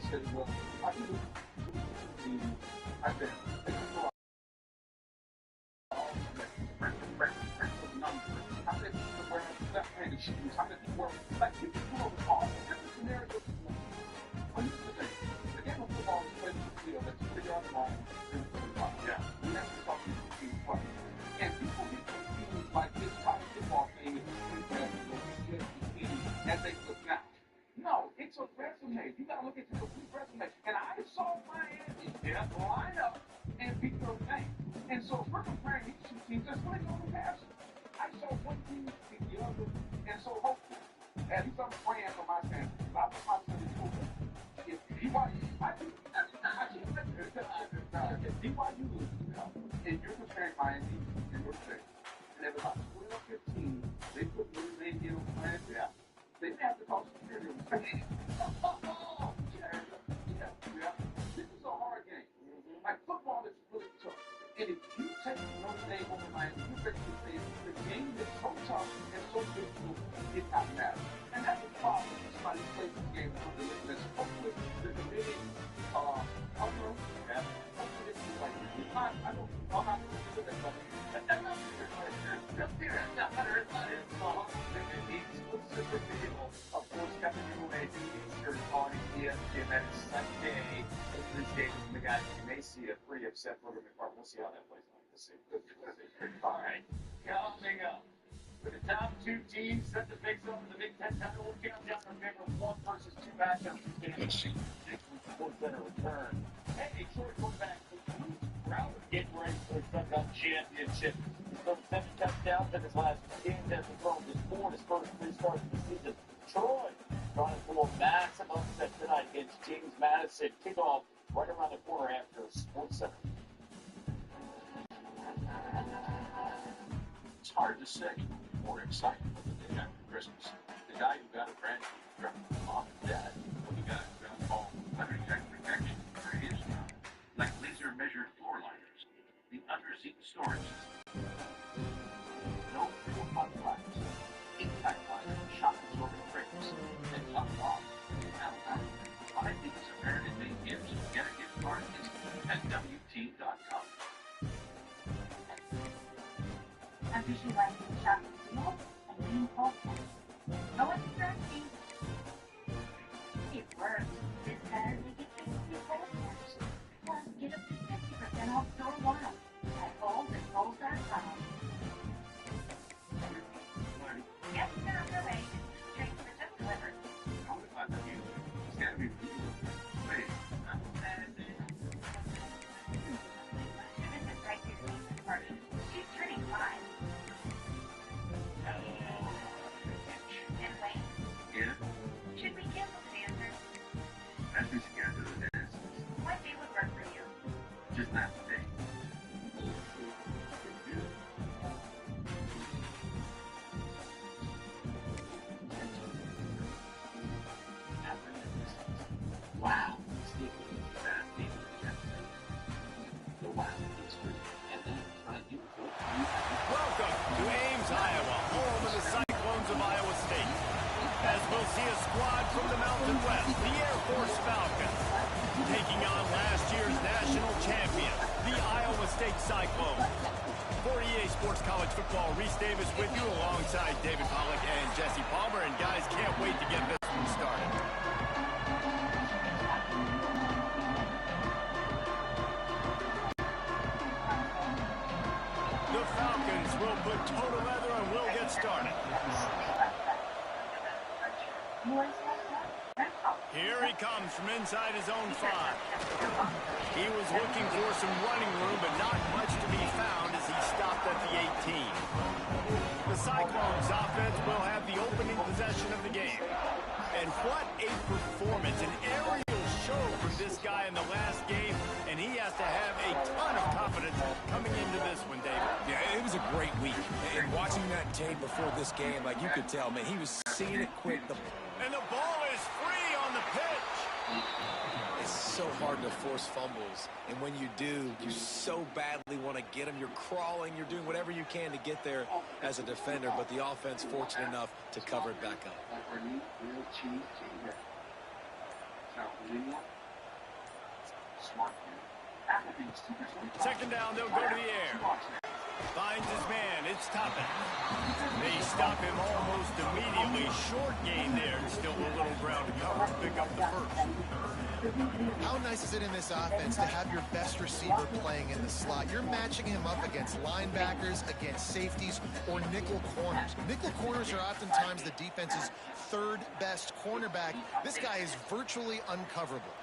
said, well, I think I said, I said, left-handed shoes. I said, well, like, you can do all different scenarios. But here's the thing. The game of football is played in the field. That's figure out the ball. Yeah. We have to talk to the team twice. And people get confused like this type of football thing is as they look now. No, it's a resume. You gotta look at your complete resume. And I saw Miami line up and beat Notre Dame. And so if we're comparing these two teams, that's really going to pass. I saw one team beat the other, and so hopefully, at least I'm praying for my family. I put my son in school. If BYU, if BYU loses, and you're comparing Miami and Notre Dame, and at about 12-15, they put Notre Dame in on plan. Yeah. They have to call security on the field. Yeah. This is a hard game. Like, football is really tough. And if you take Notre Dame over Miami, you basically say the game is so tough and so difficult, it doesn't matter. And that's the problem when somebody plays this game under this. Hopefully, the committee, hopefully this is like, I'm not going to do that, but that's not of course, Captain Uwe is calling ESPN. That is Sunday. This game is the guys. You may see a pretty upset Booger McFarland. We'll see how that plays out. We'll see. All right. Coming up. With the top two teams set to face off in the Big Ten title, we'll count down our favorite 1 versus 2 matchups. Next week's SportsCenter return. Hey, Detroit quarterback Brown getting ready for the Sun Belt Championship. He's thrown 7 touchdowns in his last 10 games after throwing just 4 in his first 3 starts of the season. Troy trying for a massive upset tonight against James Madison. Kickoff right around the corner after SportsCenter. It's hard to say. More excited than the day after Christmas. The guy who got a brand new truck from mom and dad, when he got a call under check protection for his job, like laser measured floor liners, the under-seat storage system. No real fun flags, impact liner, shock absorbing brakes, and top off. Now, I think it's apparent in many gifts. Get a gift card at WT.com. I'm usually like shopping deals and being hopeful. No one's distracting. It works. It's better to get things wholesale. Plus, get up to 50% off store one at Rolls.com. Yes, they're on their way. Drinks are just delivered. How would I tell you? It's got to be real. Wait, not bad. This is right here to the party. She's turning 5. Yeah? Should we cancel the dancers? I'd be scared of the dance. What day would work for you? Just not today. Wow. The wow is free. And then try you. Welcome to Ames, Iowa, home of the Cyclones of Iowa State. As we'll see a squad from the Mountain West, the Air Force Falcons, taking on last year's national champion, the Iowa State Cyclones. For EA Sports College Football, Reese Davis with you alongside David Pollack and Jesse Palmer. And guys, can't wait to get this one started. The Falcons will put total leather and we'll get started. Here he comes from inside his own 5. He was looking for some running room, but not much to be found as he stopped at the 18. The Cyclones offense will have the opening possession of the game. And what a performance, an aerial show for this guy in the last game, and he has to have a ton of confidence coming into this one, David. Yeah, it was a great week. And watching that tape before this game, like you could tell, man, he was seeing it quick. And the ball is free on the pitch. It's so hard to force fumbles, and when you do, you so badly want to get them. You're crawling, you're doing whatever you can to get there as a defender, but the offense fortunate enough to cover it back up. Smart. Second down, they'll go to the air. Finds his man. It's Toppin. They stop him almost immediately. Short gain there. Still a little ground to cover to pick up the first. How nice is it in this offense to have your best receiver playing in the slot? You're matching him up against linebackers, against safeties, or nickel corners. Nickel corners are oftentimes the defense's third best cornerback. This guy is virtually uncoverable.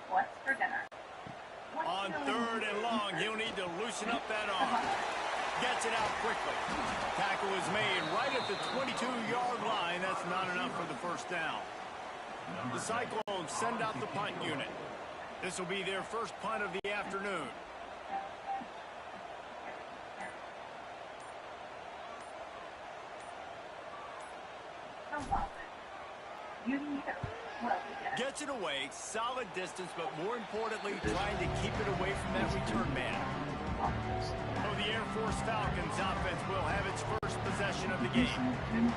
What's for dinner? On third and long, he'll need to loosen up that arm. Gets it out quickly. Tackle is made right at the 22-yard line. That's not enough for the first down. The Cyclones send out the punt unit. This will be their first punt of the afternoon. Gets it away, solid distance, but more importantly, trying to keep it away from that return man. So the Air Force Falcons offense will have its first possession of the game.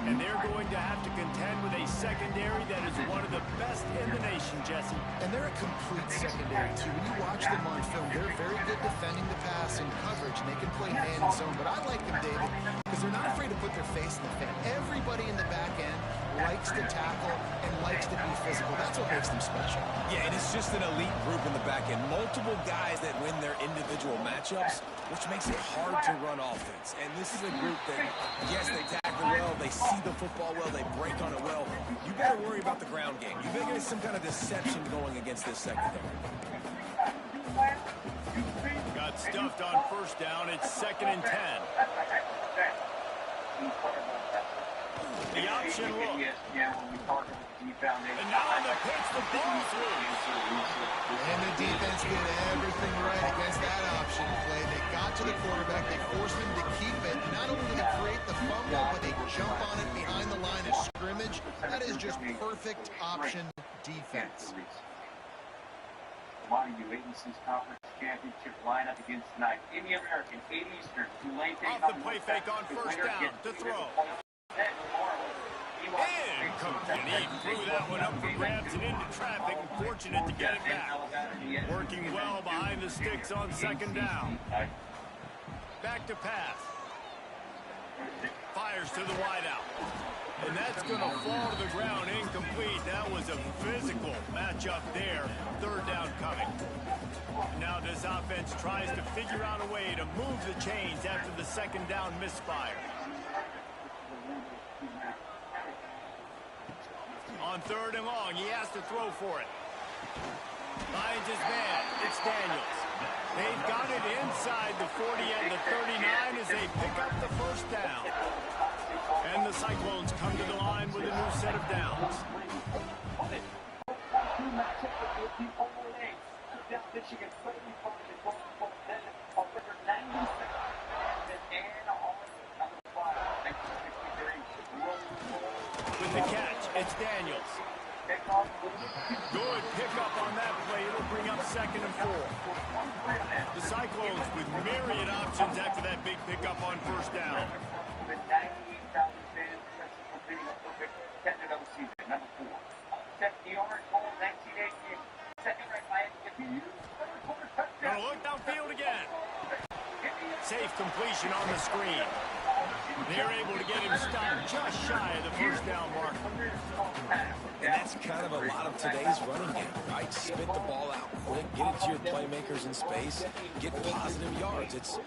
And they're going to have to contend with a secondary that is one of the best in the nation, Jesse. And they're a complete secondary, too. When you watch them on film, they're very good defending the pass and coverage, and they can play man zone. But I like them, David, because they're not afraid to put their face in the fan. Everybody in the back end likes to tackle and likes to be physical. That's what makes them special. Yeah, and it's just an elite group in the back end. Multiple guys that win their individual matchups, which makes it hard to run offense. And this is a group that, yes, they tackle well, they see the football well, they break on it well. You got to worry about the ground game. You think there's some kind of deception going against this secondary. Got stuffed on first down. It's 2nd and 10. The option look. And now on the pitch, the ball's loose. And the defense did everything right against that option play. They got to the quarterback. They forced him to keep it. Not only did they create the fumble, but they jump on it behind the line of scrimmage. That is just perfect option defense. YU ABC's Conference Championship lineup against tonight. In the American, 8 Eastern, Tulane. Off the play fake on first down to throw. And he threw that one up for grabs and into traffic. Fortunate to get it back. Working well behind the sticks on 2nd down. Back to pass. Fires to the wideout. And that's going to fall to the ground incomplete. That was a physical matchup there. 3rd down coming. Now this offense tries to figure out a way to move the chains after the 2nd down misfire. On 3rd and long, he has to throw for it. Finds his man. It's Daniels. They've got it inside the 40 and the 39 as they pick up the first down. And the Cyclones come to the line with a new set of downs. With the catch, it's Daniels. Good pickup on that play. It'll bring up 2nd and 4. The Cyclones with myriad options after that big pickup on first down. Gonna look downfield again. Safe completion on the screen. They're able to get him stopped just shy of the first down mark. And that's kind of a lot of today's running game, right? Spit the ball out quick, get it to your playmakers in space, get positive yards. It's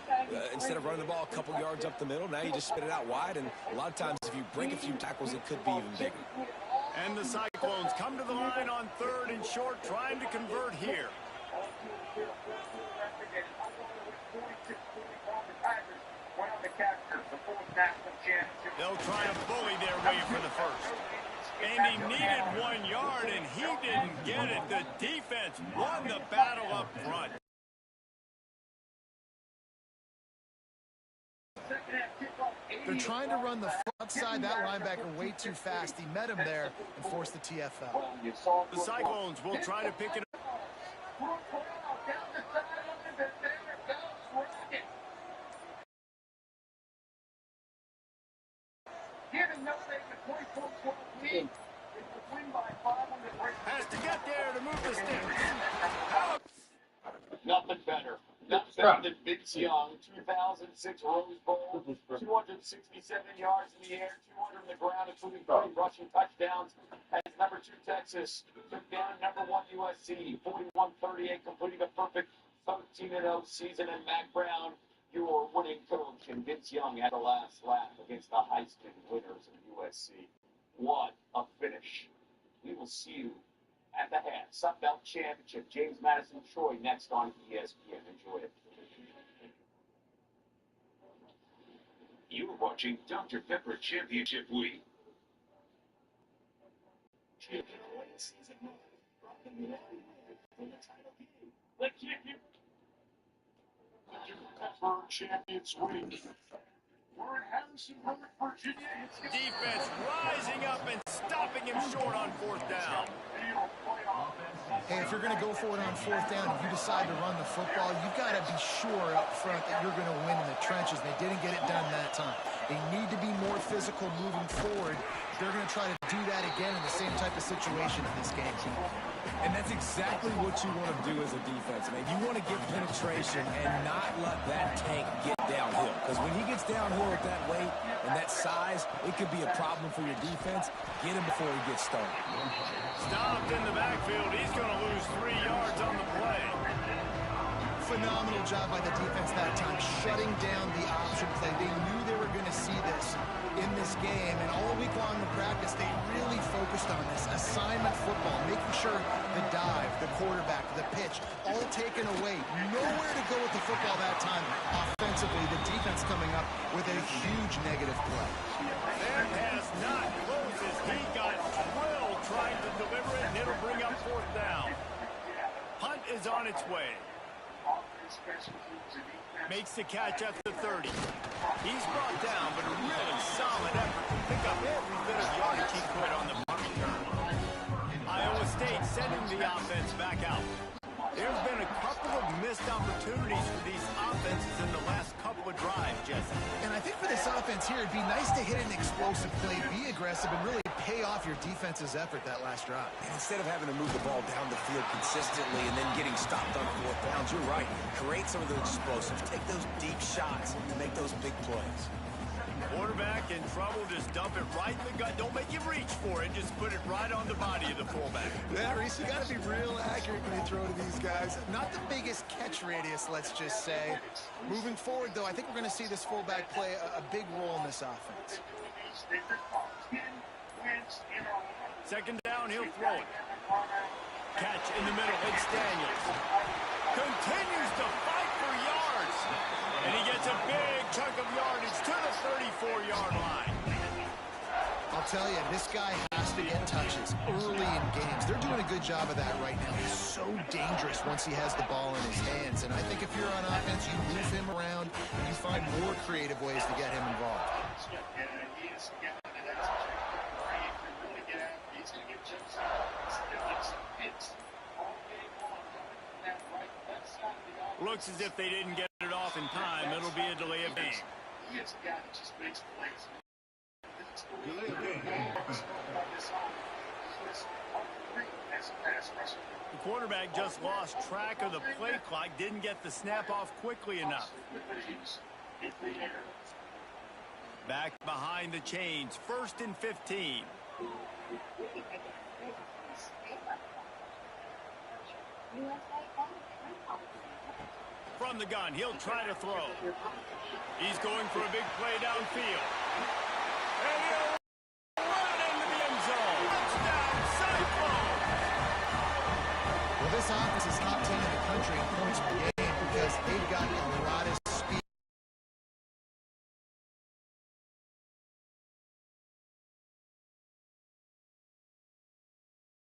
instead of running the ball a couple yards up the middle, now you just spit it out wide, and a lot of times if you break a few tackles, it could be even bigger. And the Cyclones come to the line on 3rd and short, trying to convert here. They'll try to bully their way for the first. And he needed 1 yard, and he didn't get it. The defense won the battle up front. They're trying to run the front side. That linebacker way too fast. He met him there and forced the TFL. The Cyclones will try to pick it up. Given no they can 24-12 lead. If they win by 5 on the break. Has to get there to move the sticks. Nothing better. Nothing better than Vince Young, 2006 Rose Bowl, 267 yards in the air, 200 on the ground, including 3 rushing touchdowns. As number 2 Texas took down number 1 USC, 41-38, completing a perfect 13-0 season. And Mac Brown, your winning coach, and Vince Young had a last laugh against the Heisman winners of USC. What a finish. We will see you at the half. Sun Belt Championship. James Madison Troy next on ESPN. Enjoy it. You're watching Dr. Pepper Championship Week. Pepper Champions Week. We're in Harrisonburg, Virginia. Defense rising up and stopping him short on 4th down. Hey, if you're going to go for it on 4th down, if you decide to run the football, you've got to be sure up front that you're going to win in the trenches. They didn't get it done that time. They need to be more physical moving forward. They're going to try to do that again in the same type of situation in this game. And that's exactly what you want to do as a defense, man. You want to get penetration and not let that tank get downhill. Because when he gets downhill at that weight and that size, it could be a problem for your defense. Get him before he gets started. Stopped in the backfield. He's going to lose 3 yards on the play. Phenomenal job by the defense that time, shutting down the option play. They knew they were going to see this in this game, and all week long in practice, they really focused on this assignment football, making sure the dive, the quarterback, the pitch, all taken away. Nowhere to go with the football that time. Offensively, the defense coming up with a huge negative play. That has not closes. He got drilled trying to deliver it, and it'll bring up 4th down. Hunt is on its way. Makes the catch at the 30. He's brought down, but a really solid effort to pick up every bit of yardage he could on the punt return. Iowa State sending the offense back out. There's been a couple of missed opportunities for these offenses in the last couple of drives, Jesse. And I think for this offense here, it'd be nice to hit an explosive play, be aggressive, and really pay off your defense's effort that last drive. And instead of having to move the ball down the field consistently and then getting stopped on 4th downs, you're right. Create some of those explosives. Take those deep shots and make those big plays. Quarterback in trouble, just dump it right in the gut. Don't make him reach for it. Just put it right on the body of the fullback. Yeah, Reese, you got to be real accurate when you throw to these guys. Not the biggest catch radius, let's just say. Moving forward, though, I think we're going to see this fullback play a big role in this offense. 2nd down, he'll throw it. Catch in the middle. It's Daniels. Continues to fight for yards. And he gets a big chunk of yardage to the 34-yard line. I'll tell you, this guy has to get touches early in games. They're doing a good job of that right now. He's so dangerous once he has the ball in his hands. And I think if you're on offense, you move him around and you find more creative ways to get him involved. Looks as if they didn't get it off in time. It'll be a delay of game. The quarterback just lost track of the play clock, didn't get the snap off quickly enough. Back behind the chains, 1st and 15. From the gun, he'll try to throw. He's going for a big play downfield. And he'll run into the end zone. Touchdown, Cyclone! Well, this offense is top 10 in the country in points per game because they've got a lot of speed.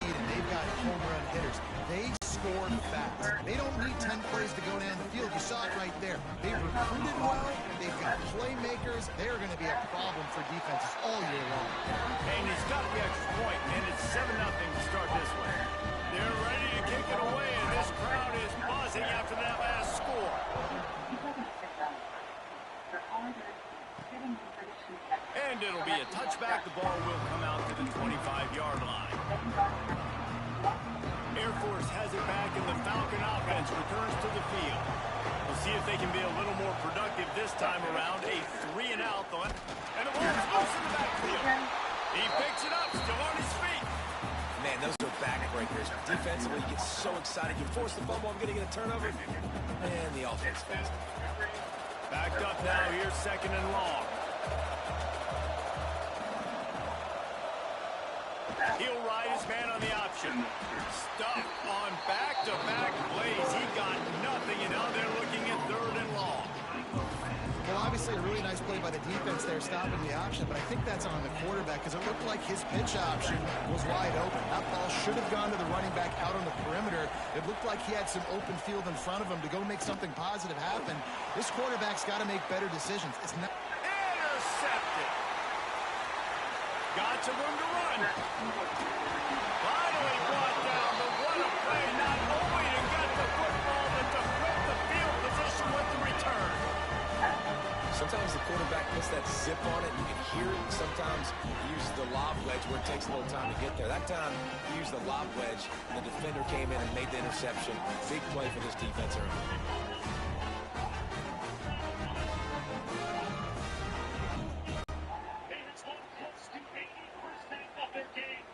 And they've got home run hitters. They score fast. They don't need 10 plays to go down the field. You saw it right there. They've recruited well. They've got playmakers. They're going to be a problem for defenses all year long. And he's got the extra point, and it's 7-0 to start this one. They're ready to kick it away, and this crowd is buzzing after that last score. He doesn't sit down. They're calling it a sitting position. And it'll be a touchback. The ball will come out to the 25-yard line. Air Force has it back, and the Falcon offense returns to the field. We'll see if they can be a little more productive this time around. A 3-and-out. And the ball's loose in the backfield. He picks it up, still on his feet. Man, those are backbreakers. Defensively, you get so excited. You force the fumble, I'm going to get a turnover. And the offense fast. Backed up now. Here's 2nd and long. He'll ride his man on the option. Stuck on back-to-back plays. He got nothing, and now they're looking at 3rd and long. Well, obviously a really nice play by the defense there, stopping the option, but I think that's on the quarterback because it looked like his pitch option was wide open. That ball should have gone to the running back out on the perimeter. It looked like he had some open field in front of him to go make something positive happen. This quarterback's got to make better decisions. It's not... Intercepted. Got some room to run. Finally brought down, but what a play, not only to get the football, but to flip the field position with the return. Sometimes the quarterback puts that zip on it. You can hear it. Sometimes he uses the lob wedge where it takes a little time to get there. That time, he used the lob wedge, and the defender came in and made the interception. Big play for this defense early.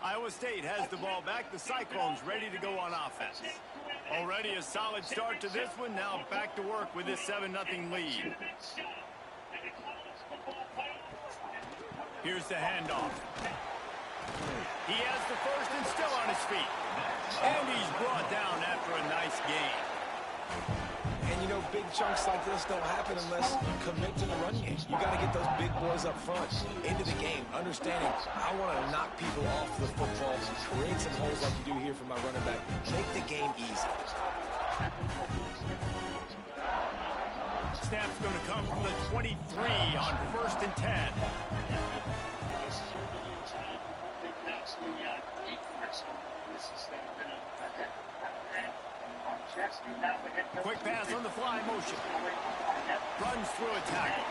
Iowa State has the ball back. The Cyclones ready to go on offense. Already a solid start to this one. Now back to work with this 7-0 lead. Here's the handoff. He has the first and still on his feet. And he's brought down after a nice gain. And, you know, big chunks like this don't happen unless you commit to the run game. You got to get those big boys up front into the game, understanding I want to knock people off the football, create some holes like you do here for my running back, make the game easy. Snap's going to come from the 23 on 1st and 10. Quick pass on the fly motion. Runs through a tackle.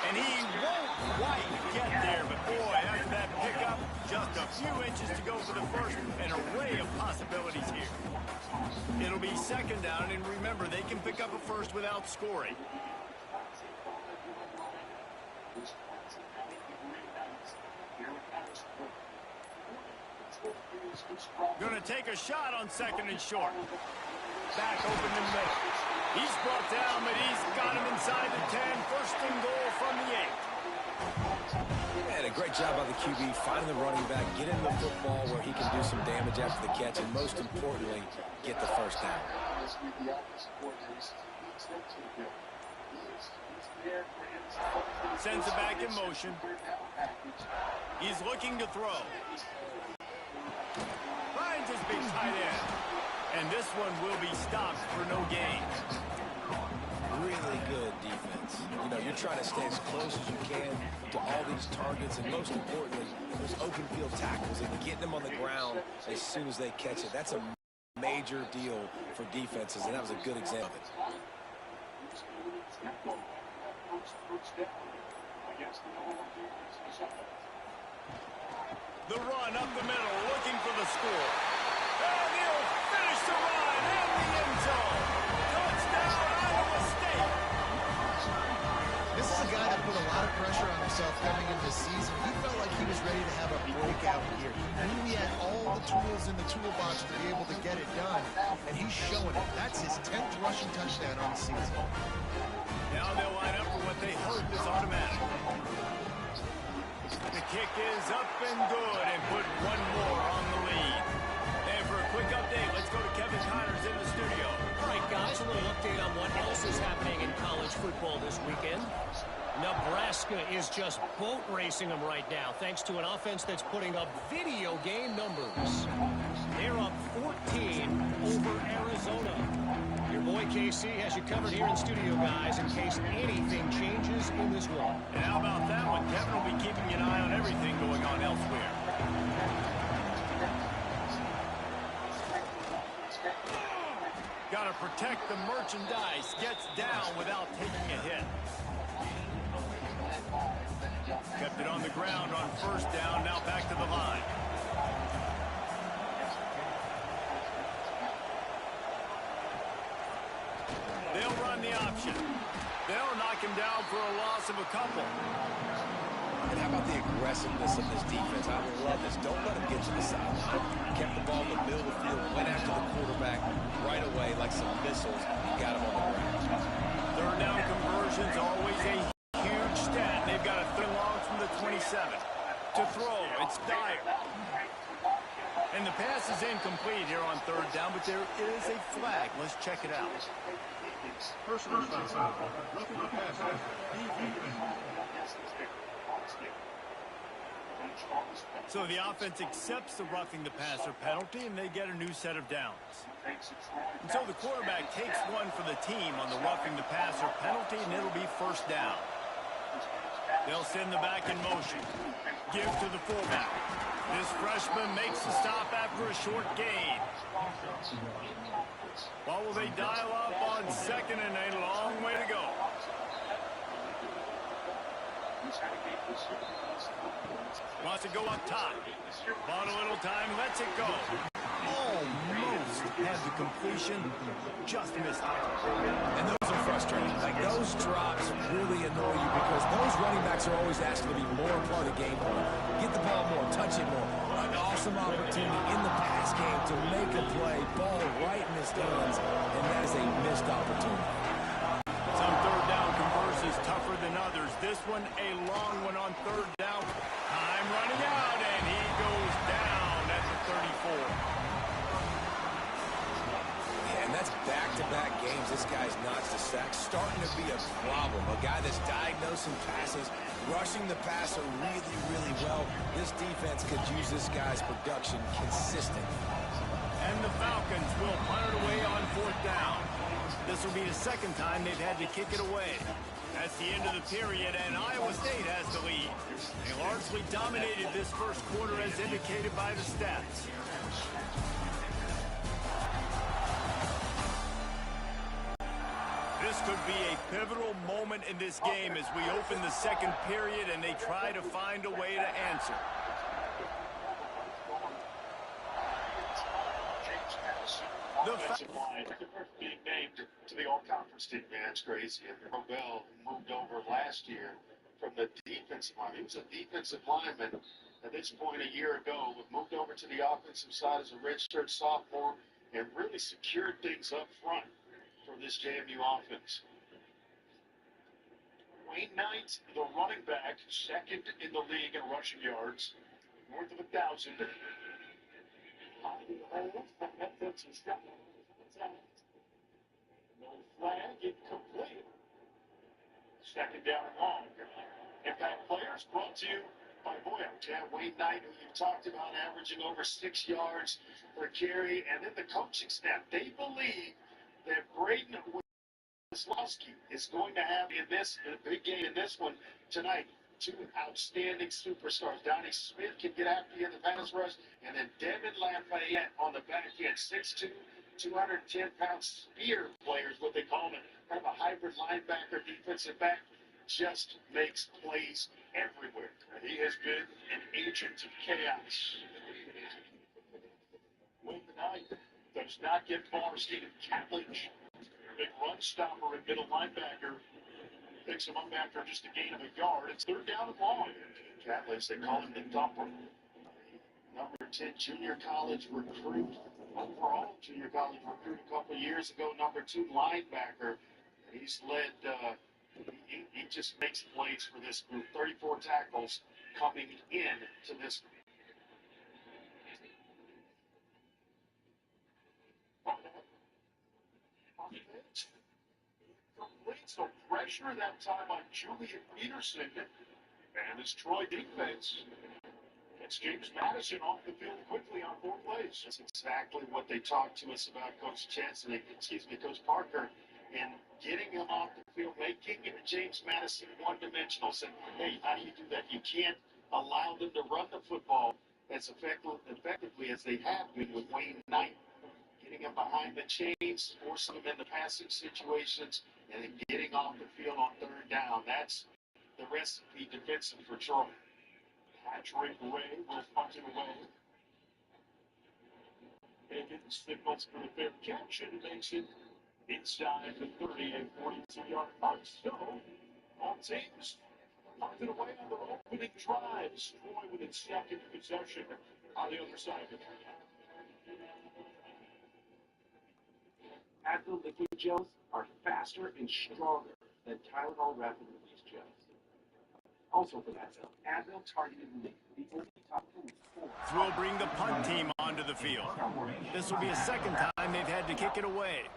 And he won't quite get there, but boy, after that pickup, just a few inches to go for the first. An array of possibilities here. It'll be 2nd down, and remember, they can pick up a first without scoring. Going to take a shot on 2nd and short. Back open in the middle. He's brought down, but he's got him inside the 10. 1st and goal from the 8. And a great job by the QB, finding the running back, getting the football where he can do some damage after the catch, and most importantly, get the first down. Sends it back in motion. He's looking to throw. Finds his big tight end. And this one will be stopped for no gain. Really good defense. You know, you're trying to stay as close as you can to all these targets, and most importantly, those open field tackles and getting them on the ground as soon as they catch it. That's a major deal for defenses, and that was a good example of it. The run up the middle, looking for the score. And he'll finish the run in the end zone. Touchdown, Iowa State. This is a guy that put a lot of pressure on himself coming into the season. He felt like he was ready to have a breakout year. He knew he had all the tools in the toolbox to be able to get it done, and he's showing it. That's his 10th rushing touchdown on the season. Now they'll line up for what they hope is automatic. The kick is up and good, and put one more on the lead. And for a quick update, let's go to Kevin Connors in the studio. All right, guys, a little update on what else is happening in college football this weekend. Nebraska is just boat racing them right now, thanks to an offense that's putting up video game numbers. They're up 14 over Arizona. Your boy KC has you covered here in studio, guys, in case anything changes in this one. And how about that one? Kevin will be keeping an eye on everything going on elsewhere. Got to protect the merchandise. Gets down without taking a hit. Kept it on the ground on first down, now back to the line. They'll run the option. They'll knock him down for a loss of a couple. And how about the aggressiveness of this defense? I love this. Don't let him get to the sideline. Kept the ball in the middle of the field, went after the quarterback right away like some missiles. Got him on the ground. Third down conversions, always a huge stat. They've got a third long from the 27. To throw, it's Dyer. And the pass is incomplete here on third down, but there is a flag. Let's check it out. Personal foul. Roughing the passer. So the offense accepts the roughing the passer penalty, and they get a new set of downs. And so the quarterback takes one for the team on the roughing the passer penalty, and it'll be first down. They'll send the back in motion. Give to the fullback. This freshman makes the stop after a short gain. Well, will they dial up on second and a long way to go? Wants to go up top. Bought a little time, lets it go. Almost had the completion, just missed it. And those are frustrating. Like, those drops really annoy you because those running backs are always asked to be more a part of the game plan. Get the ball more, touch it more. An awesome opportunity in the pass game to make a play, ball right in his hands, and that is a missed opportunity. Some third down conversions tougher than others. This one, a long one on third down. Time running out, and he goes down at the 34. Yeah, and that's back-to-back games. This guy's notched a sack, starting to be a problem. A guy that's diagnosing passes, rushing the passer really, really well. This defense could use this guy's production consistently. And the Falcons will punt it away on fourth down. This will be the second time they've had to kick it away. That's the end of the period, and Iowa State has the lead. They largely dominated this first quarter as indicated by the stats. This could be a pivotal moment in this game as we open the second period and they try to find a way to answer. Offensive line being named to the all-conference team, man, it's crazy. And Robel moved over last year from the defensive line. He was a defensive lineman at this point a year ago, but moved over to the offensive side as a redshirt sophomore and really secured things up front for this JMU offense. Wayne Knight, the running back, second in the league in rushing yards, north of 1,000. No flag, incomplete. Second down and long. Impact players brought to you by Wayne Knight, who you've talked about, averaging over 6 yards per carry, and then the coaching staff. They believe that Braden Wisłowski is going to have in this big game in this one tonight. Two outstanding superstars. Donnie Smith can get after you in the pass rush, and then Devin Lafayette on the back end. 6'2", 210-pound spear players, what they call him, kind of a hybrid linebacker, defensive back, just makes plays everywhere. He has been an agent of chaos. Wayne Knight does not get far. Stephen Catledge, big run stopper and middle linebacker, picks him up after just a gain of a yard. It's third down and long. Catledge, they call him the dumper. Number 10 junior college recruit, overall junior college recruit a couple years ago. Number 2 linebacker. He's led, he just makes plays for this group. 34 tackles coming in to this group. Completes the pressure that time on Julian Peterson and his Troy defense. It's James Madison off the field quickly on 4 plays. That's exactly what they talked to us about, Coach Coach Parker, and getting him off the field, making James Madison one-dimensional. Saying, hey, how do you do that? You can't allow them to run the football as effectively as they have been with Wayne Knight. Getting him behind the chains, forcing him into passing situations, and then getting off the field on third down. That's the recipe defensive for Charlie. AJTRIP away, will punt it away. Hagan signals for the fair catch and makes it inside the 30 and 42-yard mark. So, all teams punted away on their opening drives. Troy with its second possession on the other side of the area. Advil liquid gels are faster and stronger than Tylenol rapid release gels. Also from Advil targeted relief, the only topical with 4. Will bring the punt team onto the field. This will be a second time they've had to kick it away.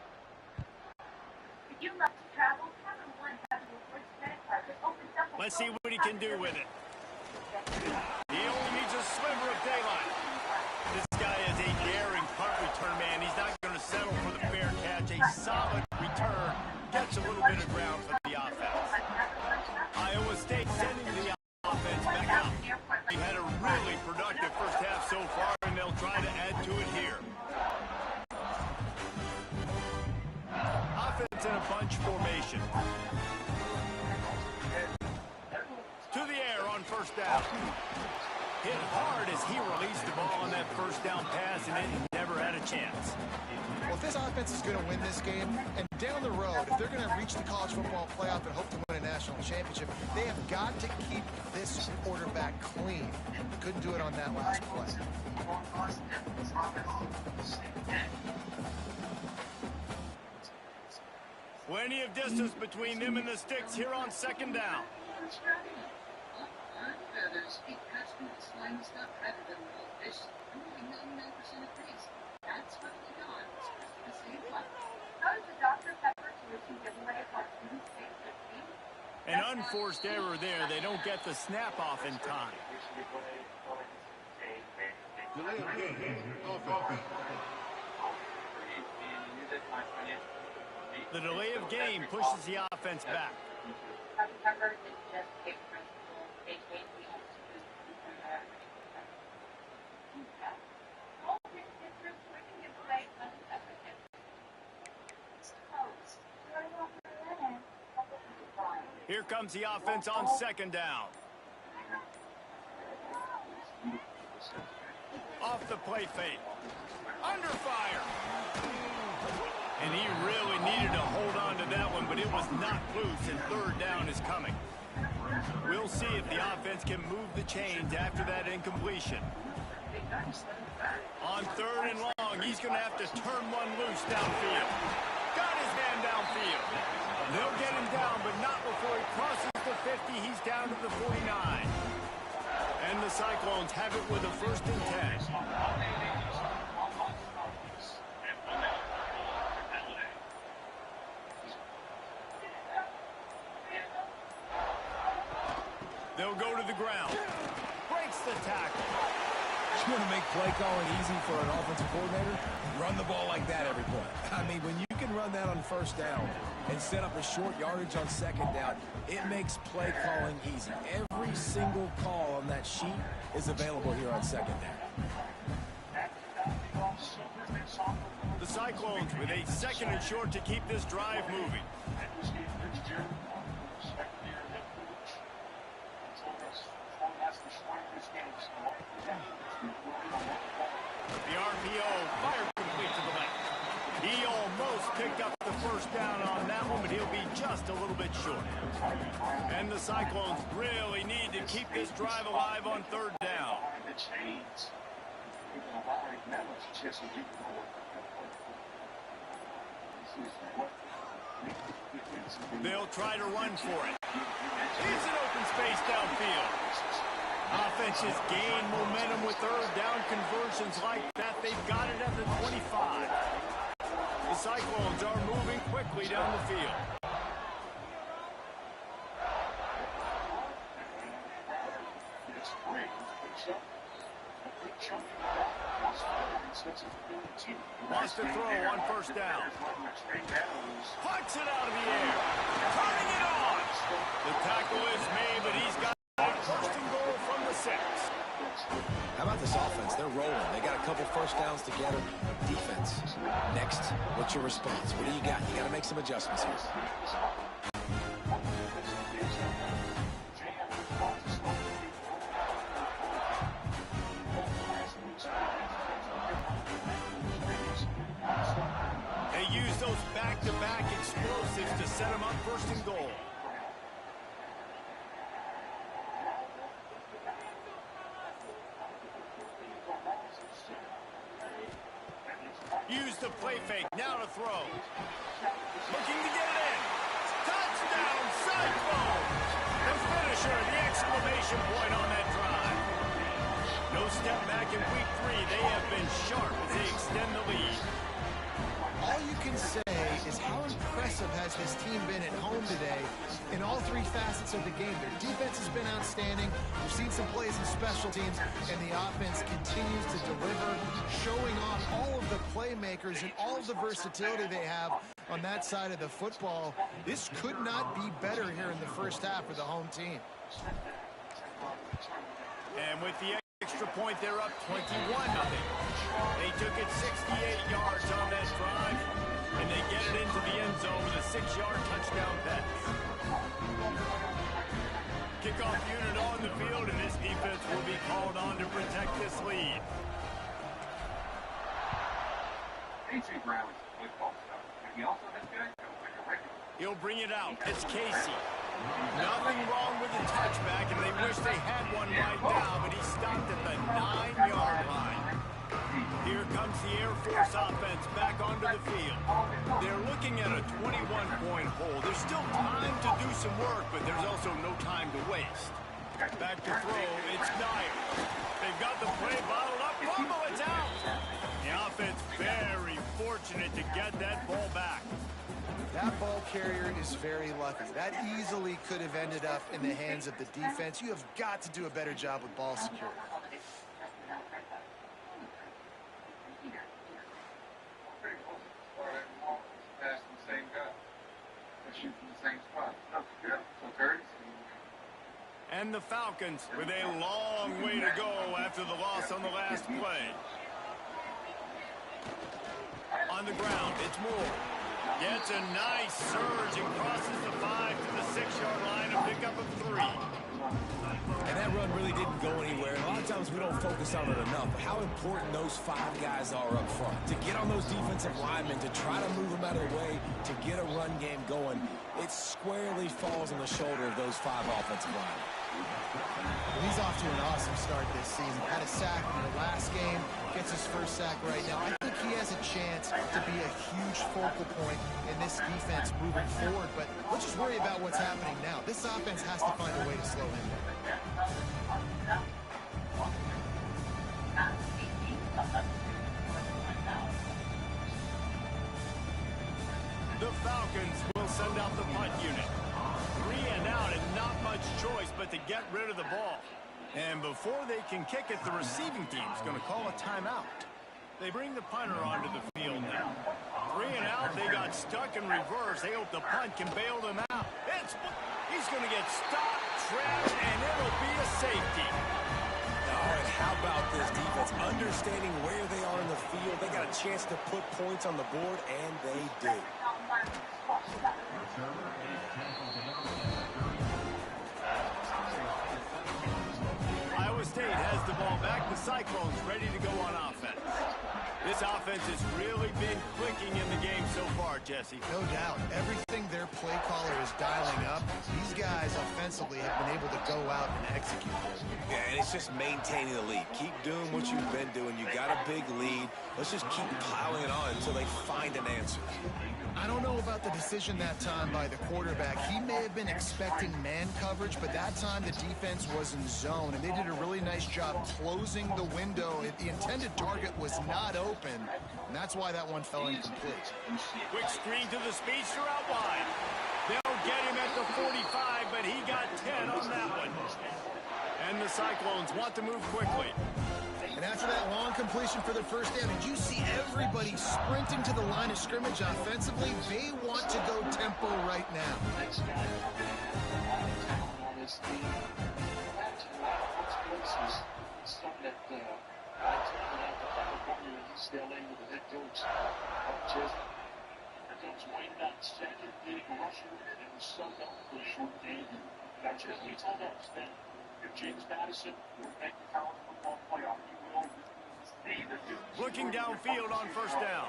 If you love to travel, Capital One has a rewards credit card that opens up a Let's see what he can do with it. He only needs a sliver of daylight. This guy is a daring punt return man. He's not going to settle for the fair catch. A solid return. Gets a little bit of ground for the offense. Iowa State sending the offense back out. He had a really productive first half so far, and they'll try to add to it here. Offense in a bunch formation. To the air on first down. Hit hard as he released the ball on that first down pass, and it never had a chance. Well, if this offense is going to win this game, and down the road, if they're going to reach the college football playoff and hope to win a national championship, they have got to keep this quarterback clean. Couldn't do it on that last play. Plenty of distance between them and the sticks here on second down. An unforced error there. They don't get the snap off in time. The delay of game pushes the offense back. Here comes the offense on second down. Off the play fake. Under fire. And he really needed to hold on to that one, but it was not loose, and third down is coming. We'll see if the offense can move the chains after that incompletion. On third and long, he's going to have to turn one loose downfield. Got his man downfield. They'll get him down, but not before he crosses the 50. He's down to the 49. And the Cyclones have it with a 1st and 10. They'll go to the ground. Breaks the tackle. You want to make play calling easy for an offensive coordinator? Run the ball like that every point. I mean, when you can run that on first down and set up a short yardage on second down, it makes play calling easy. Every single call on that sheet is available here on second down. The Cyclones with a 2nd and short to keep this drive moving. The RPO fired complete to the left. He almost picked up the first down on that one, but he'll be just a little bit short. And the Cyclones really need to keep this drive alive on third down. They'll try to run for it. Here's an open space downfield. Offenses gain momentum with third down conversions like that. They've got it at the 25. The Cyclones are moving quickly down the field. Wants to throw on first down. Puts it out of the air. Turning it on. The tackle is made, but he's got first and goal from the 6. How about this offense? They're rolling. They got a couple first downs together. Defense. Next, what's your response? What do you got? You got to make some adjustments here. set him up first and goal. Use the play fake, now to throw. Looking to get it in. Touchdown, Cyclones! The finisher, the exclamation point on that drive. No step back in week 3. They have been sharp as they extend the lead. All you can say is how impressive has this team been at home today in all 3 facets of the game. Their defense has been outstanding. We've seen some plays in special teams, and the offense continues to deliver, showing off all of the playmakers and all of the versatility they have on that side of the football. This could not be better here in the first half for the home team. And with the extra point, they're up 21-0. They took it 68 yards on that drive, and they get it into the end zone with a 6-yard touchdown pass. Kickoff unit on the field, and this defense will be called on to protect this lead. A.J. Brown is a football star. He also has guys like a regular. He'll bring it out. It's Casey. Nothing wrong with the touchback, and they wish they had one right now, but he stopped at the 9-yard line. Here comes the Air Force offense back onto the field. They're looking at a 21-point hole. There's still time to do some work, but there's also no time to waste. Back to throw, it's Dyer. They've got the play bottled up. Fumble, it's out. The offense very fortunate to get that ball back. That ball carrier is very lucky. That easily could have ended up in the hands of the defense. You have got to do a better job with ball security. And the Falcons with a long way to go after the loss on the last play. On the ground, it's Moore. Gets a nice surge and crosses the 5 to the 6-yard line, a pickup of 3. And that run really didn't go anywhere. A lot of times we don't focus on it enough, but how important those 5 guys are up front. To get on those defensive linemen, to try to move them out of the way, to get a run game going, it squarely falls on the shoulder of those 5 offensive linemen. He's off to an awesome start this season. Had a sack in the last game, gets his first sack right now. I think he has a chance to be a huge focal point in this defense moving forward, but let's just worry about what's happening now. This offense has to find a way to slow him down. The Falcons will send out the punt unit. 3 and out, and not much choice but to get rid of the ball. And before they can kick it, the receiving team's going to call a timeout. They bring the punter onto the field now. 3 and out, they got stuck in reverse. They hope the punt can bail them out. He's going to get stopped, trapped, and it'll be a safety. Oh, and how about this defense? Understanding where they are in the field, they got a chance to put points on the board, and they did. Iowa State has the ball back. The Cyclones ready to go on offense. This offense has really been clicking in the game so far, Jesse. No doubt. Everything their play caller is dialing up, these guys offensively have been able to go out and execute this. Yeah, and it's just maintaining the lead. Keep doing what you've been doing. You got a big lead. Let's just keep plowing it on until they find an answer. I don't know about the decision that time by the quarterback. He may have been expecting man coverage, but that time the defense was in zone, and they did a really nice job closing the window. The intended target was not open, and that's why that one fell incomplete. Quick screen to the speedster out wide. They'll get him at the 45, but he got 10 on that one. And the Cyclones want to move quickly. And after that long completion for the first down, did you see everybody sprinting to the line of scrimmage offensively? They want to go tempo right now. James Madison will make the college football playoff. Looking downfield on first down.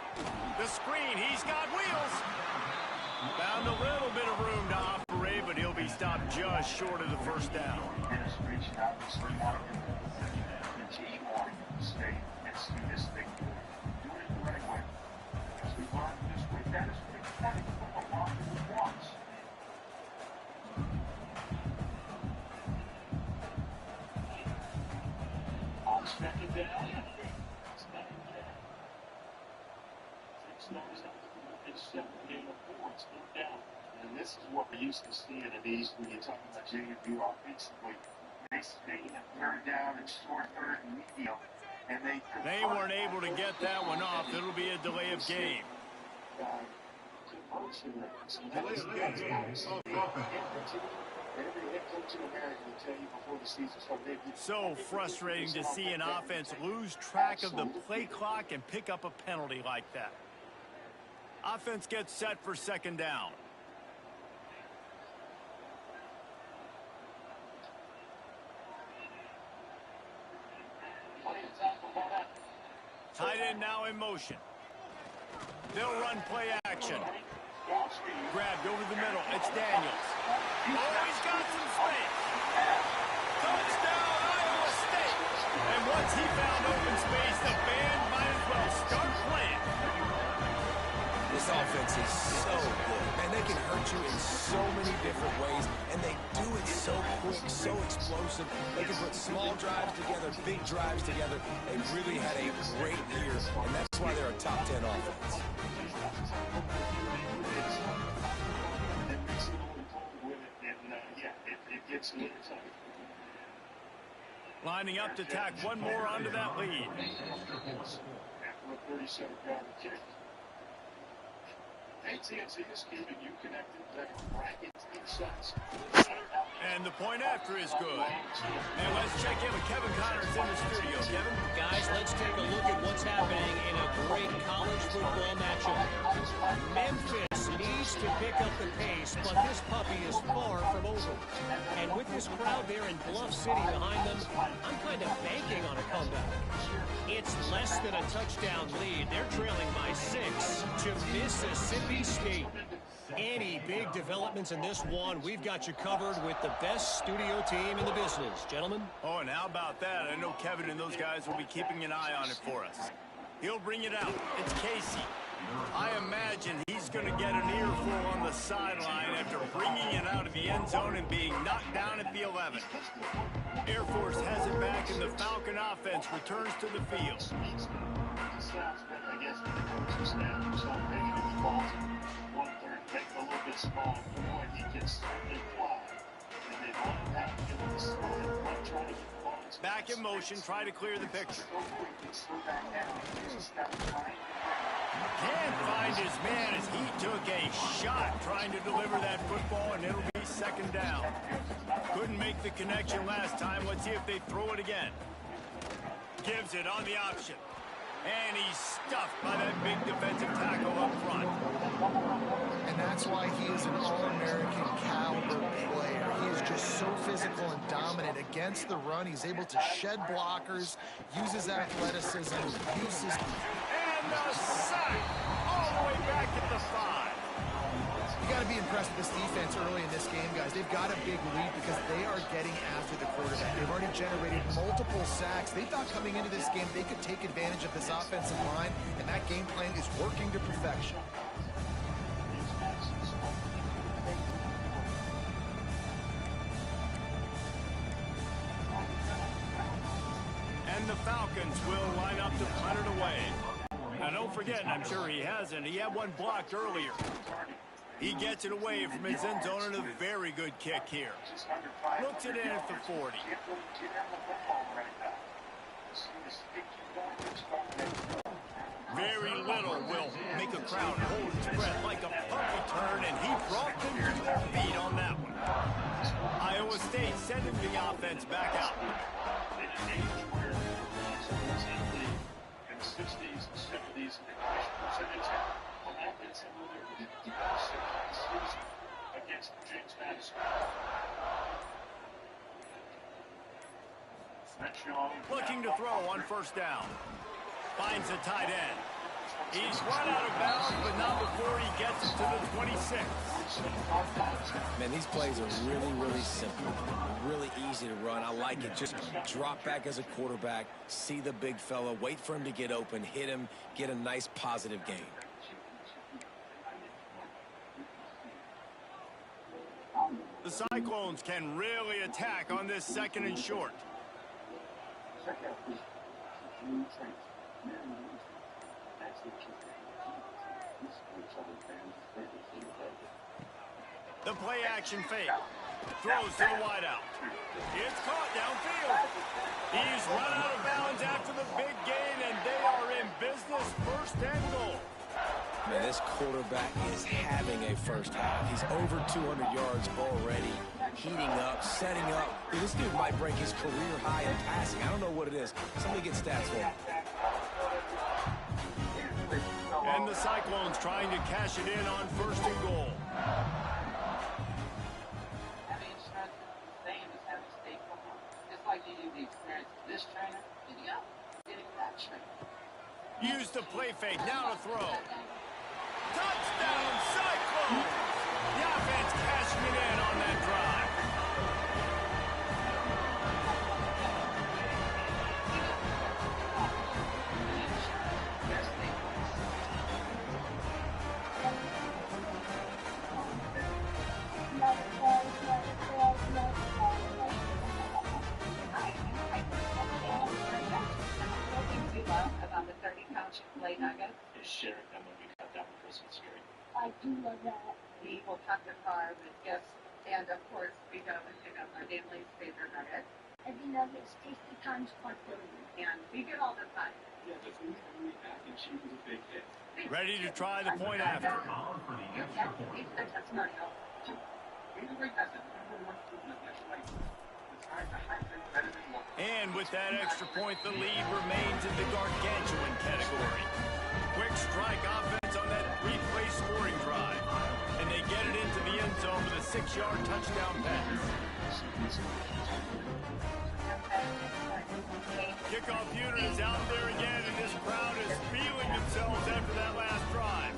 The screen, he's got wheels. Found a little bit of room to operate, but he'll be stopped just short of the first down. Administration obviously wanting the team wanting to stay and see this thing do it the right way. As we learned this week, that is the point of a lot of wants. On second down. And this is what we're used to seeing in these when you're talking about JMU offensively. They stay in third down and short third and medium, and they weren't able to get that one off. It'll be a delay of game. So frustrating to see an offense lose track of the play clock and pick up a penalty like that. Offense gets set for second down. Tight end now in motion. They'll run play action. Grabbed over the middle. It's Daniels. Oh, he's got some space. Touchdown, Iowa State. And once he found open space, the band might as well start playing. This offense is so good, and they can hurt you in so many different ways, and they do it so quick, so explosive. They can put small drives together, big drives together. They really had a great year, and that's why they're a top 10 offense. Lining up to tack one more onto that lead. After a 37-yard kick. AT&T is keeping you connected to brackets insights. And the point after is good. And let's check in with Kevin Connors in the studio. Kevin? Guys, let's take a look at what's happening in a great college football matchup. Memphis needs to pick up the pace, but this puppy is far from over. And with this crowd there in Bluff City behind them, I'm kind of banking on a comeback. It's less than a touchdown lead. They're trailing by 6 to Mississippi State. Any big developments in this one, we've got you covered with the best studio team in the business. Gentlemen? Oh, and how about that? I know Kevin and those guys will be keeping an eye on it for us. He'll bring it out. It's Casey. I imagine he's going to get an earful on the sideline after bringing it out of the end zone and being knocked down at the 11. Air Force has it back, and the Falcon offense returns to the field. Back in motion, try to clear the picture. Can't find his man as he took a shot trying to deliver that football, and it'll be second down. Couldn't make the connection last time. Let's see if they throw it again. Gives it on the option. And he's stuffed by that big defensive tackle up front. And that's why he is an All-American caliber player. He is just so physical and dominant against the run. He's able to shed blockers, uses athleticism, uses... And a sack all the way back at the 5. You got to be impressed with this defense early in this game, guys. They've got a big lead because they are getting after the quarterback. They've already generated multiple sacks. They thought coming into this game they could take advantage of this offensive line, and that game plan is working to perfection. And the Falcons will line up to punt it away. Now don't forget, and I'm sure he hasn't, he had one blocked earlier. He gets it away from his end zone and a very good kick here. Looks it in at the 40. Very little will make a crowd hold its breath like a puppy turn, and he brought them to their feet on that one. Iowa State sending the offense back out. In the 60s and 70s, percentage on offense and against James Madison. Looking to throw on first down. Finds a tight end. He's run out of bounds, but not before he gets it to the 26. Man, these plays are really, really simple. Really easy to run. I like it. Just drop back as a quarterback, see the big fella, wait for him to get open, hit him, get a nice positive gain. The Cyclones can really attack on this 2nd and short. The play action fake. Throws to the wideout. It's caught downfield. He's run out of bounds after the big gain, and they are in business. 1st and goal. Man, this quarterback is having a first half. He's over 200 yards already, heating up, setting up. Dude, this dude might break his career high in passing. I don't know what it is. Somebody get stats for him. And the Cyclones trying to cash it in on 1st and goal. Having insurance is the same as having state football. Just like you need the experience of this trainer, and you go getting that trainer. Use the play fake. Now to throw. Touchdown, Cyclones! The offense cashing it in on that drive. About the 30-pound Chick-fil-A nugget. Is sharing them when we cut down the Christmas tree. I do love that. We will pack the car with gifts, and of course, we go and pick up our family's favorite nugget. Every nugget is tasty times quantity. And we get all the fun. Yeah, the food and mac and cheese was a big hit. Ready to try the point after. And with that extra point, the lead remains in the gargantuan category. Quick strike offense on that 3-play scoring drive. And they get it into the end zone with a 6-yard touchdown pass. Kickoff unit is out there again, and this crowd is feeling themselves after that last drive.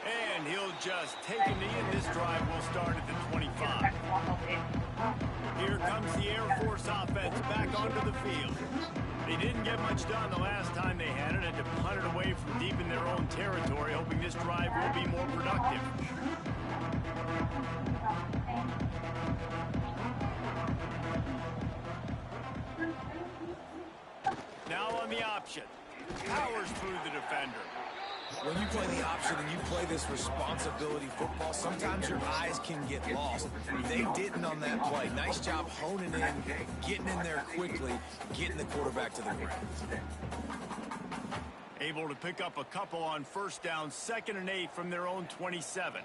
And he'll just take a knee, and this drive will start at the 25. Here comes the Air Force offense back onto the field. They didn't get much done the last time they had it, and to punt it away from deep in their own territory, hoping this drive will be more productive. Now on the option. Powers through the defender. When you play the option and you play this responsibility football, sometimes your eyes can get lost. They didn't on that play. Nice job honing in, getting in there quickly, getting the quarterback to the ground. Able to pick up a couple on 1st down, 2nd and 8 from their own 27.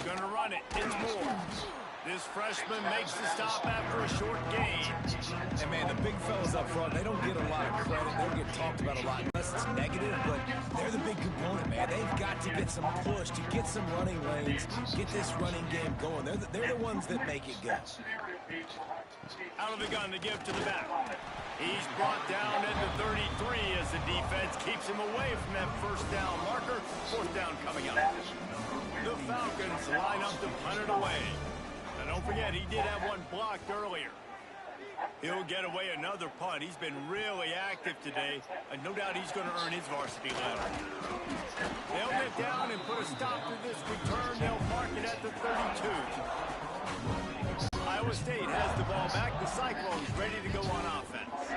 Gonna run it. It's Moore. This freshman makes the stop after a short gain. And man, the big fellas up front, they don't get a lot of credit. They don't get talked about a lot unless it's negative, but they're the big component, man. They've got to get some push, to get some running lanes, get this running game going. They're the ones that make it go. Out of the gun to give to the back. He's brought down at the 33 as the defense keeps him away from that 1st down marker. 4th down coming up. The Falcons line up to punt it away. Now don't forget, he did have one blocked earlier. He'll get away another punt. He's been really active today, and no doubt he's going to earn his varsity letter. They'll get down and put a stop to this return. They'll mark it at the 32. Iowa State has the ball back. The Cyclones ready to go on offense.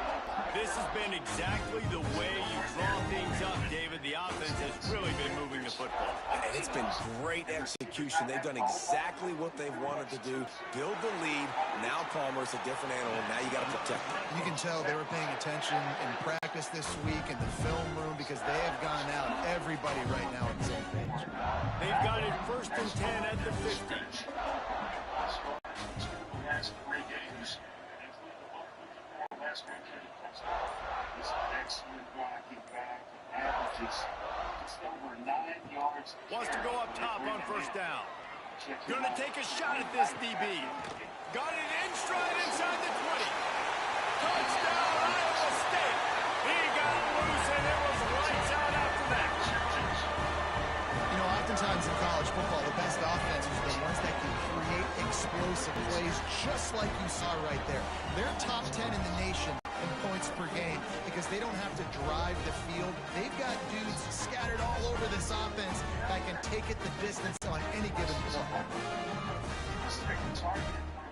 This has been exactly the way you draw things up, David. The offense has really been moving the football. And it's been great execution. They've done exactly what they've wanted to do. Build the lead. Now Palmer's a different animal. Now you got to protect him. You can tell they were paying attention in practice this week in the film room because they have gone out. Everybody right now on the same page. They've got it 1st and 10 at the 50. This excellent blocking back averages just over 9 yards. Wants to go up top on 1st down. Gonna take a shot at this DB. Got it in stride inside the 20. Touchdown, Iowa State. He got loose, and it was lights out after that. You know, oftentimes in college football, the best offenses are the ones that can create explosive plays, just like you saw right there. They're top 10 in the nation in points per game because they don't have to drive the field. They've got dudes scattered all over this offense that can take it the distance on any given play.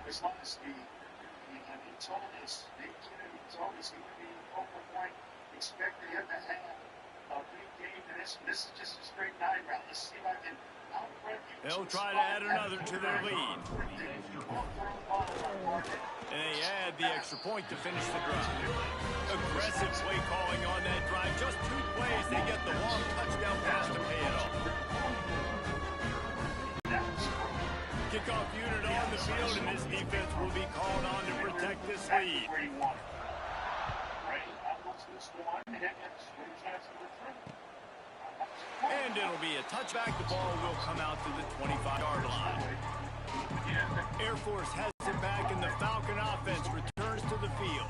As long as he told us, he told us he would be focal point, expected him to have a big game, and this is just a straight 9 round. Let's see if I can out-run you. They'll try to add another to their lead. And they add the extra point to finish the drive. Aggressive play calling on that drive. Just 2 plays, they get the long touchdown pass to pay it off. Kickoff unit on the field, and this defense will be called on to protect this lead. And it'll be a touchback. The ball will come out to the 25-yard line. Air Force has it back, and the Falcon offense returns to the field.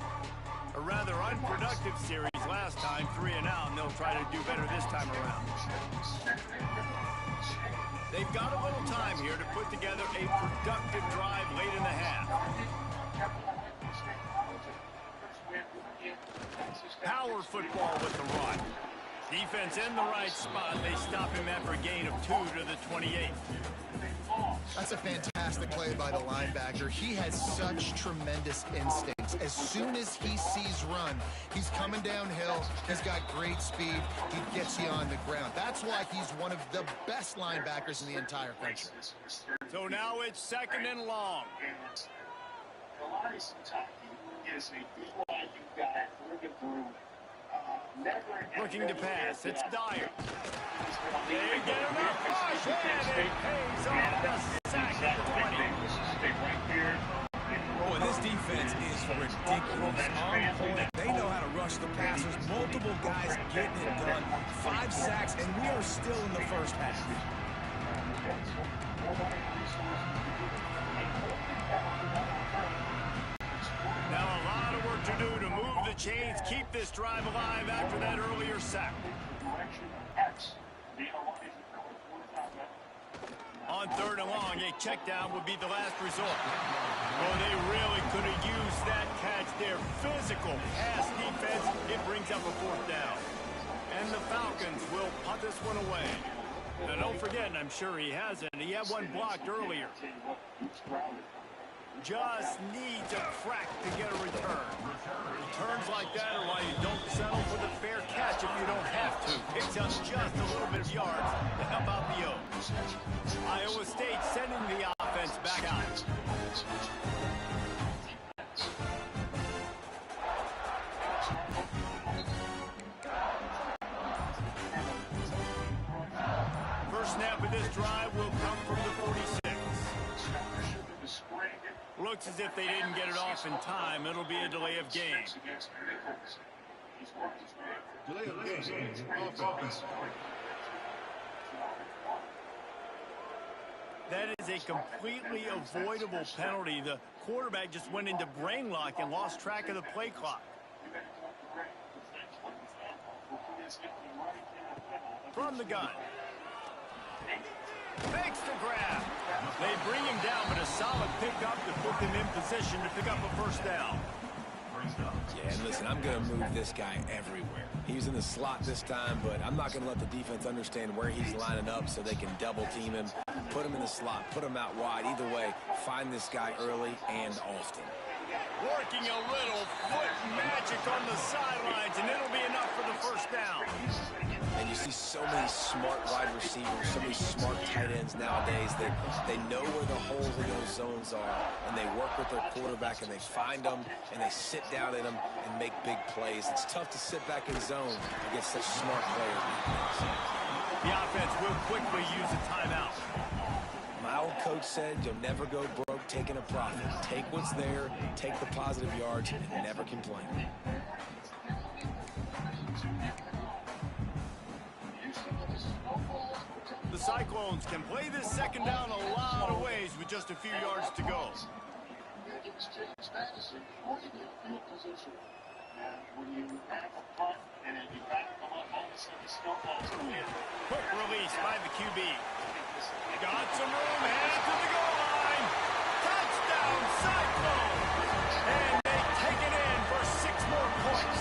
A rather unproductive series last time, 3 and out, and they'll try to do better this time around. They've got a little time here to put together a productive drive late in the half. Power football with the run. Defense in the right spot. They stop him after a gain of 2 to the 28. That's a fantastic play by the linebacker. He has such tremendous instincts. As soon as he sees run, he's coming downhill. He's got great speed. He gets you on the ground. That's why he's one of the best linebackers in the entire country. So now it's 2nd and long. Looking to pass. It's Dyer. They get him up. Push, and it pays off the sack at the 20. Oh, and this defense is ridiculous. On point. They know how to rush the passers. Multiple guys getting it done. 5 sacks, and we are still in the first half. Now a lot of work to do to move the chains, keep this drive alive after that earlier sack. On 3rd and long, a check down would be the last resort. Well, they really could have used that catch there. Physical pass defense, it brings up a 4th down. And the Falcons will punt this one away. Now don't forget, and I'm sure he hasn't, he had one blocked earlier. Just needs a crack to get a return. Returns like that are why you don't settle for the fair catch if you don't have to. Picks up just a little bit of yards to help out the O's. Iowa State sending the offense back out. First snap of this drive will come from the 46. Looks as if they didn't get it off in time. It'll be a delay of game. Delay of game. Offense. That is a completely avoidable penalty. The quarterback just went into brain lock and lost track of the play clock. From the gun. Makes the grab. They bring him down, but a solid pickup to put them in position to pick up a 1st down. Yeah, and listen, I'm going to move this guy everywhere. He's in the slot this time, but I'm not going to let the defense understand where he's lining up so they can double team him, put him in the slot, put him out wide. Either way, find this guy early and often. Working a little foot magic on the sidelines, and it'll be enough for the 1st down. And you see so many smart wide receivers, so many smart tight ends nowadays that they know where the holes in those zones are, and they work with their quarterback, and they find them, and they sit down in them and make big plays. It's tough to sit back in zone against such smart players. The offense will quickly use a timeout. My old coach said you'll never go broke taking a profit. Take what's there, take the positive yards, and never complain. The the Cyclones can play this second down a lot of ways with just a few yards to go. When you have a punt and then you back them up, all of a sudden the snowballs go in. Quick release by the QB. Got some room, headed to the goal line. Touchdown, Cyclones! And they take it in for 6 more points.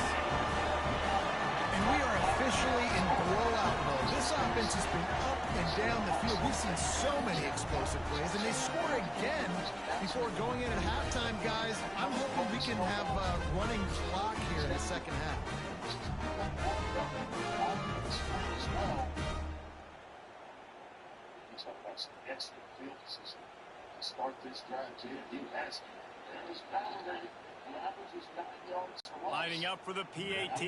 And we are officially in blowout mode. This offense has been up and down the field. We've seen so many explosive plays, and they score again before going in at halftime, guys. I'm hoping we can have a running clock here in the second half. He's talking about some excellent field position to start this drive, too. He has his battle ready. Lining up for the PAT.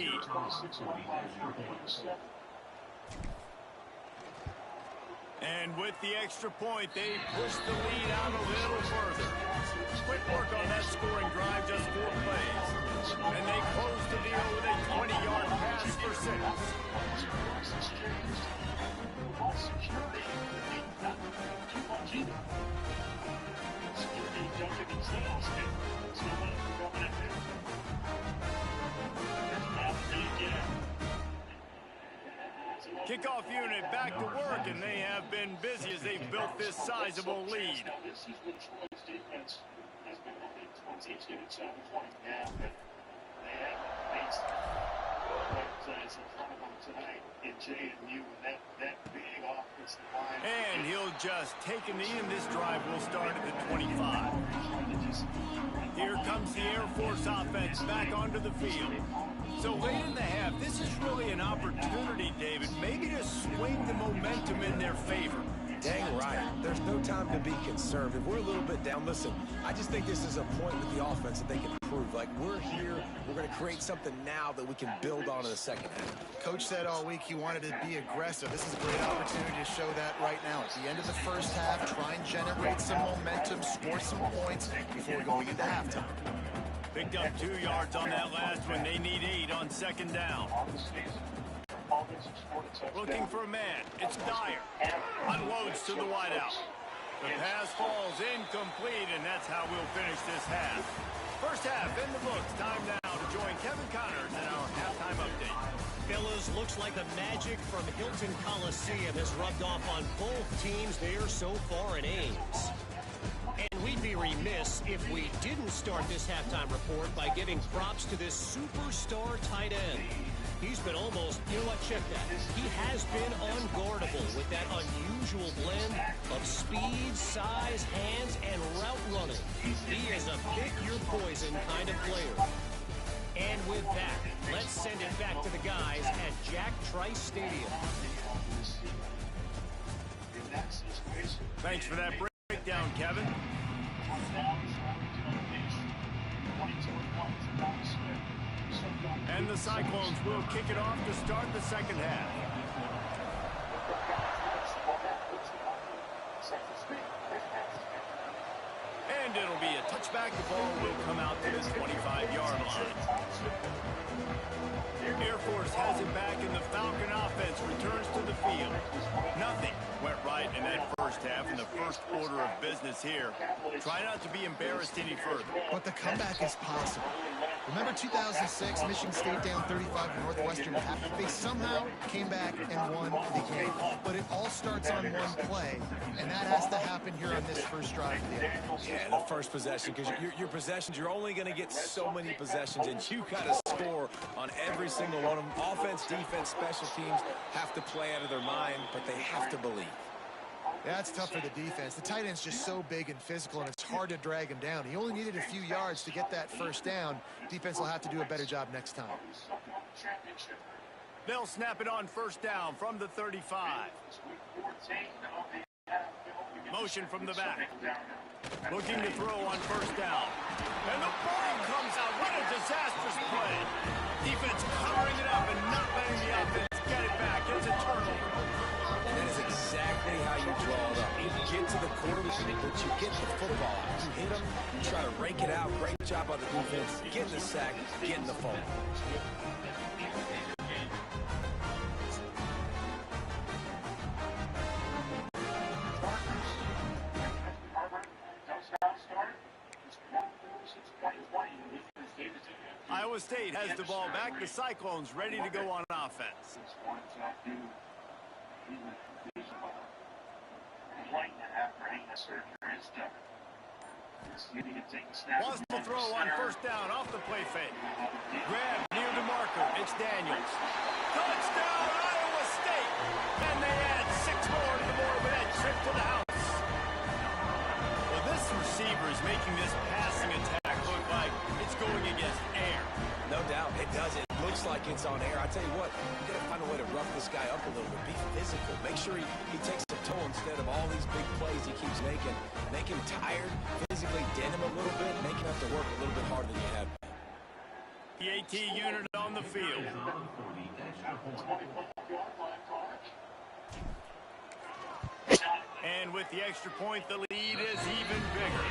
And with the extra point, they push the lead out a little further. Quick work on that scoring drive, just 4 plays. And they close the deal with a 20-yard pass for 6. Kickoff unit back to work, and they have been busy as they've built this sizable lead. This is what Troy's defense has been running towards each unit 7 point now, but they haven't faced what is in front of them tonight in JMU with that big offensive line. And he'll just take a knee, and this drive will start at the 25. Here comes the Air Force offense back onto the field. So late in the half, this is really an opportunity, David, maybe to swing the momentum in their favor. Dang right. There's no time to be concerned. If we're a little bit down, listen, I just think this is a point with the offense that they can prove. Like, we're here, we're going to create something now that we can build on in the second half. Coach said all week he wanted to be aggressive. This is a great opportunity to show that right now. At the end of the first half, try and generate some momentum, score some points before going into halftime. Picked up 2 yards on that last one. They need 8 on second down. Looking for a man. It's Dyer. Unloads to the wideout. The pass falls incomplete, and that's how we'll finish this half. First half in the books. Time now to join Kevin Connors in our halftime update. Fellas, looks like the magic from Hilton Coliseum has rubbed off on both teams there so far in Ames. And we'd be remiss if we didn't start this halftime report by giving props to this superstar tight end. He's been almost, you know what, check that. He has been unguardable with that unusual blend of speed, size, hands, and route running. He is a pick-your-poison kind of player. And with that, let's send it back to the guys at Jack Trice Stadium. Thanks for that breakdown, Kevin. And the Cyclones will kick it off to start the second half. And it'll be a touchback. The ball will come out to the 25-yard line. Air Force has it back, and the Falcon offense returns to the field. Nothing went right in that first half in the first order of business here. Try not to be embarrassed any further. But the comeback is possible. Remember 2006, Michigan State down 35 to Northwestern. They somehow came back and won the game. But it all starts on one play, and that has to happen here on this first drive of the offense. Yeah, the first possession, because your possessions, you're only going to get so many possessions, and you got to score on every single one of them. Offense, defense, special teams have to play out of their mind, but they have to believe. Yeah, it's tough for the defense. The tight end's just so big and physical, and it's hard to drag him down. He only needed a few yards to get that first down. Defense will have to do a better job next time. They'll snap it on first down from the 35. Motion from the back. Looking to throw on first down. And the ball comes out. What a disastrous play. Defense covering it up and not letting the offense get it back. It's a turnover. And that is exactly how you draw it up. You get to the quarterback, but you get the football out. You hit them, you try to rake it out. Great job on the defense. Getting the sack, getting the fumble. Iowa State has the ball back. The Cyclones ready to go on offense. Wants to throw on first down off the play fake. Grab near the marker. It's Daniels. Touchdown, Iowa State! And they add 6 more to the board with that trip to the house. Well, this receiver is making this passing attack look like it's going against air. No doubt, it does. It looks like it's on air. I tell you what, you got to find a way to rough this guy up a little bit. Be physical. Make sure he takes a toll instead of all these big plays he keeps making. Make him tired, physically dent him a little bit, make him have to work a little bit harder than you have. PAT unit on the field. And with the extra point, the lead is even bigger.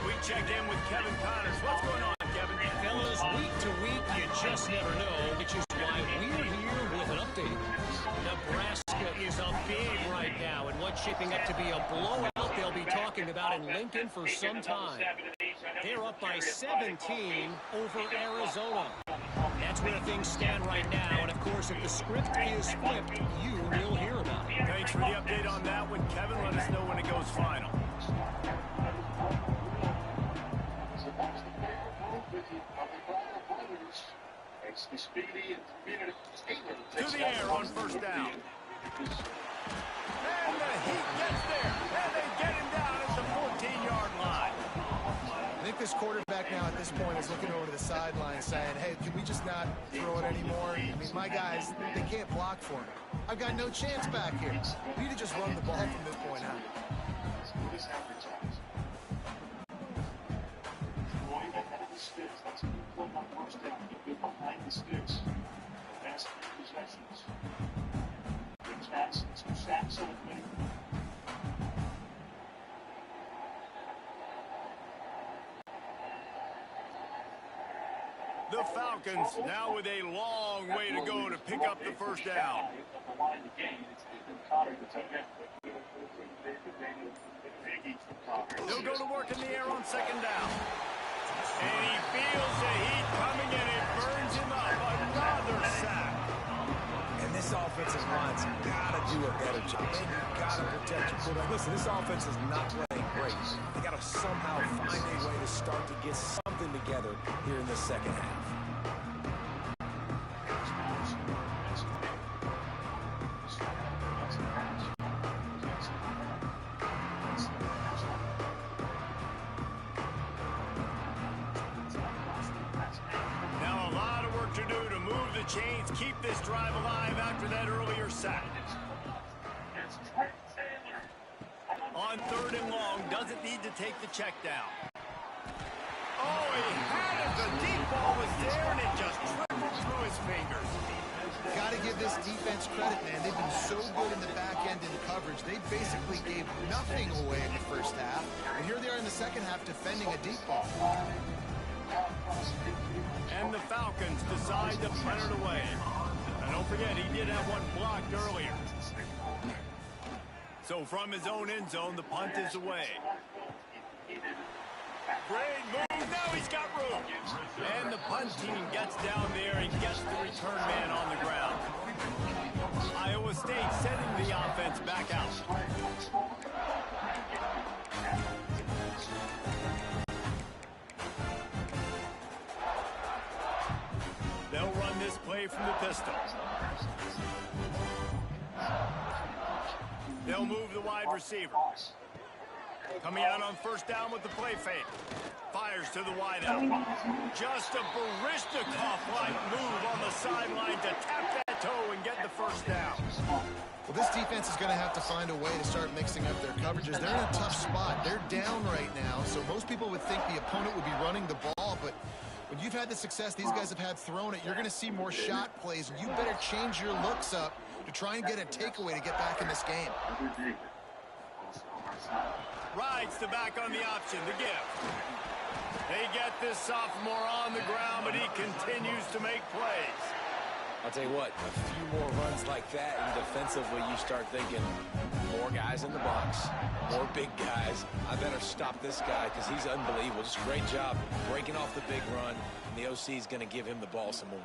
We check in with Kevin Connors. What's going on, Kevin? Fellas, week to week, you just never know, which is why we're here with an update. Nebraska is up big right now, and what's shaping up to be a blowout they'll be talking about in Lincoln for some time. They're up by 17 over Arizona. That's where things stand right now, and of course, if the script is flipped, you will hear about it. Thanks for the update on that one, Kevin. Let us know when it goes final. To the air on first down. And the Heat gets there. And they get him down at the 14-yard line. I think this quarterback now at this point is looking over to the sideline saying, hey, can we just not throw it anymore? I mean, my guys, they can't block for me. I've got no chance back here. We need to just run the ball from this point out. The Falcons now with a long way to go to pick up the first down. They'll go to work in the air on second down. And he feels the heat coming and it burns him up. Another sack. And this offensive line's got to do a better job. They've got to protect your quarterback. Listen, this offense is not playing great. They got to somehow find a way to start to get something together here in the second half. Now a lot of work to do to move the chains, keep this drive alive after that earlier sack. On third and long, doesn't need to take the check down. Oh, he had it. The deep ball was there, and it just trickled through his fingers. Got to give this defense credit, man. They've been so good in the back end in coverage. They basically gave nothing away in the first half. And here they are in the second half defending a deep ball. And the Falcons decide to punt it away. And don't forget, he did have one blocked earlier. So from his own end zone, the punt is away. Great move. Now he's got room. And the punt team gets down there and gets the return man on the ground. Iowa State sending the offense back out. They'll run this play from the pistol. They'll move the wide receiver. Coming out on first down with the play fake. Fires to the wideout. Just a Barishnikov-like move on the sideline to tap that toe and get the first down. Well, this defense is going to have to find a way to start mixing up their coverages. They're in a tough spot. They're down right now, so most people would think the opponent would be running the ball, but when you've had the success these guys have had throwing it, you're going to see more shot plays, and you better change your looks up to try and get a takeaway to get back in this game. Rides the back on the option, the gift. They get this sophomore on the ground, but he continues to make plays. I'll tell you what, a few more runs like that, and defensively you start thinking, more guys in the box, more big guys. I better stop this guy because he's unbelievable. Just a great job breaking off the big run. the OC is going to give him the ball some more.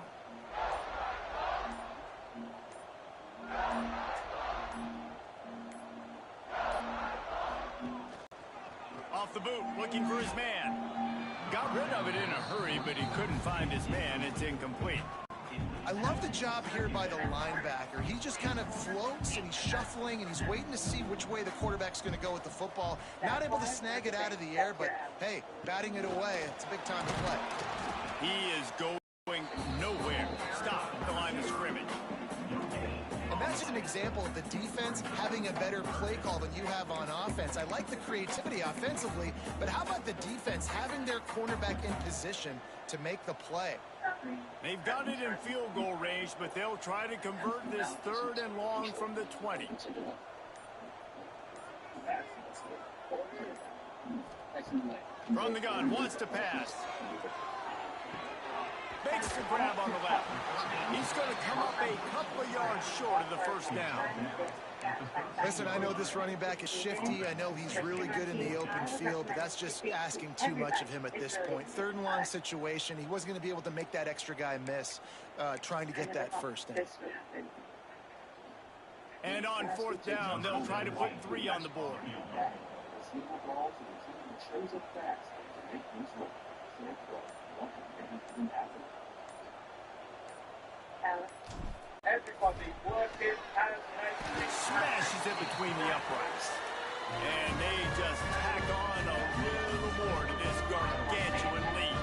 Off the boot, looking for his man. Got rid of it in a hurry, but he couldn't find his man. It's incomplete. I love the job here by the linebacker. He just kind of floats and he's shuffling and he's waiting to see which way the quarterback's going to go with the football. Not able to snag it out of the air, but hey, batting it away, it's a big time to play. He is going nowhere. Stop the line of scrimmage. And that's just an example of the defense having a better play call than you have on offense. I like the creativity offensively, but how about the defense having their cornerback in position to make the play? They've got it in field goal range, but they'll try to convert this 3rd and long from the 20. From the gun, wants to pass. Makes the grab on the left. He's going to come up a couple of yards short of the first down. Listen, I know this running back is shifty. I know he's really good in the open field, but that's just asking too much of him at this point. 3rd and long situation. He wasn't going to be able to make that extra guy miss trying to get that first down. And on 4th down, they'll try to put 3 on the board. Everybody working Smashes it between the uprights. And they just tack on a little more to this gargantuan lead.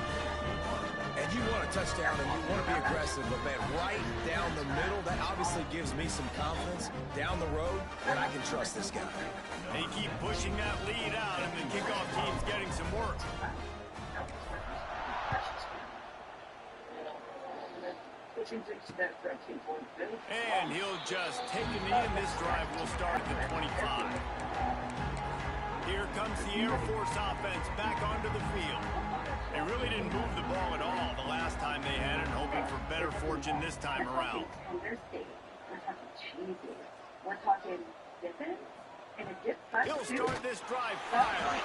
And you want a touchdown and you want to be aggressive, but man, right down the middle, that obviously gives me some confidence down the road that I can trust this guy. They keep pushing that lead out, and the kickoff team's getting some work. And he'll just take a knee, and this drive will start at the 25. Here comes the Air Force offense back onto the field. They really didn't move the ball at all the last time they had it, hoping for better fortune this time around. We're talking dipping and a dip. He'll start this drive firing.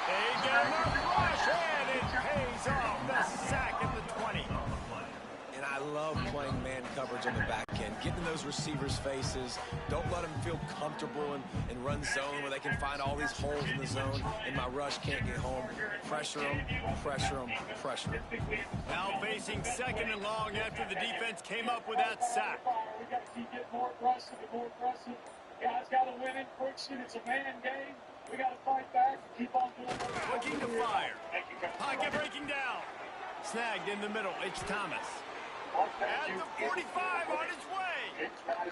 They get enough rush, and it pays off. The sack at the 20. And I love playing man coverage on the back end, getting in those receivers' faces. Don't let them feel comfortable and run zone where they can find all these holes in the zone, and my rush can't get home. Pressure them, pressure them, pressure them. Now facing 2nd and long after the defense came up with that sack. We got to keep getting more aggressive and more aggressive. Guys got to win in friction. It's a man game. We got to fight back and keep on doing what we're Looking to fire. Pocket breaking down. Snagged in the middle. It's Thomas. At the 45 on his way.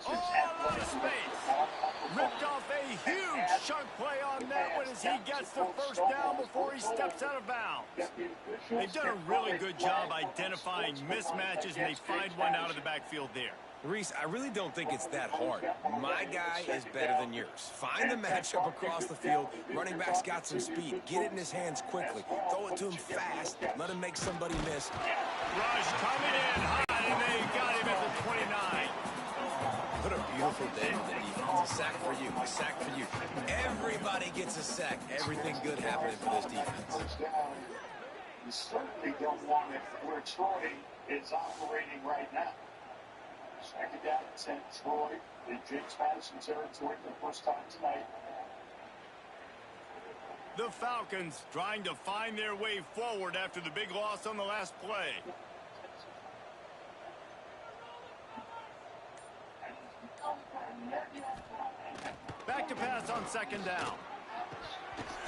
Oh, a lot of space. Ripped off a huge chunk play on that one as he gets the first down before he steps out of bounds. They've done a really good job identifying mismatches, and they find one out of the backfield there. Reese, I really don't think it's that hard. My guy is better than yours. Find the matchup across the field. Running back's got some speed. Get it in his hands quickly. Throw it to him fast. Let him make somebody miss. Rush coming in high, and they got him at the 29. What a beautiful day for the defense. A sack for you. A sack for you. Everybody gets a sack. Everything good happening for this defense. You certainly don't want it where Troy is operating right now. Second down at 10, Troy in James Madison territory for the first time tonight. The Falcons trying to find their way forward after the big loss on the last play. Back to pass on 2nd down.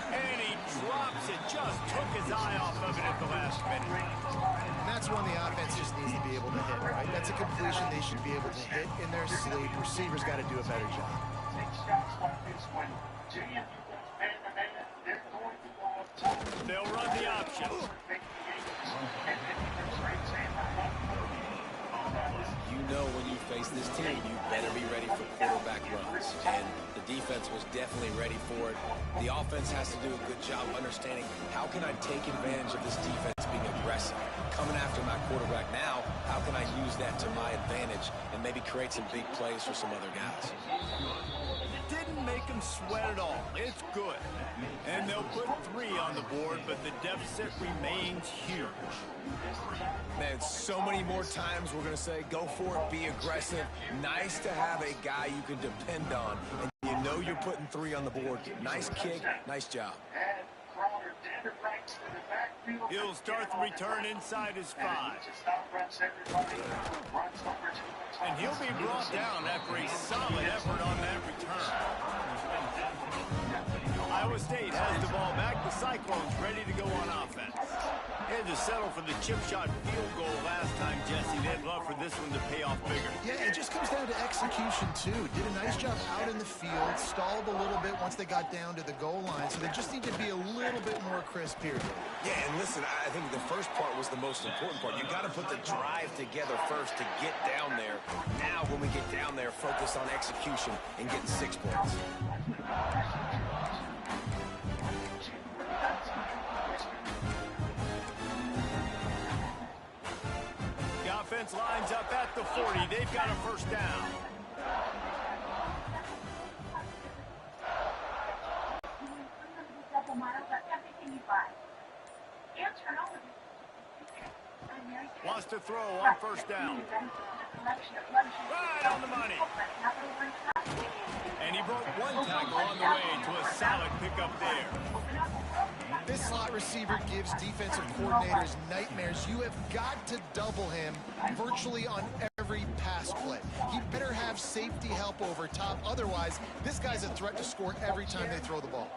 And he drops it. Just took his eye off of it at the last minute. And that's one the offense just needs to be able to hit, right? That's a completion they should be able to hit in their sleep. Receivers got to do a better job. They'll run the option. You know when you face this team, you better be ready for quarterback runs. And the defense was definitely ready for it. The offense has to do a good job understanding how can I take advantage of this defense being aggressive, coming after my quarterback now. How can I use that to my advantage and maybe create some big plays for some other guys? Didn't make him don't sweat it all. It's good. And they'll put 3 on the board, but the deficit remains huge. Man, so many more times we're going to say, go for it, be aggressive. Nice to have a guy you can depend on. And you know you're putting 3 on the board. Nice kick, nice job. He'll start the return inside his 5. And he'll be brought down after a solid effort on that return. Iowa State has the ball back. The Cyclones ready to go on offense. They had to settle for the chip shot field goal last time, Jesse. They'd love for this one to pay off bigger. Yeah, it just comes down to execution, too. Did a nice job out in the field, stalled a little bit once they got down to the goal line, so they just need to be a little bit more crisp here. Yeah, and listen, I think the first part was the most important part. You got to put the drive together first to get down there. Now, when we get down there, focus on execution and getting 6 points. The offense lines up at the 40. They've got a first down. Wants to throw on first down. Right on the money. And he broke 1 tackle on the way to a solid pickup there. This slot receiver gives defensive coordinators nightmares. You have got to double him virtually on every pass play. He better have safety help over top. Otherwise, this guy's a threat to score every time they throw the ball.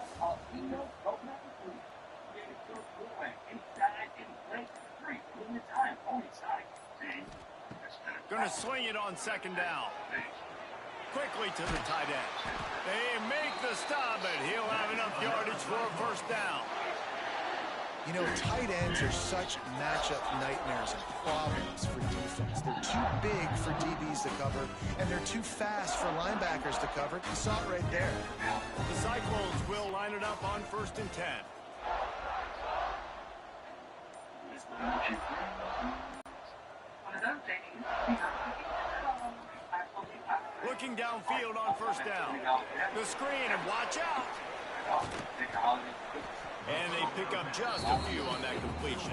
Gonna swing it on second down. Quickly to the tight end. They make the stop, but he'll have enough yardage for a first down. You know, tight ends are such matchup nightmares and problems for defense. They're too big for DBs to cover, and they're too fast for linebackers to cover. You saw it right there. The Cyclones will line it up on 1st and 10. Looking downfield on first down. The screen, and watch out. And they pick up just a few on that completion.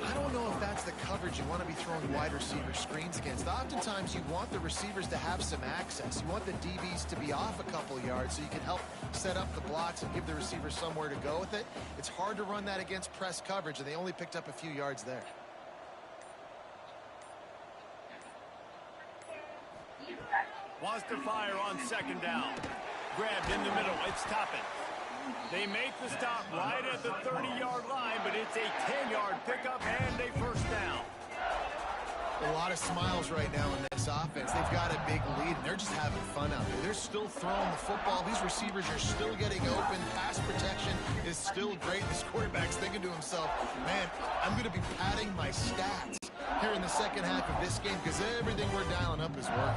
I don't know if that's the coverage you want to be throwing wide receiver screens against. Oftentimes, you want the receivers to have some access. You want the DBs to be off a couple yards so you can help set up the blocks and give the receiver somewhere to go with it. It's hard to run that against press coverage, and they only picked up a few yards there. Wants to fire on second down. Grabbed in the middle. It's Toppin. They make the stop right at the 30-yard line, but it's a 10-yard pickup and a first down. A lot of smiles right now in this offense. They've got a big lead, and they're just having fun out there. They're still throwing the football. These receivers are still getting open. Pass protection is still great. This quarterback's thinking to himself, man, I'm going to be padding my stats here in the second half of this game because everything we're dialing up is working.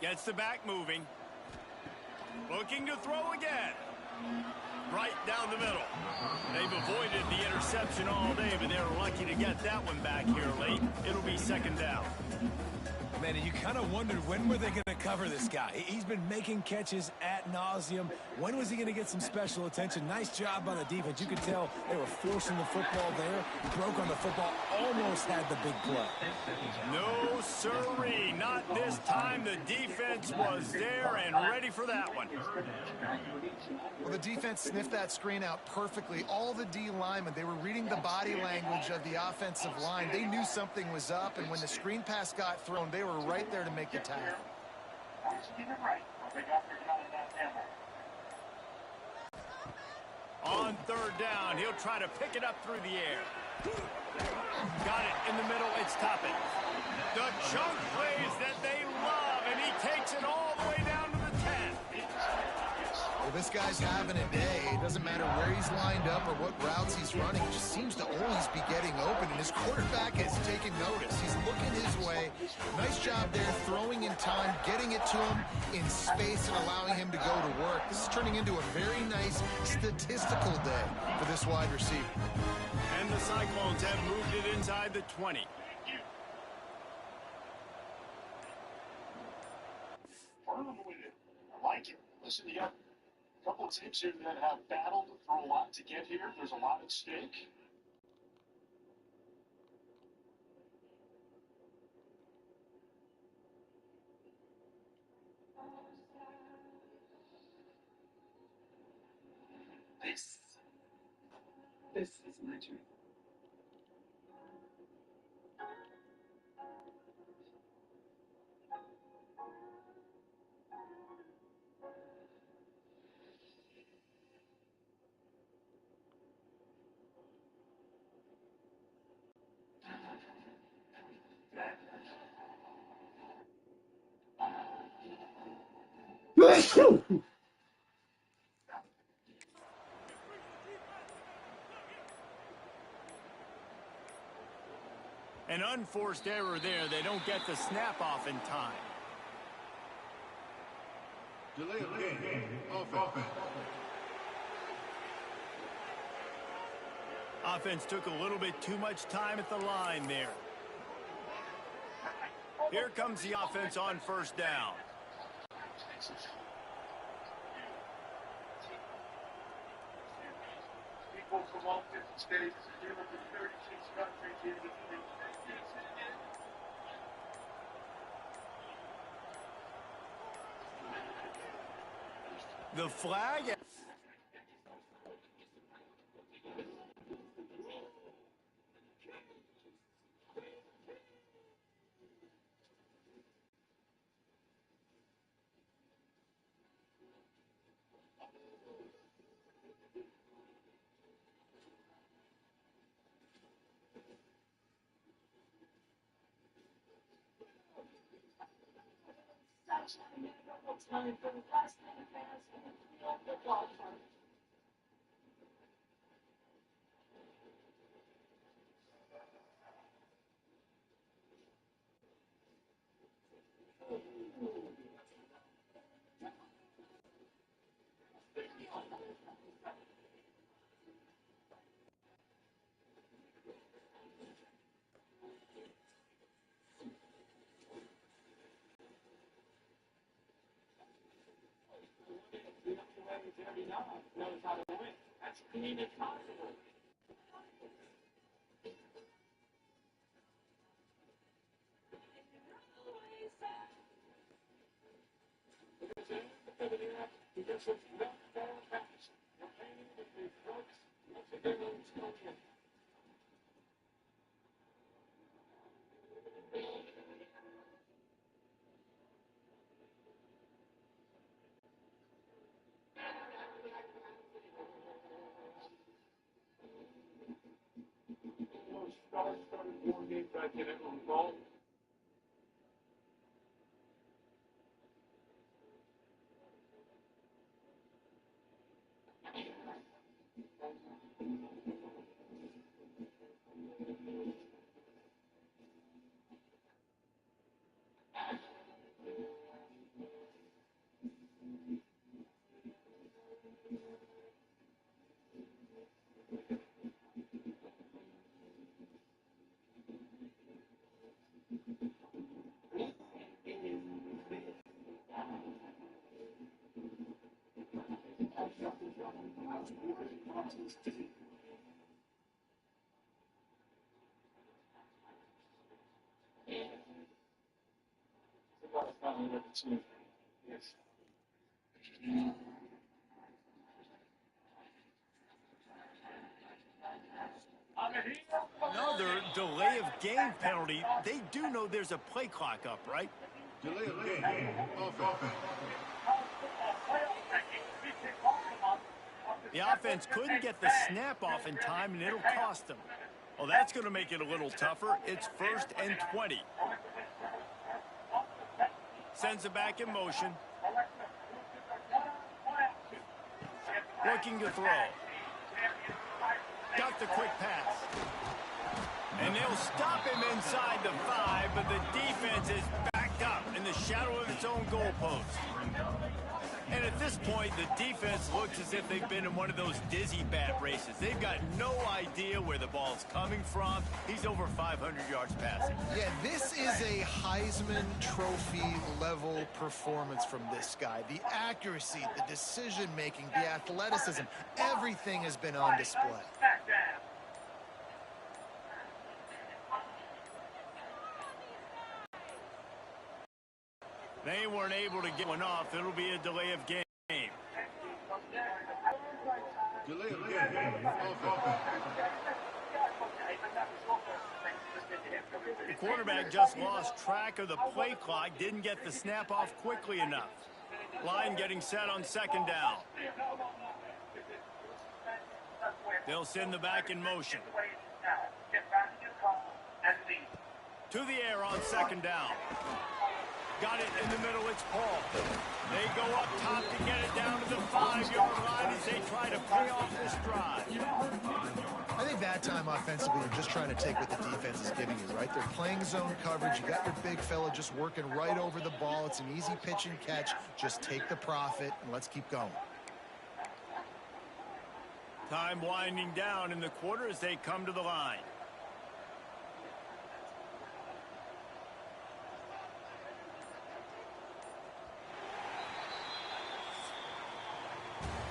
Gets the back moving. Looking to throw again. Right down the middle. They've avoided the interception all day, but they're lucky to get that one back here late. It'll be second down. Man, you kind of wondered when were they going to cover this guy. He's been making catches ad nauseum. When was he going to get some special attention? Nice job on the defense. You could tell they were forcing the football there. He broke on the football, almost had the big play. No, sirree. Not this time. The defense was there and ready for that one. Well, the defense sniffed that screen out perfectly. All the D linemen, they were reading the body language of the offensive line. They knew something was up, and when the screen pass got thrown, they were right there to make the tackle. On third down, he'll try to pick it up through the air. Got it in the middle. It's Toppin. The chunk plays that they love, and he takes it all the way down to the 10. Well, this guy's having a day. It doesn't matter where he's lined up or what routes he's running. He just seems to always be getting open, and his quarterback has taken notice. He's looking his way. Nice job there, throwing in time, getting it to him in space and allowing him to go to work. This is turning into a very nice statistical day for this wide receiver. And the Cyclones have moved inside the 20. Firm with it. I like it. Listen, you got a couple of teams here that have battled for a lot to get here. There's a lot at stake. This is my dream. An unforced error there. They don't get the snap off in time. Delay of game. Offense. Offense took a little bit too much time at the line there. Here comes the offense on first down. People from all 50 states, here with the 36 countries here with the The flag. Time for the last minute fans and the real football fun. Knows how to win. That's clean as possible. Stars started 4 games back in it on ball. Yes. Another delay of game penalty. They do know there's a play clock up, right? Delay of game. Offense. The offense couldn't get the snap off in time, and it'll cost them. Well, that's going to make it a little tougher. It's 1st and 20. Sends it back in motion. Looking to throw. Got the quick pass. And they'll stop him inside the 5, but the defense is backed up in the shadow of its own goalpost. And at this point, the defense looks as if they've been in one of those dizzy bat races. They've got no idea where the ball's coming from. He's over 500 yards passing. Yeah, this is a Heisman Trophy level performance from this guy. The accuracy, the decision-making, the athleticism, everything has been on display. They weren't able to get one off. It'll be a delay of game. Delay of game. Offense. The quarterback just lost track of the play clock, didn't get the snap off quickly enough. Line getting set on second down. They'll send the back in motion. To the air on second down. Got it in the middle, it's Paul. They go up top to get it down to the 5-yard line as they try to pay off this drive. I think that time offensively, you're just trying to take what the defense is giving you, right? They're playing zone coverage. You got your big fella just working right over the ball. It's an easy pitch and catch. Just take the profit and let's keep going. Time winding down in the quarter as they come to the line.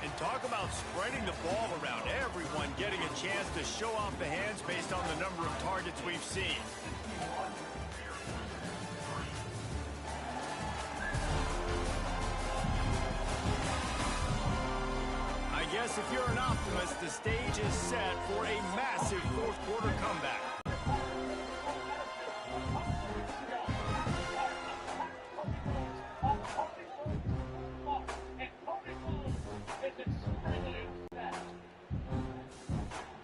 And talk about spreading the ball around. Everyone getting a chance to show off the hands based on the number of targets we've seen. I guess if you're an optimist, the stage is set for a massive fourth quarter comeback.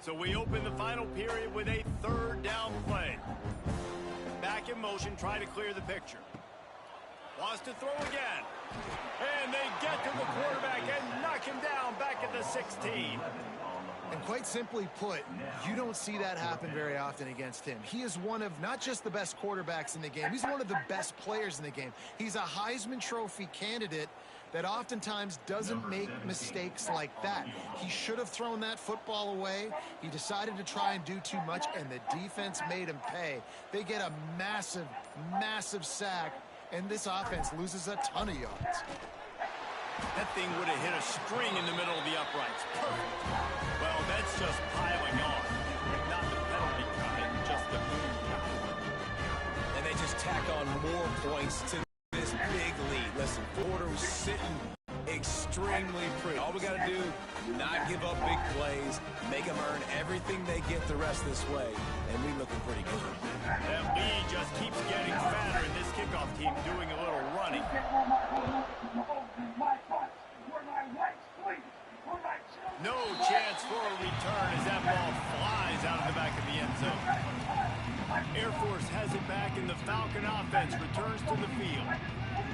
So we open the final period with a third down play. Back in motion, try to clear the picture. Wants to throw again. And they get to the quarterback and knock him down back at the 16. And quite simply put, you don't see that happen very often against him. He is one of not just the best quarterbacks in the game, he's one of the best players in the game. He's a Heisman Trophy candidate that oftentimes doesn't make mistakes like that. He should have thrown that football away. He decided to try and do too much, and the defense made him pay. They get a massive, massive sack, and this offense loses a ton of yards. That thing would have hit a string in the middle of the uprights. Perfect. Well, that's just piling on. Not the penalty kind, just the move kind. And they just tack on more points to this big lead. Listen, quarter was sitting extremely pretty. All we got to do, not give up big plays, make them earn everything they get the rest this way, and we looking pretty good. That lead just keeps getting fatter, and this kickoff team doing a little running. No chance for a return as that ball flies out of the back of the end zone. Air Force has it back, and the Falcon offense returns to the field.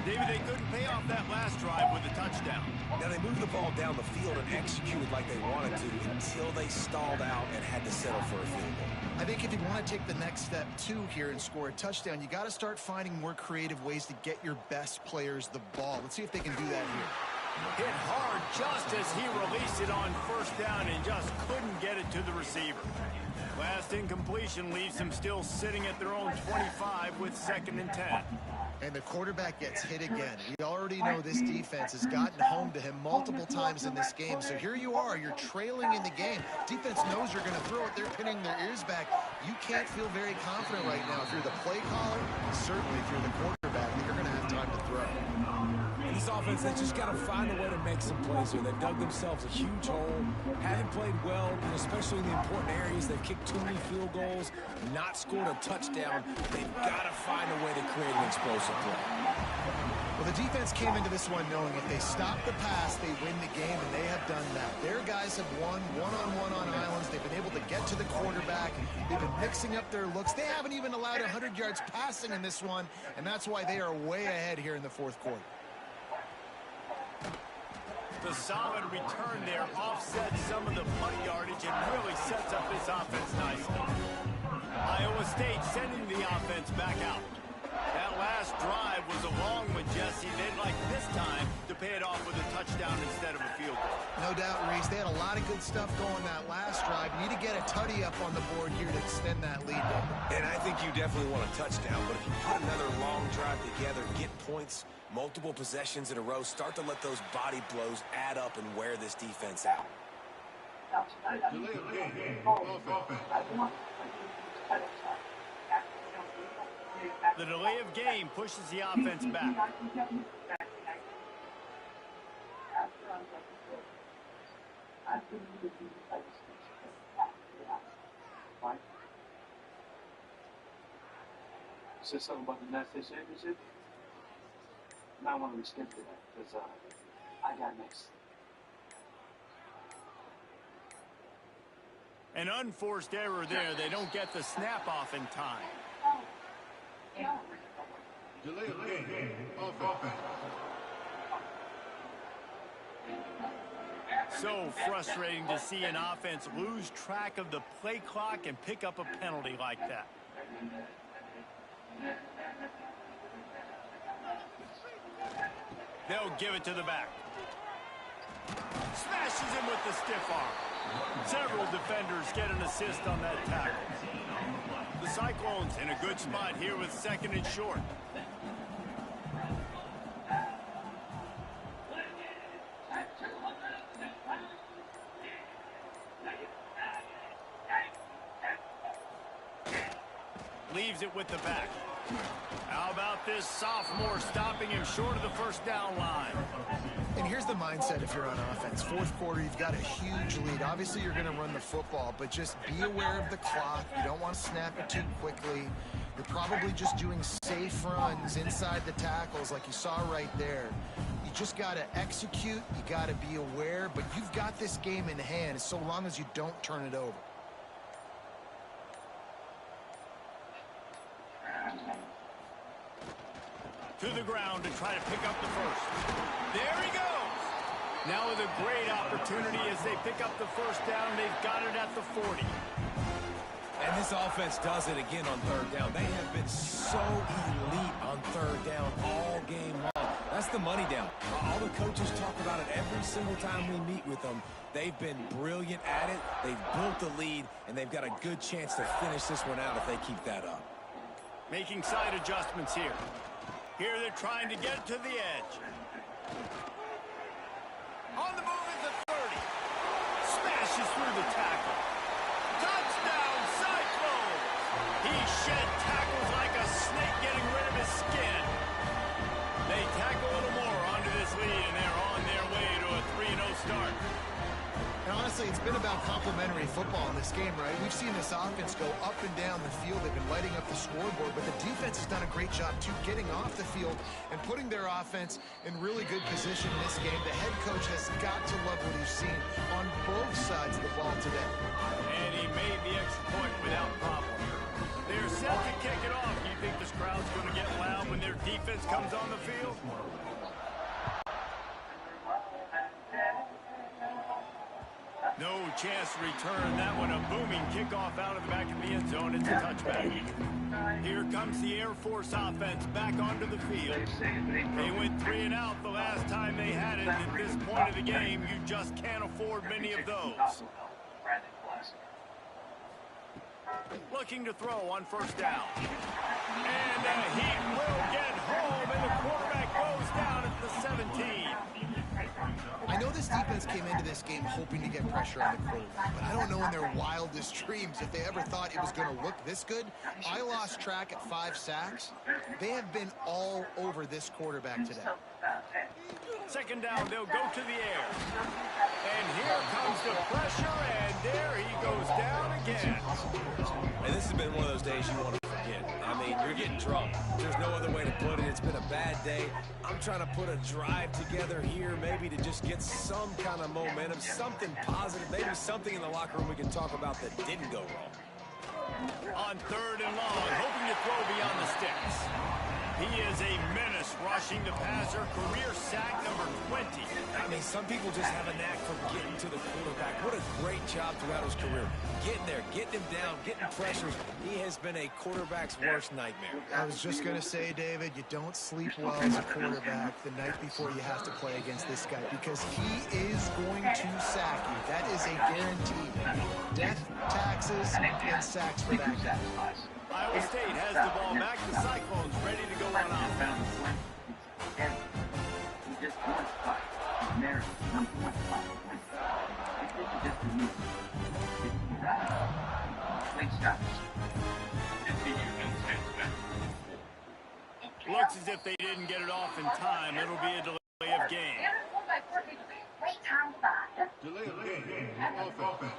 David, they couldn't pay off that last drive with a touchdown. Now, they moved the ball down the field and executed like they wanted to until they stalled out and had to settle for a field goal. I think if you want to take the next step, too, here and score a touchdown, you got to start finding more creative ways to get your best players the ball. Let's see if they can do that here. Hit hard just as he released it on first down and just couldn't get it to the receiver. Last incompletion leaves them still sitting at their own 25 with 2nd and 10. And the quarterback gets hit again. We already know this defense has gotten home to him multiple times in this game. So here you are, you're trailing in the game. Defense knows you're going to throw it. They're pinning their ears back. You can't feel very confident right now if you're the play caller, certainly if you're the quarterback, that you're going to have time to throw. This offense, they just got to find a way to make some plays here. They've dug themselves a huge hole, haven't played well, especially in the important areas. They've kicked too many field goals, not scored a touchdown. They've got to find a way to create an explosive play. Well, the defense came into this one knowing if they stop the pass, they win the game, and they have done that. Their guys have won one-on-one on islands. They've been able to get to the quarterback. They've been mixing up their looks. They haven't even allowed 100 yards passing in this one, and that's why they are way ahead here in the fourth quarter. The solid return there offsets some of the punt yardage and really sets up this offense nicely. Iowa State sending the offense back out. That last drive was a long one, Jesse. They'd like this time to to pay it off with a touchdown instead of a field goal. No doubt, Reese. They had a lot of good stuff going that last drive. You need to get a tutty up on the board here to extend that lead. And I think you definitely want a touchdown, but if you put another long drive together, get points, multiple possessions in a row, start to let those body blows add up and wear this defense out. Delay of game. Offense. The delay of game pushes the offense back. Say something about the United States Championship? You might want to skip to that, because I got next. An unforced error there. They don't get the snap off in time. Delay of game. Offense. So frustrating to see an offense lose track of the play clock and pick up a penalty like that. They'll give it to the back. Smashes him with the stiff arm. Several defenders get an assist on that tackle. The Cyclones in a good spot here with 2nd and short. Leaves it with the back. How about this sophomore stopping him short of the first down line? And here's the mindset if you're on offense. Fourth quarter, you've got a huge lead. Obviously, you're going to run the football, but just be aware of the clock. You don't want to snap it too quickly. You're probably just doing safe runs inside the tackles like you saw right there. You just got to execute. You got to be aware, but you've got this game in hand so long as you don't turn it over. To the ground to try to pick up the first. There he goes. Now with a great opportunity as they pick up the first down. They've got it at the 40. And this offense does it again on 3rd down. They have been so elite on 3rd down all game long. That's the money down. All the coaches talk about it every single time we meet with them. They've been brilliant at it. They've built the lead, and they've got a good chance to finish this one out if they keep that up. Making side adjustments here. Here they're trying to get to the edge. On the move at the 30. Smashes through the tackle. Touchdown, Cyclones! He shed tackles like a snake getting rid of his skin. They tack a little more onto this lead, and they're on their way to a 3-0 start. And honestly, it's been about complementary football in this game, right? We've seen this offense go up and down the field. They've been lighting up the scoreboard, but the defense has done a great job, too, getting off the field and putting their offense in really good position in this game. The head coach has got to love what he's seen on both sides of the ball today. And he made the extra point without problem. They're set to kick it off. Do you think this crowd's going to get loud when their defense comes on the field? No chance to return that one. A booming kickoff out of the back of the end zone. It's a touchback. Here comes the Air Force offense back onto the field. They went 3 and out the last time they had it. At this point of the game, you just can't afford many of those. Looking to throw on first down. And he will get home, and the quarterback goes down at the 17. I know this defense came into this game hoping to get pressure on the quarterback, but I don't know in their wildest dreams if they ever thought it was going to look this good. I lost track at 5 sacks. They have been all over this quarterback today. 2nd down, they'll go to the air. And here comes the pressure, and there he goes down again. And this has been one of those days you want to forget. I mean, you're getting drunk. There's no other way to put it. It's been a bad day. I'm trying to put a drive together here, maybe to just get some kind of momentum, something positive, maybe something in the locker room we can talk about that didn't go wrong. On 3rd and long, hoping to throw beyond the sticks. He is a menace rushing the passer, career sack number 20. I mean, some people just have a knack for getting to the quarterback. What a great job throughout his career. Getting there, getting him down, getting pressures. He has been a quarterback's worst nightmare. I was just going to say, David, you don't sleep well as a quarterback the night before you have to play against this guy because he is going to sack you. That is a guarantee. Death, taxes, and sacks for that guy. Iowa State has the ball back. The Cyclones ready to go on offense. Looks as if they didn't get it off in time. It'll be a delay of game. Delay of game. Offense.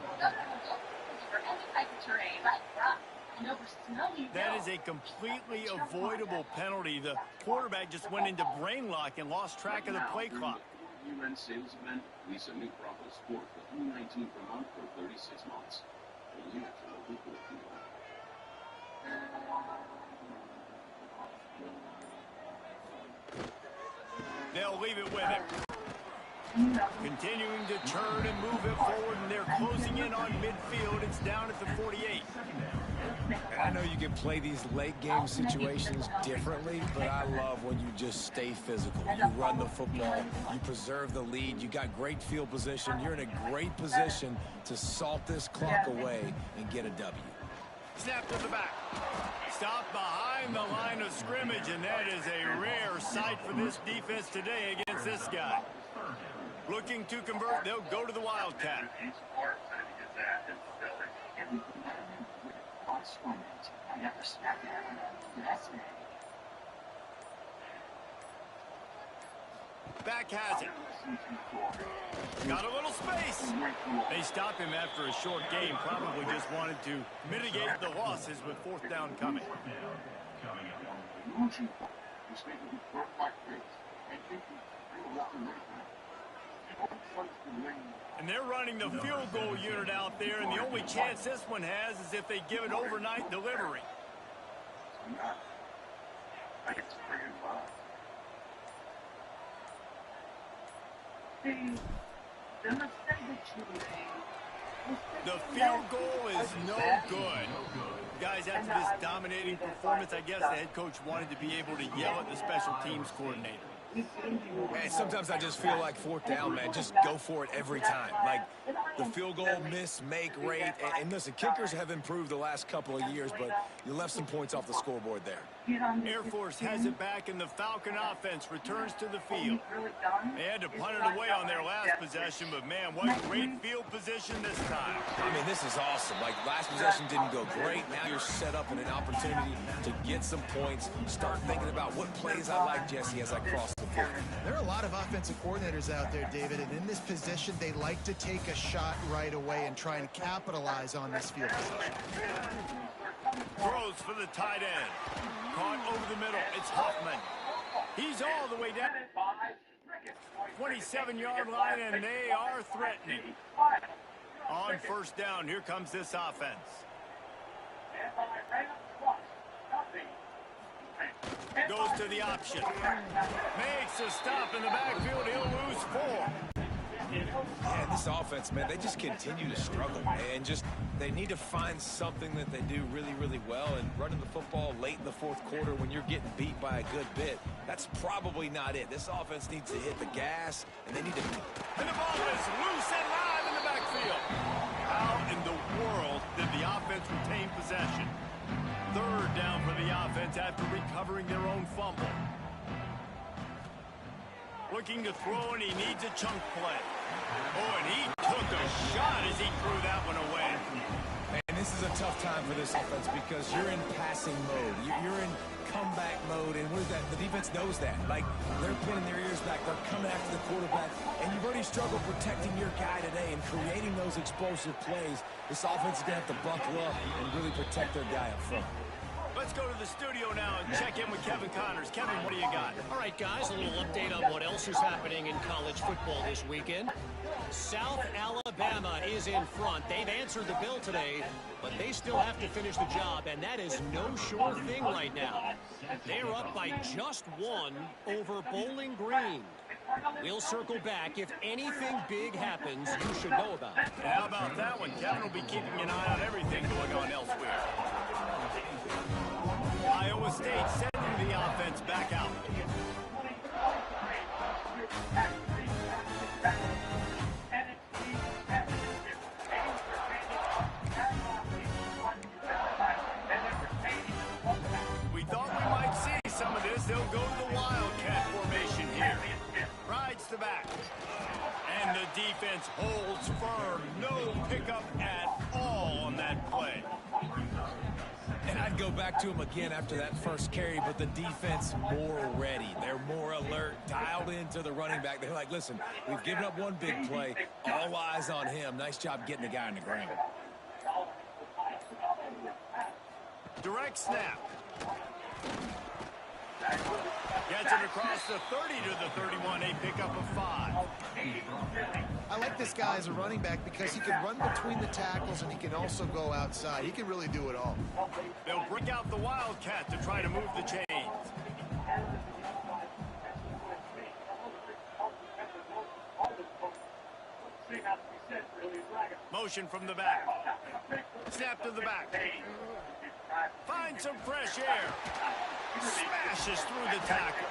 That is a completely avoidable penalty. The quarterback just went into brain lock and lost track of the play clock. UN sales event, Lisa New Profit Sport for $319 per month for 36 months. Only at your local store. They'll leave it with him. Continuing to turn and move it forward, and they're closing in on midfield. It's down at the 48. And I know you can play these late game situations differently, but I love when you just stay physical. You run the football, you preserve the lead, you got great field position. You're in a great position to salt this clock away and get a W. Snap to the back. Stop behind the line of scrimmage, and that is a rare sight for this defense today against this guy. Looking to convert, they'll go to the Wildcat. Back has it. Got a little space. They stopped him after a short game. Probably just wanted to mitigate the losses with fourth down coming. And they're running the field goal unit out there, and the only chance this one has is if they give it overnight delivery. The field goal is no good. Guys, after this dominating performance, I guess the head coach wanted to be able to yell at the special teams coordinator. And sometimes I just feel like fourth down, man, just go for it every time. Like the field goal miss, make rate. And listen, kickers have improved the last couple of years, but you left some points off the scoreboard there. Air Force has it back, and the Falcon offense returns to the field. They had to punt it away on their last possession, but man, what great field position this time. I mean, this is awesome. Like, last possession didn't go great. Now you're set up in an opportunity to get some points. Start thinking about what plays I like, Jesse, as I cross the field. There are a lot of offensive coordinators out there, David, and in this position, they like to take a shot right away and try and capitalize on this field position. Throws for the tight end. Caught over the middle. It's Huffman. He's all the way down. 27-yard line, and they are threatening. On first down, here comes this offense. Goes to the option. Makes a stop in the backfield. He'll lose 4. Yeah, this offense, man, they just continue to struggle. And just, they need to find something that they do really, really well. And running the football late in the fourth quarter when you're getting beat by a good bit, that's probably not it. This offense needs to hit the gas, and they need to... And the ball is loose and live in the backfield. How in the world did the offense retain possession? Third down for the offense after recovering their own fumble. Looking to throw, and he needs a chunk play. Oh, and he took a shot as he threw that one away. And this is a tough time for this offense because you're in passing mode. You're in comeback mode, and what is that? The defense knows that. Like, they're pinning their ears back. They're coming after the quarterback, and you've already struggled protecting your guy today and creating those explosive plays. This offense is going to have to buckle up and really protect their guy up front. Let's go to the studio now and check in with Kevin Connors. Kevin, what do you got? All right, guys, a little update on what else is happening in college football this weekend. South Alabama is in front. They've answered the bell today, but they still have to finish the job, and that is no sure thing right now. They're up by just one over Bowling Green. We'll circle back. If anything big happens, you should know about it. And how about that one? Kevin will be keeping an eye on everything going on elsewhere. Iowa State sending the offense back out. We thought we might see some of this. They'll go to the Wildcat formation here. Rides the back. And the defense holds firm. No pickup at all on that play. And I'd go back to him again after that first carry, but the defense more ready. They're more alert, dialed into the running back. They're like, listen, we've given up one big play. All eyes on him. Nice job getting the guy on the ground. Direct snap. Gets it across the 30 to the 31, a pickup of 5. I like this guy as a running back because he can run between the tackles and he can also go outside. He can really do it all. They'll break out the Wildcat to try to move the chains. Motion from the back. Snap to the back. Find some fresh air. Smashes through the tackle.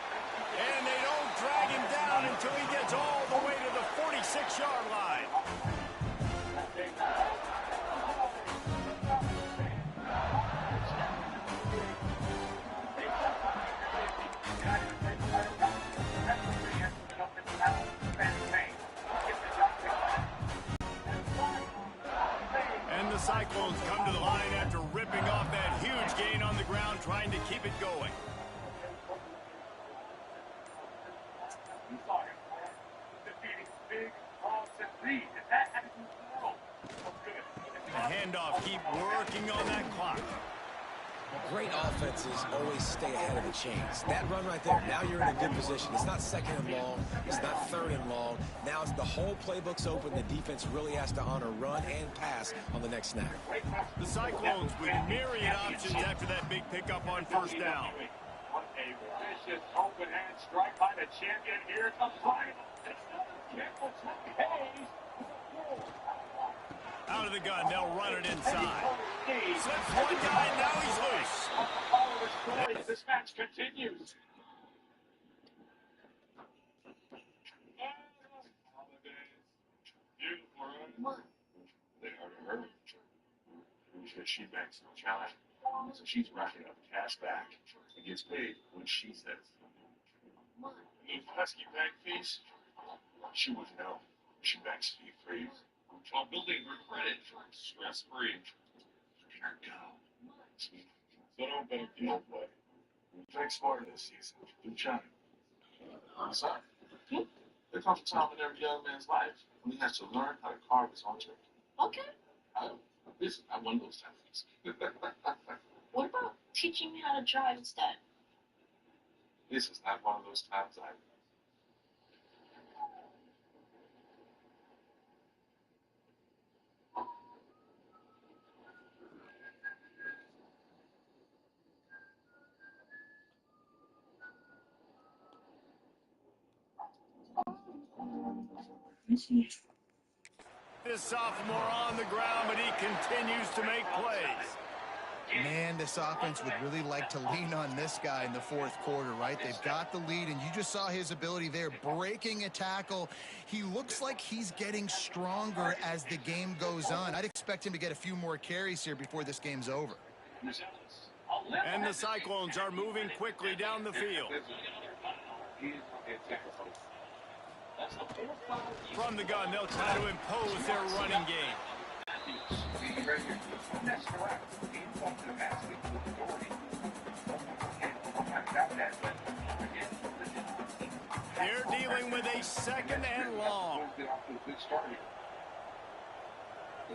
And they don't drag him down until he gets all the way to the 46-yard line. And the Cyclones come to the line after ripping off that huge gain on the ground, trying to keep it going. The handoff, keep working on that clock. Great offenses always stay ahead of the chains. That run right there, now you're in a good position. It's not second and long. It's not third and long. Now it's the whole playbook's open. The defense really has to honor run and pass on the next snap. The Cyclones with myriad options after that big pickup on first down. What a vicious open hand strike by the champion. Here comes Ryan. Out of the gun, they'll run it inside. Slips one guy, now he's loose. This match continues. What? They heard her. Because she makes no challenge. So she's racking up cash back and gets paid when she says. What? Those pesky bank fees, she would know. She banks fee free while building her credit stress-free. Here it goes. So don't bet the old way. Drink smarter this season. Do China. Son, there comes a time in every young man's life when he has to learn how to carve his own turkey. Okay. I'm one of those times. What about teaching me how to drive instead? This is not one of those times either. This sophomore on the ground, but he continues to make plays. Man, this offense would really like to lean on this guy in the fourth quarter, right? They've got the lead, and you just saw his ability there, breaking a tackle. He looks like he's getting stronger as the game goes on. I'd expect him to get a few more carries here before this game's over. And the Cyclones are moving quickly down the field. From the gun, they'll try to impose their running game. They're dealing with a second and long. The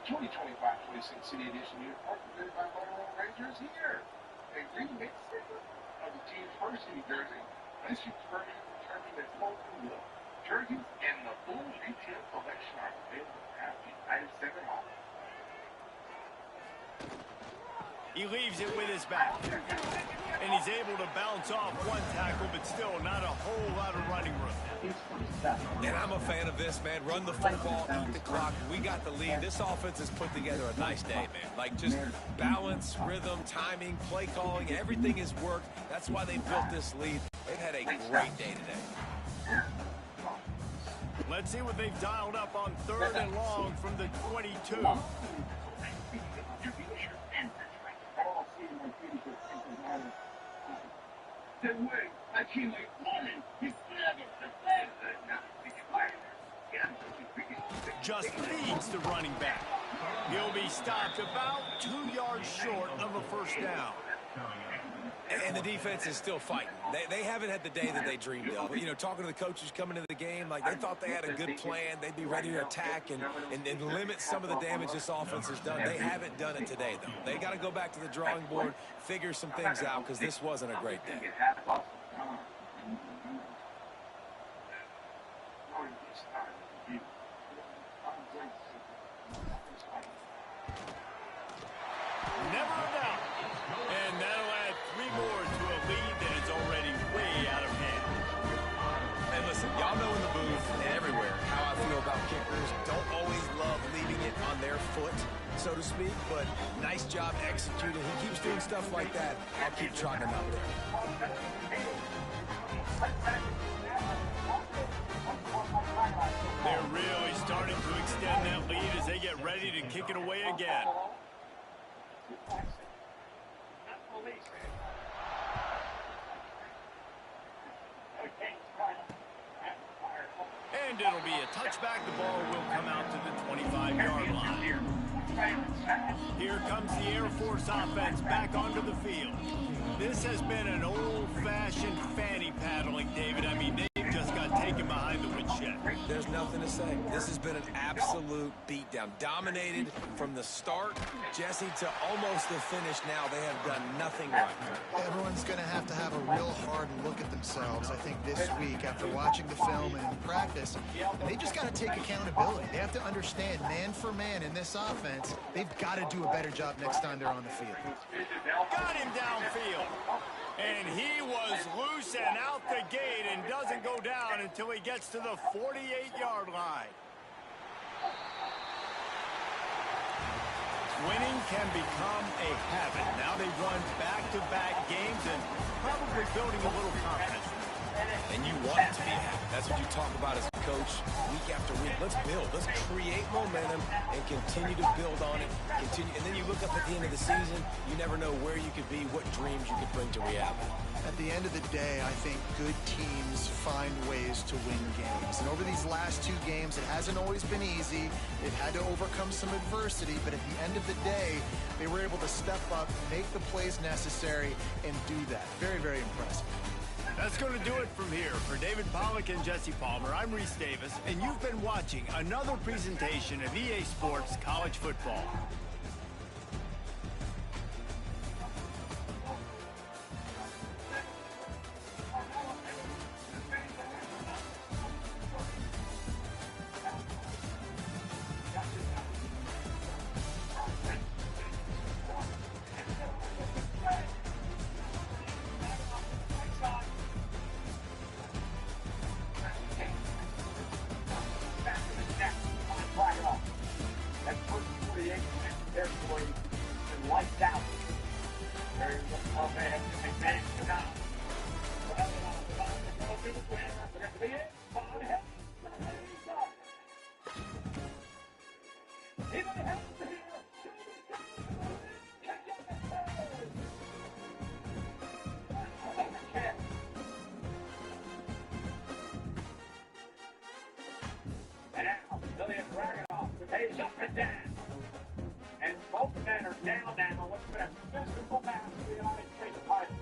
2025-26 City Edition year, presented by Rangers here. a remix of the team's varsity jersey. This is turning the total look. Jerseys and the full retail collection are available at United Center Hall. He leaves it with his back. And he's able to bounce off one tackle, but still not a whole lot of running room. And I'm a fan of this, man. Run the football, eat the clock. We got the lead. This offense has put together a nice day, man. Like, just balance, rhythm, timing, play calling, everything has worked. That's why they built this lead. They've had a great day today. Let's see what they've dialed up on 3rd and long from the 22. Just feeds the running back. He'll be stopped about 2 yards short of a first down. And the defense is still fighting. They haven't had the day that they dreamed of. You know, talking to the coaches coming into the game, like, they thought they had a good plan. They'd be ready to attack and limit some of the damage this offense has done. They haven't done it today, though. They got to go back to the drawing board, figure some things out, because this wasn't a great day. Never a doubt. And that'll add 3 more to a lead that is already way out of hand. And listen, y'all know in the booth and everywhere how I feel about kickers. Don't always love leaving it on their foot, so to speak, but nice job executing. He keeps doing stuff like that. I'll keep trotting him out there. They're really starting to extend that lead as they get ready to kick it away again. And it'll be a touchback. The ball will come out to the 25-yard line. Here comes the Air Force offense back onto the field. This has been an old-fashioned fanny paddling, David. I mean, they've just got taken behind the woodshed. There's nothing to say. This has been an absolute beatdown. Dominated from the start, Jesse, to almost the finish now. They have done nothing right. Everyone's going to have a real hard look at themselves, I think, this week after watching the film and in practice. And they just got to take accountability. They have to understand, man for man in this offense, they've got to do a better job next time they're on the field. Got him downfield. And he was loose and out the gate and doesn't go down until he gets to the 48-yard line. Winning can become a habit. Now they've won back-to-back games and probably building a little confidence. And you want it to be a habit. That's what you talk about as a coach week after week. Let's build. Let's create momentum and continue to build on it. And then you look up at the end of the season, you never know where you could be, what dreams you could bring to reality. At the end of the day, I think good teams find ways to win games. And over these last 2 games, it hasn't always been easy. They've had to overcome some adversity, but at the end of the day, they were able to step up, make the plays necessary, and do that. Very, very impressive. That's going to do it from here. For David Pollack and Jesse Palmer, I'm Reese Davis, and you've been watching another presentation of EA Sports College Football. And both men are down now. What's been a physical match for the United States Pilots.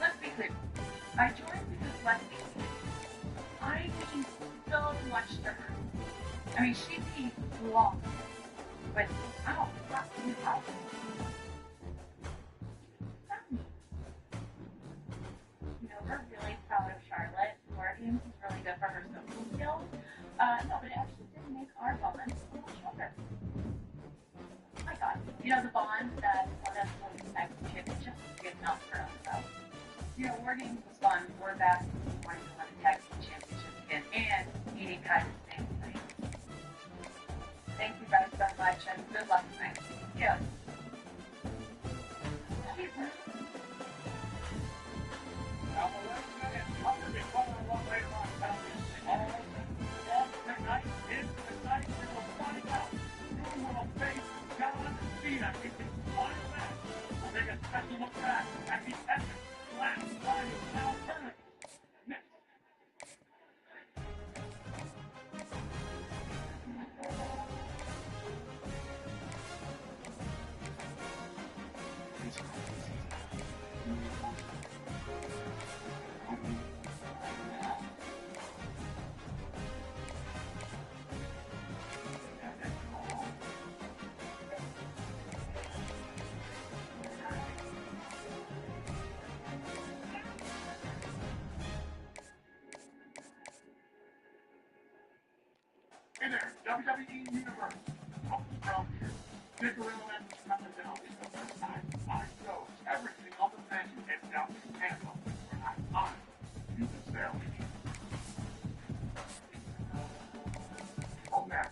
Let's be clear. I joined because Leslie, I mean so much to her. I mean, she'd be long, but I don't fucking help. You know, we're really proud of Charlotte. Working is really good for her social skills. No, but it actually did make our bond a little stronger. Oh my God. You know, the bond that won us the tag championship is good enough for us, so. You know, War Games was fun. We're back wanting to win the tag championship again and eating kind of the same thing. Thank you guys so much and good luck tonight. Yeah. Hey there, WWE Universe. From here. Stick around after coming down because our side shows everything on the menu is down to Tampa. We're not on. You can sell. Oh, man.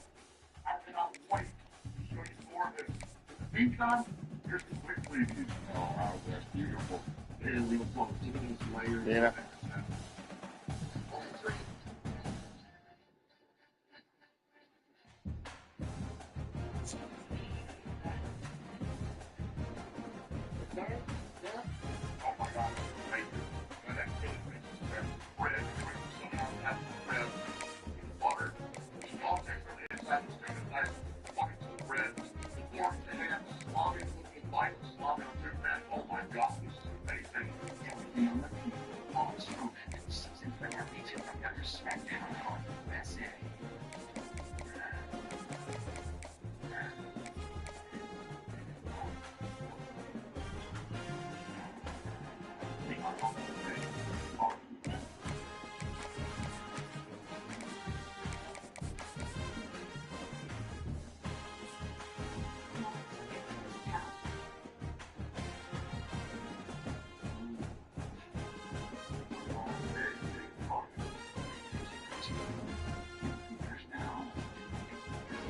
I cannot wait to show you more of this. In the meantime, here's some quick previews. Oh, wow, that's beautiful. And real close. Look at these layers. Yeah.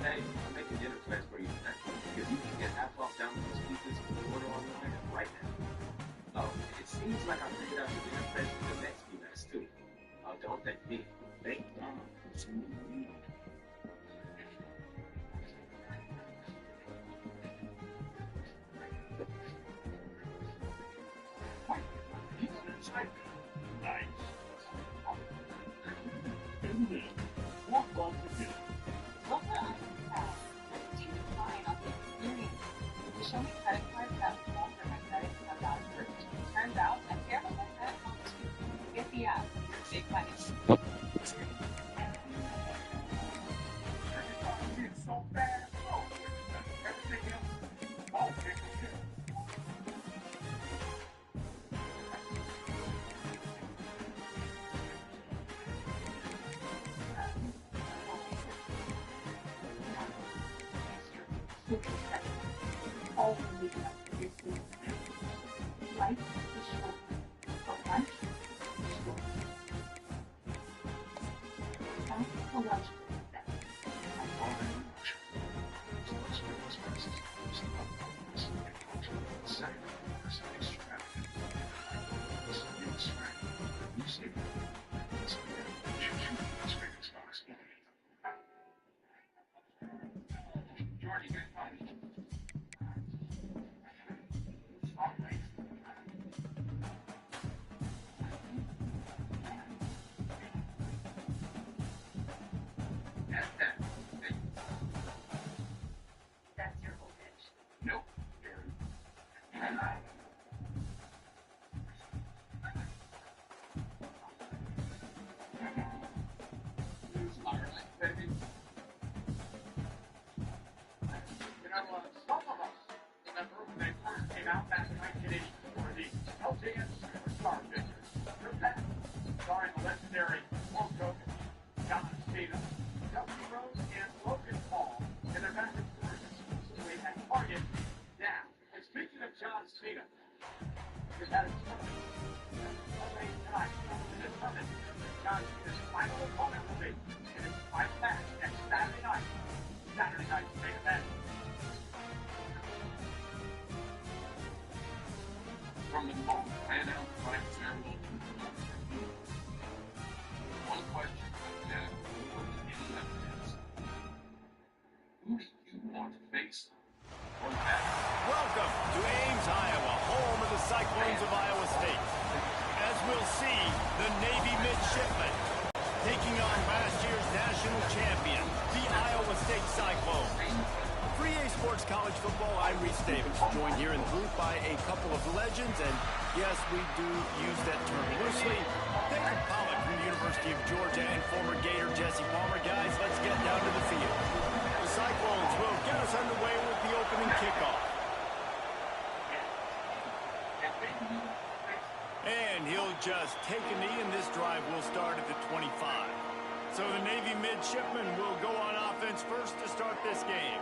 Hey, I'm making dinner plans for you tonight. Because you can get half off down to this pizza's order online right now. Oh, it seems like I figured out the dinner plans for the next few minutes too. Oh, don't thank me. Thank you. Show me credit cards that won't for my credit and I'm not approved. Turns out, a terrible that helps you. Get the app. Big money. It's so bad. Oh, everything else. Oh, All the leading up to your season. Life is short, but lunch is short. Time for lunch. That's your whole pitch. nope. Baby. You know, some of us remember when they first came out back in 1984, the LTN Superstar pictures. They're back, starring the legendary Hulk Hogan, John Cena, Dusty Rhodes, and Logan Paul. And they're back in stores exclusively at Target now. And speaking of John Cena, we've had a tournament. LA tonight to determine John Cena's final opponent will be. And it's fight match next Saturday night. Saturday night main event. From the moment I announced my ceremony, one question I have more than any other is, who do you want to face? Or that? Welcome to Ames, Iowa, home of the Cyclones of Iowa State. As we'll see, the Navy midshipmen taking on last year's national champion, the Iowa State Cyclones. For EA Sports College Football, I'm Reese Davis, joined here in the booth by a couple of legends, and yes, we do use that term loosely. David Pollock from the University of Georgia and former Gator Jesse Palmer. Guys, let's get down to the field. The Cyclones will get us underway with the opening kickoff. And he'll just take a knee, and this drive will start at the 25. So the Navy midshipmen will go on offense first to start this game.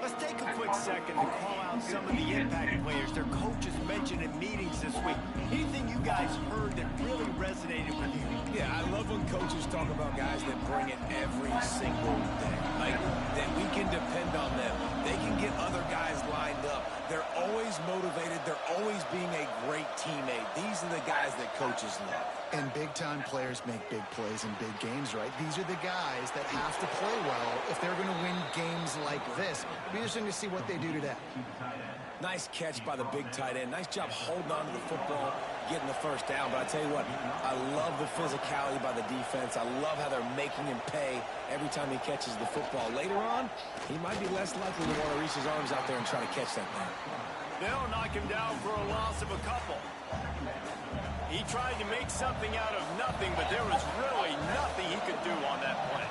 Let's take a quick second to call out some of the impact players their coaches mentioned in meetings this week. Anything you guys heard that really resonated with you? Yeah, I love when coaches talk about guys that bring it every single day. Like, that we can depend on them. They can get other guys lined up. They're always motivated. They're always being a great teammate. These are the guys that coaches love. And big-time players make big plays in big games, right? These are the guys that have to play well if they're going to win games like this. It'll be interesting to see what they do today. Nice catch by the big tight end. Nice job holding on to the football, getting the first down. But I tell you what, I love the physicality by the defense. I love how they're making him pay every time he catches the football. Later on, he might be less likely to want to reach his arms out there and try to catch that thing. They'll knock him down for a loss of a couple. He tried to make something out of nothing, but there was really nothing he could do on that play.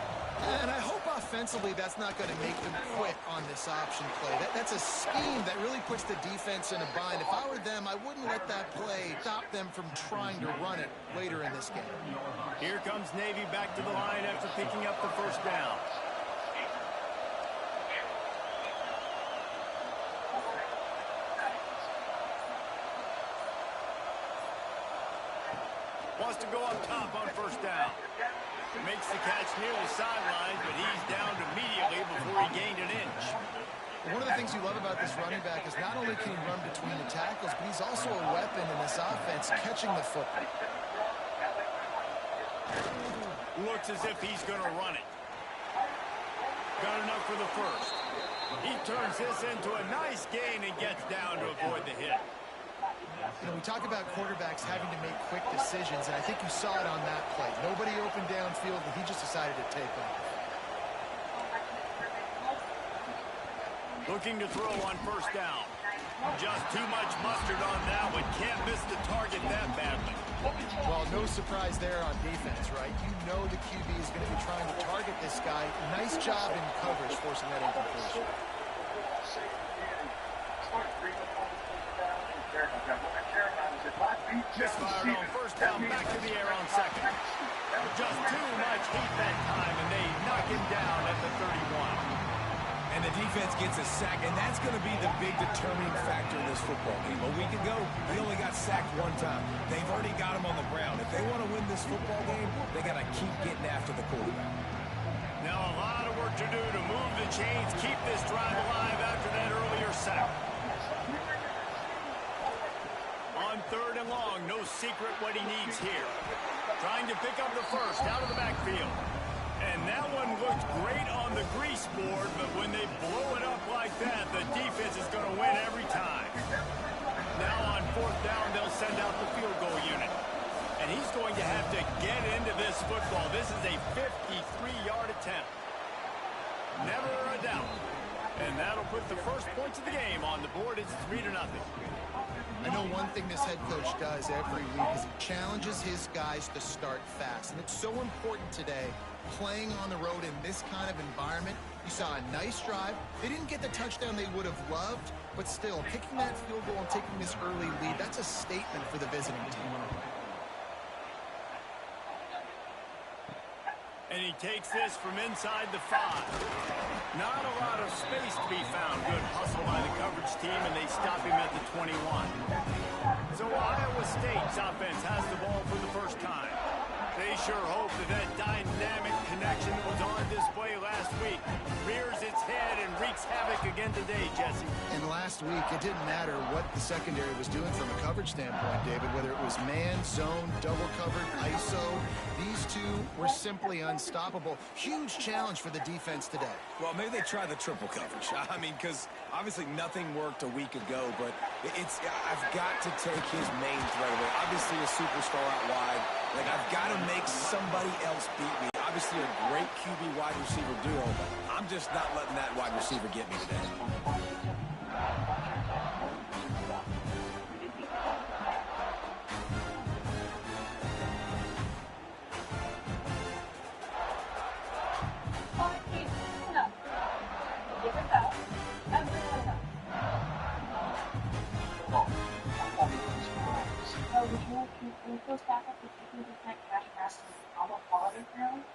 And I hope offensively that's not going to make them quit on this option play. That's a scheme that really puts the defense in a bind. If I were them, I wouldn't let that play stop them from trying to run it later in this game. Here comes Navy back to the line after picking up the first down. wants to go up top on first down. Makes the catch near the sidelines, but he's downed immediately before he gained an inch. One of the things you love about this running back is not only can he run between the tackles, but he's also a weapon in this offense, catching the football. Looks as if he's going to run it. Got enough for the first. He turns this into a nice gain and gets down to avoid the hit. You know, we talk about quarterbacks having to make quick decisions, and I think you saw it on that play. Nobody opened downfield, but he just decided to take off. Looking to throw on first down. Just too much mustard on that one. Can't miss the target that badly. Well, no surprise there on defense, right? You know the QB is going to be trying to target this guy. Nice job in coverage forcing that incompletion. Misfired on first down, back to the air on second. Just too much heat that time, and they knock him down at the 31. And the defense gets a sack, and that's going to be the big determining factor in this football game. A week ago, he only got sacked one time. They've already got him on the ground. If they want to win this football game, they got to keep getting after the quarterback. Now a lot of work to do to move the chains, keep this drive alive after that earlier sack. On third and long, no secret what he needs here. Trying to pick up the first out of the backfield. And that one looked great on the grease board, but when they blow it up like that, the defense is going to win every time. Now on fourth down, they'll send out the field goal unit. And he's going to have to get into this football. This is a 53-yard attempt. Never a doubt. And that'll put the first points of the game on the board. It's 3-0. I know one thing this head coach does every week is he challenges his guys to start fast. And it's so important today, playing on the road in this kind of environment. You saw a nice drive. They didn't get the touchdown they would have loved, but still, kicking that field goal and taking this early lead, that's a statement for the visiting team. And he takes this from inside the 5. Not a lot of space to be found. Good hustle by the coverage team, and they stop him at the 21. So Iowa State's offense has the ball for the first time. They sure hope that dynamic connection that was on display last week rears its head and wreaks havoc again today, Jesse. And last week, it didn't matter what the secondary was doing from a coverage standpoint, David, whether it was man, zone, double covered, ISO. These two were simply unstoppable. Huge challenge for the defense today. Well, maybe they try the triple coverage. I mean, because obviously nothing worked a week ago, but I've got to take his main threat away. Obviously a superstar out wide. Like, I've got to make somebody else beat me. Obviously a great QB wide receiver duo. I'm just not letting that wide receiver get me today.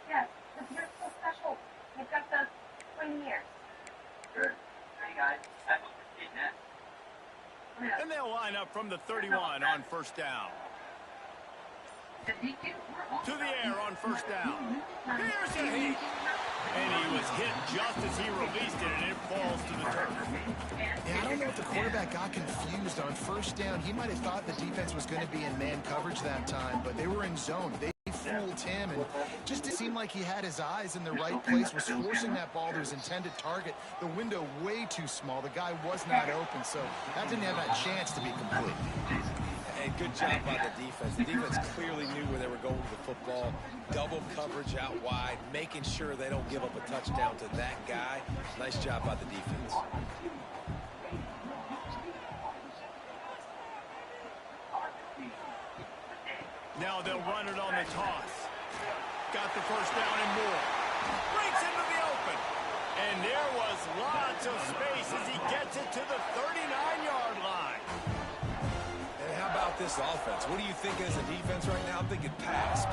Yes, you're so special. You've got the 20 years. Good. Hey, guys. That's what we're getting at. And they'll line up from the 31 on first down. To the air on first down. Here's a heat. And he was hit just as he released it, and it falls to the turf. Yeah, I don't know if the quarterback got confused on first down. He might have thought the defense was going to be in man coverage that time, but they were in zone. They fooled him, and just it seemed like he had his eyes in the right place, was forcing that ball to his intended target. The window way too small. The guy was not open, so that didn't have that chance to be complete. And good job by the defense. The defense clearly knew where they were going with the football. Double coverage out wide, making sure they don't give up a touchdown to that guy. Nice job by the defense. Now they'll run it on the toss. Got the first down and more. Breaks into the open. And there was lots of space as he gets it to the 39-yard line. And how about this offense? What do you think as a defense right now? I'm thinking pass,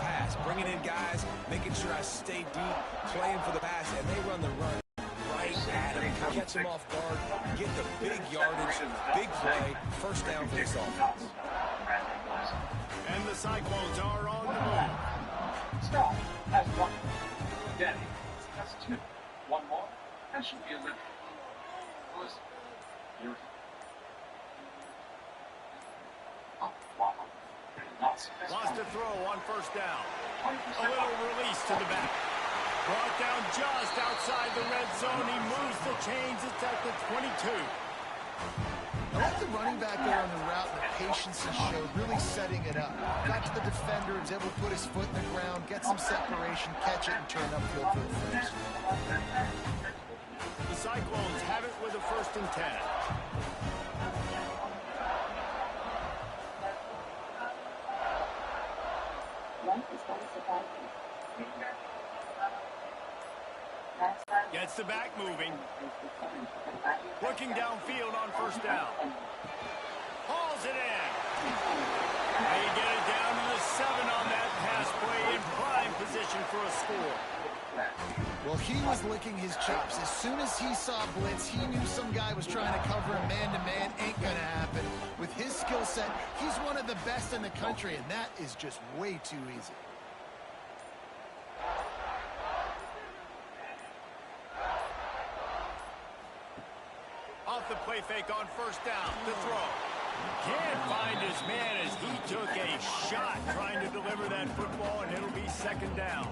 bringing in guys, making sure I stay deep, playing for the pass, and they run the run right at him. Catch him off guard, get the big yardage, big play, first down for this offense. And the The Cyclones are on the move. Strong. That's one. Daddy. That's two. One more. That should be a limit. Listen, you're... Oh, wow. Lost a throw on first down. A little release to the back. Brought down just outside the red zone. He moves the chains. It's at the 22. I like the running back there on the route and the patience he showed, really setting it up. Got to the defender, was able to put his foot in the ground, get some separation, catch it, and turn upfield for the first. The Cyclones have it with a 1st and 10. Gets the back moving. Looking downfield on first down. Hauls it in. They get it down to the 7 on that pass play in prime position for a score. Well, he was licking his chops. As soon as he saw blitz, he knew some guy was trying to cover him man-to-man. Ain't gonna happen. With his skill set, he's one of the best in the country, and that is just way too easy. Off the play fake on first down. The throw. Can't find his man as he took a shot trying to deliver that football, and it'll be 2nd down.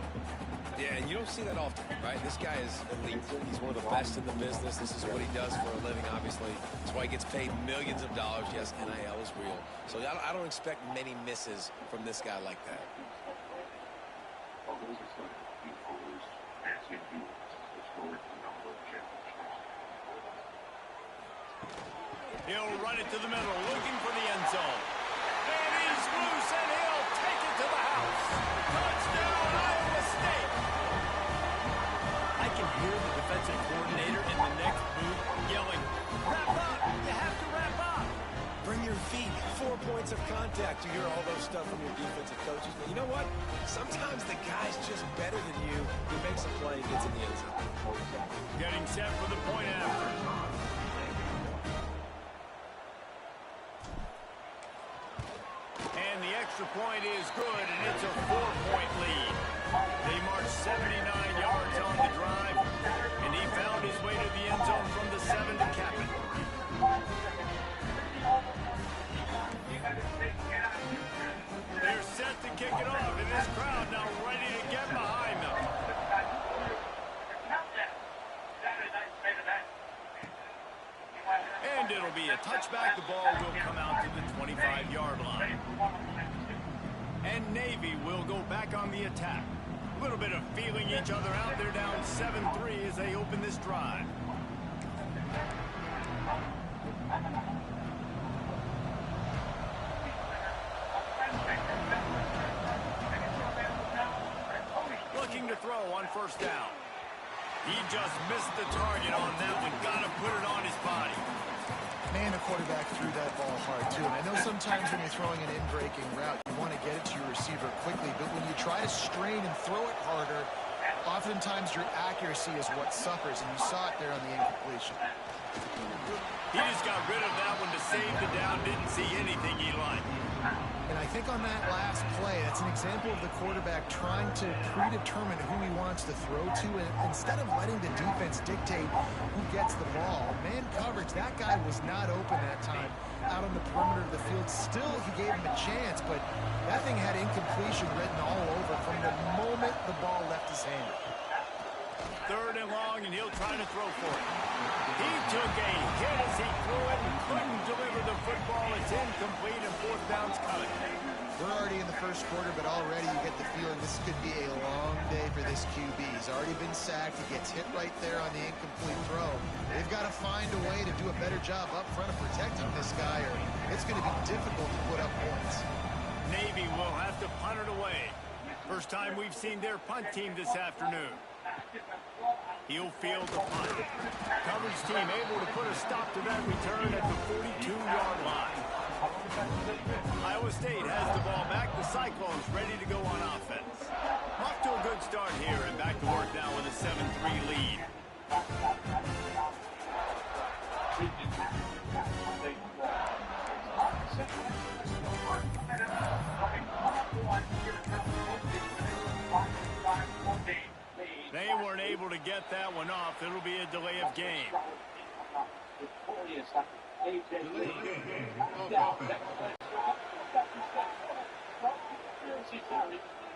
Yeah, and you don't see that often, right? This guy is elite. He's one of the best in the business. This is what he does for a living, obviously. That's why he gets paid millions of dollars. Yes, NIL is real. So I don't expect many misses from this guy like that. He'll run it to the middle, looking for the end zone. And he's loose, and he'll take it to the house. Touchdown, Iowa State! I can hear the defensive coordinator in the next booth yelling, "Wrap up! You have to wrap up!" Bring your feet. 4 points of contact. You hear all those stuff from your defensive coaches. But you know what? Sometimes the guy's just better than you. He makes a play and gets in the end zone. Getting set for the point after. And the extra point is good, and it's a 4-point lead. They marched 79 yards on the drive, and he found his way to the end zone from the 7 to cap it. They're set to kick it off, and this crowd now ready to get behind them. And it'll be a touchback. The ball will come out to the 25-yard line. And Navy will go back on the attack. A little bit of feeling each other out. They're down 7-3 as they open this drive. Looking to throw on first down. He just missed the target on that one. Got to put it on his body. Man, the quarterback threw that ball hard, too. And I know sometimes when you're throwing an in-breaking route, you want to get it to your receiver quickly. But when you try to strain and throw it harder, oftentimes your accuracy is what suffers. And you saw it there on the incompletion. He just got rid of that one to save the down. Didn't see anything he liked. And I think on that last play, that's an example of the quarterback trying to predetermine who he wants to throw to. And instead of letting the defense dictate who gets the ball, man coverage, that guy was not open that time out on the perimeter of the field. Still, he gave him a chance, but that thing had incompletion written all over from the moment the ball left his hand. 3rd and long, and he'll try to throw for it. He took a hit as he threw it and couldn't deliver the football. It's incomplete, and 4th down's coming. We're already in the first quarter, but already you get the feeling this could be a long day for this QB. He's already been sacked. He gets hit right there on the incomplete throw. They've got to find a way to do a better job up front of protecting this guy, or it's going to be difficult to put up points. Navy will have to punt it away. First time we've seen their punt team this afternoon. He'll field the punt. Coverage team able to put a stop to that return at the 42-yard line. Iowa State has the ball back. The Cyclones ready to go on offense. Off to a good start here, and back to work now with a 7-3 lead. get that one off. It'll be a delay of game. Delay of game. Offense.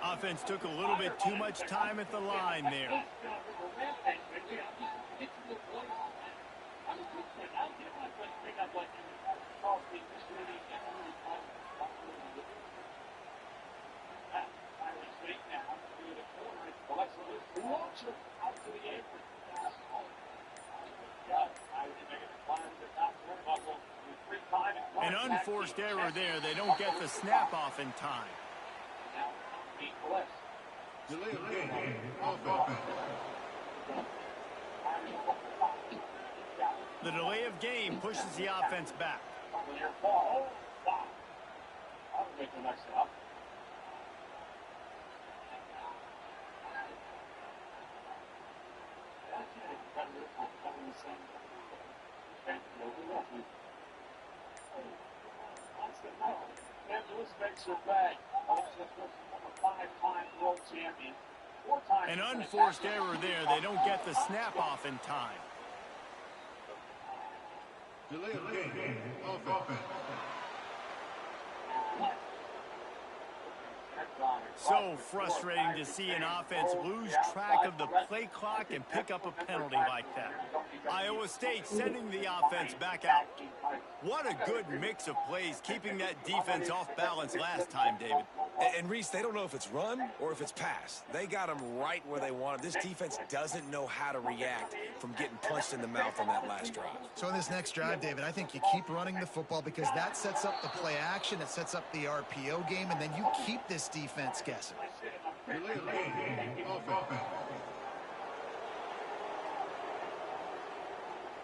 Offense took a little bit too much time at the line there. An unforced error there. They don't get the snap off in time. Delay of game. Offense. The delay of game pushes the offense back. An unforced error there. They don't get the snap off in time. Delay of game. Offense. So frustrating to see an offense lose track of the play clock and pick up a penalty like that. Iowa State sending the offense back out. What a good mix of plays, keeping that defense off balance last time, David. And Reese, they don't know if it's run or if it's pass. They got them right where they want them. This defense doesn't know how to react from getting punched in the mouth on that last drive. So in this next drive, David, I think you keep running the football because that sets up the play action, it sets up the RPO game, and then you keep this defense guessing. Delay of game. Offense.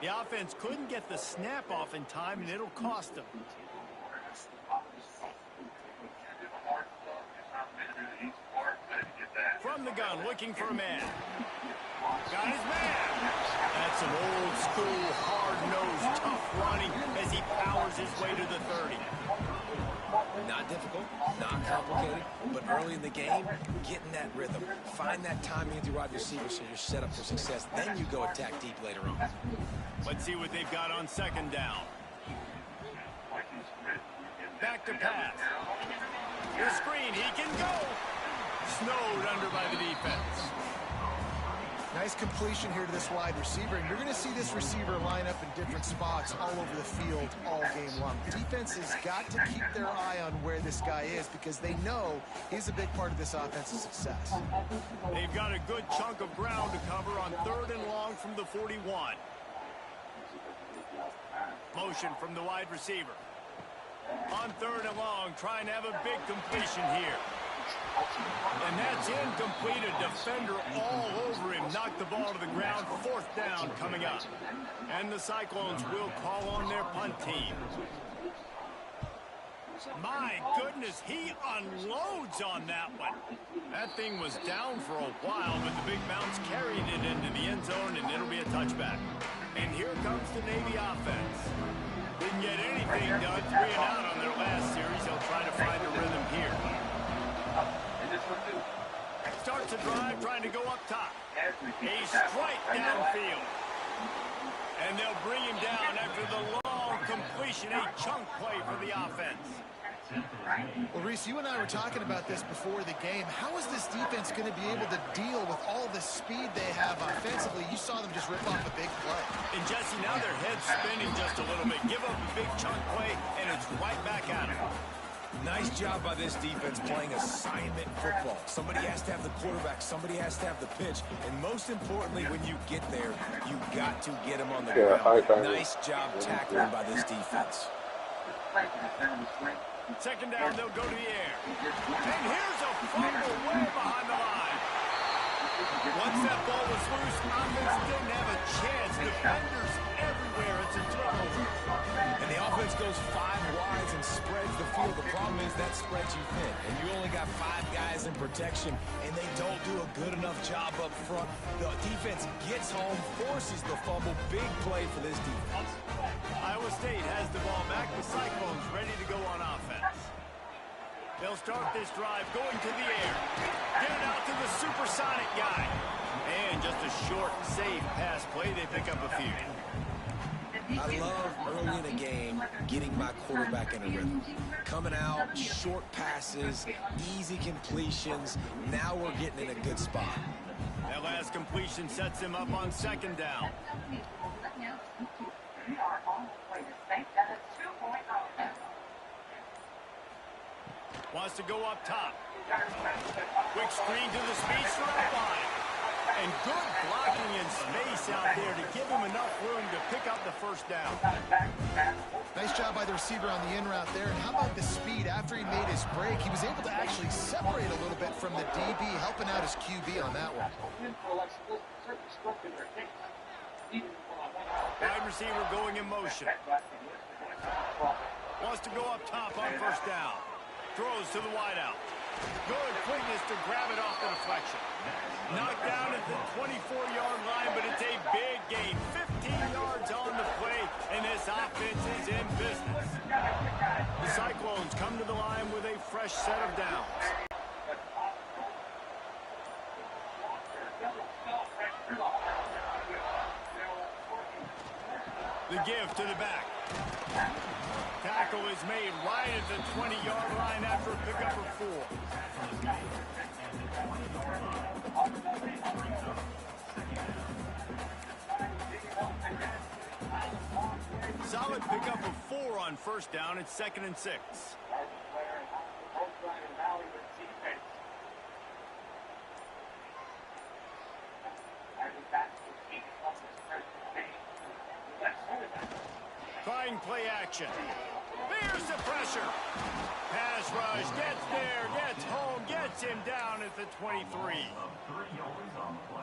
The offense couldn't get the snap off in time, and it'll cost them. From the gun, looking for a man. Got his man. That's some old school, hard-nosed, tough running as he powers his way to the 30. Not difficult, not complicated, but early in the game, getting that rhythm. Find that timing with your wide receiver so you're set up for success. Then you go attack deep later on. Let's see what they've got on second down. Back to pass. The screen, he can go. Snowed under by the defense. Nice completion here to this wide receiver, and you're going to see this receiver line up in different spots all over the field all game long. Defense has got to keep their eye on where this guy is because they know he's a big part of this offense's success. They've got a good chunk of ground to cover on 3rd and long from the 41. Motion from the wide receiver. On 3rd and long, trying to have a big completion here. And that's incomplete. A defender all over him. Knocked the ball to the ground. 4th down coming up. And the Cyclones will call on their punt team. My goodness, he unloads on that one. That thing was down for a while, but the big bounce carried it into the end zone, and it'll be a touchback. And here comes the Navy offense. Didn't get anything done. 3 and out on their last series. They'll try to find a rhythm here. Starts a drive trying to go up top. A strike downfield. And they'll bring him down after the long completion. A chunk play for the offense. Well, Reese, you and I were talking about this before the game. How is this defense going to be able to deal with all the speed they have offensively? You saw them just rip off a big play. And Jesse, now their head's spinning just a little bit. Give up a big chunk play, and it's right back at them. Nice job by this defense playing assignment football. Somebody has to have the quarterback. Somebody has to have the pitch. And most importantly, when you get there, you got to get him on the ground. Nice job tackling by this defense. Second down, they'll go to the air. And here's a fumble way behind the line. Once that ball was loose, offense didn't have a chance. Defenders everywhere. It's a turnover. And the offense goes 5 wides and spreads the field. The problem is that spreads you thin. And you only got 5 guys in protection, and they don't do a good enough job up front. The defense gets home, forces the fumble. Big play for this defense. Iowa State has the ball back. The Cyclones ready to go on offense. They'll start this drive going to the air. Get it out to the supersonic guy. And just a short, safe pass play. They pick up a few. I love early in a game getting my quarterback in a rhythm. Coming out, short passes, easy completions. Now we're getting in a good spot. That last completion sets him up on second down. Wants to go up top. Quick screen to the speedster up line. And good blocking in space out there to give him enough room to pick up the first down. Nice job by the receiver on the in route there. And how about the speed after he made his break? He was able to actually separate a little bit from the DB, helping out his QB on that one. Wide receiver going in motion. Wants to go up top on first down. Throws to the wideout. Good quickness to grab it off the deflection. Knocked down at the 24-yard line, but it's a big gain. 15 yards on the play, and this offense is in business. The Cyclones come to the line with a fresh set of downs. The give to the back. Tackle is made right at the 20-yard line after a pickup of 4. Solid pickup of 4 on first down. It's 2nd and 6. Trying play action. There's the pressure. Pass rush. Gets there. Gets home. Gets him down at the 23.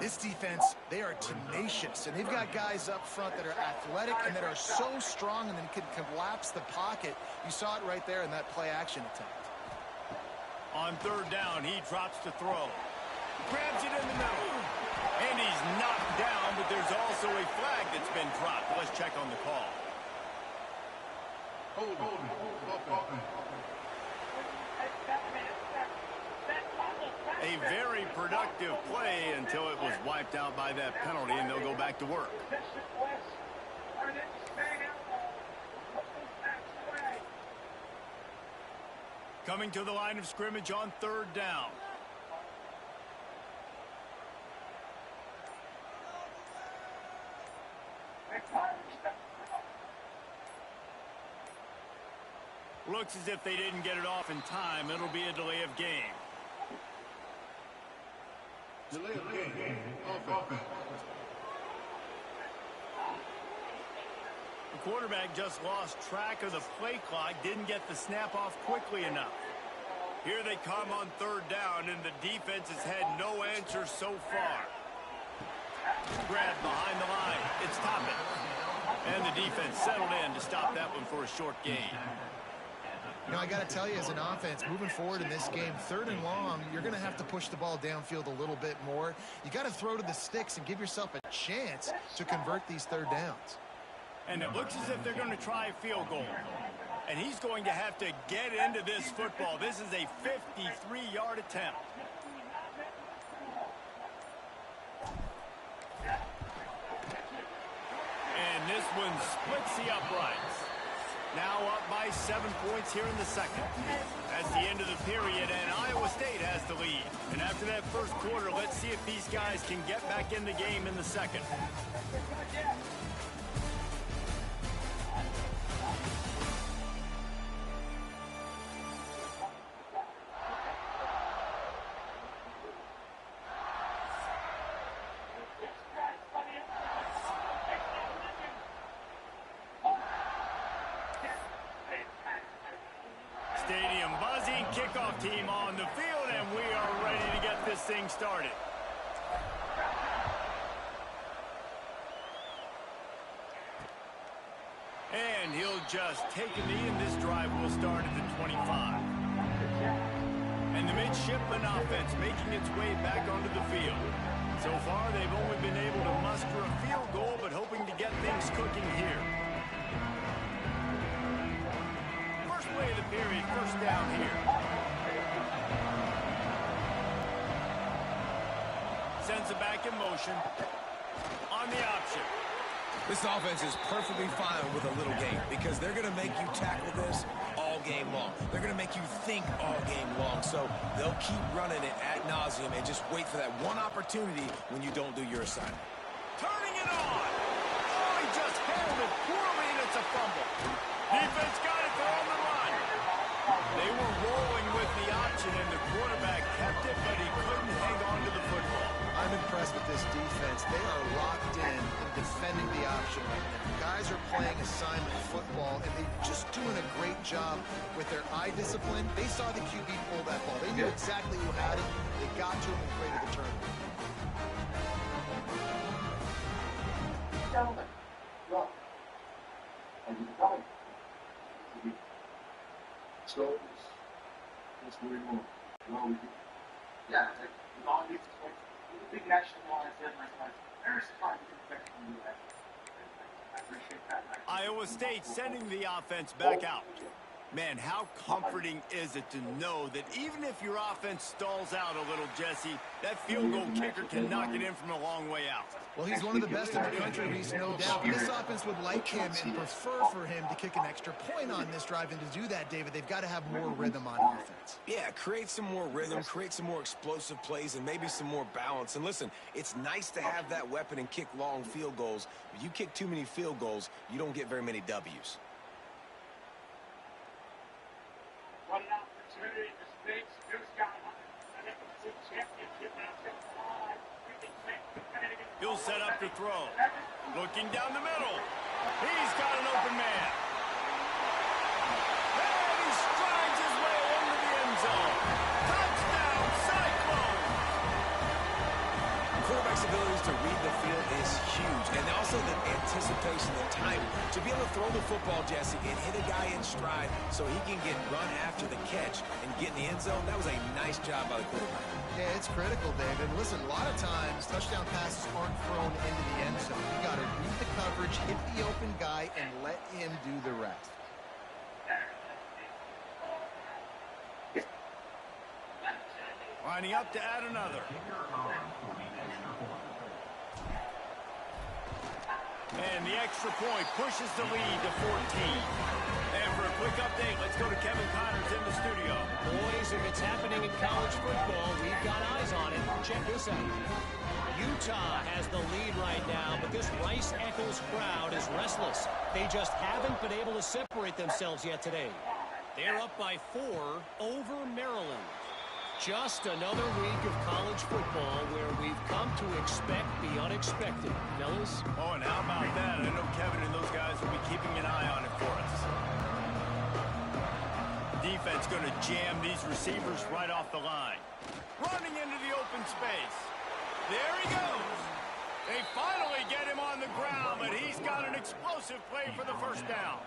This defense, they are tenacious, and they've got guys up front that are athletic and that are so strong and then can collapse the pocket. You saw it right there in that play action attempt. On third down, he drops to throw. Grabs it in the middle. And he's knocked down, but there's also a flag that's been dropped. Let's check on the call. A very productive play until it was wiped out by that penalty, and they'll go back to work. Coming to the line of scrimmage on third down. Looks as if they didn't get it off in time. It'll be a delay of game. Delay of game. Offense. The quarterback just lost track of the play clock, didn't get the snap off quickly enough. Here they come on third down, and the defense has had no answer so far. Grab behind the line. It's Toppin. And the defense settled in to stop that one for a short gain. You know, I got to tell you, as an offense, moving forward in this game, third and long, you're going to have to push the ball downfield a little bit more. You got to throw to the sticks and give yourself a chance to convert these third downs. And it looks as if they're going to try a field goal. And he's going to have to get into this football. This is a 53-yard attempt. And this one splits the uprights. Now up by 7 points here in the second. That's the end of the period, and Iowa State has the lead. And after that first quarter, let's see if these guys can get back in the game in the second. Stadium buzzing, kickoff team on the field, and we are ready to get this thing started. And he'll just take a knee, and this drive will start at the 25. And the midshipman offense making its way back onto the field. So far, they've only been able to muster a field goal, but hoping to get things cooking here. First play of the period, first down here. Sends sends it back in motion. On the option. This offense is perfectly fine with a little game because they're going to make you tackle this all game long. They're going to make you think all game long. So they'll keep running it ad nauseum and just wait for that one opportunity when you don't do your assignment. Turning it on. Oh, he just handled it poorly, and it's a fumble. Defense got it. They're on the run. They were rolling with the option, and the quarterback kept it, but he couldn't hang on to the football. I'm impressed with this defense. They are locked in defending the option right now. Guys are playing assignment football, and they're just doing a great job with their eye discipline. They saw the QB pull that ball. They knew exactly who had it. They got to him and created the turnover. Gentlemen, go. And you coming? So, what's going on? How we do? Yeah, the long defense. Big national laws, there's fun from you. I appreciate that. Iowa State sending the offense back out. Man, how comforting is it to know that even if your offense stalls out a little, Jesse, that field goal kicker can knock it in from a long way out. Well, he's one of the best in the country, Reese, no doubt. But this offense would like him and prefer for him to kick an extra point on this drive. And to do that, David, they've got to have more rhythm on offense. Yeah, create some more rhythm, create some more explosive plays, and maybe some more balance. And listen, it's nice to have that weapon and kick long field goals. But you kick too many field goals, you don't get very many W's. What an opportunity to speak to Scott. Championship He'll set up to throw. Looking down the middle. He's got an open man. And he strides his way into the end zone. Touchdown, Cyclone! Quarterback's abilities to read the field is huge, and also the anticipation, the timing. To be able to throw the football, Jesse, and hit a guy in stride so he can get run after the catch and get in the end zone, that was a nice job by the quarterback. Yeah, it's critical, David. Listen, a lot of times touchdown passes aren't thrown into the end zone. You got to read the coverage, hit the open guy, and let him do the rest. Lining up to add another. And the extra point pushes the lead to 14. And for a quick update, let's go to Kevin Connors in the studio. Boys, if it's happening in college football, we've got eyes on it. Check this out. Utah has the lead right now, but this Rice-Eccles crowd is restless. They just haven't been able to separate themselves yet today. They're up by 4 over Maryland. Just another week of college football where we've come to expect the unexpected. Fellas? Oh, and how about that? I know Kevin and those guys will be keeping an eye on it for us. Defense going to jam these receivers right off the line. Running into the open space. There he goes. They finally get him on the ground, but he's got an explosive play for the first down.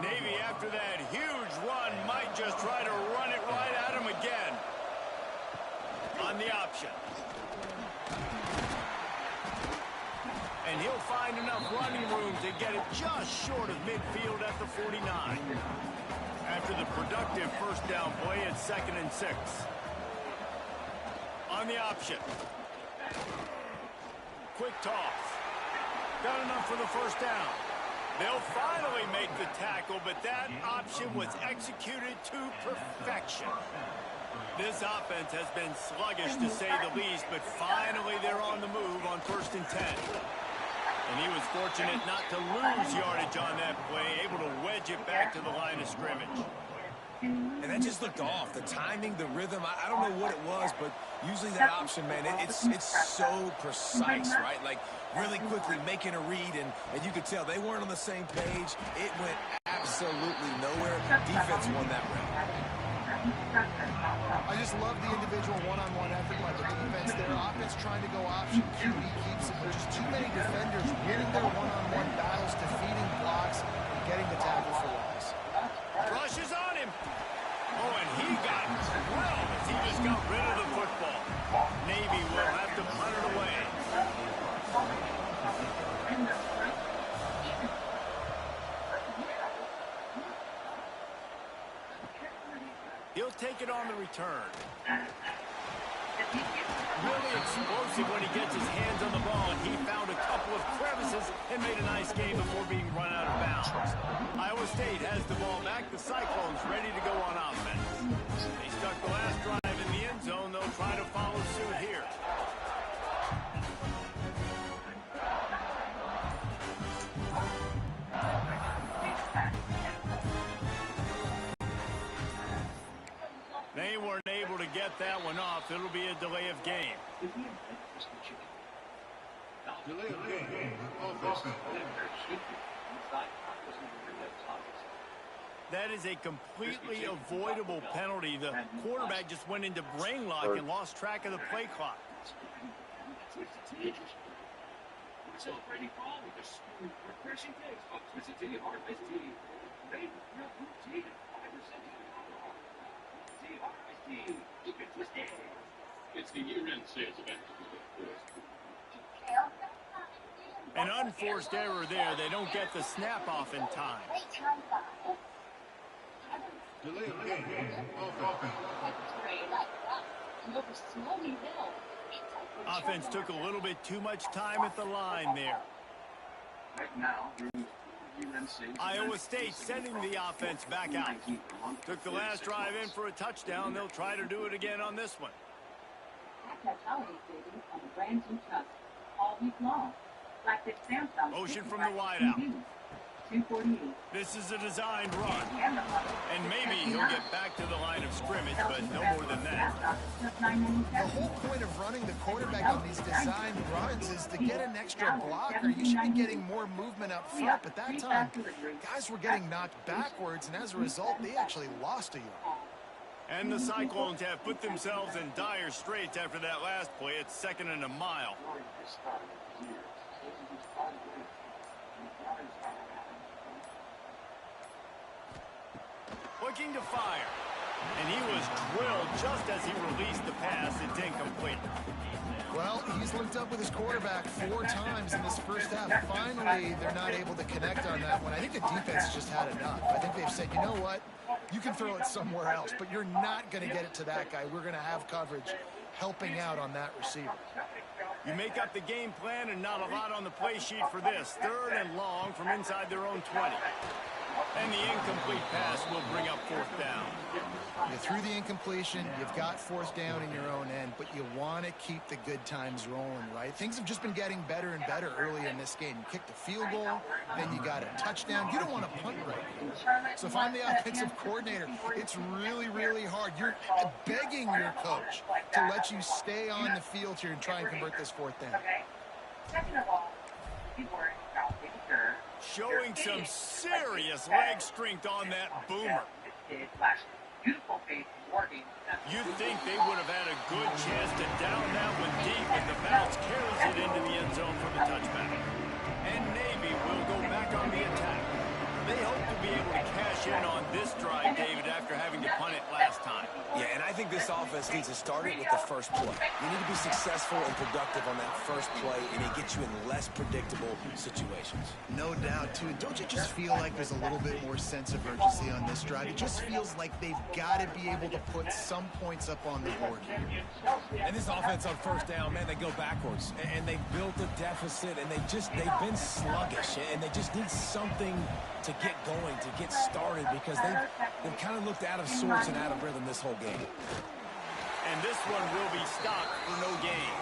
Navy, after that huge run, might just try to run it right at him again. On the option. And he'll find enough running room to get it just short of midfield at the 49. After the productive first down play, it's 2nd and 6. On the option. Quick toss. Got enough for the first down. They'll finally make the tackle, but that option was executed to perfection. This offense has been sluggish, to say the least, but finally they're on the move on 1st and 10. And he was fortunate not to lose yardage on that play, able to wedge it back to the line of scrimmage. And that just looked off. The timing, the rhythm, I don't know what it was, but usually that option, man, it's so precise, right? Like, really quickly making a read, and you could tell they weren't on the same page. It went absolutely nowhere. Defense won that round. I just love the individual one-on-one effort by the defense there. Offense trying to go option. QB keeps it, but just too many defenders winning their one-on-one battles, defeating blocks, and getting the tackle for loss. Rushes on him. Oh, and he got well as he just got rid of the football. Navy will have to punt it away. He'll take it on the return. Really explosive when he gets his hands on the ball, and he found a couple of crevices and made a nice game before being run out of bounds. Iowa State has the ball back. The Cyclones ready to go on offense. They stuck the last drive in the end zone. They'll try to follow suit here. They weren't able to get that one off. It'll be a delay of game. Delay of game. That is a completely avoidable penalty. The quarterback just went into brain lock and lost track of the play clock. Celebrating ball with a smooth, refreshing taste of Twisted Tea Hard-Iced Tea. Made with real fruit tea and 5% alcohol. Tea Hard-Iced Tea. Keep it twisted. It's the year-end sales event. An unforced error there. They don't get the snap off in time. Delay of game. Offense took a little bit too much time at the line there. Right now, Iowa State sending the offense back out. Took the last drive in for a touchdown. They'll try to do it again on this one. Motion from the wideout. This is a designed run. And maybe he'll get back to the line of scrimmage, but no more than that. The whole point of running the quarterback on these designed runs is to get an extra blocker. You should be getting more movement up front, but that time, guys were getting knocked backwards, and as a result, they actually lost a yard. And the Cyclones have put themselves in dire straits after that last play. It's 2nd and a mile. Looking to fire. And he was drilled just as he released the pass. It's incomplete. Well, he's linked up with his quarterback 4 times in this first half. Finally, they're not able to connect on that one. I think the defense just had enough. I think they've said, you know what? You can throw it somewhere else, but you're not going to get it to that guy. We're going to have coverage helping out on that receiver. You make up the game plan and not a lot on the play sheet for this. 3rd and long from inside their own 20. And the incomplete pass will bring up 4th down. You threw the incompletion, you've got 4th down in your own end, but you want to keep the good times rolling, right? Things have just been getting better and better early in this game. You kicked a field goal, then you got a touchdown. You don't want to punt right now. So if I'm the offensive coordinator, it's really, really hard. You're begging your coach to let you stay on the field here and try and convert this 4th down. Second of all, you weren't showing some serious leg strength on that boomer. You'd think they would have had a good chance to down that one deep as the bounce carries it into the end zone for the touchback. And Navy will go back on the attack. They hope to be able to cash in on this drive, David, after having to punt it last time. Yeah, and I think this offense needs to start it with the first play. You need to be successful and productive on that first play, and it gets you in less predictable situations. No doubt, too. Don't you just feel like there's a little bit more sense of urgency on this drive? It just feels like they've got to be able to put some points up on the board here. And this offense on 1st down, man, they go backwards. And they built a deficit, and they've been sluggish, and they just need something to get going, to get started, because they've kind of looked out of sorts and out of rhythm this whole game. And this one will be stopped for no gain.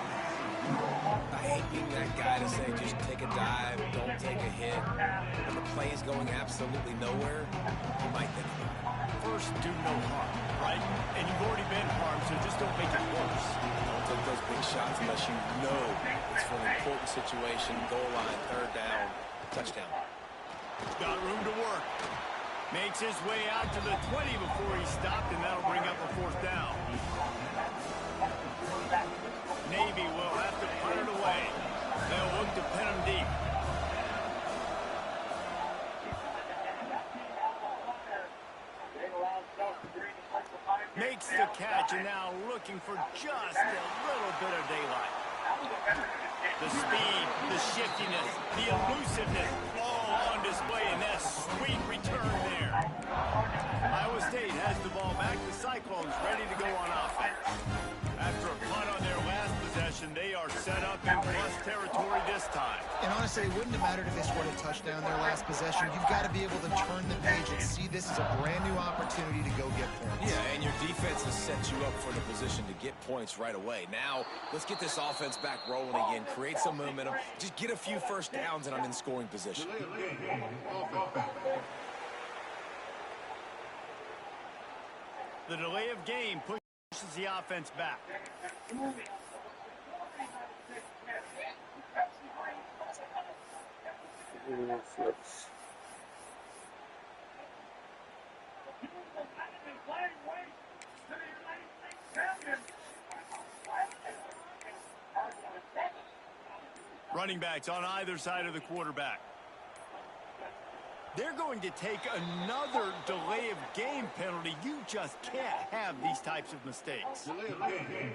I hate being that guy to say just take a dive, don't take a hit. When the play is going absolutely nowhere, you might think about it. First, do no harm, right? And you've already been harmed, so just don't make it worse. Don't take those big shots unless you know it's for an important situation, goal line, 3rd down, touchdown. Got room to work. Makes his way out to the 20 before he stopped, and that'll bring up a 4th down. Navy will have to punt it away. They'll look to pin him deep. Makes the catch, and now looking for just a little bit of daylight. The speed, the shiftiness, the elusiveness, all on display in that sweet return there. Iowa State has the ball back. The Cyclones ready to go on offense. After a punt on say it wouldn't have mattered if they scored a touchdown their last possession. You've got to be able to turn the page and see this as a brand new opportunity to go get points. Yeah, and your defense has set you up for the position to get points right away. Now, let's get this offense back rolling again, create some momentum, just get a few first downs, and I'm in scoring position. The delay of game pushes the offense back. Flips. Running backs on either side of the quarterback. They're going to take another delay of game penalty. You just can't have these types of mistakes. Delay of game.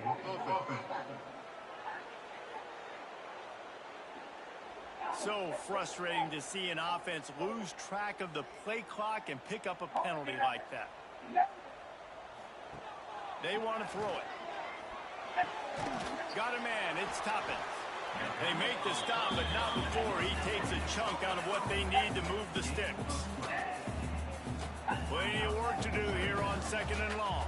So frustrating to see an offense lose track of the play clock and pick up a penalty like that. They want to throw it. Got a man, it's Toppin. They make the stop, but not before he takes a chunk out of what they need to move the sticks. Plenty of work to do here on 2nd and long.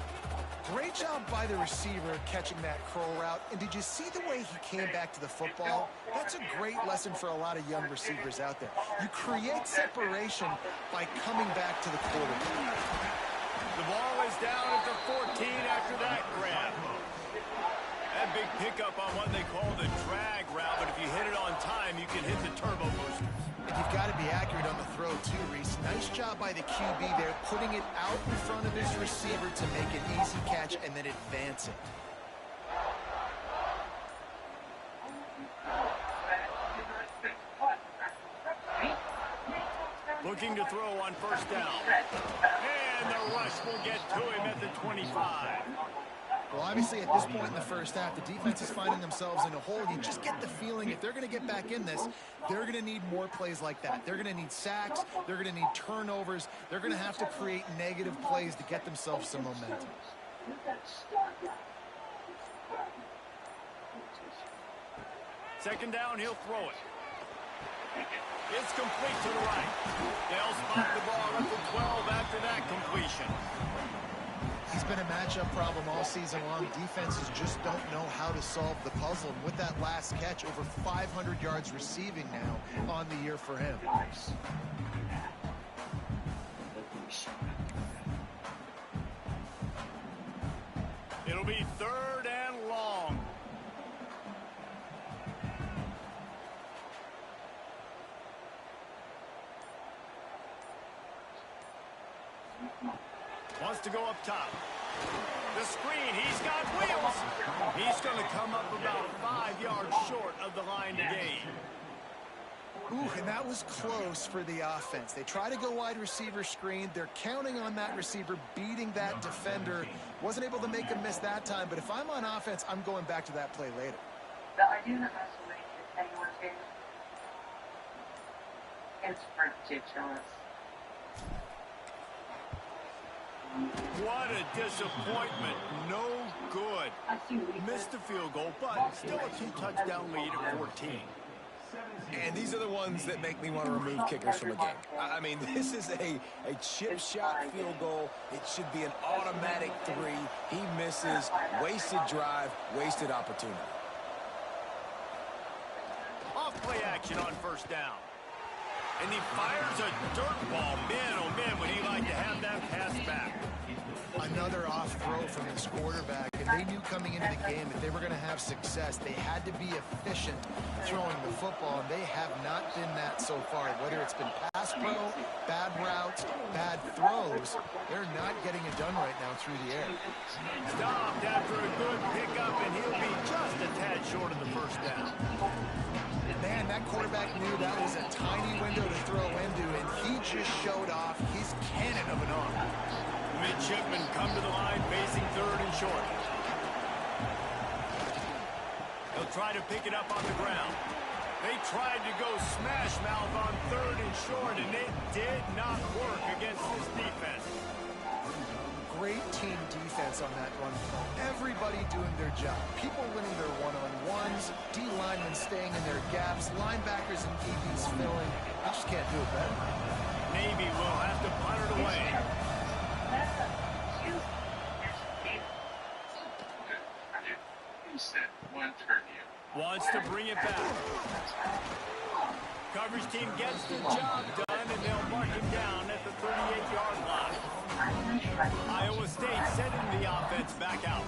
Great job by the receiver catching that curl route. And did you see the way he came back to the football? That's a great lesson for a lot of young receivers out there. You create separation by coming back to the quarterback. The ball is down at the 14 after that grab. That big pickup on what they call the drag route, but if you hit it on time, you can hit the turbo booster. And you've got to be accurate on the throw too, Reese. Nice job by the QB there, putting it out in front of his receiver to make an easy catch and then advance it. Looking to throw on 1st down. And the rush will get to him at the 25. Well, obviously, at this point in the first half, the defense is finding themselves in a hole. You just get the feeling if they're going to get back in this, they're going to need more plays like that. They're going to need sacks. They're going to need turnovers. They're going to have to create negative plays to get themselves some momentum. 2nd down, he'll throw it. It's complete to the right. They'll spot the ball at the 12 after that completion. He's been a matchup problem all season long. Defenses just don't know how to solve the puzzle. And with that last catch, over 500 yards receiving now on the year for him. It'll be 3rd and long. Wants to go up top. The screen, he's got wheels. He's going to come up about 5 yards short of the line to gain. Ooh, and that was close for the offense. They try to go wide receiver screen. They're counting on that receiver beating that defender. Wasn't able to make him miss that time, but if I'm on offense, I'm going back to that play later. But I do not estimate that anyone's game. It's ridiculous. What a disappointment. No good. Missed the field goal, but still a 2-touchdown lead at 14. And these are the ones that make me want to remove kickers from a game. I mean, this is a chip shot field goal. It should be an automatic 3. He misses. Wasted drive, wasted opportunity. Off play action on 1st down. And he fires a dirt ball. Man, oh man, would he like to have that pass back. Another off throw from this quarterback, and they knew coming into the game if they were going to have success, they had to be efficient throwing the football, and they have not been that so far. Whether it's been pass pro, bad routes, bad throws, they're not getting it done right now through the air. Stopped after a good pickup, and he'll be just a tad short of the 1st down. Man, that quarterback knew that was a tiny window to throw into, and he just showed off his cannon of an arm. Midshipmen come to the line facing 3rd and short. They'll try to pick it up on the ground. They tried to go smash mouth on 3rd and short, and it did not work against this defense. great team defense on that run play. Everybody doing their job. People winning their one-on-ones, D-linemen staying in their gaps, linebackers and DBs filling. You just can't do it better. Navy will have to punt it away. You said one turn you. Wants to bring it back. Coverage team gets the job done, and they'll mark him down at the 38-yard line. Iowa State sending the offense back out.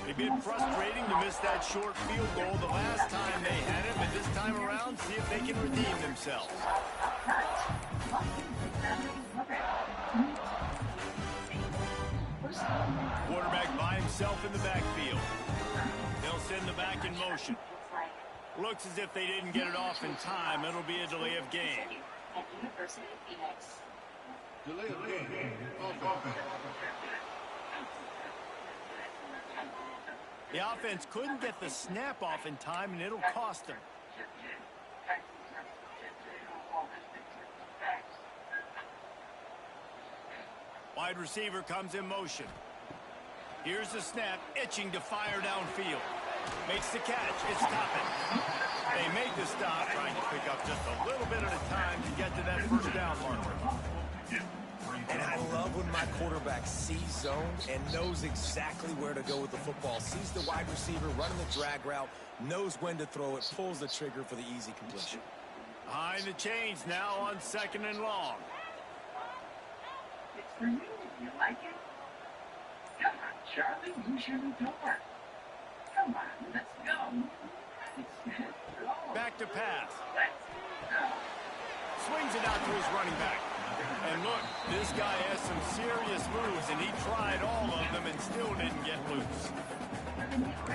It'd been frustrating to miss that short field goal the last time they had it, but this time around, see if they can redeem themselves. Quarterback by himself in the backfield. They'll send the back in motion. Looks as if they didn't get it off in time. It'll be a delay of game. Delay of game. The offense couldn't get the snap off in time, and it'll cost them. Wide receiver comes in motion. Here's the snap, itching to fire downfield. Makes the catch. It's stopping. They make the stop, trying to pick up just a little bit at a time to get to that first down marker. And I love when my quarterback sees zone and knows exactly where to go with the football. Sees the wide receiver running the drag route, knows when to throw it, pulls the trigger for the easy completion. Behind the chains now on 2nd and long. It's for you. You like it? Come on, Charlie, use your new door. Come on, let's go. Back to pass. Let's go. Swings it out to his running back. And look, this guy has some serious moves, and he tried all of them and still didn't get loose.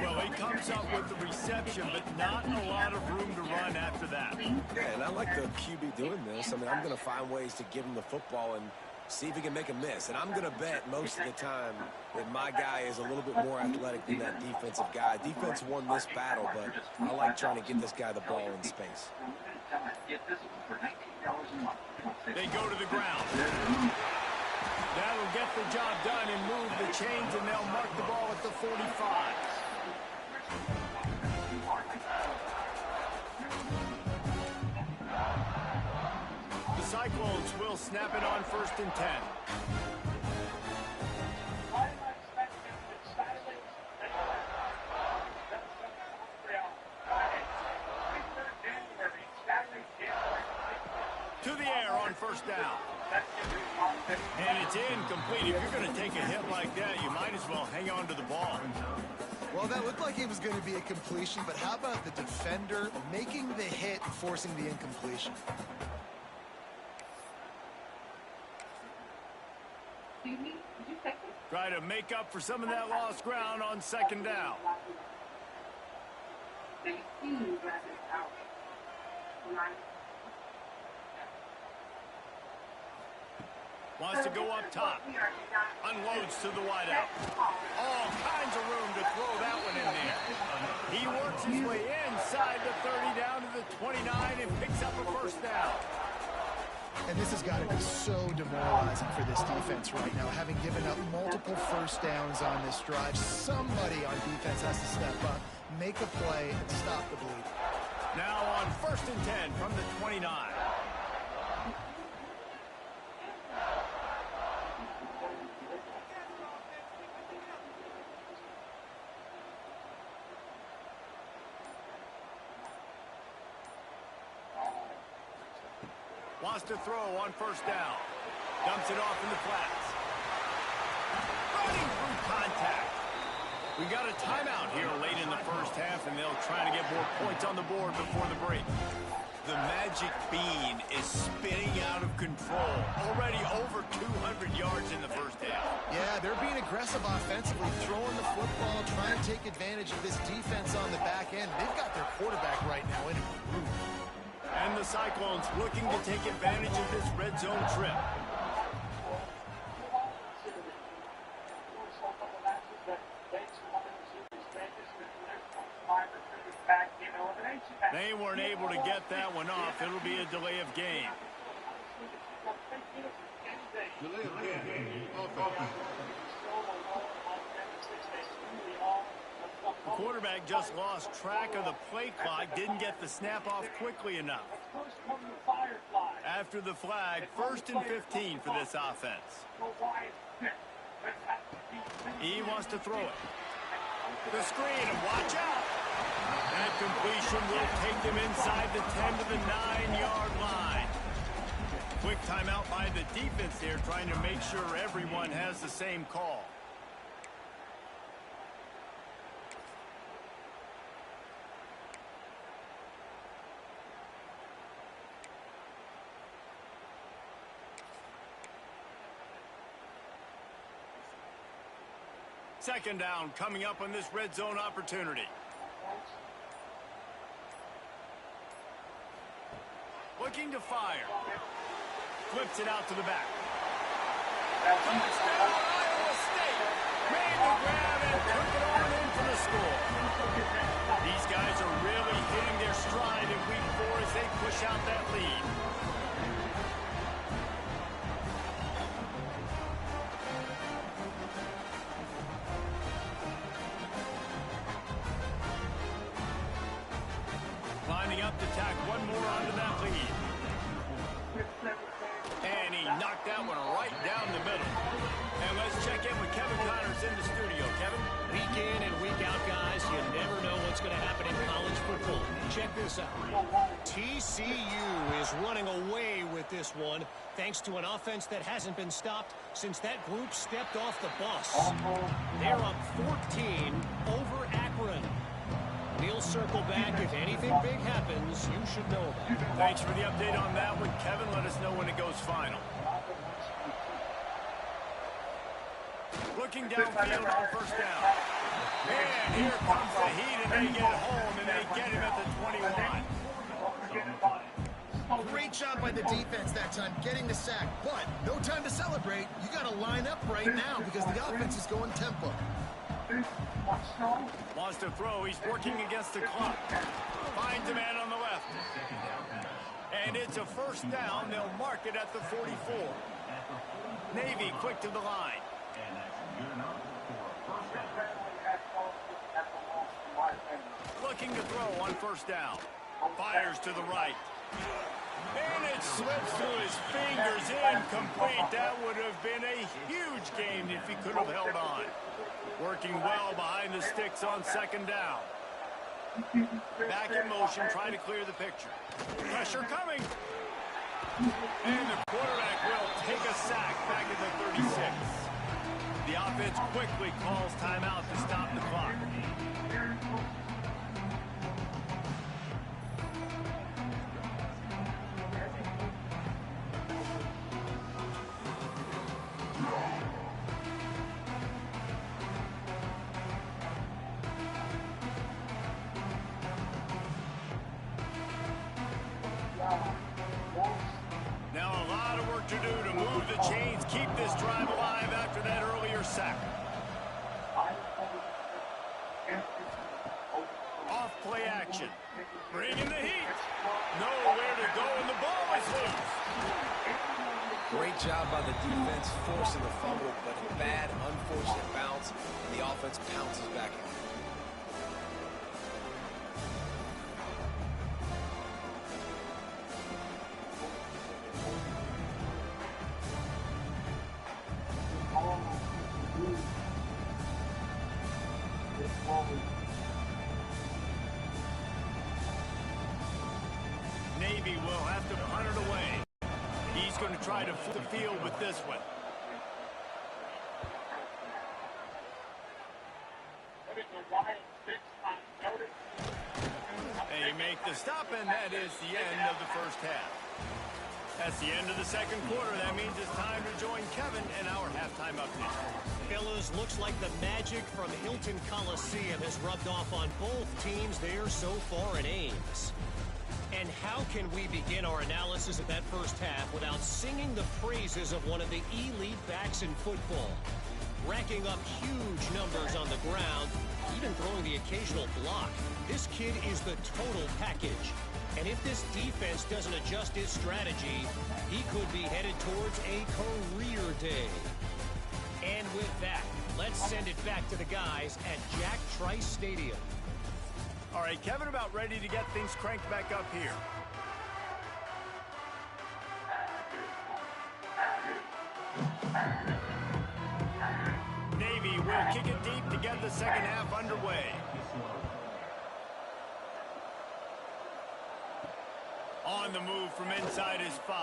Well, he comes up with the reception, but not a lot of room to run after that. Yeah, and I like the QB doing this. I mean, I'm going to find ways to give him the football and see if he can make a miss. And I'm going to bet most of the time that my guy is a little bit more athletic than that defensive guy. Defense won this battle, but I like trying to get this guy the ball in space. They go to the ground. That'll get the job done and move the chains, and they'll mark the ball at the 45. The Cyclones will snap it on 1st and 10. To the air on 1st down. And it's incomplete. If you're going to take a hit like that, you might as well hang on to the ball. Well, that looked like it was going to be a completion, but how about the defender making the hit and forcing the incompletion? Try to make up for some of that lost ground on 2nd down. Wants to go up top. Unloads to the wideout. All kinds of room to throw that one in there. He works his way inside the 30 down to the 29 and picks up a 1st down. And this has got to be so demoralizing for this defense right now, having given up multiple 1st downs on this drive. Somebody on defense has to step up, make a play, and stop the bleed. Now on 1st and 10 from the 29. Wants to throw on 1st down. Dumps it off in the flats. Running through contact. We got a timeout here late in the 1st half, and they'll try to get more points on the board before the break. The magic bean is spinning out of control. Already over 200 yards in the 1st half. Yeah, they're being aggressive offensively, throwing the football, trying to take advantage of this defense on the back end. They've got their quarterback right now in a groove. And the Cyclones looking to take advantage of this red zone trip. They weren't able to get that one off. It'll be a delay of game. Delay of game. quarterback just lost track of the play clock, didn't get the snap off quickly enough. After the flag, 1st and 15 for this offense. He wants to throw it. The screen, and watch out. That completion will take them inside the 10 to the 9-yard line. Quick timeout by the defense here, trying to make sure everyone has the same call. Second down coming up on this red zone opportunity. Looking to fire. Flips it out to the back. Touchdown, Iowa State. Made the grab and took it on in for the score. These guys are really hitting their stride in week 4 as they push out that lead. Lining up to tack one more onto that lead. And he knocked that one right down the middle. And let's check in with Kevin Connors in the studio. Kevin? Week in and week out, guys, you never know what's going to happen in college football. Check this out. TCU is running away with this one thanks to an offense that hasn't been stopped since that group stepped off the bus. They're up 14 over Akron. We'll circle back. If anything big happens, you should know about it. Thanks for the update on that one, Kevin. Let us know when it goes final. Looking downfield on first down. And here comes the heat, and they get home, and they get him at the 21. Great job by the defense that time, getting the sack. But no time to celebrate. You got to line up right now because the offense is going tempo. Wants to throw. He's working against the clock. Finds a man on the left. And it's a first down. They'll mark it at the 44. Navy quick to the line. Looking to throw on first down. Fires to the right. And it slips through his fingers. Incomplete. That would have been a huge gain if he could have held on. Working well behind the sticks on second down. Back in motion, trying to clear the picture. Pressure coming. And the quarterback will take a sack back at the 36. The offense quickly calls timeout to stop the clock. Now a lot of work to do to move the chains, keep this drive alive after that earlier sack. Off play action. Bringing the heat. Nowhere to go, and the ball is loose. Great job by the defense forcing the fumble, but a bad, unfortunate bounce, and the offense pounces back in. Navy will have to punt it away. He's going to try to flip the field with this one. They make the stop, and that is the end of the first half. That's the end of the second quarter. That means it's time to join Kevin in our halftime update. Fellas, looks like the magic from Hilton Coliseum has rubbed off on both teams there so far in Ames. And how can we begin our analysis of that first half without singing the praises of one of the elite backs in football? Racking up huge numbers on the ground, even throwing the occasional block. This kid is the total package. And if this defense doesn't adjust his strategy, he could be headed towards a career day. And with that, let's send it back to the guys at Jack Trice Stadium. All right, Kevin, about ready to get things cranked back up here. Navy will kick it deep to get the second half underway. On the move from inside his 5.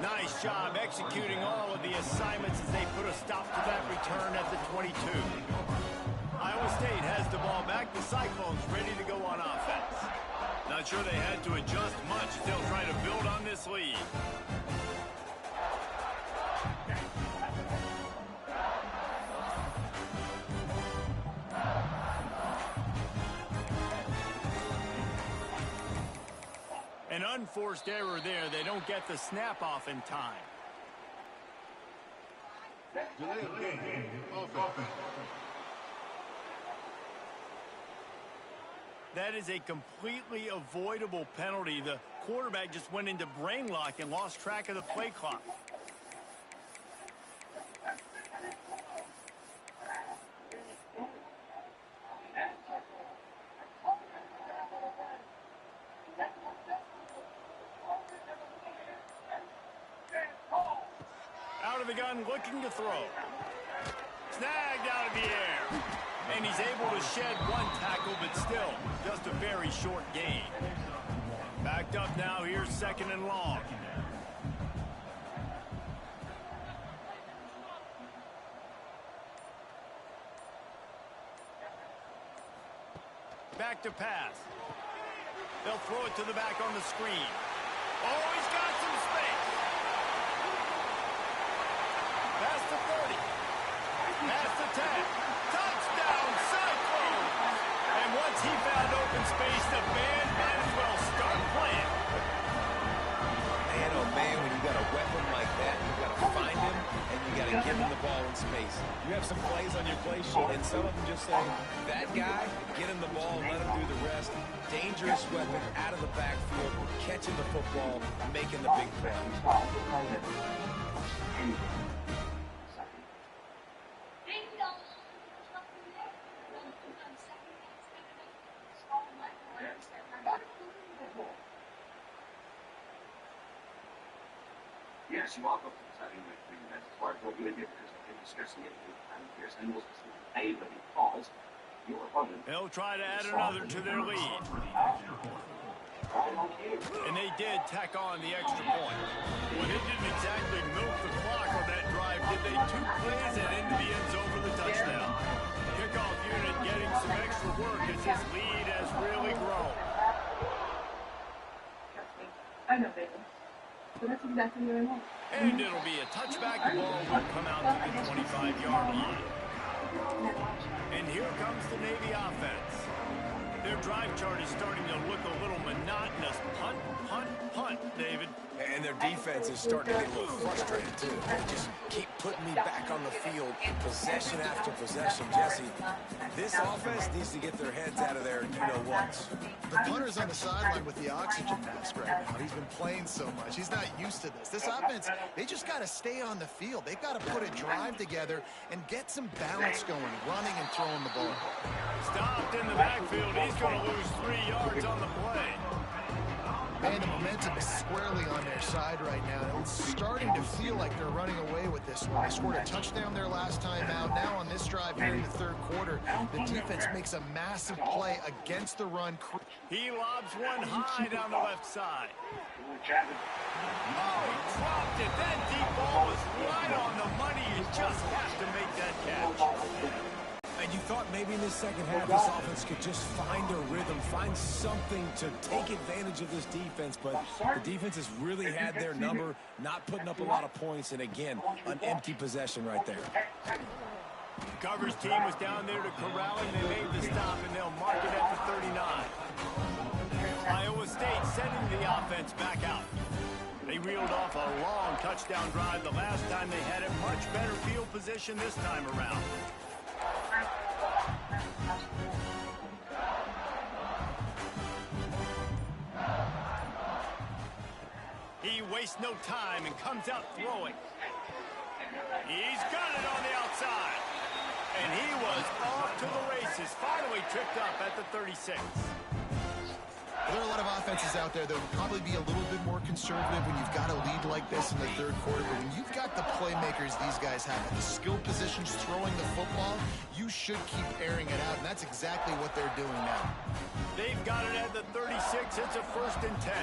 Nice job executing all of the assignments as they put a stop to that return at the 22. Iowa State has the ball back. The Cyclones ready to go on offense. Not sure they had to adjust much as they'll try to build on this lead. An unforced error there. They don't get the snap off in time. That is a completely avoidable penalty. The quarterback just went into brain lock and lost track of the play clock. Out of the gun, looking to throw. Snagged out of the air. And he's able to shed one tackle, but still, just a very short gain. Backed up now, here's second and long. Back to pass. They'll throw it to the back on the screen. Oh, he's got some space. Pass to 30. Pass to 10. Touchdown, Cyclones! And once he found open space, the band might as well start playing. Man, oh man, when you got a weapon like that, you got to find him, and you got to give him the ball in space. You have some plays on your play sheet, and some of them just say, that guy, get him the ball, let him do the rest. Dangerous weapon out of the backfield, catching the football, making the big play. Yes, you are going to study with the that's why I thought you would get because I've been discussing it with Pierce and more specifically because your opponent. They'll try to add another to their lead. And they did tack on the extra point. Well, they didn't exactly milk the clock on that drive, did they? 2 plays and into the end zone for the touchdown. Kickoff unit getting some extra work as his lead has really grown. I know, baby. So that's exactly what I want. And it'll be a touchback. The ball will come out to the 25-yard line. And here comes the Navy offense. Their drive chart is starting to look a little monotonous. Punt, punt, punt, David. And their defense is starting to get a little frustrated, too. They just keep putting me back on the field, possession after possession. Jesse, this offense needs to get their heads out of there, you-know-whats. The punter's on the sideline with the oxygen mask right now. He's been playing so much. He's not used to this. This offense, they just got to stay on the field. They've got to put a drive together and get some balance going, running and throwing the ball. Stopped in the backfield. He's going to lose 3 yards on the play. Man, the momentum is squarely on their side right now. It's starting to feel like they're running away with this one. They scored a touchdown their last time out. Now on this drive here in the third quarter, the defense makes a massive play against the run. He lobs one high down the left side. Oh, he dropped it. That deep ball was right on the money. You just have to make that catch. And you thought maybe in this second half this offense could just find a rhythm, find something to take advantage of this defense, but the defense has really had their number, not putting up a lot of points, and again, an empty possession right there. Coverage team was down there to corral him. They made the stop, and they'll mark it at the 39. Iowa State sending the offense back out. They reeled off a long touchdown drive the last time they had it. Much better field position this time around. He wastes no time and comes out throwing. He's got it on the outside. And he was off to the races, finally tripped up at the 36. There are a lot of offenses out there that would probably be a little bit more conservative when you've got a lead like this in the third quarter. But when you've got the playmakers these guys have, the skill positions throwing the football, you should keep airing it out. And that's exactly what they're doing now. They've got it at the 36. It's a 1st and 10.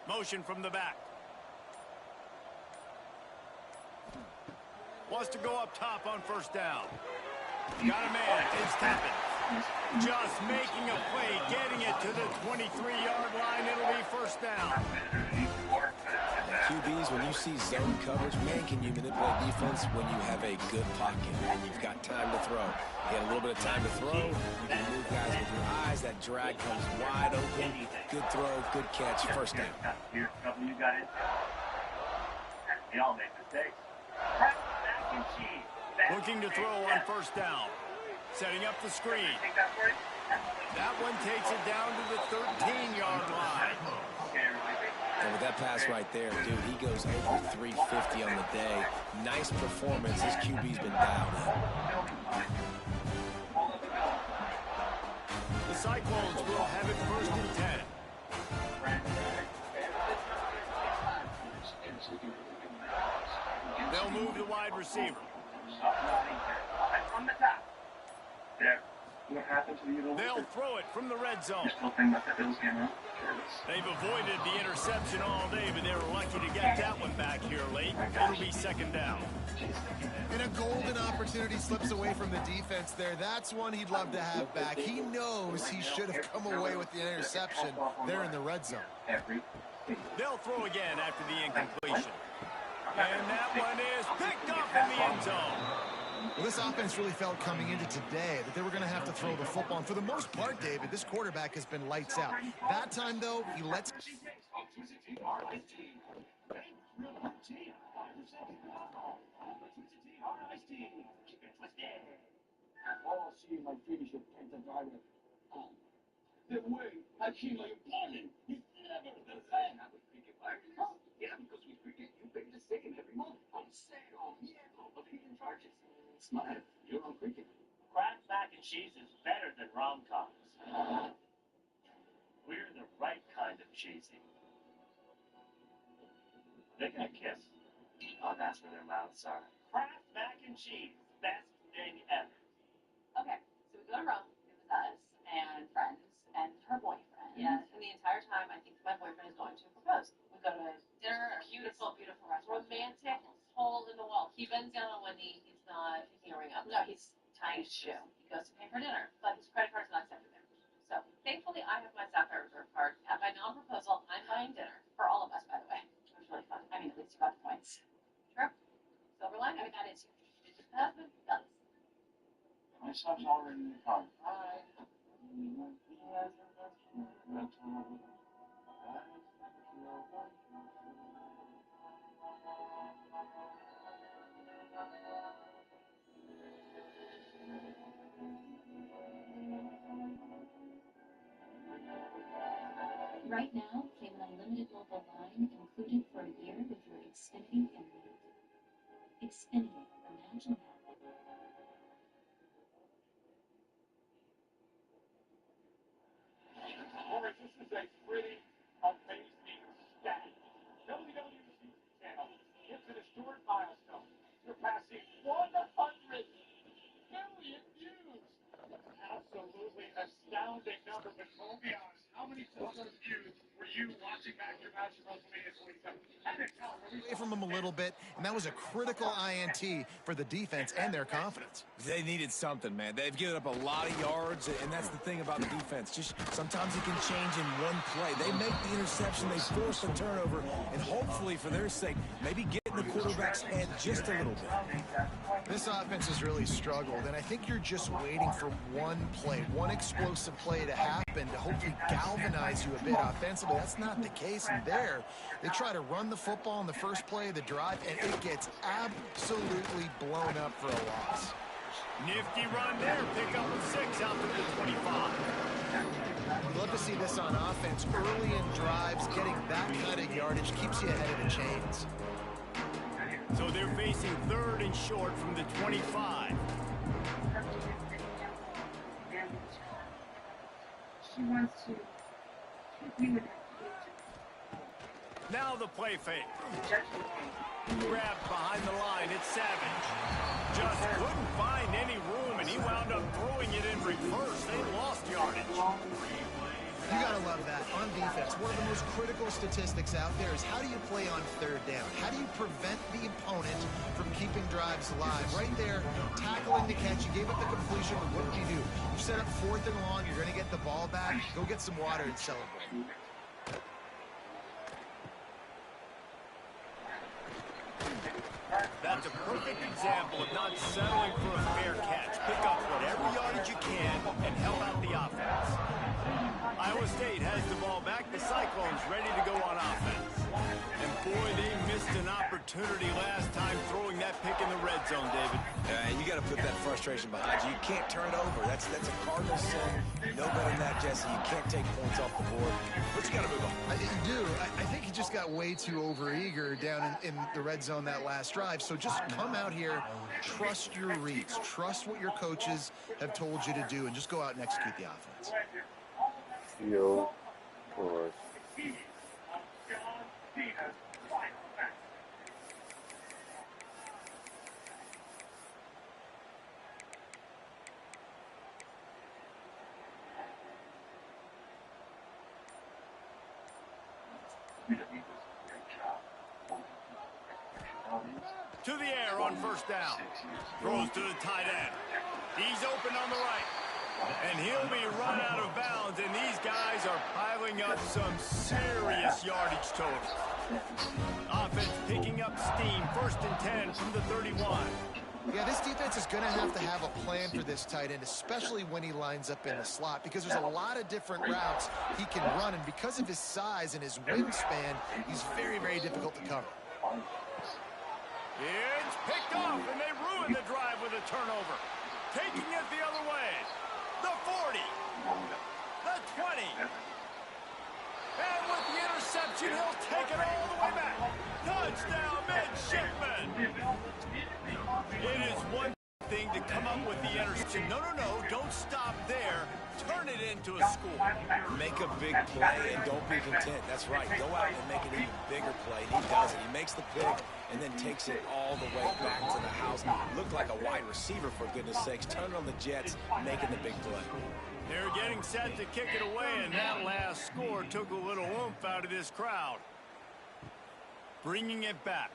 Motion from the back. Wants to go up top on 1st down. Got a man. It's tapping. Just making a play, getting it to the 23-yard line. It'll be 1st down. QBs, when you see zone coverage, man, can you manipulate defense when you have a good pocket and you've got time to throw. You get a little bit of time to throw, you can move guys with your eyes. That drag comes wide open. Good throw, good catch, 1st down. You got it. We all make mistakes. Mac and cheese. Looking to throw on 1st down. Setting up the screen. That one takes it down to the 13-yard line. And with that pass right there, dude, he goes over 350 on the day. Nice performance. His QB's been dialed in. The Cyclones will have it 1st and 10. They'll move the wide receiver. From the top. There. What happened to you? They'll throw it from the red zone. Still think about the Bills game, huh? They've avoided the interception all day, but they were lucky to get that one back here late. It'll be 2nd down. And a golden opportunity slips away from the defense there. That's one he'd love to have back. He knows he should have come away with the interception there in the red zone. They'll throw again after the incompletion. And that one is picked up in the end zone. Well, this offense really felt coming into today that they were going to have to throw the football. And for the most part, David, this quarterback has been lights out. That time, though, he lets... Oh, see, my finish of Pentagon. The way Hakeem, my opponent, is never the same. Yeah, because with cricket, you pay the same every month. On sale, of hidden charges. Smile, you're on cricket. Kraft mac and cheese is better than rom-coms. We're the right kind of cheesy. They're gonna kiss. Oh, that's where their mouths are. Kraft mac and cheese, best thing ever. Okay, so we go to Rome. It was us and friends and her boyfriend. Yeah, and the entire time I think my boyfriend is going to propose. We go to dinner, beautiful, beautiful restaurant. Romantic, hole in the wall. He bends down on one knee. He's not picking a ring up. No, he's tying his shoe. He goes to pay for dinner, but his credit card's not accepted there. So thankfully, I have my Sapphire Reserve card. At my non-proposal, I'm buying dinner for all of us, by the way. It was really fun. I mean, at least you got the points. True. Silver line. I mean, that is you. Husband, fellas. My son's already in the car. Hi. Right now, claim an unlimited mobile line included for a year with your Xfinity Internet. Xfinity, imagine that. Boris, this is a pretty amazing stat. WWC channel hits an historic milestone, surpassing 100 million views. Absolutely astounding number, but I'll be honest, how many views were you watching back your match in WrestleMania 27? Away from him a little bit, and that was a critical INT for the defense and their confidence. They needed something, man. They've given up a lot of yards, and that's the thing about the defense. Just sometimes it can change in one play. They make the interception, they force the turnover, and hopefully, for their sake, maybe get in the quarterback's head just a little bit. This offense has really struggled, and I think you're just waiting for one play, one explosive play to happen to hopefully galvanize you a bit offensively. That's not the case, and there, they try to run the football in the first play of the drive, and it gets absolutely blown up for a loss. Nifty run there. Pick up a 6 out to the 25. We'd love to see this on offense early in drives. drives, getting that kind of yardage keeps you ahead of the chains. So they're facing 3rd and short from the 25. She wants to keep you in that Now the play fake. Grabbed behind the line, it's Savage. Just couldn't find any room, and he wound up throwing it in reverse. They lost yardage. You gotta love that. On defense, one of the most critical statistics out there is how do you play on 3rd down? How do you prevent the opponent from keeping drives alive? Right there, tackling the catch. You gave up the completion, but what do? You set up 4th and long. You're gonna get the ball back. Go get some water and celebrate. That's a perfect example of not settling for a fair catch. Pick up whatever yardage you can and help out the offense. Iowa State has the ball back. The Cyclones ready to go on offense. And boy, they missed an opportunity last time throwing that pick in the red zone, David. You got to put that frustration behind you. You can't turn it over. That's a cardinal sin. No better than that, Jesse. You can't take points off the board. But you got to move on. You do. I think he just got way too overeager down in the red zone that last drive. So just come out here, trust your reads, trust what your coaches have told you to do, and just go out and execute the offense. Field course. To the air on 1st down. Throws to the tight end. He's open on the right. And he'll be run out of bounds, and these guys are piling up some serious yardage totals. Offense picking up steam, 1st and 10 from the 31. Yeah, this defense is going to have a plan for this tight end, especially when he lines up in the slot, because there's a lot of different routes he can run, and because of his size and his wingspan, he's very, very difficult to cover. It's picked off, and they ruin the drive with a turnover. Taking it the other way. The 40. The 20. And with the interception, he'll take it all the way back. Touchdown, midshipman. It is one thing to come up with the interception. No, don't stop there. Turn it into a score. Make a big play and don't be content. That's right. Go out and make an even bigger play. And he does it. He makes the pick and then takes it all the way back to the house. Looked like a wide receiver, for goodness sakes. Turn on the Jets, making the big play. They're getting set to kick it away, and that last score took a little oomph out of this crowd. Bringing it back.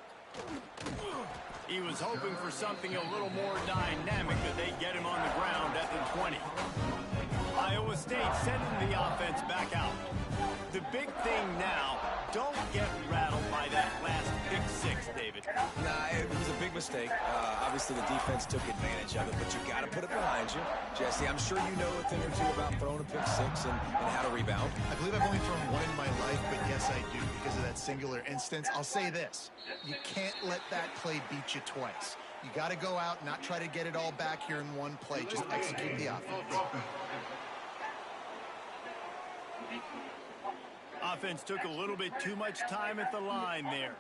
He was hoping for something a little more dynamic, that they get him on the ground at the 20. Iowa State sending the offense back out. The big thing now, don't get rattled by that last pick 6, David. Nah, it was a big mistake. Obviously, the defense took advantage of it, but you got to put it behind you. Jesse, I'm sure you know a thing or two about throwing a pick 6 and how to rebound. I believe I've only thrown one in my life, but yes, I do because of that singular instance. I'll say this. You can't let that play beat you twice. You got to go out, not try to get it all back here in one play. Just execute the offense. Offense took a little bit too much time at the line there.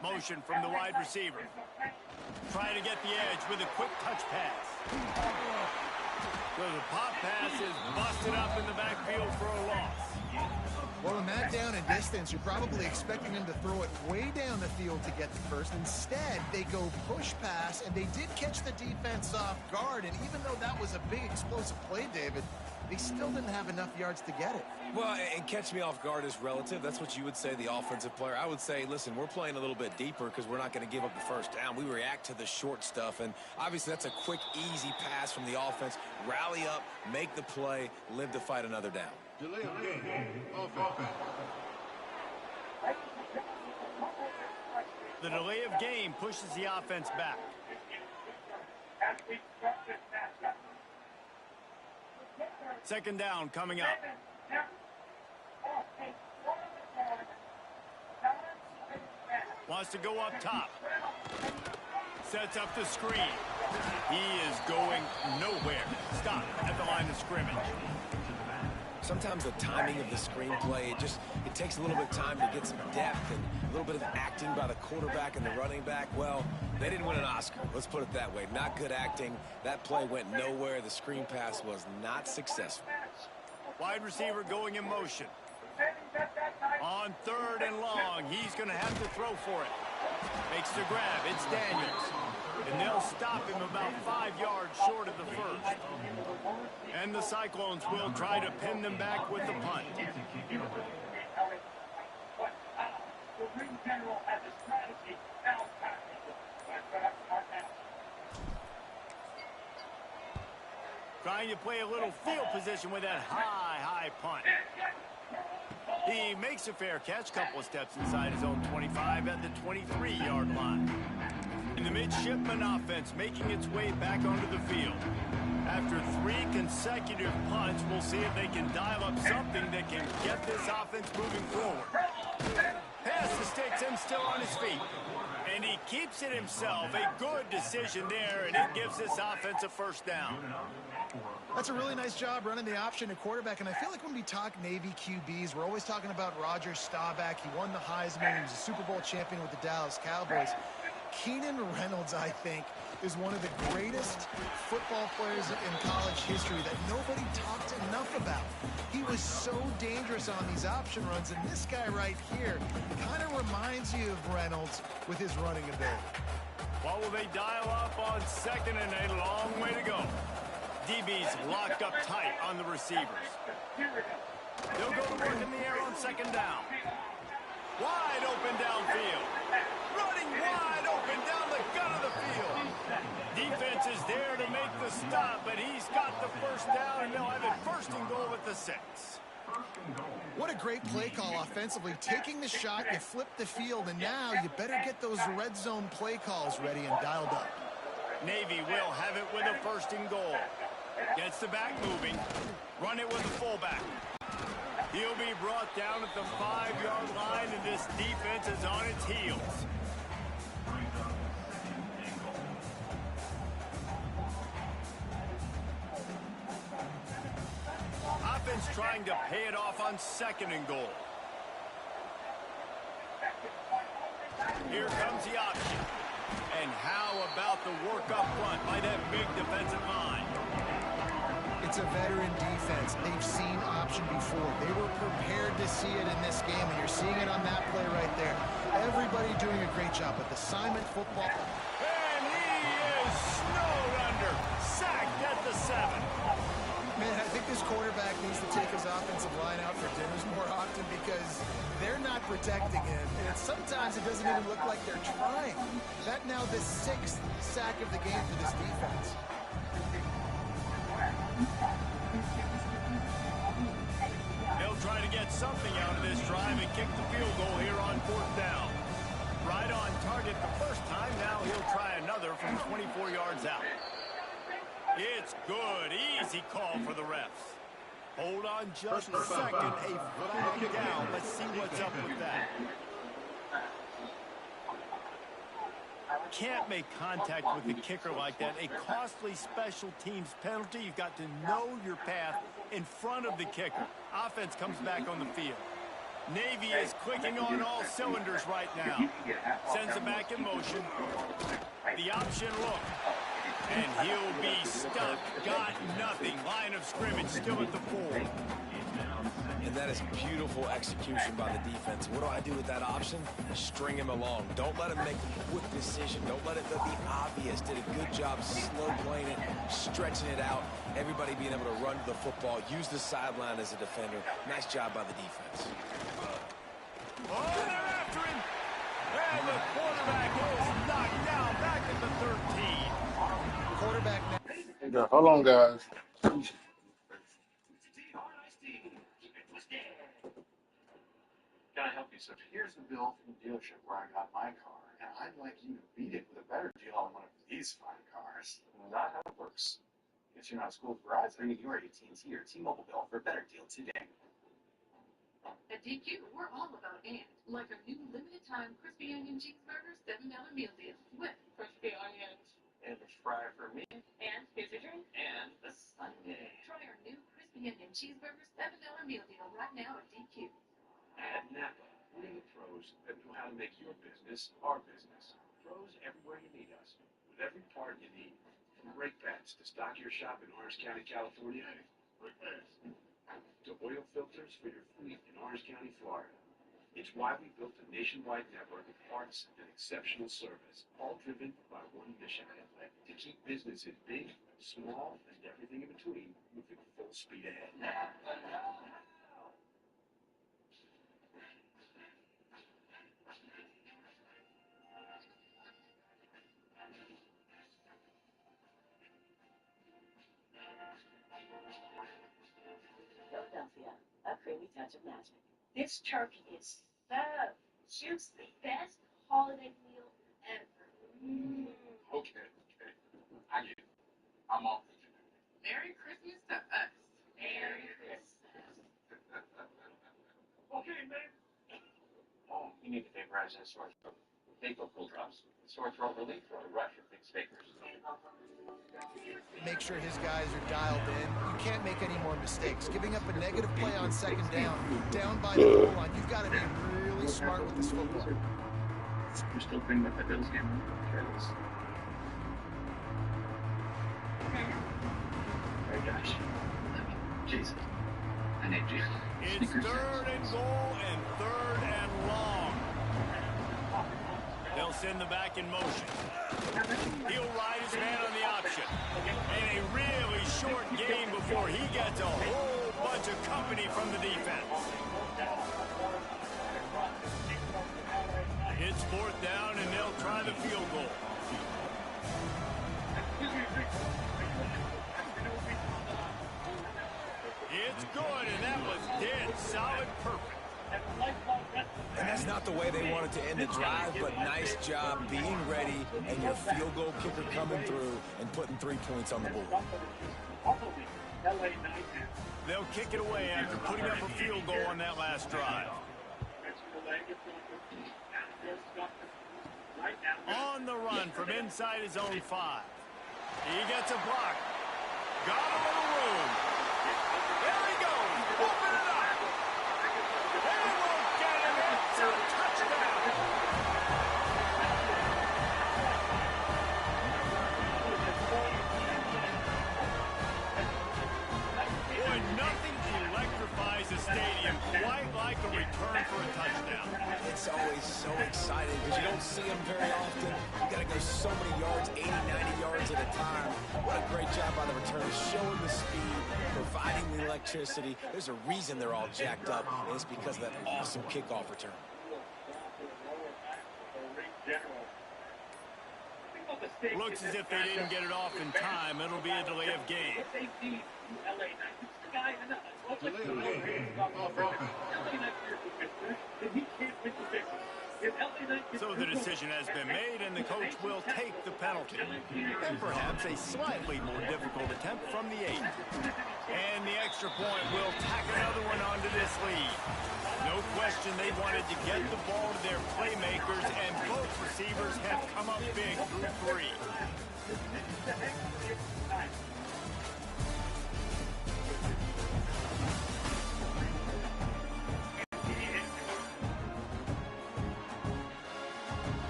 Motion from the wide receiver. Trying to get the edge with a quick touch pass. So the pop pass is busted up in the backfield for a loss. Well, in that down and distance, you're probably expecting him to throw it way down the field to get the first. Instead, they go push pass, and they did catch the defense off guard. And even though that was a big explosive play, David, they still didn't have enough yards to get it. Well, and catch me off guard is relative. That's what you would say, the offensive player. I would say, listen, we're playing a little bit deeper because we're not going to give up the first down. We react to the short stuff, and obviously that's a quick, easy pass from the offense. Rally up, make the play, live to fight another down. Delay of game. Offense. The delay of game pushes the offense back. Second down coming up. wants to go up top. Sets up the screen. He is going nowhere. Stop at the line of scrimmage. Sometimes the timing of the screenplay, it takes a little bit of time to get some depth and a little bit of acting by the quarterback and the running back. Well, they didn't win an Oscar. Let's put it that way. Not good acting. That play went nowhere. The screen pass was not successful. Wide receiver going in motion. On 3rd and long, he's going to have to throw for it. Makes the grab. It's Daniels. And they'll stop him about 5 yards short of the first. And the Cyclones will try to pin them back with the punt. Trying to play a little field position with that high punt. He makes a fair catch, couple of steps inside his own 25 at the 23-yard line. And the midshipman offense making its way back onto the field. After 3 consecutive punts, we'll see if they can dial up something that can get this offense moving forward. Pass to sticks him still on his feet. And he keeps it himself. A good decision there, and it gives this offense a first down. That's a really nice job running the option at quarterback, and I feel like when we talk Navy QBs, we're always talking about Roger Staubach. He won the Heisman. He was a Super Bowl champion with the Dallas Cowboys. Keenan Reynolds, I think, is one of the greatest football players in college history that nobody talked enough about. He was so dangerous on these option runs, and this guy right here kind of reminds you of Reynolds with his running ability. What will they dial up on 2nd and a long way to go? DB's locked up tight on the receivers. They'll go to work in the air on 2nd down. Wide open downfield. Running wide open down the gut of the field. Defense is there to make the stop, but he's got the first down, and they'll have it 1st and goal at the 6. What a great play call offensively. Taking the shot, you flip the field, and now you better get those red zone play calls ready and dialed up. Navy will have it with a 1st and goal. Gets the back moving. Run it with the fullback. He'll be brought down at the 5-yard line, and this defense is on its heels. Offense trying to pay it off on 2nd and goal. Here comes the option. And how about the work up front by that big defensive line? It's a veteran defense. They've seen option before. They were prepared to see it in this game, and you're seeing it on that play right there. Everybody doing a great job with assignment football. And he is snowed under. Sacked at the 7. Man, I think this quarterback needs to take his offensive line out for dinners more often because they're not protecting him. And sometimes it doesn't even look like they're trying. That now the 6th sack of the game for this defense. They'll try to get something out of this drive and kick the field goal here on 4th down. Right on target the first time. Now he'll try another from 24 yards out. It's good. Easy call for the refs. Hold on just a second. A flag down. Let's see what's up with that. Can't make contact with the kicker like that. A costly special teams penalty. You've got to know your path in front of the kicker. Offense comes back on the field. Navy is clicking on all cylinders right now. Sends it back in motion. The option look. And he'll be stuck. Got nothing. Line of scrimmage still at the 4. And that is beautiful execution by the defense. What do I do with that option? String him along. Don't let him make a quick decision. Don't let it be obvious. Did a good job slow playing it, stretching it out. Everybody being able to run to the football, use the sideline as a defender. Nice job by the defense. Oh, they're after him. And the quarterback is knocked down back at the 13. Quarterback now. Yeah, hold on, guys. Can I help you, sir? Here's the bill from the dealership where I got my car, and I'd like you to beat it with a better deal on one of these fine cars. Not how it works. If you're not school for rides, bring your AT&T or T-Mobile bill for a better deal today. At DQ, we're all about and. Like a new limited-time crispy onion cheeseburger $7 meal deal with crispy onions. And a fry for me. And here's your drink. And a sundae. Try our new crispy onion cheeseburger $7 meal deal right now at DQ. At Napa, we're the pros that know how to make your business our business. Pros everywhere you need us, with every part you need. From brake pads to stock your shop in Orange County, California, to oil filters for your fleet in Orange County, Florida. It's why we built a nationwide network of parts and exceptional service, all driven by one mission: to keep businesses big, small, and everything in between moving full speed ahead. Philadelphia, a creamy touch of magic. This turkey is so juicy. Best holiday meal ever. Okay. I get it. I'm off with you. Merry Christmas to us. Merry Christmas. Okay, man. Oh, you need to vaporize that sore throat. Vapo cool drops. Sore throat relief or a rush of fixed vapors. Make sure his guys are dialed in. You can't make any more mistakes. Giving up a negative play on second down by the goal line. You've got to be really smart with this football. You're still thinking about the Bills game? Careless. Oh gosh. Jesus. I need Jesus. It's third and goal and third and long. They'll send the back in motion. He'll ride his man on the option. And a really short game before he gets a whole bunch of company from the defense. It's fourth down, and they'll try the field goal. It's good, and that was dead solid perfect. And that's not the way they wanted to end the drive, but nice job being ready and your field goal kicker coming through and putting 3 points on the board. They'll kick it away after putting up a field goal on that last drive. On the run from inside his own 5. He gets a block. Got a little room. There he goes. Open it up. They won't get him. It's a touchdown. Boy, nothing electrifies a stadium quite like a return for a touchdown. It's always so exciting because you don't see them very often. You got to go so many yards, 80, 90 yards at a time. What a great job by the returners, showing the speed, providing the electricity. There's a reason they're all jacked up, and it's because of that awesome kickoff return. Looks as if they didn't get it off in time. It'll be a delay of game. So the decision has been made, and the coach will take the penalty. And perhaps a slightly more difficult attempt from the 8. And the extra point will tack another one onto this lead. No question they wanted to get the ball to their playmakers, and both receivers have come up big through 3.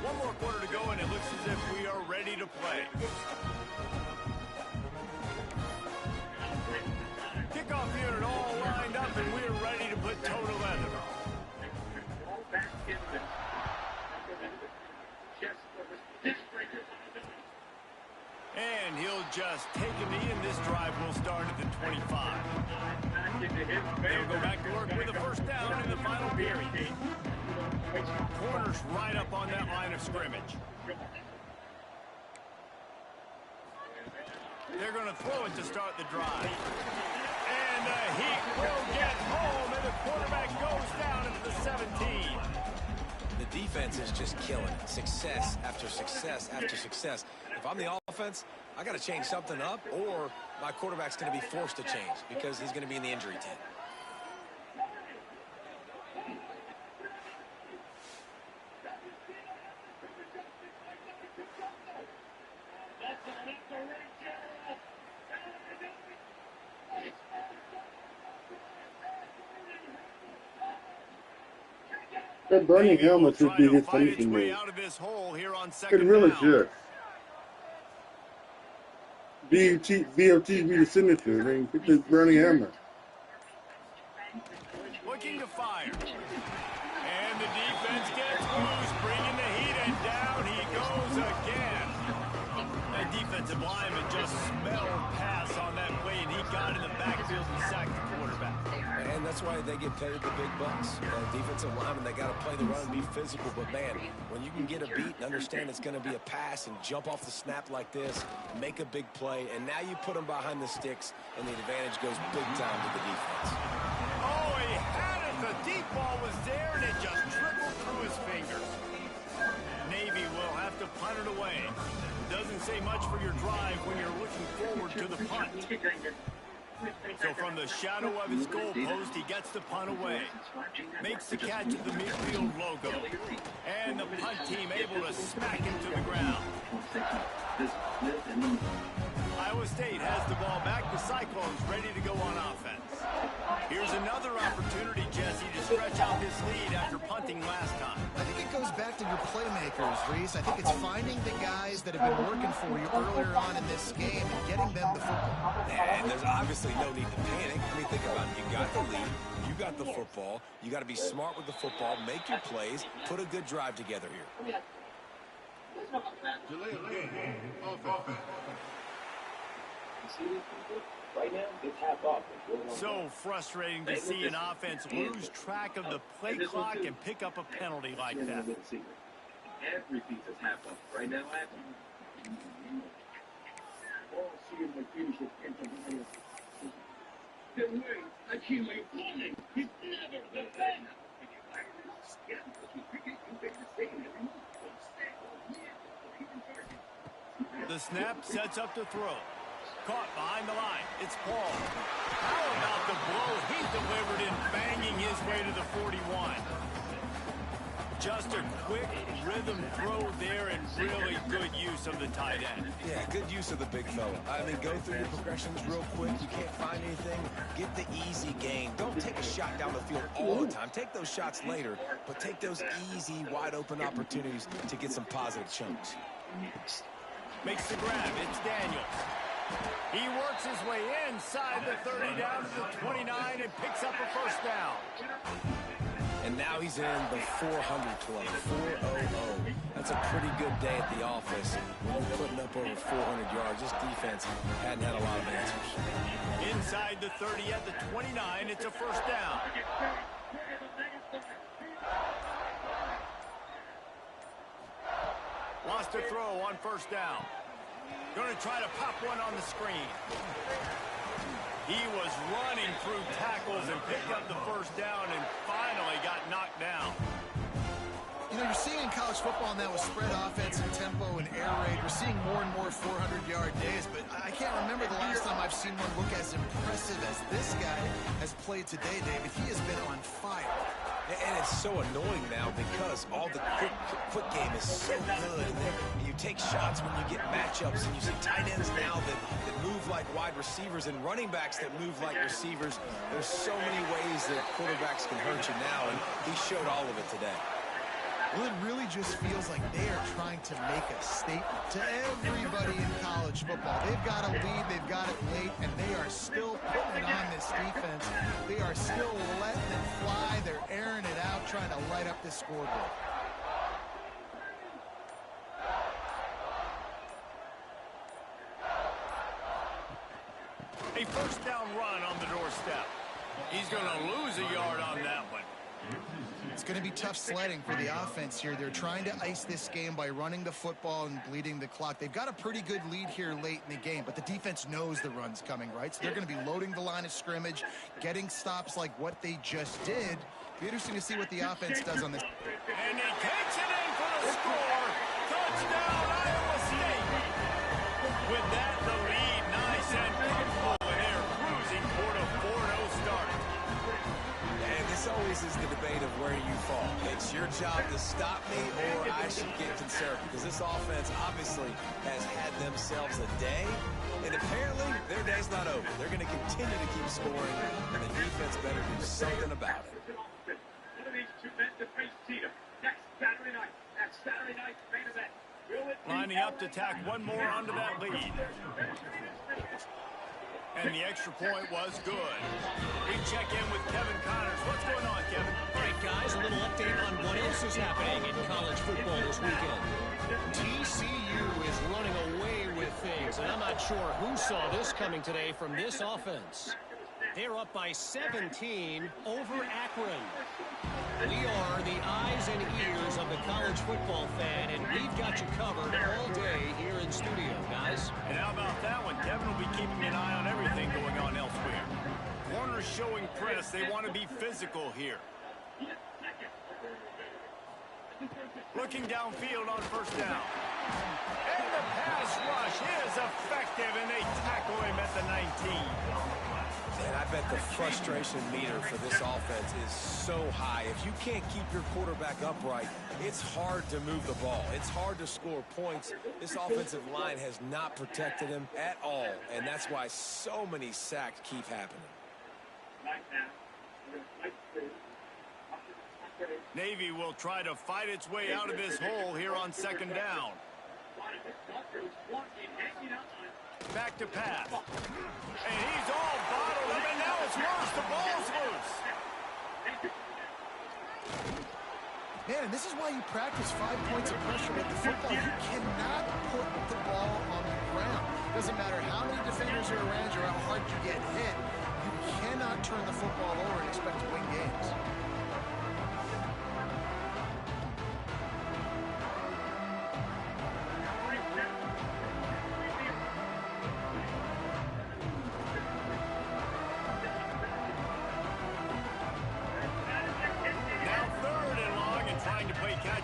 One more quarter to go, and it looks as if we are ready to play. Kickoff unit all lined up, and we're ready to put toe to leather. And he'll just take a knee, and this drive will start at the 25. They'll go back to work with a first down in the final period. Corners right up on that line of scrimmage. They're going to throw it to start the drive. And the Heat will get home, and the quarterback goes down into the 17. The defense is just killing it. Success after success after success. If I'm the offense, I got to change something up, or my quarterback's going to be forced to change because he's going to be in the injury tent. That burning helmet should be his fight its finishing way move. out of this hole here on It second really down. should. VOT be the signature. They get this burning hammer. Looking to fire. And the defense gets loose, bringing the heat, and down he goes again. That defensive lineman just smelled pass on that play, and he got in the backfield and sacked the quarterback. And that's why they get paid the big bucks. Defensive linemen, they got to play the run, be physical. But, man, when you can get a beat and understand it's going to be a pass and jump off the snap like this, make a big play, and now you put them behind the sticks, and the advantage goes big time to the defense. Oh, he had it. The deep ball was there, and it just trickled through his fingers. Navy will have to punt it away. Doesn't say much for your drive when you're looking forward to the punt. So from the shadow of his goal post, he gets the punt away. Makes the catch of the midfield logo. And the punt team able to smack him to the ground. Iowa State has the ball back. The Cyclones ready to go on offense. Here's another opportunity, Jesse, to stretch out this lead after punting last time. I think it goes back to your playmakers, Reese. I think it's finding the guys that have been working for you earlier on in this game and getting them the football. And there's obviously no need to panic. I mean, think about it. You got the lead. You got the football. You got to be smart with the football. Make your plays. Put a good drive together here. Right now, it's half off. So frustrating to see an offense lose track of the play clock and pick up a penalty like that. Every piece is half off. Right now, I can't make money. He's never the same. The snap sets up to throw. Caught behind the line. It's Paul. How about the blow he delivered in banging his way to the 41? Just a quick rhythm throw there and really good use of the tight end. Yeah, good use of the big fella. I mean, go through your progressions real quick. You can't find anything. Get the easy gain. Don't take a shot down the field all the time. Take those shots later, but take those easy, wide-open opportunities to get some positive chunks. Makes the grab. It's Daniels. He works his way inside the 30 down to the 29 and picks up a first down. And now he's in the 400 club, 400. That's a pretty good day at the office when you're putting up over 400 yards. This defense hadn't had a lot of answers. Inside the 30 at the 29, it's a first down. Lost a throw on first down. Going to try to pop one on the screen. He was running through tackles and picked up the first down and finally got knocked down. You know, you're seeing in college football now with spread offense and tempo and air raid, we're seeing more and more 400-yard days, but I can't remember the last time I've seen one look as impressive as this guy has played today, David. He has been on fire. And it's so annoying now because all the quick game is so good. And then you take shots when you get matchups, and you see tight ends now that move like wide receivers and running backs that move like receivers. There's so many ways that quarterbacks can hurt you now, and he showed all of it today. Well, it really just feels like they are trying to make a statement to everybody in college football. They've got a lead, they've got it late, and they are still putting it on this defense. They are still letting it fly. They're airing it out, trying to light up this scoreboard. A first down run on the doorstep. He's going to lose a yard on that one. It's going to be tough sledding for the offense here. They're trying to ice this game by running the football and bleeding the clock. They've got a pretty good lead here late in the game, but the defense knows the run's coming, right? So they're going to be loading the line of scrimmage, getting stops like what they just did. Be interesting to see what the offense does on this. And he takes it in for the score. Touchdown, Iowa State. With that, the lead nice and comfortable, and they're cruising toward a 4-0 start. And this always is the debate of where you fall. It's your job to stop me, or I should get conservative, because this offense obviously has had themselves a day, and apparently their day's not over. They're going to continue to keep scoring, and the defense better do something about it. One of these two men to face Tito. lining up to tack one more onto that lead. And the extra point was good. We check in with Kevin Connors. What's going on, Kevin? All right, guys, a little update on what else is happening in college football this weekend. TCU is running away with things, and I'm not sure who saw this coming today from this offense. They're up by 17 over Akron. We are the eyes and ears of the college football fan, and we've got you covered all day here in studio, guys. And how about that one? Kevin will be keeping an eye on everything going on elsewhere. Warner's showing press they want to be physical here. Looking downfield on first down. And the pass rush is effective, and they tackle him at the 19. And I bet the frustration meter for this offense is so high. If you can't keep your quarterback upright, it's hard to move the ball. It's hard to score points. This offensive line has not protected him at all, and that's why so many sacks keep happening. Navy will try to fight its way out of this hole here on second down. Back to pass. And he's all bottled up, and now it's worse. The ball's loose. Man, and this is why you practice 5 points of pressure with the football. You cannot put the ball on the ground. Doesn't matter how many defenders are around you or how hard you get hit. You cannot turn the football over and expect to win games.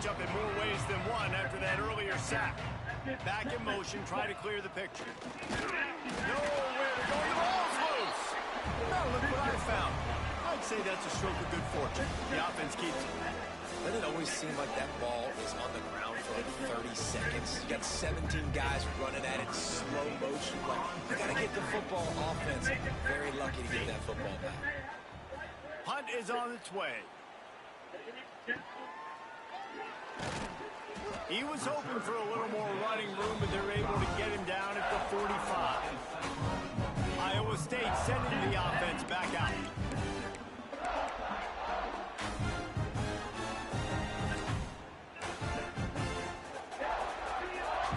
Up in more ways than one after that earlier sack. Back in motion, try to clear the picture. Nowhere to go. The ball's loose. Now look what I found. I'd say that's a stroke of good fortune. The offense keeps it. Doesn't it always seem like that ball is on the ground for like 30 seconds? You got 17 guys running at it, slow motion. Like, you got to get the football offense. Very lucky to get that football back. Punt is on its way. He was hoping for a little more running room, but they're able to get him down at the 45. Iowa State sending the offense back out.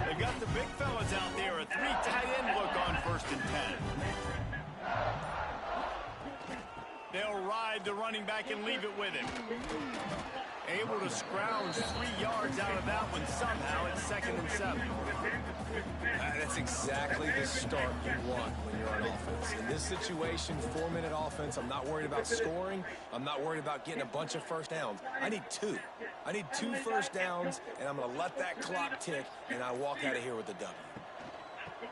They got the big fellas out there, a 3 tight end look on 1st and 10. They'll ride the running back and leave it with him. Able to scrounge 3 yards out of that one somehow at 2nd and 7. That's exactly the start you want when you're on offense. In this situation, 4-minute offense, I'm not worried about scoring. I'm not worried about getting a bunch of first downs. I need 2. I need 2 first downs, and I'm going to let that clock tick, and I walk out of here with a W.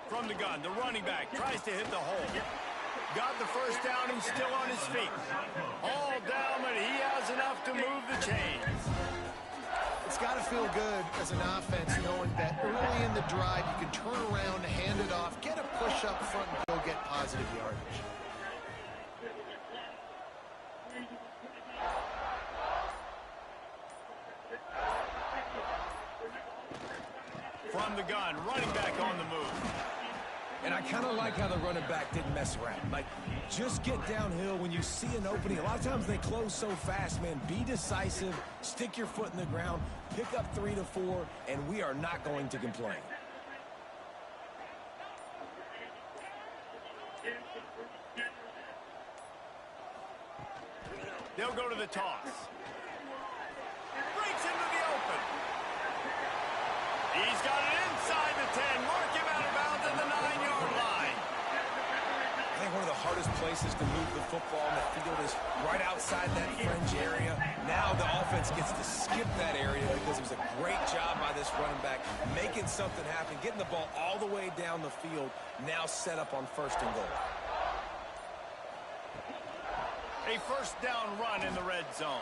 From the gun, the running back tries to hit the hole. Got the first down and still on his feet. All down, but he has enough to move the chains. It's got to feel good as an offense knowing that early in the drive you can turn around, hand it off, get a push up front, and go get positive yardage. From the gun, running back on the move. And I kind of like how the running back didn't mess around. Like, just get downhill when you see an opening. A lot of times they close so fast, man. Be decisive, stick your foot in the ground, pick up 3 to 4, and we are not going to complain. They'll go to the toss. Breaks into the open. He's got it inside the 10. Mark him out of bounds at the 9-yard line. I think one of the hardest places to move the football in the field is right outside that fringe area. Now the offense gets to skip that area because it was a great job by this running back making something happen, getting the ball all the way down the field, now set up on 1st and goal. A first down run in the red zone.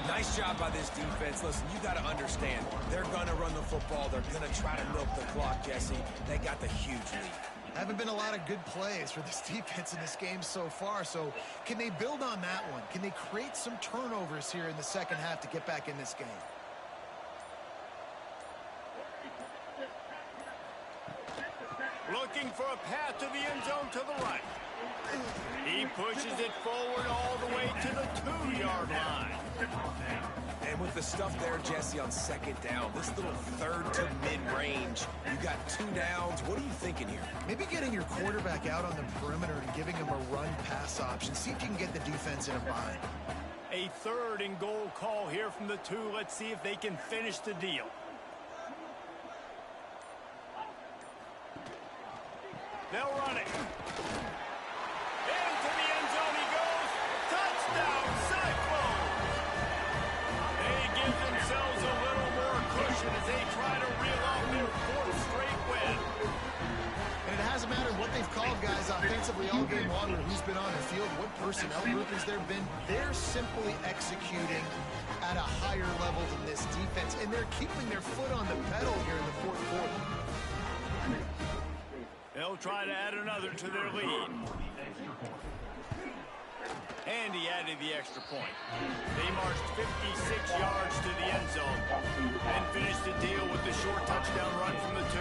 Nice job by this defense. Listen, you got to understand, they're going to run the football. They're going to try to milk the clock, Jesse. They got the huge lead. Haven't been a lot of good plays for this defense in this game so far, so can they build on that one? Can they create some turnovers here in the second half to get back in this game? Looking for a path to the end zone to the right. He pushes it forward all the way to the 2-yard line. And with the stuff there, Jesse, on second down, this little third to mid-range, you got 2 downs. What are you thinking here? Maybe getting your quarterback out on the perimeter and giving him a run-pass option. See if you can get the defense in a bind. A 3rd and goal call here from the 2. Let's see if they can finish the deal. They'll run it. Into the end zone he goes. Touchdown, Cyclones. They give themselves a little more cushion as they try to reel off their 4th straight win. And it hasn't mattered what they've called guys offensively all game long or who's been on the field, what personnel group has there been. They're simply executing at a higher level than this defense, and they're keeping their foot on the pedal here in the 4th quarter. They'll try to add another to their lead. And he added the extra point. They marched 56 yards to the end zone and finished the deal with the short touchdown run from the 2.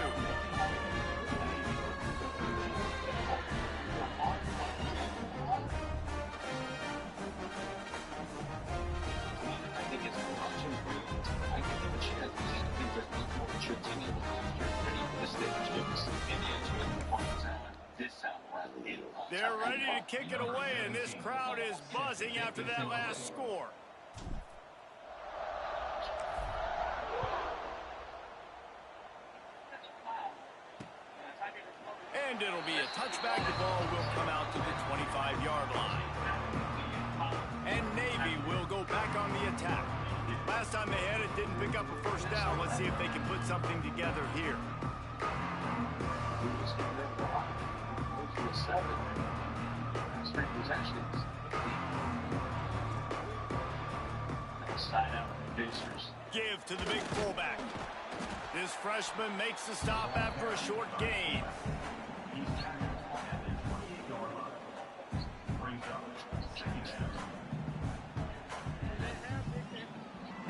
I think it's much improved. I give them a chance. I think they're much more mature team than last year. Ready for this stage. They're ready to kick it away, and this crowd is buzzing after that last score. And it'll be a touchback. The ball will come out to the 25-yard line. And Navy will go back on the attack. Last time they had it, didn't pick up a 1st down. Let's see if they can put something together here. Give to the big fullback. This freshman makes the stop after a short gain.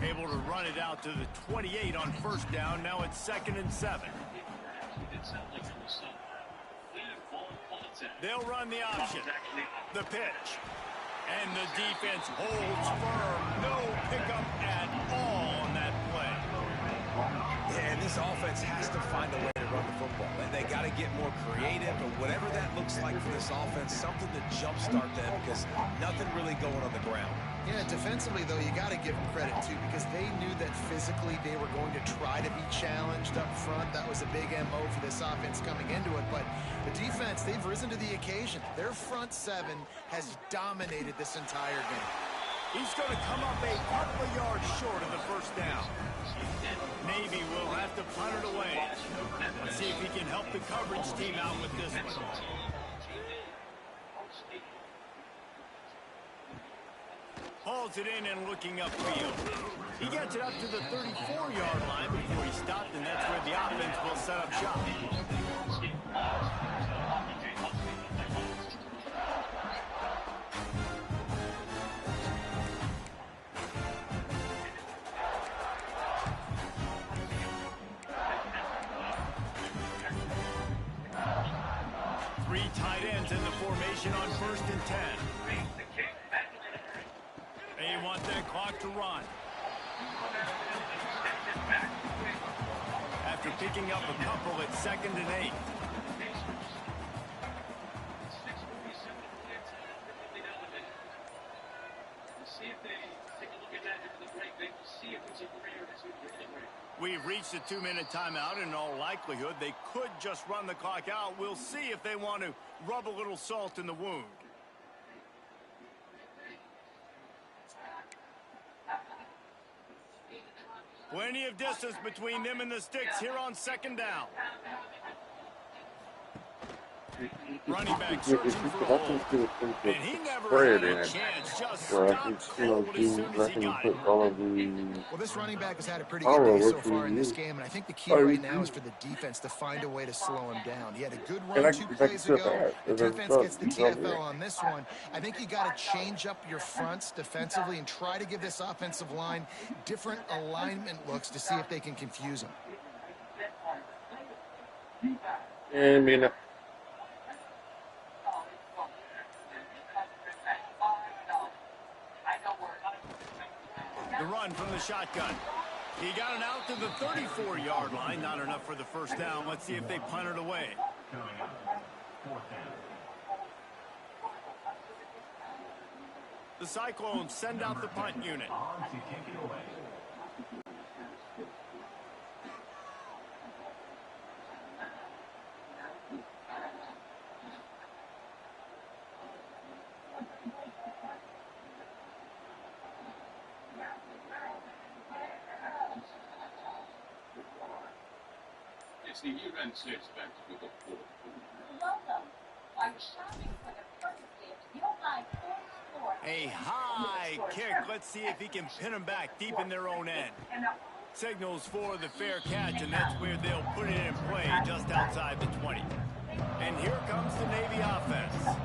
Able to run it out to the 28 on 1st down. Now it's 2nd and 7. They'll run the option. The pitch. And the defense holds firm. No pickup at all on that play. Yeah, and this offense has to find a way to run the football. They got to get more creative, but whatever that looks like for this offense, something to jumpstart them because nothing really going on the ground. Yeah, defensively, though, you got to give them credit, too, because they knew that physically they were going to try to be challenged up front. That was a big MO for this offense coming into it. But the defense, they've risen to the occasion. Their front 7 has dominated this entire game. He's going to come up a couple of yards short of the 1st down. Navy will have to punt it away. Let's see if he can help the coverage team out with this one. Hauls it in and looking upfield. He gets it up to the 34-yard line before he stopped, and that's where the offense will set up shop. 3 tight ends in the formation on 1st and 10. They want that clock to run. After picking up a couple, it's 2nd and 8. We've reached a 2-minute timeout. In all likelihood, they could just run the clock out. We'll see if they want to rub a little salt in the wound. Plenty of distance between them and the sticks here on 2nd down. Running back searching for a hole. And he never had a chance. Just stopped cold as soon as he got it. Well, this running back has had a pretty good day so far in this game, and I think the key right now is for the defense to find a way to slow him down. He had a good run 2 plays ago. The defense gets the TFL on this one. I think you got to change up your fronts defensively and try to give this offensive line different alignment looks to see if they can confuse him. And mira. The run from the shotgun. He got it out to the 34-yard line. Not enough for the first down. Let's see if they punt it away. The Cyclones send out the punt unit. It's the event six back to the fourth. Welcome. I'm shopping for the perfect gift. You'll buy full store. A high kick. Let's see if he can pin them back deep in their own end. Signals for the fair catch, and that's where they'll put it in play just outside the 20. And here comes the Navy offense.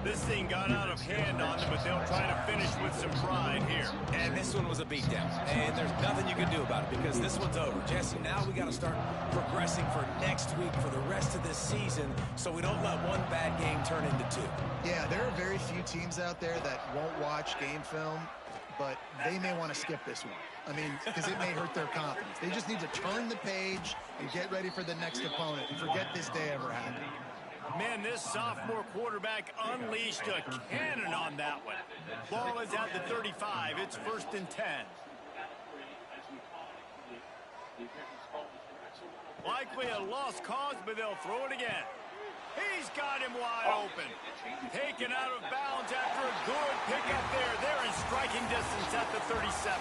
This thing got out of hand on them, but they'll try to finish with some pride here. And this one was a beatdown. And there's nothing you can do about it because this one's over. Jesse, now we got to start progressing for next week, for the rest of this season, so we don't let one bad game turn into two. Yeah, there are very few teams out there that won't watch game film, but they may want to skip this one. I mean, because it may hurt their confidence. They just need to turn the page and get ready for the next opponent and forget this day ever happened. Man, this sophomore quarterback unleashed a cannon on that one. Ball is at the 35. It's 1st and 10. Likely a lost cause, but they'll throw it again. He's got him wide open. Taken out of bounds after a good pickup there. They're in striking distance at the 37.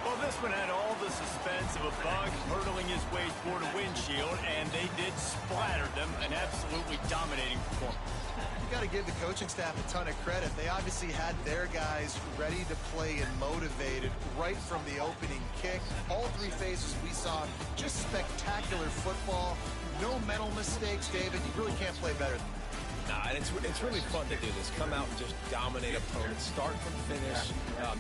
Well, this one had all the suspense of a bug hurtling his way toward a windshield, and they did splatter them. An absolutely dominating performance. You got to give the coaching staff a ton of credit. They obviously had their guys ready to play and motivated right from the opening kick. All three phases we saw just spectacular football. No mental mistakes, David. You really can't play better than that. Nah, and it's really fun to do this. Come out and just dominate opponents, start from finish.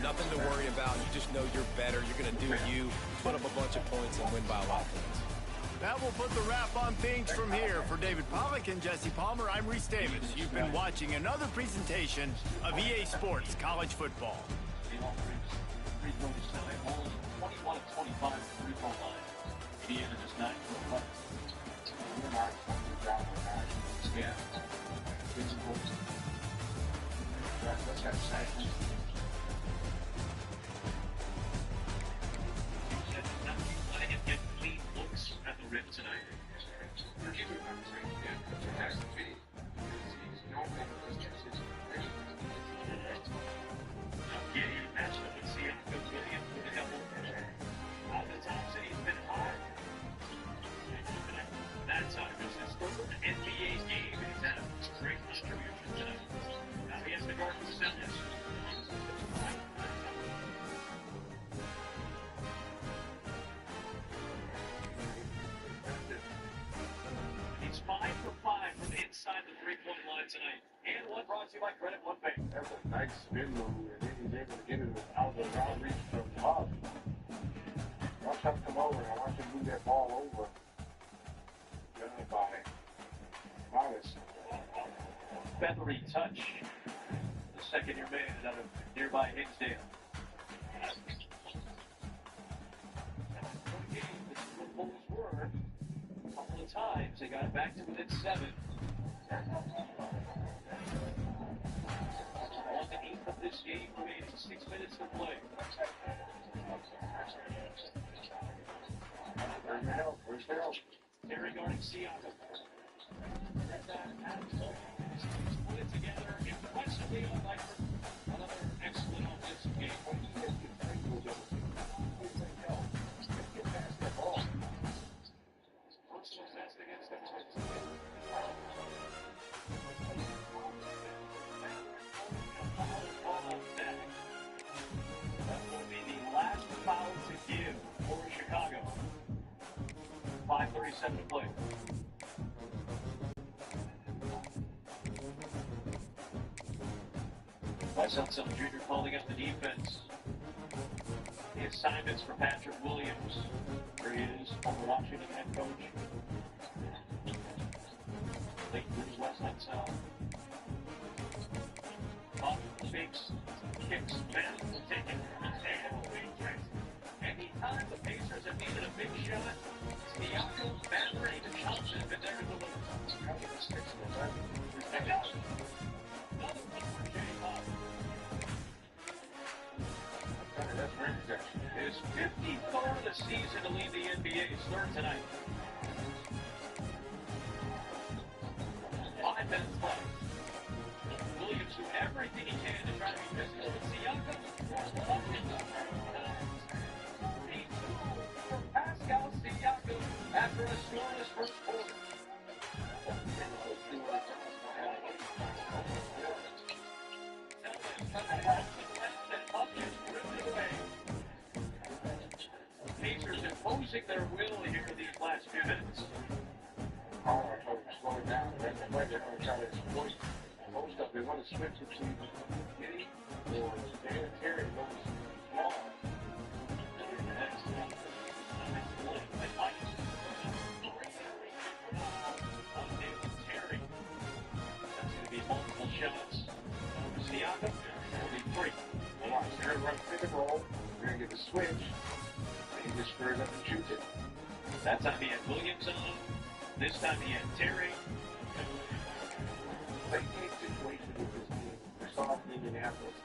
Nothing to worry about. You just know you're better. You're going to do you, put up a bunch of points, and win by a lot of points. That will put the wrap on things from here. For David Pollack and Jesse Palmer, I'm Reese Davis. You've been watching another presentation of EA Sports College Football. 21 of 25 free-throw line. Indiana just 9 for 11. Yeah. Let's have sanctions. Letting it get clean looks at the rim tonight. Gideon matched up with Siakam. Gideon with a double. Out of the top, he's been hard. That time, it's his first NBA game. He's had a great contribution tonight. Now he has to guard the Celtics. He's 5 for 5 from inside the three-point line tonight. And one brought to you by Credit One Bank. That's a nice spin move, and then he's able to get it out of the ground reach from Bob. Watch him come over, and I watch him move that ball over. Done by Morris. Feathery touch. The second-year man out of nearby Hinsdale. The Bulls were a couple of times. They got it back to within 7. On the 8th of this game remaining. 6 minutes to play. Where's the help? Where's the help? Terry guarding Siakam. Put it together impressively on Langford. Another excellent offensive game. Personal best against them. That will be the last foul to give for Chicago. 5:37 to play. Wes Unseld Jr. calling up the defense. He assignments for Patrick Williams. There he is, former Washington head coach. Late Blues West Side South. Up, fakes, kicks, man, taken. Anytime the Pacers have needed a big shot, Siakam, Bradley, and Johnson have been there to deliver. His 54th of the season to lead the NBA. Third tonight. 5 minutes left. Williams do everything he can to try to be physical with Siakam. For Pascal Siakam after a scoreless first quarter. Pacers imposing their will here these last few minutes. I told them to slow it down. They're going to try to exploit most of. They want to switch it to Giddy or Dan Terry. Those small. Terry. That's going to be multiple shots. Siakam will be free. Watch, they're going to run pick and roll. They're going to get the switch. He just squares up and shoots it. That time he had Williams on. This time he had Terry. They game situation with this team. We saw it in Indianapolis.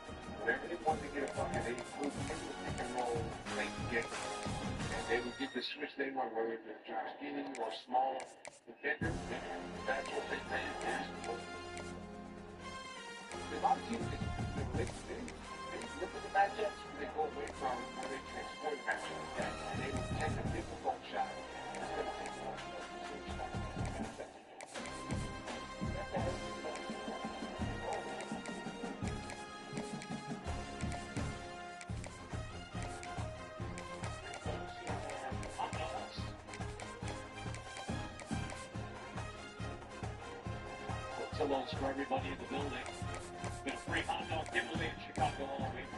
Whenever they wanted to get a bucket, they would pick and roll late in the game. And they would get the switch they want, whether it's Josh Giddey or small defenders. That's what they did. A lot of teams, they look at the matchups, they go away from where they can exploit matchups. And they would take a difficult shot instead of taking one. Pillows for everybody in the building. Been a free hot dog giveaway in Chicago all week.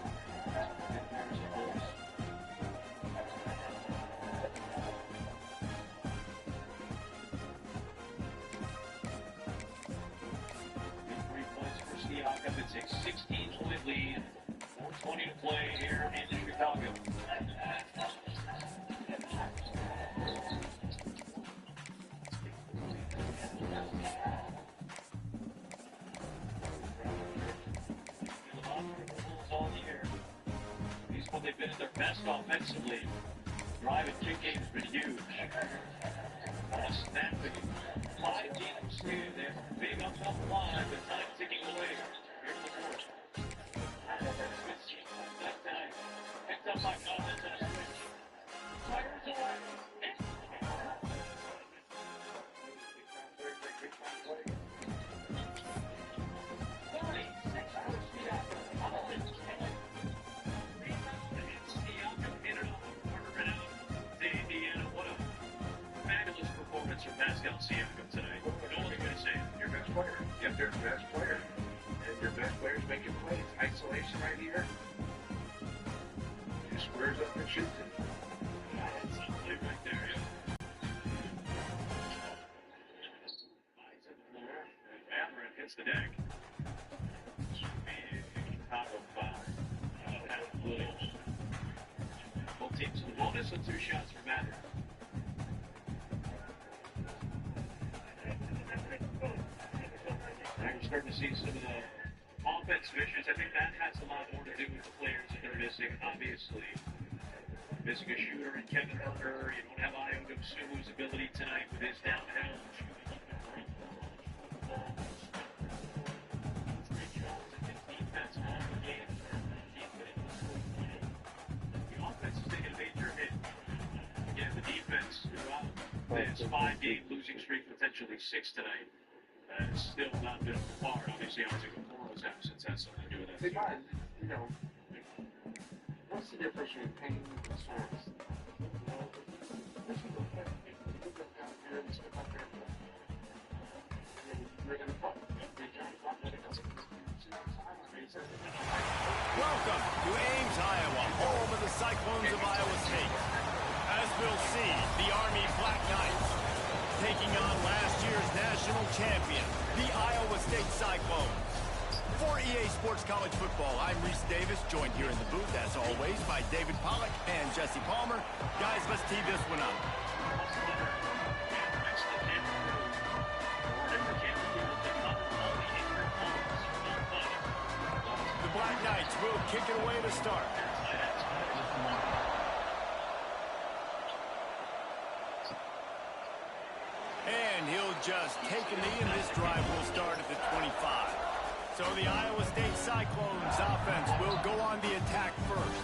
Big 3 points for Siakam. It's a 16-point lead. 4:20 to play here in Chicago. They've been at their best offensively. Drive and kick game has been huge. Snapping. 5 games here. They're big up the line. The time ticking away. Here's the fourth. That time. Picked up by Collins on a switch. Fires away. From Pascal Siakam tonight. No one can say your best player. Yep, there's best player. And your best player's making plays. Isolation right here. He squares up and shoots it. That's a play right there, yeah. Matherin hits the deck. Top of Patrick Williams. Both teams with a bonus of 2 shots for Matherin. We're starting to see some of the offense issues. I think that has a lot more to do with the players that they're missing. Obviously, missing a shooter in Kevin Herter. You don't have Iota Su'u's ability tonight with his downhill. The offense is taking a major hit. Again, the defense throughout this 5-game losing streak, potentially 6 tonight. It's still not been far. Obviously, Isaac Okoro's absence has something to do with that. They might, you know, what's the difference between pain and soreness? Welcome to Ames, Iowa, home of the Cyclones. Cyclones of Iowa State. As we'll see, the Army Black Knights taking on last year's national champion, the Iowa State Cyclones. For EA Sports College Football, I'm Reese Davis, joined here in the booth, as always, by David Pollack and Jesse Palmer. Guys, let's tee this one up. The Black Knights will kick it away to start. And he'll just take a knee, and this drive will start at the 25. So the Iowa State Cyclones offense will go on the attack first.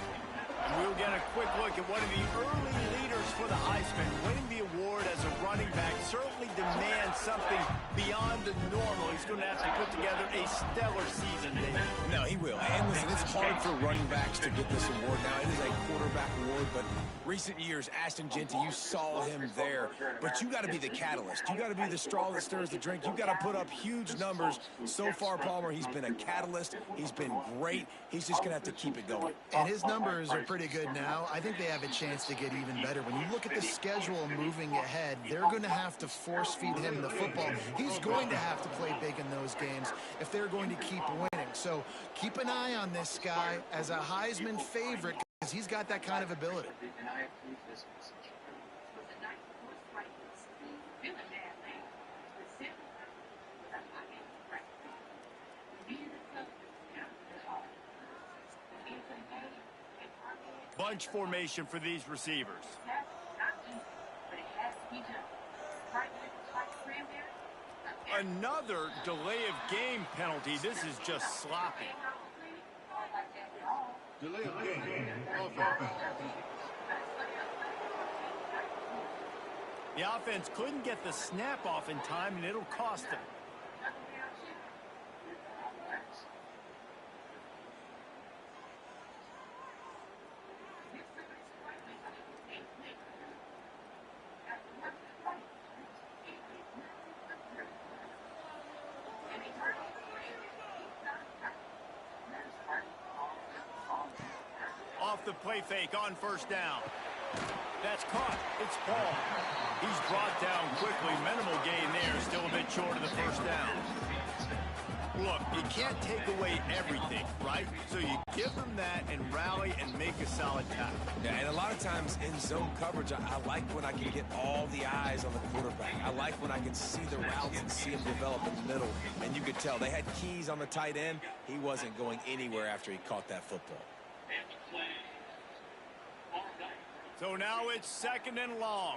And we'll get a quick look at one of the early leaders for the Heisman. Winning the award as a running back certainly demands something beyond the normal. He's going to have to put together a stellar season, David. No, he will. And listen, it's hard for running backs to get this award now. It is a quarterback award, but recent years, Ashton Jeanty, you saw him there. But you got to be the catalyst. You got to be the straw that stirs the drink. You got to put up huge numbers. So far, Palmer, he's been a catalyst. He's been great. He's just going to have to keep it going. And his numbers are pretty good now. I think they have a chance to get even better. When you look at the schedule moving ahead, they're going to have to force feed him the football. He's going to have to play big in those games if they're going to keep winning. So keep an eye on this guy as a Heisman favorite because he's got that kind of ability. Bunch formation for these receivers. Another delay of game penalty. This is just sloppy. Delay of game. The offense couldn't get the snap off in time, and it'll cost them. Off the play fake on first down. That's caught. It's Paul. He's brought down quickly. Minimal gain there. Still a bit short of the first down. Look, you can't take away everything, right? So you give them that and rally and make a solid tackle. Yeah, and a lot of times in zone coverage, I like when I can get all the eyes on the quarterback. I like when I can see the routes and see him develop in the middle. And you could tell they had keys on the tight end. He wasn't going anywhere after he caught that football. So now it's second and long.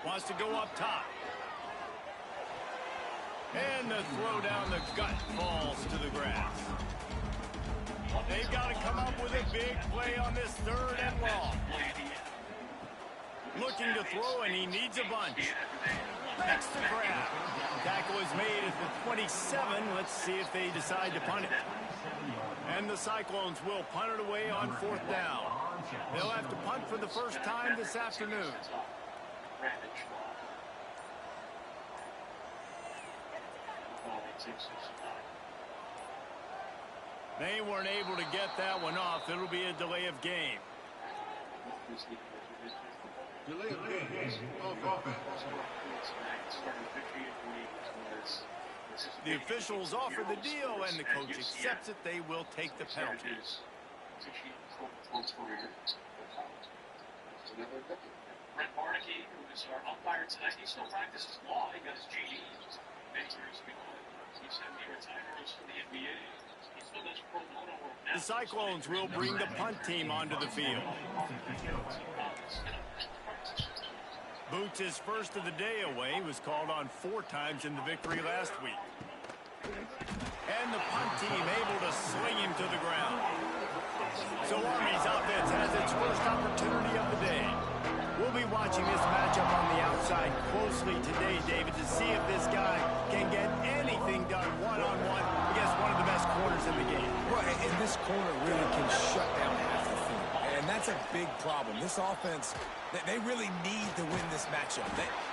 Wants to go up top. And the throw down the gut falls to the grass. They've got to come up with a big play on this third and long. Looking to throw, and he needs a bunch. Next to grab. Tackle is made at the 27. Let's see if they decide to punt it. And the Cyclones will punt it away on fourth down. They'll have to punt for the first time this afternoon. They weren't able to get that one off. It'll be a delay of game. Delay of game. The officials offer the deal, and the coach accepts it. They will take the penalty. Brett Barnicky, who is our umpire tonight, he still practices law. He got his GED many years ago. He said he retires from the NBA. He still does pro bono work now. The Cyclones will bring the punt team onto the field. Boots' first of the day away. Was called on 4 times in the victory last week. And the punt team able to sling him to the ground. So Army's offense has its first opportunity of the day. We'll be watching this matchup on the outside closely today, David, to see if this guy can get anything done one-on-one against one of the best corners in the game. Right, and this corner really can shut down half the field. And that's a big problem. This offense, they really need to win this matchup.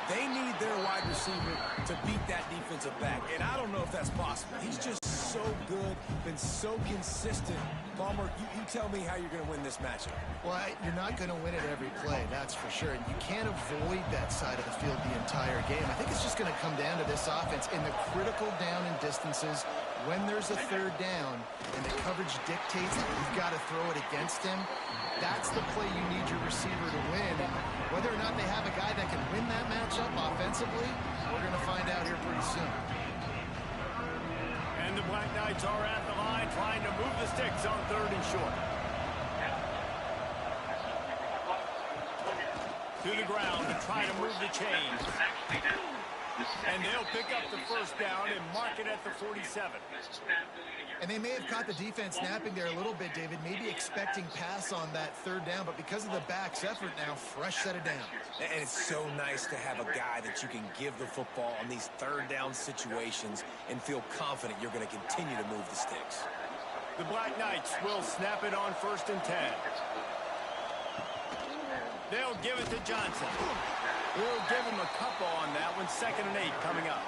They need their wide receiver to beat that defensive back, and I don't know if that's possible. He's just so good, been so consistent. Ballmer, you tell me how you're going to win this matchup. Well, you're not going to win it every play, that's for sure. And you can't avoid that side of the field the entire game. I think it's just going to come down to this offense in the critical down and distances. When there's a third down and the coverage dictates that you've got to throw it against him, that's the play you need your receiver to win. And whether or not they have a guy that can win that matchup offensively, we're going to find out here pretty soon. And the Black Knights are at the line trying to move the sticks on 3rd and short. To the ground to try to move the chains. And they'll pick up the first down and mark it at the 47. And they may have caught the defense napping there a little bit, David, maybe expecting pass on that third down, but because of the back's effort now, fresh set of downs. And it's so nice to have a guy that you can give the football on these third down situations and feel confident you're going to continue to move the sticks. The Black Knights will snap it on 1st and 10. They'll give it to Johnson. We'll give him a couple on that one. 2nd and 8 coming up.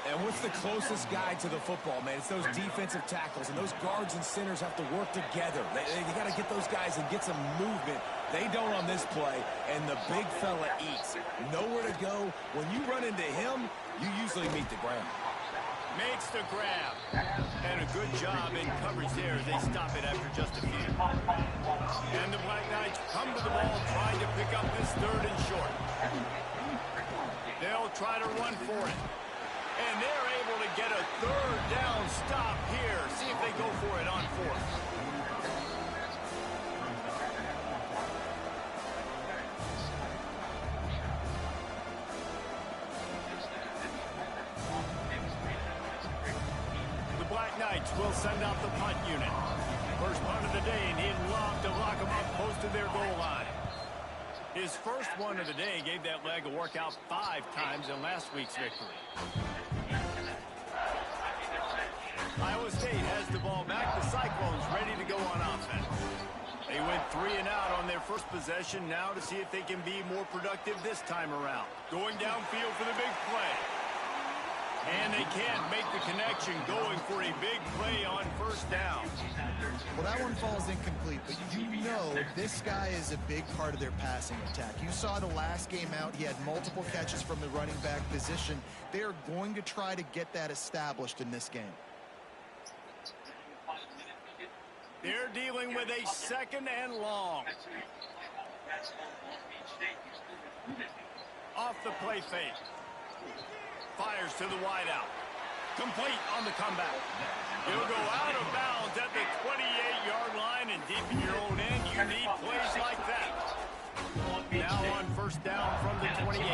And what's the closest guy to the football, man? It's those defensive tackles, and those guards and centers have to work together. They got to get those guys and get some movement. They don't on this play, and the big fella eats. Nowhere to go. When you run into him, you usually meet the ground. Makes the grab. And a good job in coverage there as they stop it after just a few. And the Black Knights come to the ball trying to pick up this 3rd and short. They'll try to run for it. And they're able to get a 3rd down stop here. See if they go for it on 4th. The Black Knights will send out the punt unit. First punt of the day, and he'd love to lock them up close to their goal line. His first one of the day gave that leg a workout 5 times in last week's victory. Iowa State has the ball back. The Cyclones ready to go on offense. They went 3 and out on their first possession. Now to see if they can be more productive this time around. Going downfield for the big play. And they can't make the connection, going for a big play on 1st down. Well, that one falls incomplete, but you know this guy is a big part of their passing attack. You saw the last game out. He had multiple catches from the running back position. They are going to try to get that established in this game. They're dealing with a 2nd and long. Off the play fake. Fires to the wideout. Complete on the comeback. He'll go out of bounds at the 28-yard line, and deep in your own end, you need plays like that. Now on 1st down from the 28.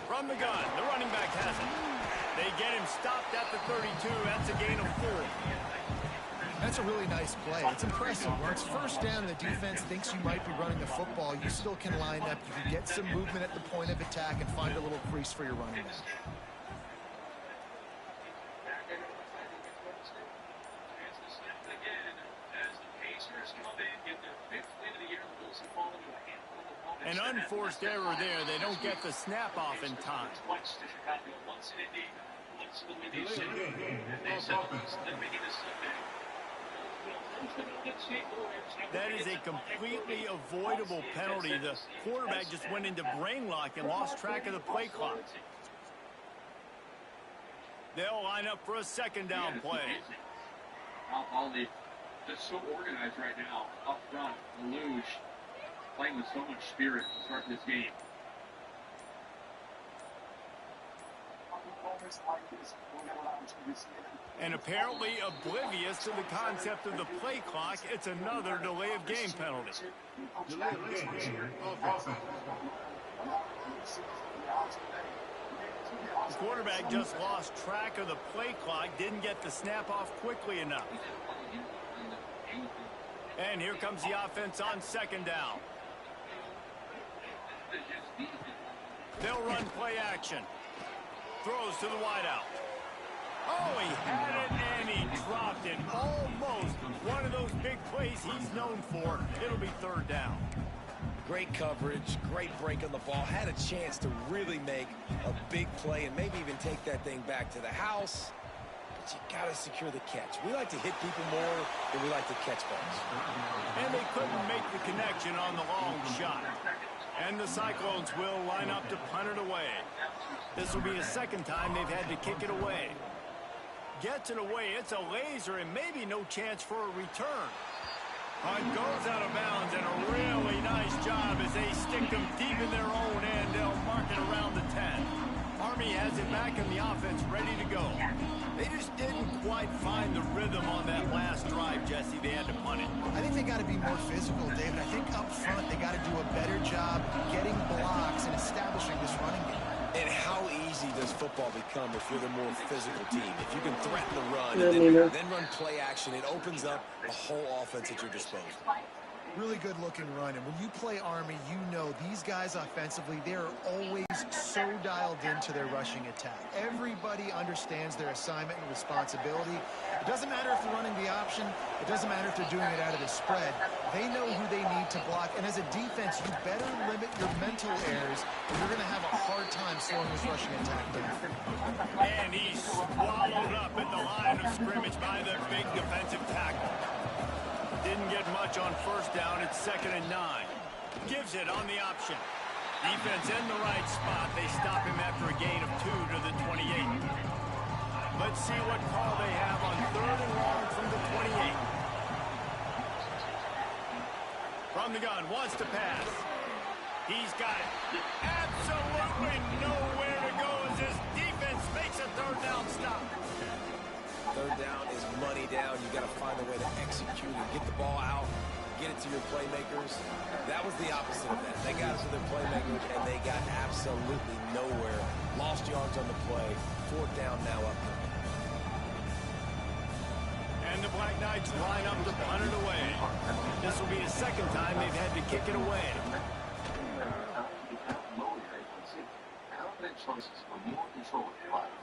From the gun, the running back has it. They get him stopped at the 32. That's a gain of 4. That's a really nice play. It's impressive. When it's 1st down and the defense thinks you might be running the football, you still can line up. You can get some movement at the point of attack and find a little crease for your running back. An unforced error there. They don't get the snap off in time. That is a completely avoidable penalty. The quarterback just went into brain lock and lost track of the play clock. They'll line up for a 2nd down play. They're so organized right now up front. Lelouch playing with so much spirit to start this game. And apparently oblivious to the concept of the play clock, it's another delay of game penalty. Delay of game. The quarterback just lost track of the play clock, didn't get the snap off quickly enough. And here comes the offense on 2nd down. They'll run play action. throws to the wideout. Oh, he had it and he dropped it. Almost one of those big plays he's known for. It'll be third down. Great coverage, great break on the ball. Had a chance to really make a big play and maybe even take that thing back to the house. But you got to secure the catch. We like to hit people more than we like to catch balls. And they couldn't make the connection on the long shot. And the Cyclones will line up to punt it away. This will be the second time they've had to kick it away. Gets it away. It's a laser and maybe no chance for a return. It goes out of bounds, and a really nice job as they stick them deep in their own end. They'll mark it around the 10. Army has it back in the offense, ready to go. They just didn't quite find the rhythm on that last drive, Jesse. They had to punt it. I think they got to be more physical, David. I think up front they got to do a better job getting blocks and establishing this running game. And how easy does football become if you're the more physical team? If you can threaten the run and then run play action, it opens up a whole offense at your disposal. Really good looking run, and when you play Army, you know these guys offensively, they're always so dialed into their rushing attack. Everybody understands their assignment and responsibility. It doesn't matter if they're running the option, it doesn't matter if they're doing it out of the spread. They know who they need to block, and as a defense, you better limit your mental errors, or you're going to have a hard time slowing this rushing attack down. And he's swallowed up at the line of scrimmage by the big defensive tackle. Didn't get much on first down. It's 2nd and 9. Gives it on the option. Defense in the right spot. They stop him after a gain of 2 to the 28. Let's see what call they have on 3rd and long from the 28. From the gun, wants to pass. He's got it. Absolutely nowhere to go as this defense makes a 3rd down stop. 3rd down is money down. You got to find a way to execute and get the ball out, get it to your playmakers. That was the opposite of that. They got it to their playmakers, and they got absolutely nowhere. Lost yards on the play. 4th down now up. And the Black Knights line up to punt it away. This will be the second time they've had to kick it away.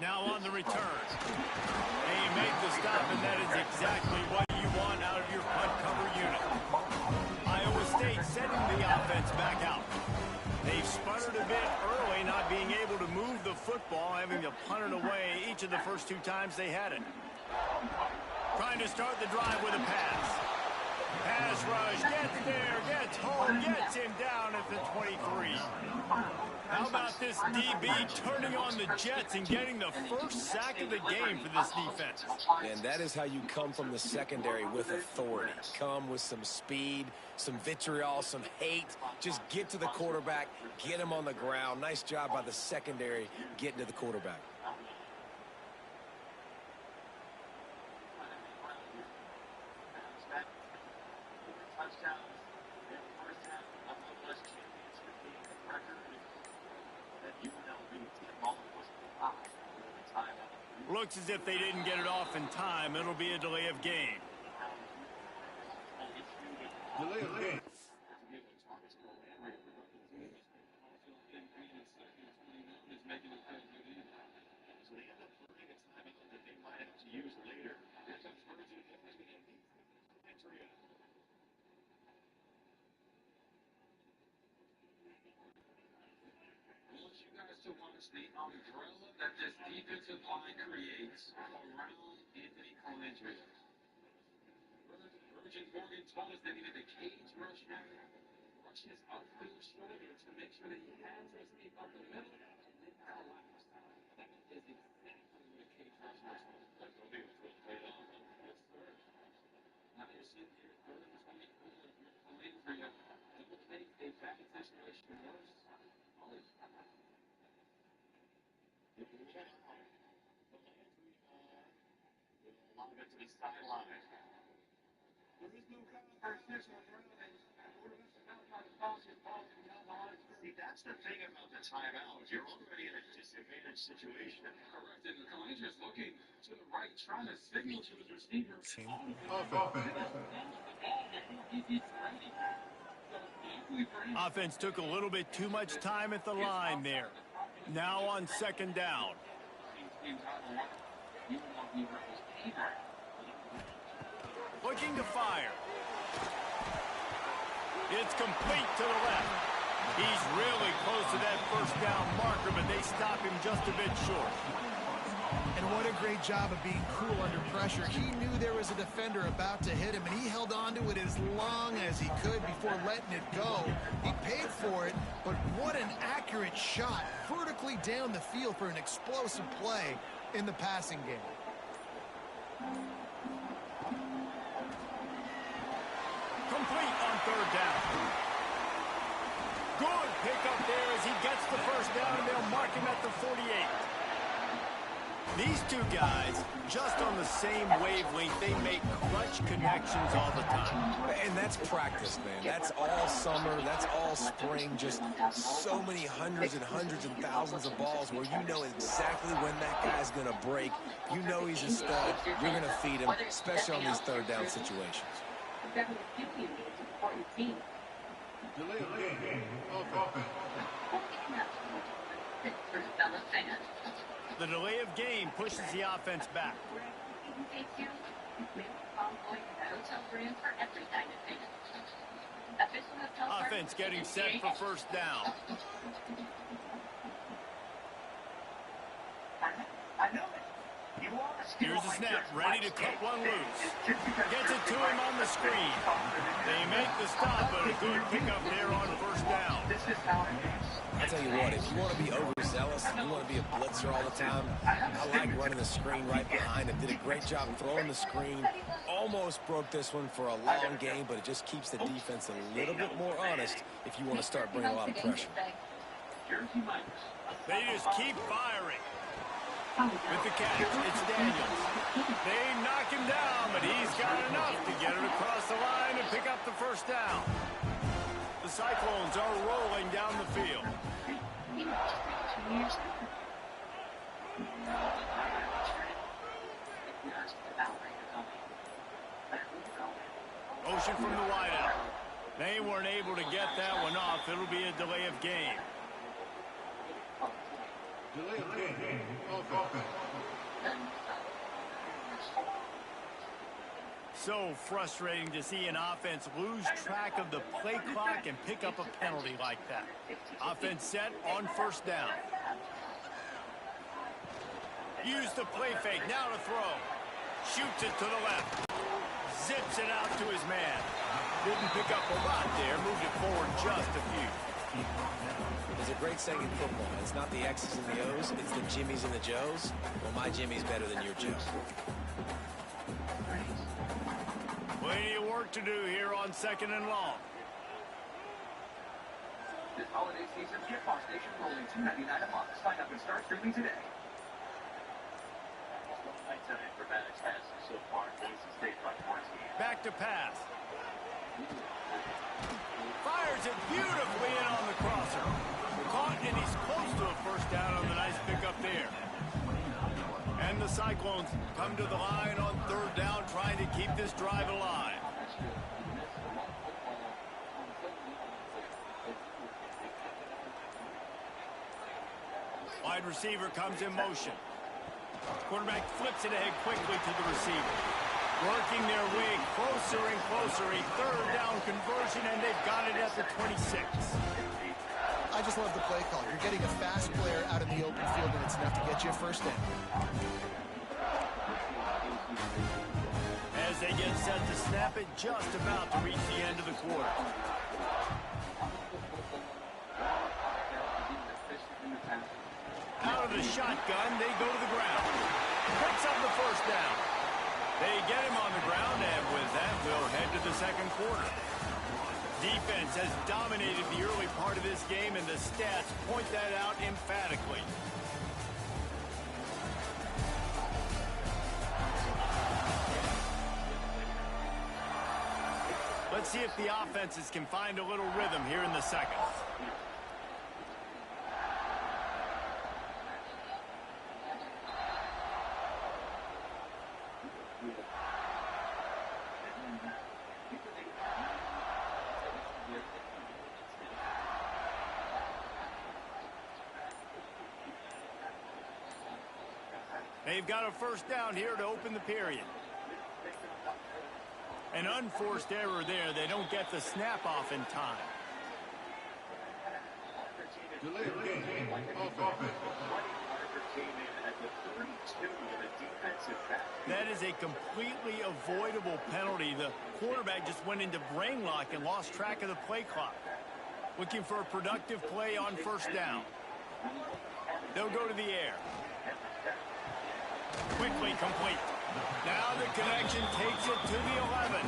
Now on the return. They make the stop, and that is exactly what you want out of your punt cover unit. Iowa State setting the offense back out. They've sputtered a bit early, not being able to move the football, having to punt it away each of the first 2 times they had it. Trying to start the drive with a pass. Pass rush, gets there, gets home, gets him down at the 23. How about this DB turning on the Jets and getting the first sack of the game for this defense? And that is how you come from the secondary with authority. Come with some speed, some vitriol, some hate. Just get to the quarterback, get him on the ground. Nice job by the secondary getting to the quarterback. Looks as if they didn't get it off in time. It'll be a delay of game. Delay of game. To watch the umbrella that this defensive line creates around Anthony Colandrea. Virgin Morgan told us they needed a cage rush rush his upfield shoulder to make sure that he has Resnick up the middle and then collapse. That is exactly what a cage rush looks like. That's what they were played on. Yes, sir. Now you're sitting here 3rd and 24. Colandrea to make a bad situation worse. To the sideline. There is no competition around See, that's the thing about the timeout. You're already in a disadvantaged situation. Correct. And Colandrea's looking to the right, trying to signal to his receiver. Offense took a little bit too much time at the line there. Now on 2nd down. Looking to fire. It's complete to the left. He's really close to that first down marker, but they stop him just a bit short. And what a great job of being cool under pressure. He knew there was a defender about to hit him, and he held on to it as long as he could before letting it go. He paid for it, but what an accurate shot vertically down the field for an explosive play in the passing game. Complete on third down. Good pickup there as he gets the first down, and they'll mark him at the 48. These two guys, just on the same wavelength, they make clutch connections all the time. And that's practice, man. That's all summer. That's all spring. Just so many hundreds and hundreds and thousands of balls where you know exactly when that guy's going to break. You know he's a stud. You're going to feed him, especially on these third down situations. The delay of game pushes the offense back. Offense getting set for first down. Here's the snap, ready to cut one loose. Gets it to him on the screen. They make the stop, but a good pickup there on first down. I'll tell you what, if you want to be overzealous, if you want to be a blitzer all the time, I like running the screen right behind him. Did a great job throwing the screen. Almost broke this one for a long game, but it just keeps the defense a little bit more honest if you want to start bringing a lot of pressure. They just keep firing. With the catch, it's Daniels. They knock him down, but he's got enough to get it across the line and pick up the first down. The Cyclones are rolling down the field. Motion from the wideout. They weren't able to get that one off. It'll be a delay of game. So frustrating to see an offense lose track of the play clock and pick up a penalty like that. Offense set on first down. Use the play fake, now to throw. Shoots it to the left. Zips it out to his man. Didn't pick up a lot there, moved it forward just a few. There's a great saying in football. It's not the X's and the O's, it's the Jimmies and the Joes. Well, my Jimmy's better than your Joe. Plenty of work to do here on second and long. This holiday season, gift box station for only $2.99 a month. Sign up and start streaming today. Back to pass. Fires it beautifully in on the crosser. Caught, and he's close to a first down on the nice pickup there. And the Cyclones come to the line on third down, trying to keep this drive alive. Wide receiver comes in motion. Quarterback flips it ahead quickly to the receiver. Working their way closer and closer. A third down conversion, and they've got it at the 26. I just love the play call. You're getting a fast player out in the open field, and it's enough to get you a first down. As they get set to snap it, just about to reach the end of the quarter. Out of the shotgun, they go to the ground. Picks up the first down. They get him on the ground, and with that, we'll head to the second quarter. Defense has dominated the early part of this game, and the stats point that out emphatically. Let's see if the offenses can find a little rhythm here in the second. They've got a first down here to open the period. An unforced error there. They don't get the snap off in time. Delay of game. Offense. That is a completely avoidable penalty. The quarterback just went into brain lock and lost track of the play clock. Looking for a productive play on first down. They'll go to the air. Quickly complete. Now the connection takes it to the 11.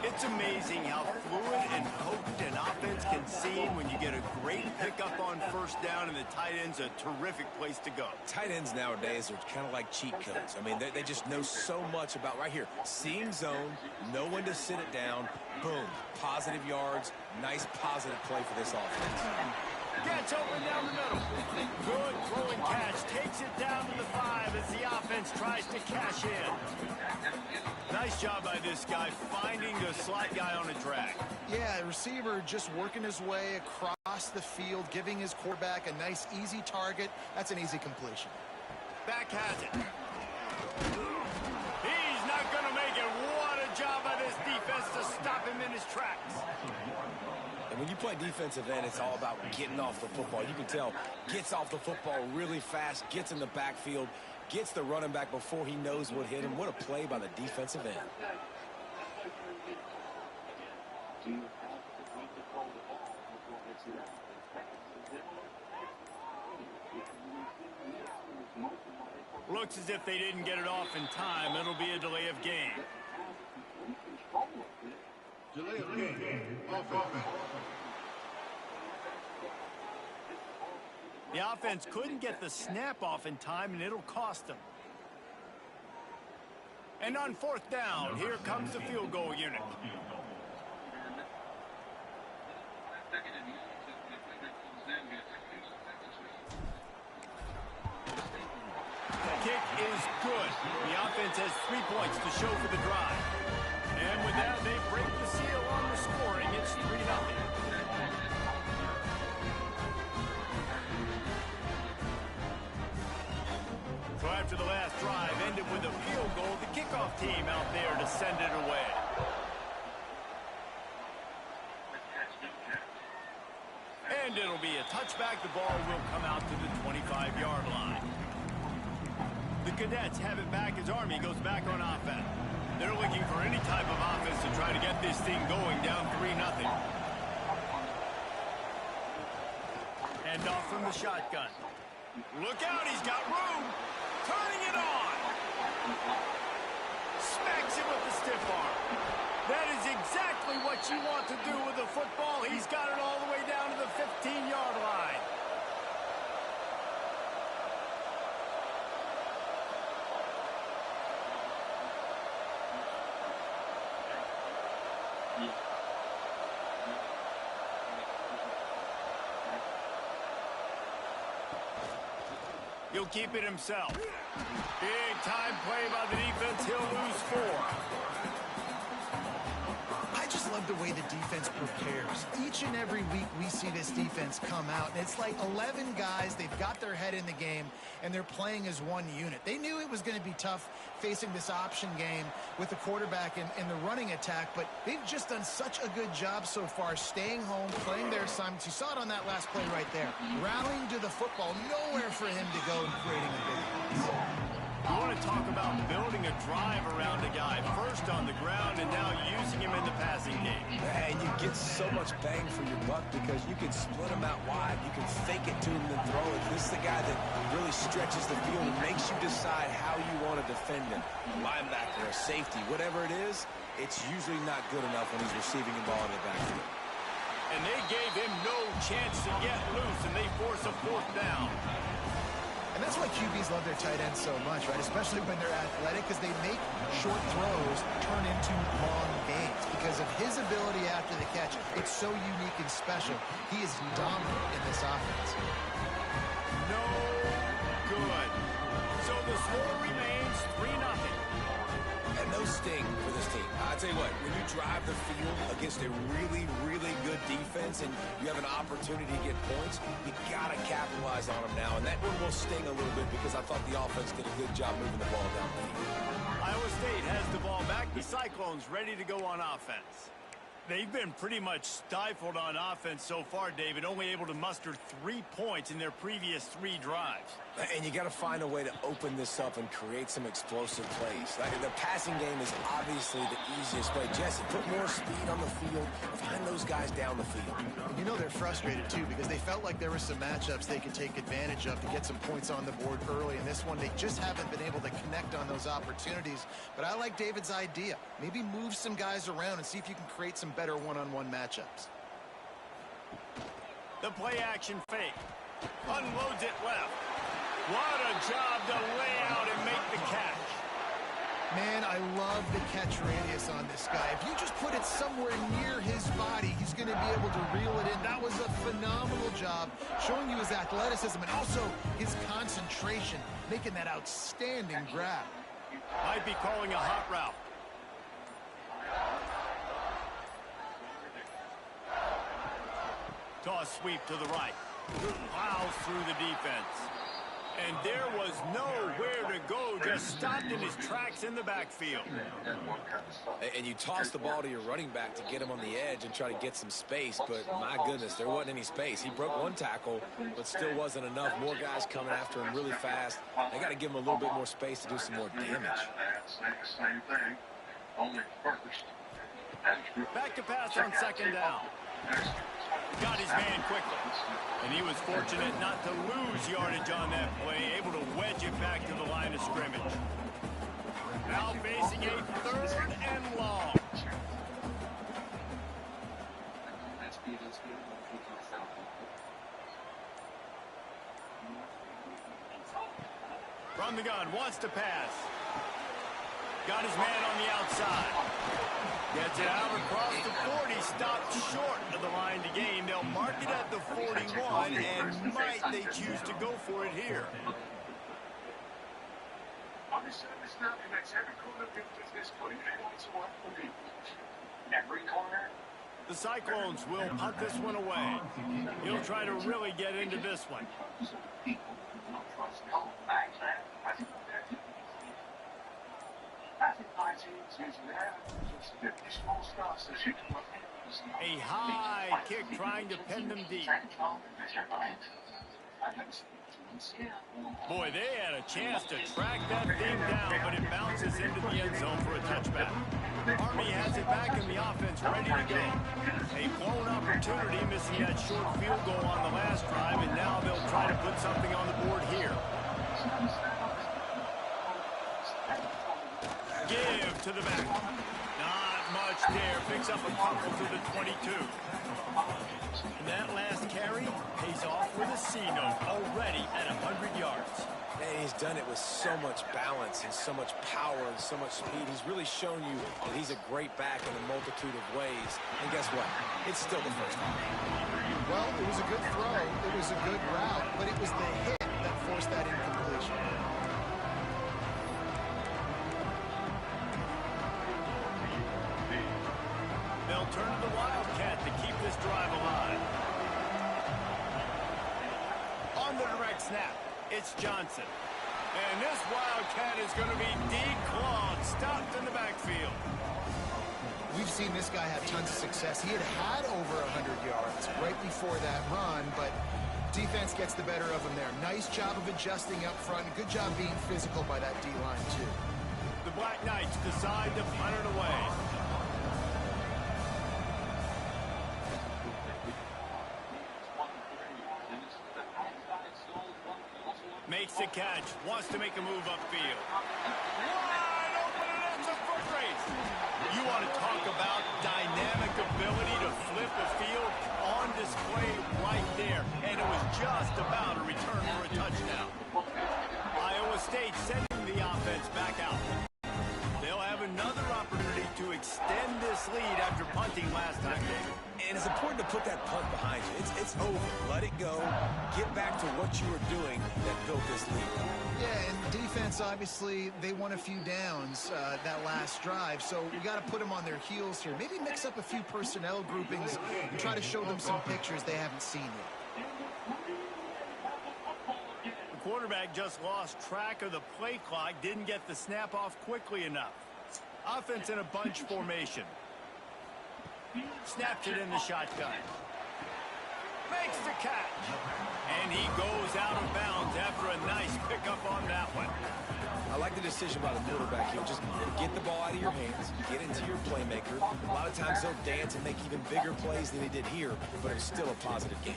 It's amazing how fluid and potent an offense can seem when you get a great pickup on first down, and the tight end's a terrific place to go. Tight ends nowadays are kind of like cheat codes. I mean, they just know so much about right here. Seeing zone, know when to sit it down, boom, positive yards, nice positive play for this offense. Gets open down the middle. Good throwing catch. Takes it down to the 5 as the offense tries to cash in. Nice job by this guy finding the slot guy on a drag. Yeah, receiver just working his way across the field, giving his quarterback a nice, easy target. That's an easy completion. Back has it. He's not going to make it. What a job by this defense to stop him in his tracks. And when you play defensive end, it's all about getting off the football. You can tell, gets off the football really fast, gets in the backfield, gets the running back before he knows what hit him. What a play by the defensive end. Looks as if they didn't get it off in time. It'll be a delay of game. Delay of game. Offense. The offense couldn't get the snap off in time, and it'll cost them. And on fourth down, here comes the field goal unit. The kick is good. The offense has 3 points to show for the drive. And with that, they break the seal on the scoring. It's 3-0. So after the last drive ended with a field goal, the kickoff team out there to send it away. And it'll be a touchback. The ball will come out to the 25-yard line. The Cadets have it back as Army goes back on offense. They're looking for any type of offense to try to get this thing going, down 3-0. And off from the shotgun. Look out, he's got room. Turning it on. Smacks it with the stiff arm. That is exactly what you want to do with the football. He's got it all the way down to the 15-yard line. He'll keep it himself. Big time play by the defense. He'll lose 4. I just love the way the defense prepares. Each and every week we see this defense come out, and it's like 11 guys. They've got their head in the game, and they're playing as one unit. They knew it was going to be tough facing this option game with the quarterback and the running attack, but they've just done such a good job so far staying home, playing their assignments. You saw it on that last play right there. Rallying to the football, nowhere for him to go and creating a big pass. You want to talk about building a drive around a guy. First on the ground and now using him in the passing game. And you get so much bang for your buck because you can split him out wide. You can fake it to him and throw it. This is the guy that really stretches the field and makes you decide how you want to defend him. A linebacker, a safety, whatever it is, it's usually not good enough when he's receiving the ball in the backfield. And they gave him no chance to get loose, and they force a fourth down. And that's why QBs love their tight ends so much, right? Especially when they're athletic, because they make short throws turn into long gains. Because of his ability after the catch, it's so unique and special. He is dominant in this offense. No good. So the score remains 3-0. And those sting for this team. I tell you what, when you drive the field against a really, really good defense and you have an opportunity to get points, you got to capitalize on them now. And that one will sting a little bit because I thought the offense did a good job moving the ball down the field. Iowa State has the ball back. The Cyclones ready to go on offense. They've been pretty much stifled on offense so far, David, only able to muster 3 points in their previous 3 drives. And you got to find a way to open this up and create some explosive plays. The passing game is obviously the easiest way. Jesse, put more speed on the field, find those guys down the field. And you know they're frustrated, too, because they felt like there were some matchups they could take advantage of to get some points on the board early. And this one, they just haven't been able to connect on those opportunities. But I like David's idea. Maybe move some guys around and see if you can create some better one-on-one matchups. The play action fake. Unloads it left. What a job to lay out and make the catch. Man, I love the catch radius on this guy. If you just put it somewhere near his body, he's going to be able to reel it in. That was a phenomenal job, showing you his athleticism and also his concentration, making that outstanding grab. Might be calling a hot route. Toss sweep to the right. Plows through the defense. And there was nowhere to go, just stopped in his tracks in the backfield. And you toss the ball to your running back to get him on the edge and try to get some space, but my goodness, there wasn't any space. He broke 1 tackle, but still wasn't enough. More guys coming after him really fast. They got to give him a little bit more space to do some more damage. Same thing, only first. Back to pass on 2nd down. Got his man quickly. And he was fortunate not to lose yardage on that play, able to wedge it back to the line of scrimmage. Now facing a 3rd and long. From the gun, wants to pass. Got his man on the outside. Gets it out across the 40, stopped short of the line to gain. They'll mark it at the 41, and might they choose to go for it here. Every corner. The Cyclones will punt this one away. He'll try to really get into this one. A high kick trying to pin them deep. Boy, they had a chance to track that thing down, but it bounces into the end zone for a touchback. Army has it back in the offense, ready to go. A blown opportunity, missing that short field goal on the last drive, and now they'll try to put something on the board here. Give to the back. Not much there. Picks up a couple to the 22. And that last carry pays off with a C note already at 100 yards. And he's done it with so much balance and so much power and so much speed. He's really shown you that he's a great back in a multitude of ways. And guess what? It's still the first time. Well, it was a good throw. It was a good route, but it was the hit that forced that incompletion. They'll turn to the Wildcat to keep this drive alive. On the direct snap, it's Johnson. And this Wildcat is going to be declawed, stopped in the backfield. We've seen this guy have tons of success. He had over 100 yards right before that run, but defense gets the better of him there. Nice job of adjusting up front. Good job being physical by that D-line, too. The Black Knights decide to punt it away. Makes the catch, wants to make a move upfield. Wide open, and it's a foot race. You want to talk about dynamic ability to flip the field on display right there. And it was just about a return for a touchdown. Iowa State sending the offense back out. They'll have another opportunity to extend this lead after punting last time, David. And it's important to put that punt behind you. It's over. Let it go. Get back to what you were doing that built this lead. Yeah, and defense, obviously, they won a few downs that last drive, so we got to put them on their heels here. Maybe mix up a few personnel groupings and try to show them some pictures they haven't seen yet. The quarterback just lost track of the play clock, didn't get the snap off quickly enough. Offense in a bunch formation. Snaps it in the shotgun. Makes the catch. And he goes out of bounds after a nice pickup on that one. I like the decision by the quarterback here. Just get the ball out of your hands, get into your playmaker. A lot of times they'll dance and make even bigger plays than he did here, but it's still a positive game.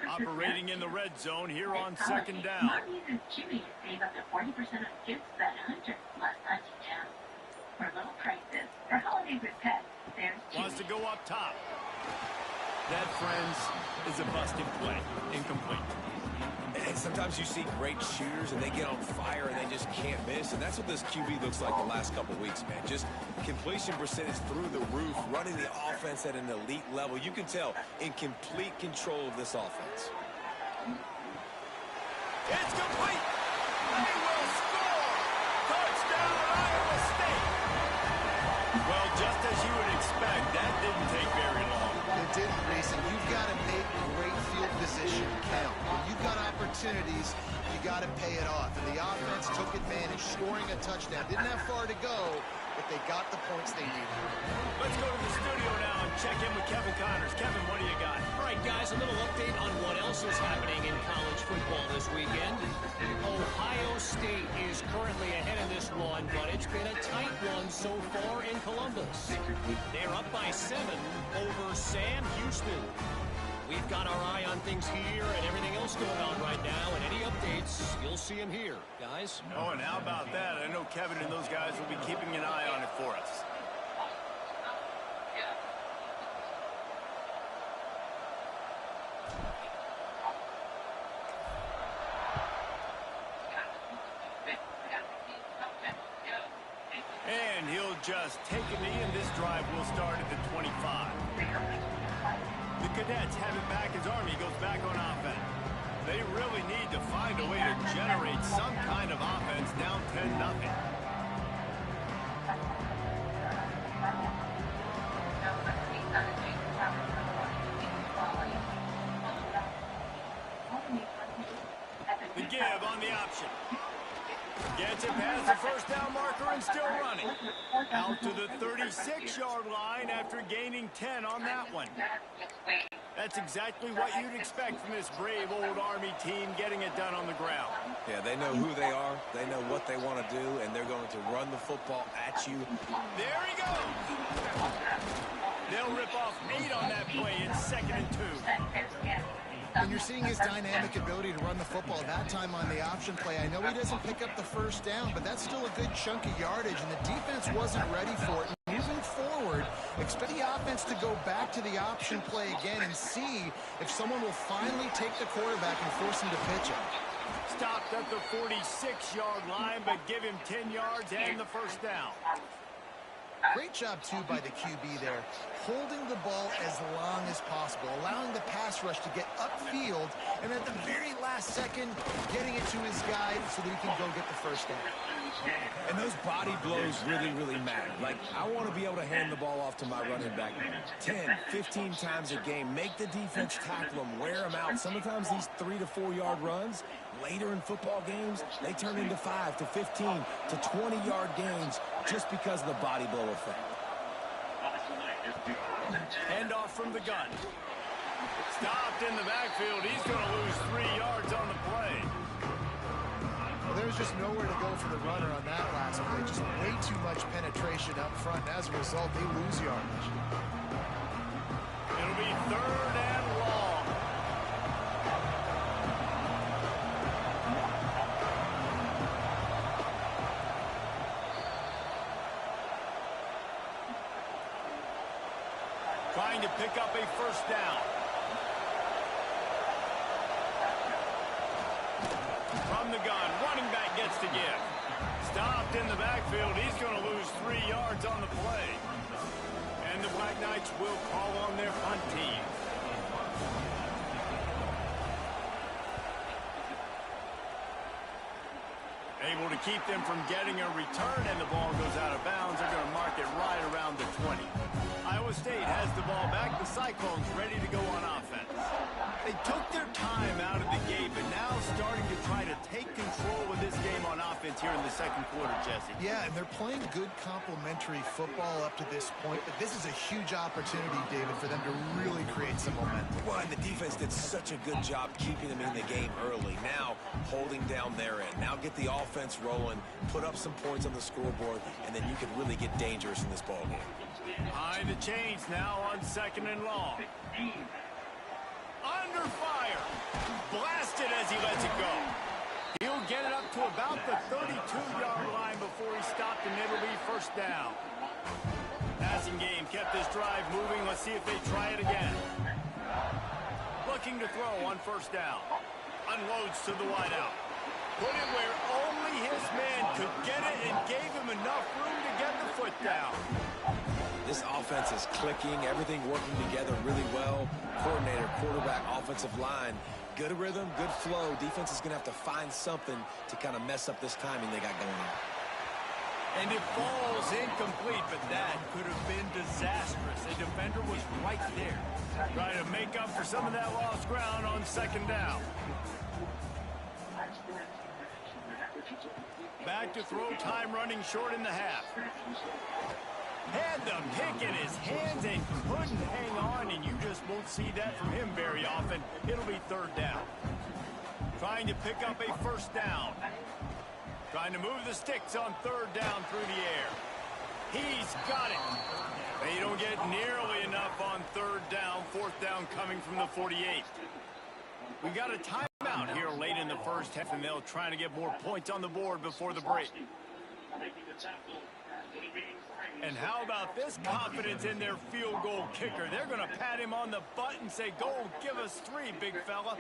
Operating in the red zone here on second down. Wants to go up top. That, friends, is a busted play. Incomplete. And sometimes you see great shooters and they get on fire and they just can't miss. And that's what this QB looks like the last couple weeks, man. Just completion percentage through the roof, running the offense at an elite level. You can tell in complete control of this offense. It's complete. They will score. Touchdown, Iowa State. Well, just as you would expect, that didn't take very long. It didn't, Reese, and you've got to make great field position count. When you've got opportunities, you got to pay it off. And the offense took advantage, scoring a touchdown. Didn't have far to go, but they got the points they needed. Let's go to the studio now and check in with Kevin Connors. Kevin, what do you got? All right, guys, a little update on what else is happening in college football this weekend. Ohio State is currently ahead in this one, but it's been a tight one so far in Columbus. They're up by 7 over Sam Houston. We've got our eye on things here and everything else going on right now, and any updates, you'll see them here, guys. Oh, and how about that? I know Kevin and those guys will be keeping an eye on it for us. And he'll just take a knee, and this drive will start at the 25. The Cadets have it back as Army goes back on offense. They really need to find a way to generate some kind of offense down 10-0. The give on the option. Gets it past the first down marker and still running. Out to the 36-yard line after gaining 10 on that one. That's exactly what you'd expect from this brave old Army team getting it done on the ground. Yeah, they know who they are, they know what they want to do, and they're going to run the football at you. There he goes! They'll rip off 8 on that play in 2nd and 2. And you're seeing his dynamic ability to run the football that time on the option play. I know he doesn't pick up the first down, but that's still a good chunk of yardage, and the defense wasn't ready for it. Moving forward, expect the offense to go back to the option play again and see if someone will finally take the quarterback and force him to pitch it. Stopped at the 46-yard line, but give him 10 yards and the first down. Great job, too, by the QB there, holding the ball as long as possible, allowing the pass rush to get upfield, and at the very last second, getting it to his guy so that he can go get the first down. And those body blows really, really matter. Like, I want to be able to hand the ball off to my running back 10, 15 times a game. Make the defense tackle them, wear them out. Sometimes these 3 to 4 yard runs, later in football games, they turn into 5 to 15 to 20-yard gains just because of the body blow effect. Handoff from the gun. Stopped in the backfield. He's going to lose 3 yards on the play. Well, there's just nowhere to go for the runner on that last play. Just way too much penetration up front. And as a result, they lose yardage. It'll be 3rd and long. Trying to pick up a first down. From the gun, running back gets to give. Stopped in the backfield. He's going to lose 3 yards on the play. And the Black Knights will call on their punt team. Able to keep them from getting a return, and the ball goes out of bounds. They're going to mark it right around the 20. Iowa State has the ball back. The Cyclones ready to go on offense. They took their time out of the gate, but now starting to try to take control of this game on offense here in the second quarter, Jesse. Yeah, and they're playing good complementary football up to this point, but this is a huge opportunity, David, for them to really create some momentum. Well, and the defense did such a good job keeping them in the game early. Now holding down their end. Now get the offense rolling, put up some points on the scoreboard, and then you could really get dangerous in this ball game. Behind the chains now on 2nd and long. Under fire. Blasted as he lets it go. He'll get it up to about the 32-yard line before he stopped, and it'll be first down. Passing game kept this drive moving. Let's see if they try it again. Looking to throw on first down. Unloads to the wideout. Put it where only his man could get it and gave him enough room to get the foot down. This offense is clicking, everything working together really well. Coordinator, quarterback, offensive line, good rhythm, good flow. Defense is going to have to find something to kind of mess up this timing they got going on. And it falls incomplete, but that could have been disastrous. A defender was right there, trying to make up for some of that lost ground on 2nd down. Back to throw time, running short in the half. Had the pick in his hands and couldn't hang on, and you just won't see that from him very often. It'll be 3rd down. Trying to pick up a first down. Trying to move the sticks on 3rd down through the air. He's got it. They don't get nearly enough on 3rd down. 4th down coming from the 48. We got a timeout here late in the first half, and they'll try to get more points on the board before the break. And how about this confidence in their field goal kicker? They're going to pat him on the butt and say, go, give us 3, big fella.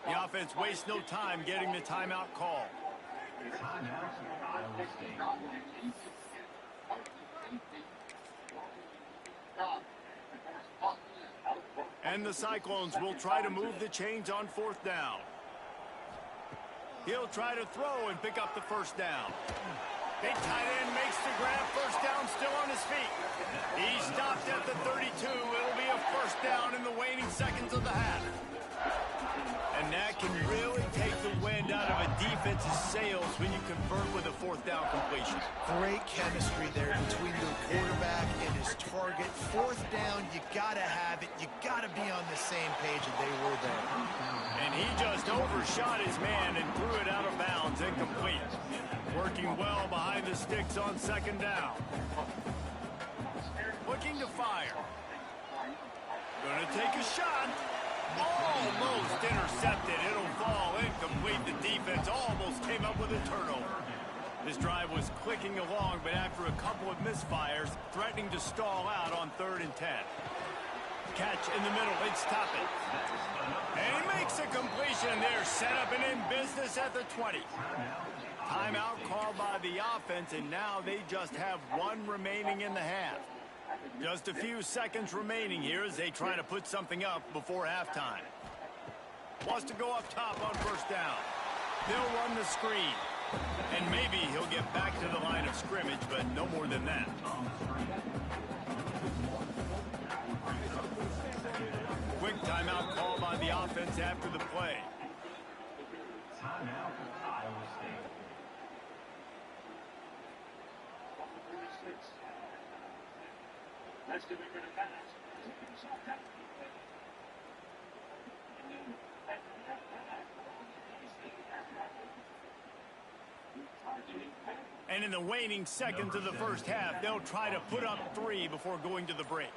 The offense wastes no time getting the timeout call. And the Cyclones will try to move the chains on 4th down. He'll try to throw and pick up the first down. Big tight end makes the grab. First down, still on his feet. He stopped at the 32. It'll be a first down in the waning seconds of the half. And that can really take the wind out of a defense's sails when you convert with a 4th down completion. Great chemistry there between the quarterback and his target. 4th down, you got to have it. You got to be on the same page, and they were there. And he just overshot his man and threw it out of bounds, incomplete. Working well behind the sticks on 2nd down. Looking to fire. Gonna take a shot. Almost intercepted. It'll fall incomplete. The defense almost came up with a turnover. This drive was clicking along, but after a couple of misfires, threatening to stall out on 3rd and 10. Catch in the middle. They'd stop it. And he makes a completion. They're set up and in business at the 20. Timeout called by the offense, and now they just have 1 remaining in the half. Just a few seconds remaining here as they try to put something up before halftime. Wants to go up top on first down. They'll run the screen. And maybe he'll get back to the line of scrimmage, but no more than that. Quick timeout called by the offense after the play. Timeout, Iowa State. Let's give it a pass. And in the waning seconds of the first half, they'll try to put up 3 before going to the break.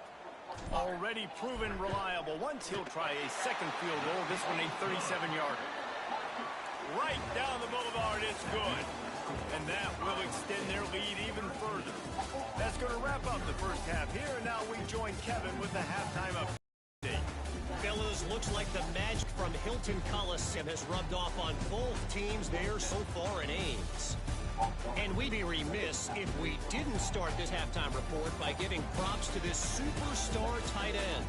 Already proven reliable. Once he'll try a second field goal, this one a 37-yarder. Right down the boulevard, it's good. And that will extend their lead even further. That's going to wrap up the first half here. And now we join Kevin with the halftime update. Bill fellas, looks like the magic from Hilton Coliseum has rubbed off on both teams there so far in Ames. And we'd be remiss if we didn't start this halftime report by giving props to this superstar tight end.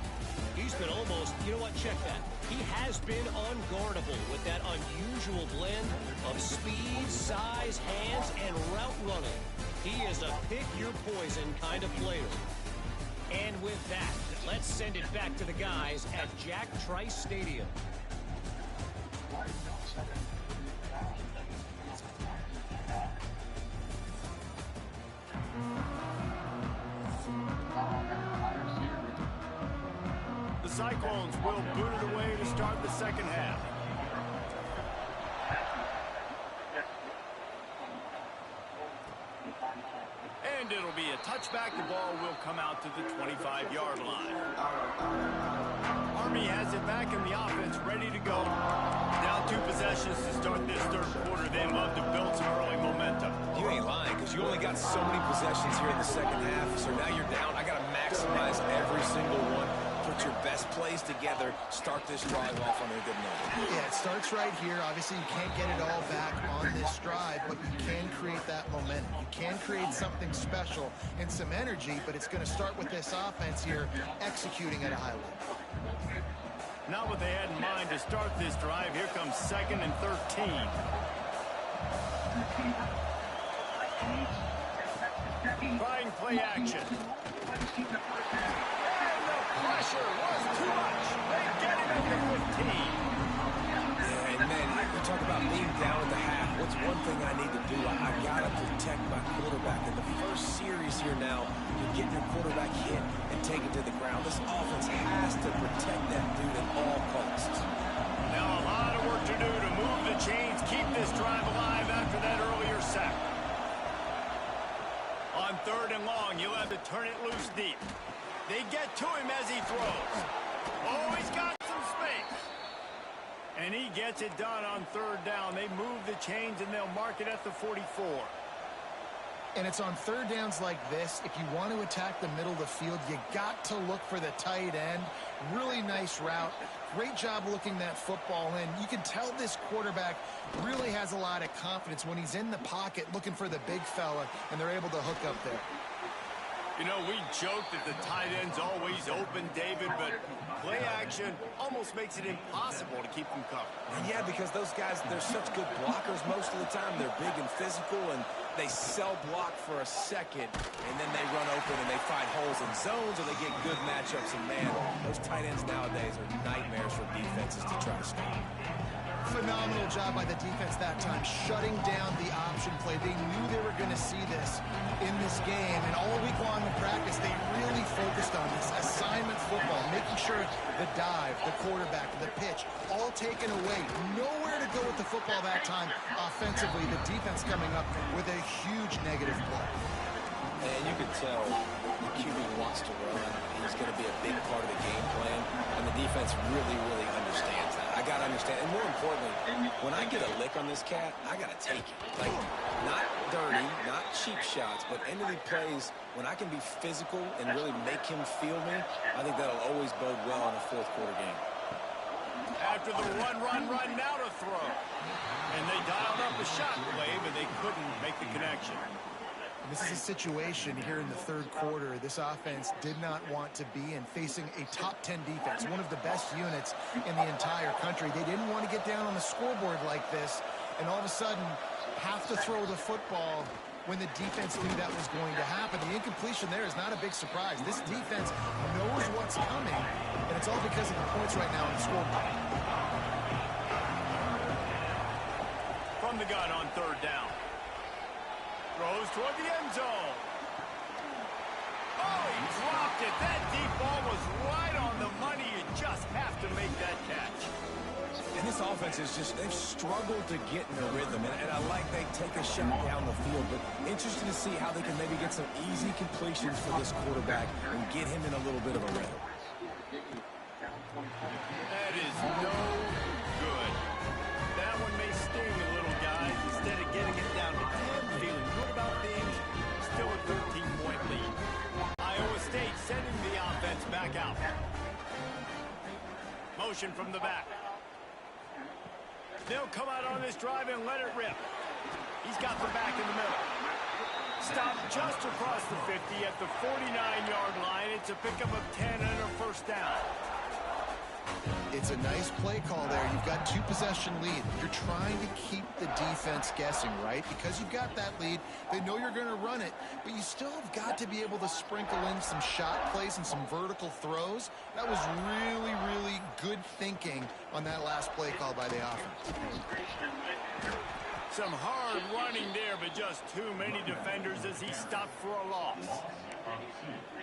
He's been almost, you know what, check that. He has been unguardable with that unusual blend of speed, size, hands, and route running. He is a pick-your-poison kind of player. And with that, let's send it back to the guys at Jack Trice Stadium. The Cyclones will boot it away to start the second half. And it'll be a touchback. The ball will come out to the 25-yard line. Army has it back in the offense, ready to go. Now 2 possessions to start this third quarter. They love to build some early momentum. You ain't lying, because you only got so many possessions here in the second half, so now you're down. I got to maximize every single one. Put your best plays together. Start this drive off on a good note. Yeah, it starts right here. Obviously, you can't get it all back on this drive, but you can create that momentum. You can create something special and some energy, but it's going to start with this offense here executing at a high level. Not what they had in mind to start this drive. Here comes 2nd and 13. Trying play action. Pressure was too much. They get him at the 15. Yeah, and man, you talk about being down at the half. What's one thing I need to do? I got to protect my quarterback. In the first series here now, you get your quarterback hit and take it to the ground. This offense has to protect that dude at all costs. Now a lot of work to do to move the chains, keep this drive alive after that earlier sack. On 3rd and long, you'll have to turn it loose deep. They get to him as he throws. Oh, he's got some space. And he gets it done on 3rd down. They move the chains, and they'll mark it at the 44. And it's on 3rd downs like this. If you want to attack the middle of the field, you got to look for the tight end. Really nice route. Great job looking that football in. You can tell this quarterback really has a lot of confidence when he's in the pocket looking for the big fella, and they're able to hook up there. You know, we joke that the tight end's always open, David, but play action almost makes it impossible to keep them covered. Yeah, because those guys, they're such good blockers most of the time. They're big and physical, and they sell block for a second, and then they run open and they find holes in zones, or they get good matchups. And, man, those tight ends nowadays are nightmares for defenses to try to stop. Phenomenal job by the defense that time, shutting down the option play. They knew they were going to see this in this game, and all week long in practice, they really focused on this assignment football, making sure the dive, the quarterback, the pitch, all taken away. Nowhere to go with the football that time offensively. The defense coming up with a huge negative play. And you can tell the QB wants to run. He's going to be a big part of the game plan, and the defense really, really understands that. I got to understand, and more importantly, when I get a lick on this cat, I got to take it. Like, not dirty, not cheap shots, but end of the plays, when I can be physical and really make him feel me, I think that'll always bode well in a 4th quarter game. After the run, now to throw. And they dialed up a shot play, but they couldn't make the connection. This is a situation here in the 3rd quarter this offense did not want to be in, facing a top 10 defense, one of the best units in the entire country. They didn't want to get down on the scoreboard like this, and all of a sudden have to throw the football when the defense knew that was going to happen. The incompletion there is not a big surprise. This defense knows what's coming, and it's all because of the points right now on the scoreboard. From the gun on 3rd down. Throws toward the end zone. Oh, he dropped it. That deep ball was right on the money. You just have to make that catch. And this offense is just, they've struggled to get in a rhythm. And I like they take a shot down the field, but interesting to see how they can maybe get some easy completions for this quarterback and get him in a little bit of a rhythm. That is no good. That one may sting a little, guys. Instead of getting it down to 10, feeling good about things, still a 13-point lead. Iowa State sending the offense back out. motion from the back. They'll come out on this drive and let it rip. He's got the back in the middle. Stopped just across the 50 at the 49-yard line. It's a pickup of 10 and a first down. It's a nice play call there. You've got 2-possession lead. You're trying to keep the defense guessing, right? Because you've got that lead, they know you're going to run it, but you still have got to be able to sprinkle in some shot plays and some vertical throws. That was really, really good thinking on that last play call by the offense. Some hard running there, but just too many defenders as he stopped for a loss.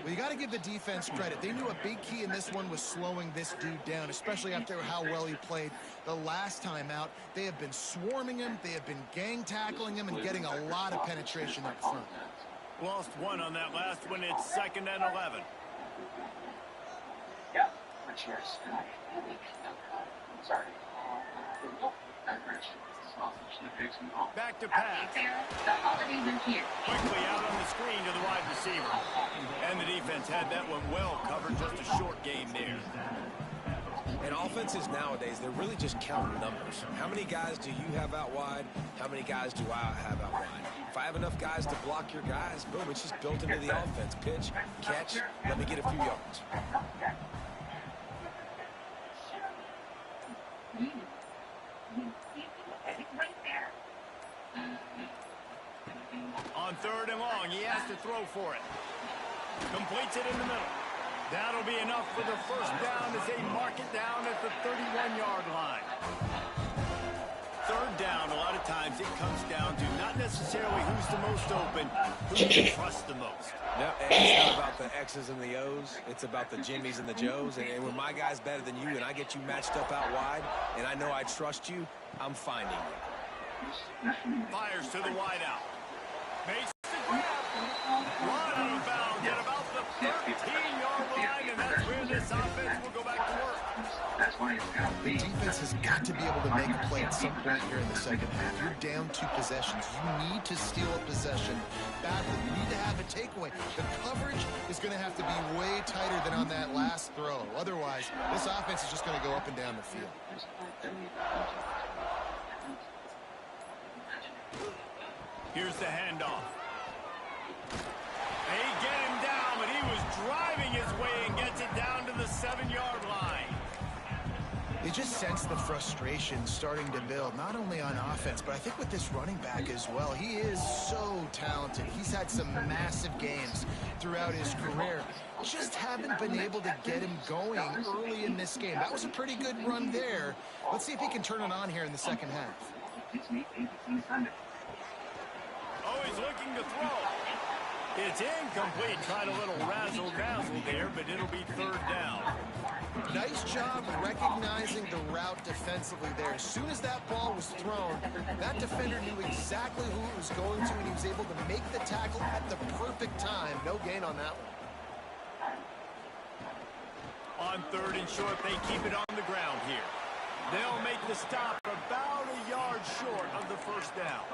Well, you got to give the defense credit. They knew a big key in this one was slowing this dude down, especially after how well he played the last time out. They have been swarming him. They have been gang tackling him and getting a lot of penetration up front. Lost one on that last one. It's 2nd and 11. Yeah. Sorry. Back to pass. Quickly out on the screen to the wide receiver. And the defense had that one well covered. Just a short game there. And offenses nowadays, they're really just counting numbers. How many guys do you have out wide? How many guys do I have out wide? If I have enough guys to block your guys, boom, it's just built into the offense. Pitch, catch, let me get a few yards. On 3rd and long, he has to throw for it. Completes it in the middle. That'll be enough for the first down as they mark it down at the 31-yard line. 3rd down, a lot of times it comes down to not necessarily who's the most open, who you trust the most. No, it's not about the X's and the O's. It's about the Jimmies and the Joes. And when my guy's better than you and I get you matched up out wide and I know I trust you, I'm finding you. Fires to the wide out. Makes the grab. Run out of bounds at about the 13-yard line, and that's where this offense will go back to work. The defense has got to be able to make a play at some point here in the second half. You're down 2 possessions. You need to steal a possession badly. You need to have a takeaway. The coverage is going to have to be way tighter than on that last throw. Otherwise, this offense is just going to go up and down the field. Here's the handoff. They get him down, but he was driving his way and gets it down to the 7-yard line. You just sense the frustration starting to build, not only on offense, but I think with this running back as well. He is so talented. He's had some massive games throughout his career. Just haven't been able to get him going early in this game. That was a pretty good run there. Let's see if he can turn it on here in the second half. Oh, he's looking to throw. It's incomplete. Tried a little razzle-dazzle there, but it'll be 3rd down. Nice job recognizing the route defensively there. As soon as that ball was thrown, that defender knew exactly who it was going to, and he was able to make the tackle at the perfect time. No gain on that one. On 3rd and short, they keep it on the ground here. They'll make the stop about a yard short of the first down.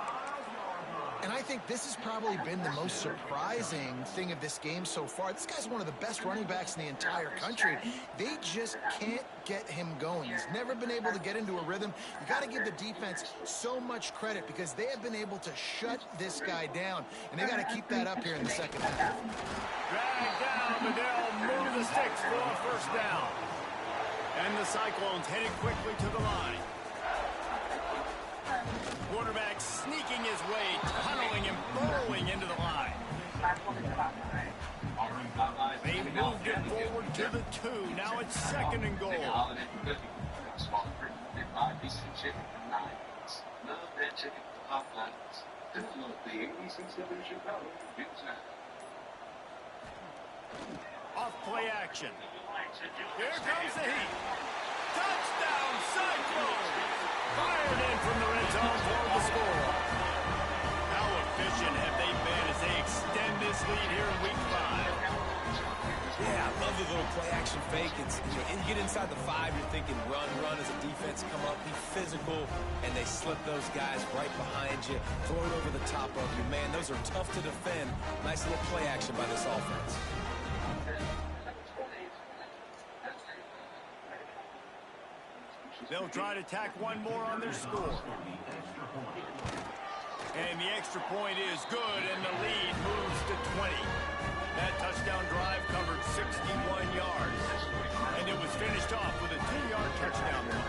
And I think this has probably been the most surprising thing of this game so far. This guy's one of the best running backs in the entire country. They just can't get him going. He's never been able to get into a rhythm. You got to give the defense so much credit because they have been able to shut this guy down, and they got to keep that up here in the second half. Drag down, but they'll move the sticks for a first down. And the Cyclones headed quickly to the line. Quarterback sneaking his way, tunneling and burrowing into the line. They moved it forward to the 2. Now it's 2nd and goal. Off play action. Here comes the heat. Touchdown, Cyclone! Fired in from the red zone toward the score. How efficient have they been as they extend this lead here in week 5? Yeah, I love the little play action fake. It's, you get inside the 5, you're thinking run as a defense, come up, be physical, and they slip those guys right behind you, throw it over the top of you. Man, those are tough to defend. Nice little play action by this offense. They'll try to tack one more on their score. And the extra point is good, and the lead moves to 20. That touchdown drive covered 61 yards. And it was finished off with a 2-yard touchdown run.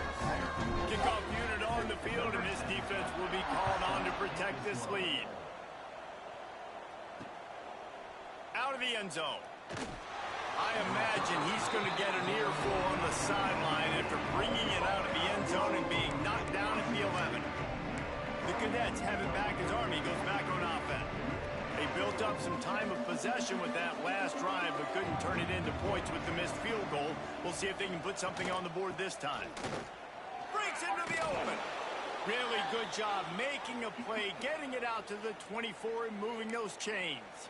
Kickoff unit on the field, and this defense will be called on to protect this lead. Out of the end zone. I imagine he's going to get an earful on the sideline after bringing it out of the end zone and being knocked down at the 11. The Cadets have it back as Army goes back on offense. They built up some time of possession with that last drive, but couldn't turn it into points with the missed field goal. We'll see if they can put something on the board this time. Breaks into the open. Really good job making a play, getting it out to the 24 and moving those chains.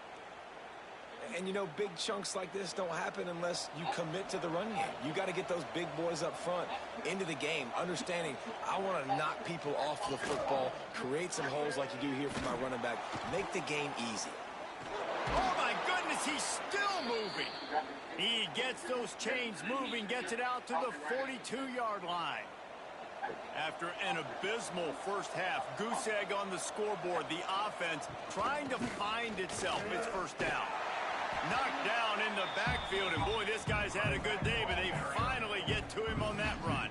And, you know, big chunks like this don't happen unless you commit to the run game. You got to get those big boys up front into the game, understanding I want to knock people off the football, create some holes like you do here for my running back, make the game easy. Oh, my goodness, he's still moving. He gets those chains moving, gets it out to the 42-yard line. After an abysmal first half, goose egg on the scoreboard, the offense trying to find itself. It's first down. Knocked down in the backfield, and boy, this guy's had a good day, but they finally get to him on that run.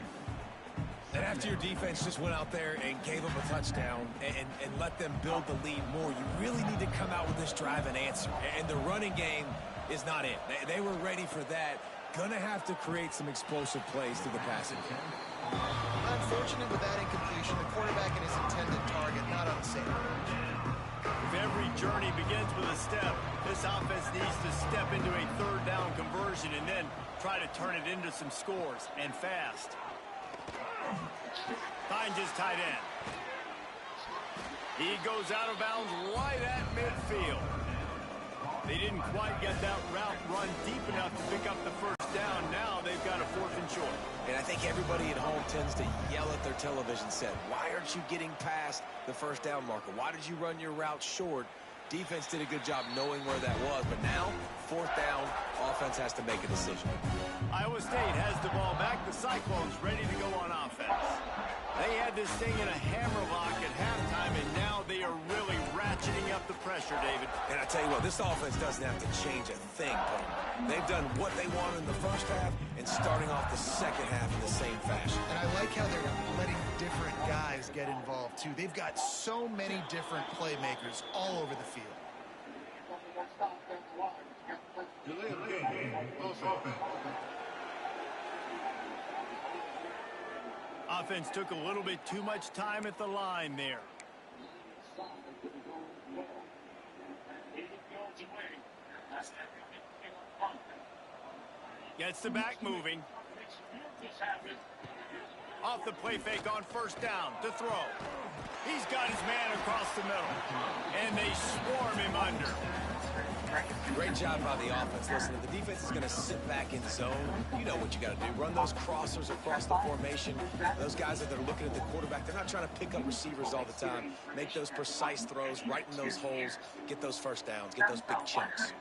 And after your defense just went out there and gave them a touchdown and let them build the lead more, you really need to come out with this drive and answer. And the running game is not it. They were ready for that. Gonna have to create some explosive plays through the passing game. Unfortunate with that incompletion, the quarterback and his intended target not on the same page. If every journey begins with a step, this offense needs to step into a third down conversion and then try to turn it into some scores, and fast. Finds his tight end. He goes out of bounds right at midfield. They didn't quite get that route run deep enough to pick up the first down. Now they've got a 4th and short. And I think everybody at home tends to yell at their television set, why aren't you getting past the first down marker? Why did you run your route short? Defense did a good job knowing where that was, but now, 4th down, offense has to make a decision. Iowa State has the ball back. The Cyclones ready to go on offense. They had this thing in a hammerlock at halftime, and now they are really ratcheting up the pressure, David. And I tell you what, this offense doesn't have to change a thing, but they've done what they wanted in the first half and starting off the second half in the same fashion. And I like how they're letting different guys get involved, too. They've got so many different playmakers all over the field. Offense took a little bit too much time at the line there. Gets the back moving. Off the play fake on first down to throw. He's got his man across the middle. And they swarm him under. Great job by the offense. Listen, if the defense is going to sit back in zone, you know what you got to do. Run those crossers across the formation. Those guys that are looking at the quarterback, they're not trying to pick up receivers all the time. Make those precise throws, right in those holes, get those first downs, get those big chunks.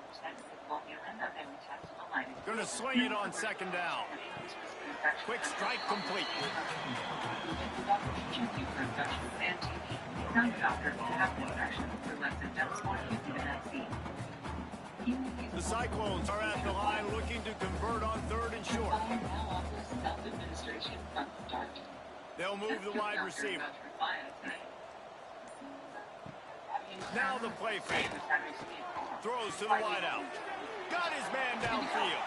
Going to sling it on second down. Quick strike complete. The Cyclones are at the line looking to convert on 3rd and short. They'll move the wide receiver. Now the play fake. Throws to the wideout. Got his man downfield.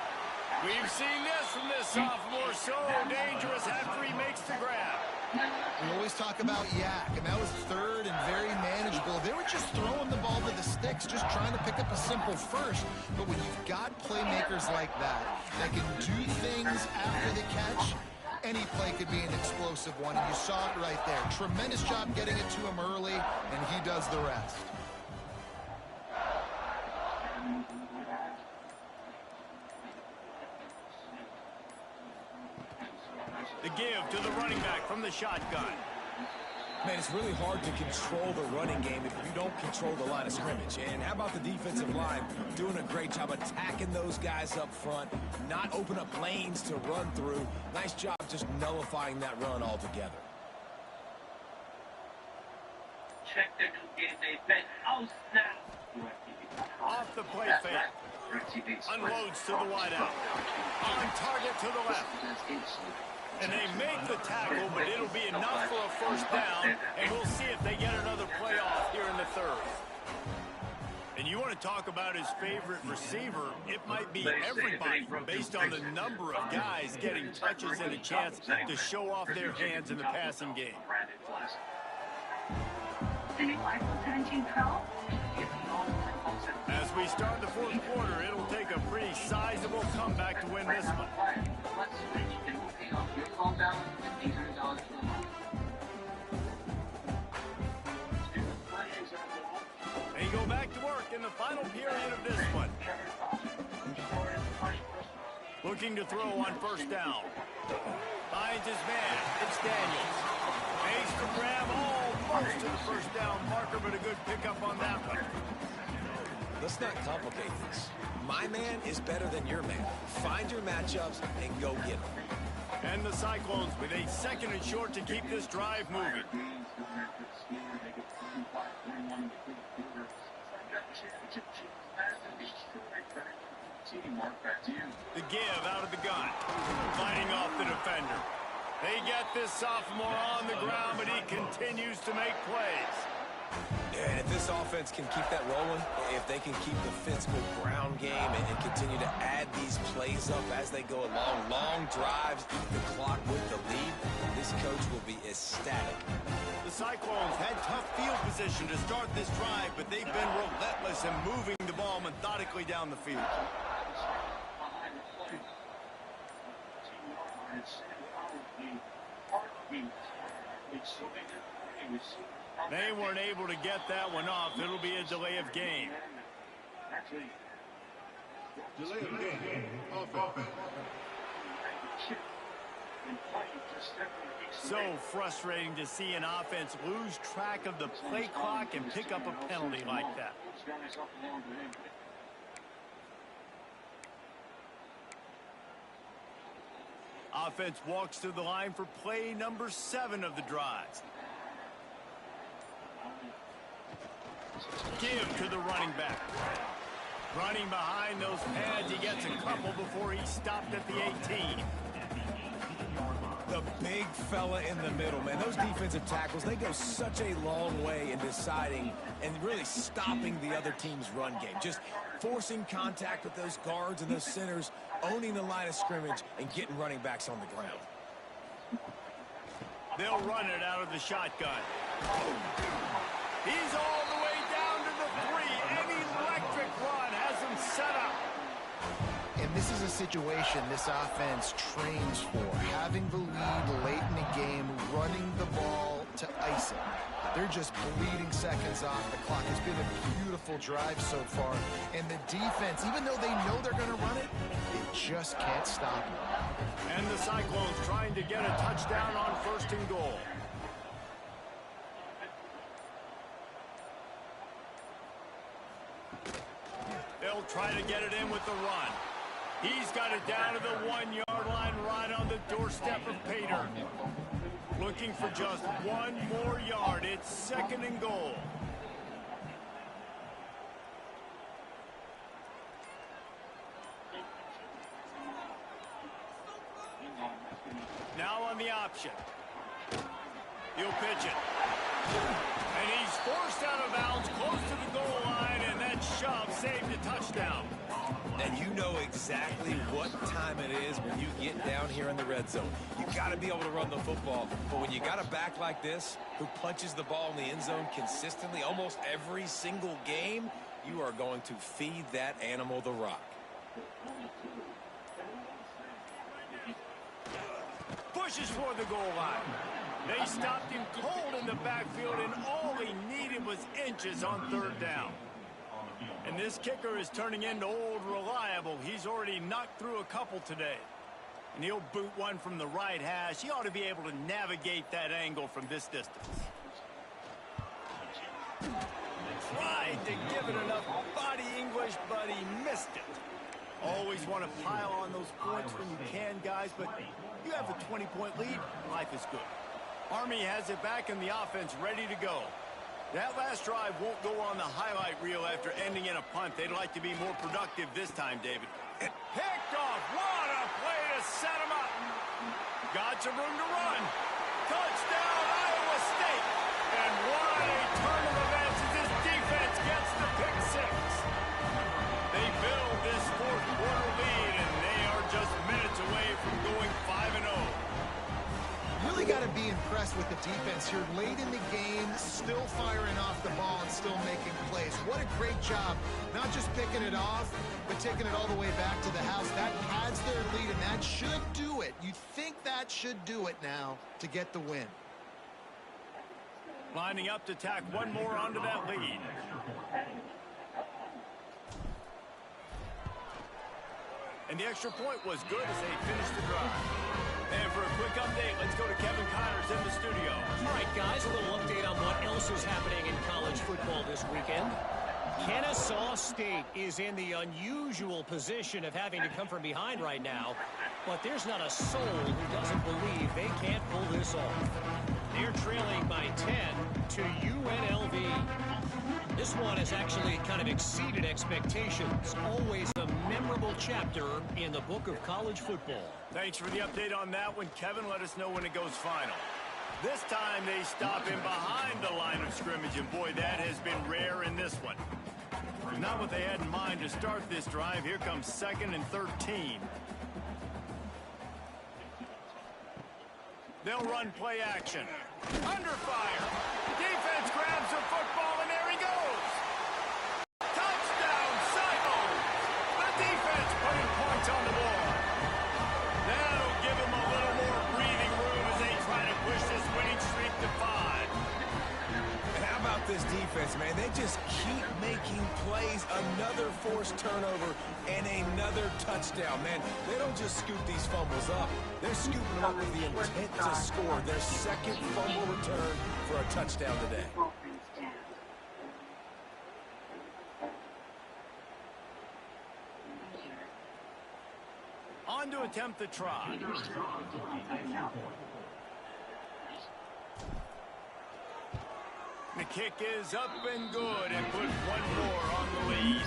We've seen this from this sophomore, so dangerous after he makes the grab. We always talk about Yak, and that was 3rd and very manageable. They were just throwing the ball to the sticks, just trying to pick up a simple first. But when you've got playmakers like that can do things after the catch, any play could be an explosive one, and you saw it right there. Tremendous job getting it to him early, and he does the rest. The give to the running back from the shotgun. Man, it's really hard to control the running game if you don't control the line of scrimmage. And how about the defensive line doing a great job attacking those guys up front, not open up lanes to run through. Nice job just nullifying that run altogether. Check the new game they bet. Oh, snap. Off the play fake. Unloads to the wideout. On target to the left. And they make the tackle, but it'll be enough for a first down, and we'll see if they get another playoff here in the third. And you want to talk about his favorite receiver, it might be everybody based on the number of guys getting touches and a chance to show off their hands in the passing game. As we start the fourth quarter, it'll take a pretty sizable comeback to win this one. They go back to work in the final period of this one. Looking to throw on first down. Finds his man. It's Daniels. Makes the grab almost to the first down marker, but a good pickup on that one. Let's not complicate this. My man is better than your man. Find your matchups and go get them. And the Cyclones with a second and short to keep this drive moving. The give out of the gun. Fighting off the defender. They get this sophomore on the ground, but he continues to make plays. And if this offense can keep that rolling, if they can keep the physical ground game and continue to add these plays up as they go along, long drives, the clock with the lead, this coach will be ecstatic. The Cyclones had tough field position to start this drive, but they've been relentless in moving the ball methodically down the field. They weren't able to get that one off. It'll be a delay of game. Delay of game. Offense. So frustrating to see an offense lose track of the play clock and pick up a penalty like that. Offense walks to the line for play number 7 of the drive. Give to the running back. Running behind those pads, he gets a couple before he's stopped at the 18. The big fella in the middle, man. Those defensive tackles, they go such a long way in deciding and really stopping the other team's run game. Just forcing contact with those guards and those centers, owning the line of scrimmage, and getting running backs on the ground. They'll run it out of the shotgun. He's all the way down to the 3. An electric run has him set up. And this is a situation this offense trains for. Having the lead late in the game, running the ball to ice it. They're just bleeding seconds off the clock. It's been a beautiful drive so far. And the defense, even though they know they're going to run it, they just can't stop it. And the Cyclones trying to get a touchdown on first and goal. They'll try to get it in with the run. He's got it down to the 1-yard line right on the doorstep of Pater. Looking for just one more yard. It's second and goal. Now on the option. He'll pitch it. And he's forced out of bounds close to the goal line, and that shove saved a touchdown. And you know exactly what time it is when you get down here in the red zone. You got to be able to run the football. But when you got a back like this who punches the ball in the end zone consistently almost every single game, you are going to feed that animal the rock. Pushes for the goal line. They stopped him cold in the backfield, and all he needed was inches on third down. And this kicker is turning into old reliable. He's already knocked through a couple today. And he'll boot one from the right hash. He ought to be able to navigate that angle from this distance. Tried to give it enough body English, but he missed it. Always want to pile on those points when you can, guys, but you have a 20-point lead, life is good. Army has it back in the offense, ready to go. That last drive won't go on the highlight reel after ending in a punt. They'd like to be more productive this time, David. Picked off. What a play to set him up. Got some room to run. Touchdown, Iowa State. And what a turn of events as this defense gets the pick six. They build this fourth quarter lead, and they are just minutes away from going 5-0. Really got to be impressed with the defense here. Late in the game, still firing off the ball and still making plays. What a great job. Not just picking it off, but taking it all the way back to the house. That pads their lead, and that should do it. You'd think that should do it now to get the win. Lining up to tack one more onto that lead. And the extra point was good as they finished the drive. And for a quick update, let's go to Kevin Connors in the studio. All right, guys, a little update on what else is happening in college football this weekend. Kennesaw State is in the unusual position of having to come from behind right now, but there's not a soul who doesn't believe they can't pull this off. They're trailing by 10 to UNLV. This one has actually kind of exceeded expectations. Always a memorable chapter in the book of college football. Thanks for the update on that one, Kevin. Let us know when it goes final. This time they stop him behind the line of scrimmage, and boy, that has been rare in this one. Not what they had in mind to start this drive. Here comes 2nd and 13. They'll run play action. Under fire. Defense grabs the football, and there he goes. Touchdown, Cyclones. The defense putting points on the board. That'll give them a little more breathing room as they try to push this winning streak to 5. And how about this defense, man? They just keep making plays. Another forced turnover and another touchdown, man. They don't just scoop these fumbles up. They're scooping them up with the intent to score. Their second fumble return for a touchdown today. On to attempt the try. The kick is up and good and put one more on the lead.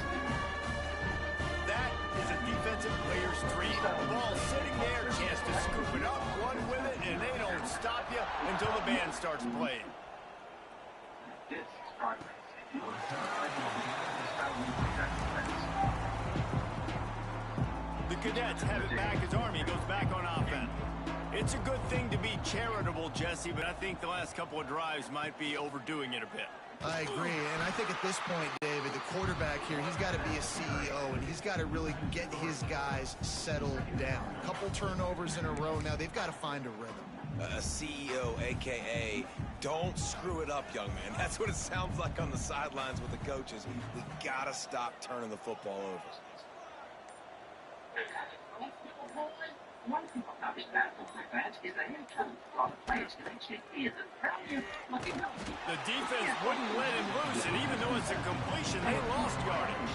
That is a defensive player's dream. The ball sitting there, chance to scoop it up, run with it, and they don't stop you until the band starts playing. The Cadets have it back as Army goes back on offense. It's a good thing to be charitable, Jesse, but I think the last couple of drives might be overdoing it a bit. I agree, and I think at this point, David, the quarterback here, he's got to be a CEO, and he's got to really get his guys settled down. A couple turnovers in a row now. They've got to find a rhythm. A CEO, a.k.a. don't screw it up, young man. That's what it sounds like on the sidelines with the coaches. We got to stop turning the football over. One thing about this battle, my friends, is that every time the players can actually feel the value looking up. The defense wouldn't let him loose, and even though it's a completion, they lost yardage.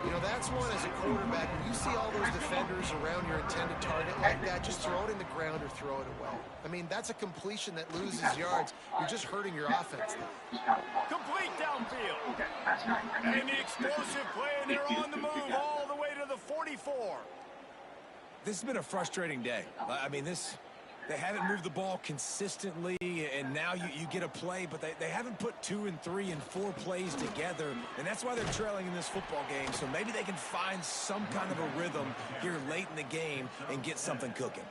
You know, that's one as a quarterback. When you see all those defenders around your intended target like that, just throw it in the ground or throw it away. I mean, that's a completion that loses yards. You're just hurting your offense there. Complete downfield. And the explosive play, and they're on the move all the way to the 44. This has been a frustrating day. I mean, they haven't moved the ball consistently, and now you get a play, but they haven't put 2 and 3 and 4 plays together, and that's why they're trailing in this football game. So maybe they can find some kind of a rhythm here late in the game and get something cooking.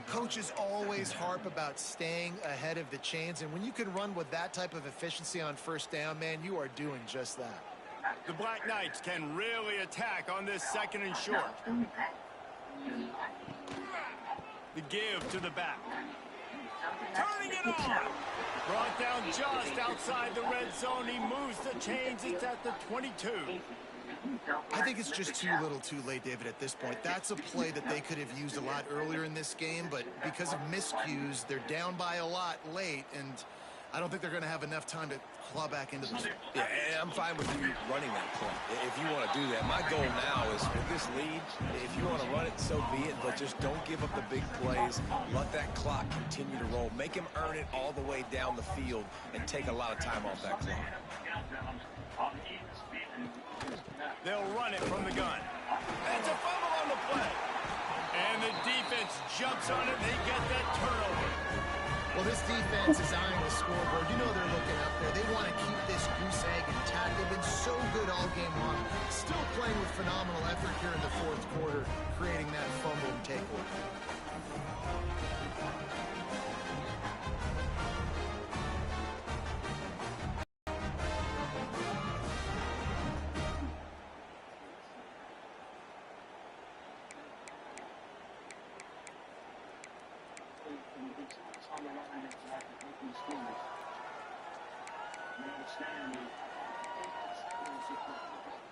Coaches always harp about staying ahead of the chains, and when you can run with that type of efficiency on first down, man, you are doing just that. The Black Knights can really attack on this 2nd and short. The give to the back. Turning it on. Brought down just outside the red zone. He moves the chains. It's at the 22. I think it's just too little too late, David, at this point. That's a play that they could have used a lot earlier in this game, but because of miscues, they're down by a lot late, and I don't think they're going to have enough time to claw back into this. Yeah, and I'm fine with you running that play if you want to do that. My goal now is with this lead, if you want to run it, so be it, but just don't give up the big plays. Let that clock continue to roll. Make him earn it all the way down the field and take a lot of time off that clock. They'll run it from the gun. It's a fumble on the play. And the defense jumps on it. They get that turnover. Well, this defense is eyeing the scoreboard. You know they're looking up there. They want to keep this goose egg intact. They've been so good all game long. Still playing with phenomenal effort here in the fourth quarter, creating that fumble and takeaway.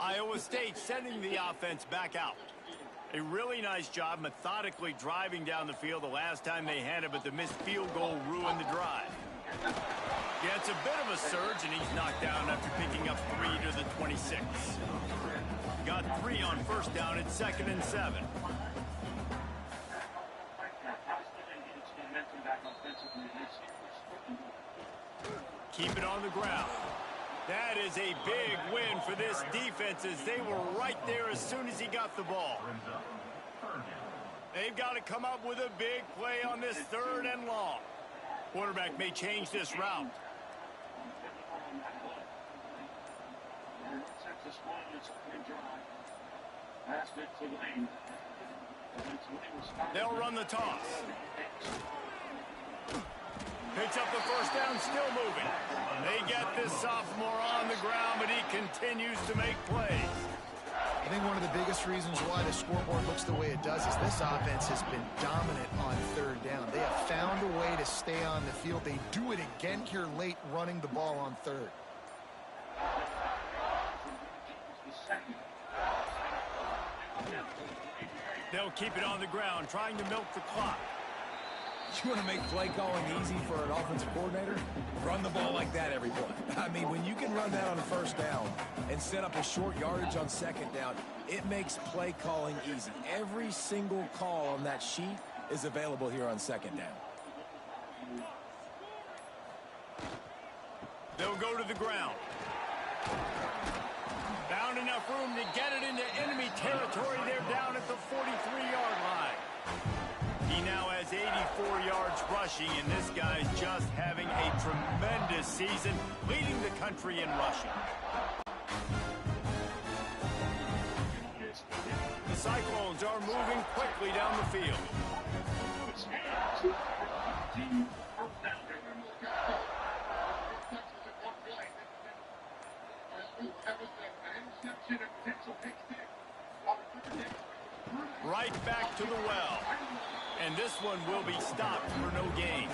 Iowa State sending the offense back out. A really nice job methodically driving down the field the last time they had it, but the missed field goal ruined the drive. Gets a bit of a surge, and he's knocked down after picking up 3 to the 26. Got 3 on first down at 2nd and 7. Keep it on the ground. That is a big win for this defense as they were right there as soon as he got the ball. They've got to come up with a big play on this 3rd and long. Quarterback may change this route. They'll run the toss. Picks up the first down, still moving. They get this sophomore on the ground, but he continues to make plays. I think one of the biggest reasons why the scoreboard looks the way it does is this offense has been dominant on 3rd down. They have found a way to stay on the field. They do it again here late, running the ball on 3rd. They'll keep it on the ground, trying to milk the clock. You want to make play calling easy for an offensive coordinator? Run the ball like that every play. I mean, when you can run that on 1st down and set up a short yardage on 2nd down, it makes play calling easy. Every single call on that sheet is available here on 2nd down. They'll go to the ground. Found enough room to get it into enemy territory. They're down at the 43-yard line. He now has 84 yards rushing, and this guy's just having a tremendous season, leading the country in rushing. The Cyclones are moving quickly down the field. Right back to the well. And this one will be stopped for no gain.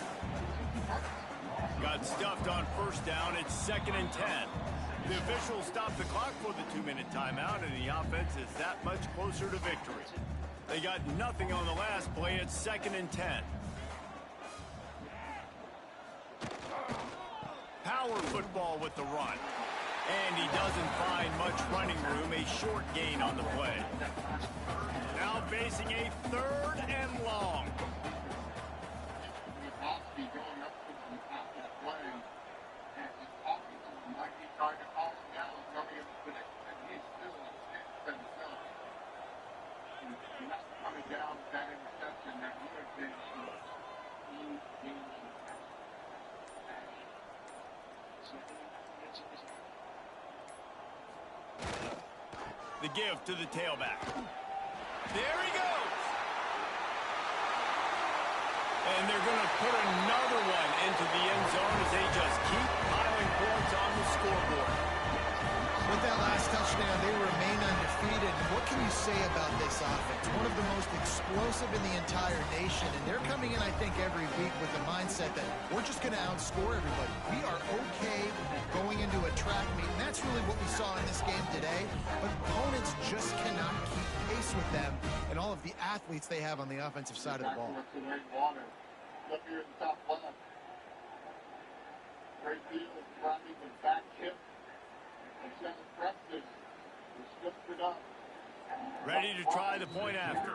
Got stuffed on first down. It's 2nd and 10. The officials stopped the clock for the 2-minute timeout, and the offense is that much closer to victory. They got nothing on the last play. It's 2nd and 10. Power football with the run. And he doesn't find much running room. A short gain on the play. Now facing a 3rd and long. The give to the tailback. There he goes. And they're going to put another one into the end zone as they just keep piling points on the scoreboard. With that last touchdown, they remain undefeated. What can you say about this offense? One of the most explosive in the entire nation, and they're coming in, I think, every week with the mindset that we're just going to outscore everybody. We are okay going into a track meet, and that's really what we saw in this game today. But opponents just cannot keep pace with them and all of the athletes they have on the offensive side of the ball. field, driving the back hip. And Center Preston was lifted up. Ready to try the point after.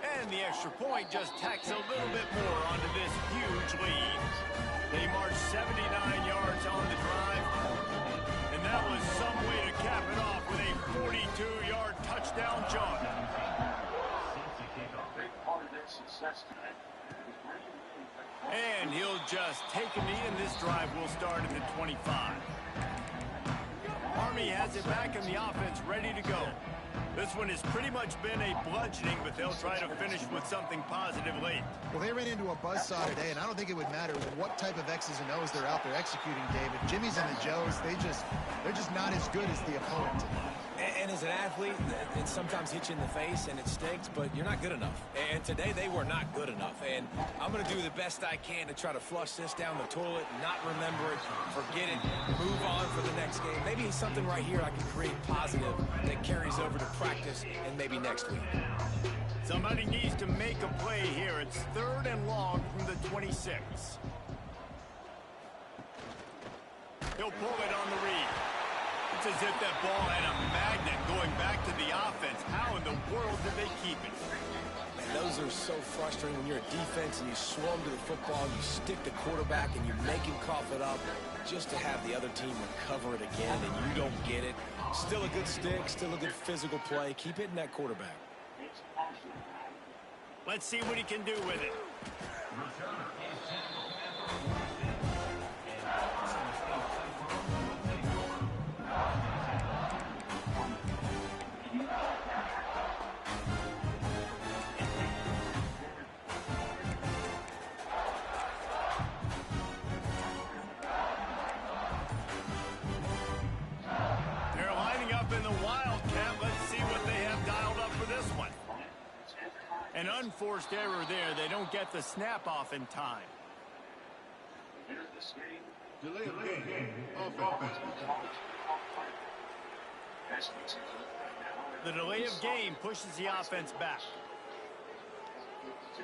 And the extra point just tacks a little bit more onto this huge lead. They marched 79 yards on the drive, and that was some way to cap it off with a 42-yard touchdown jump. And he'll just take a knee, and this drive will start at the 25. Army has it back in the offense, ready to go. This one has pretty much been a bludgeoning, but they'll try to finish with something positive late. Well, they ran into a buzzsaw today, and I don't think it would matter what type of X's and O's they're out there executing, David. Jimmy's and the Joes, they're just not as good as the opponent. And as an athlete, it sometimes hits you in the face and it stinks, but you're not good enough. And today they were not good enough. And I'm going to do the best I can to try to flush this down the toilet, not remember it, forget it, move on for the next game. Maybe something right here I can create positive that carries over to practice and maybe next week. Somebody needs to make a play here. It's 3rd and long from the 26. He'll pull it on the read. It's as if that ball had a magnet going back to the offense. How in the world did they keep it? Man, those are so frustrating when you're a defense and you swarm to the football, and you stick the quarterback and you make him cough it up just to have the other team recover it again, and you don't get it. Still a good stick, still a good physical play. Keep hitting that quarterback. Let's see what he can do with it. They're lining up in the Wildcat. Let's see what they have dialed up for this one. An unforced error there. They don't get the snap off in time. Delay of game. Offense. The delay of game pushes the offense back.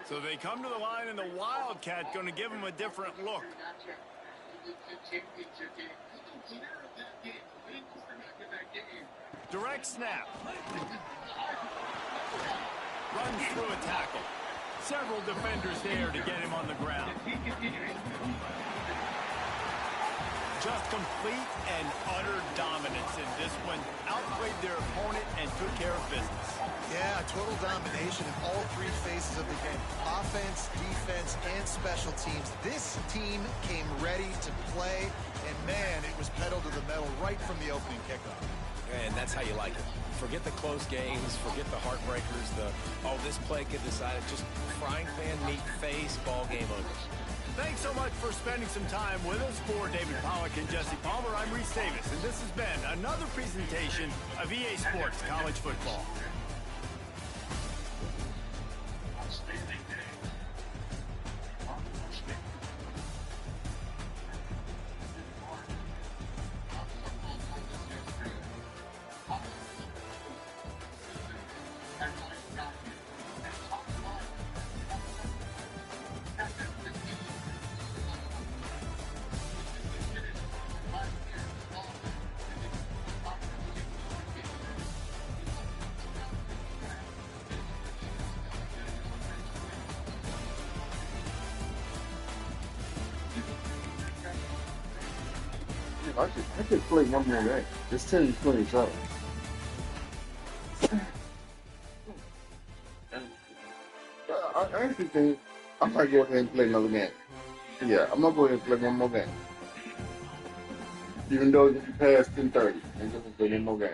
So they come to the line, and the Wildcat going to give them a different look. Direct snap. Runs through a tackle. Several defenders there to get him on the ground. Just complete and utter dominance in this one. Outplayed their opponent and took care of business. Yeah, total domination in all 3 phases of the game. Offense, defense, and special teams. This team came ready to play, and man, it was pedal to the metal right from the opening kickoff. And that's how you like it. Forget the close games, forget the heartbreakers, this play could decide it. Just frying pan meat face, ball game over. Thanks so much for spending some time with us. For David Pollack and Jesse Palmer, I'm Reese Davis, and this has been another presentation of EA Sports College Football. I could play one more game. It's 10-27. I actually think I might go ahead and play another game. Yeah, I'm gonna go ahead and play one more game. Even though it's past 10:30, I'm gonna play one more game.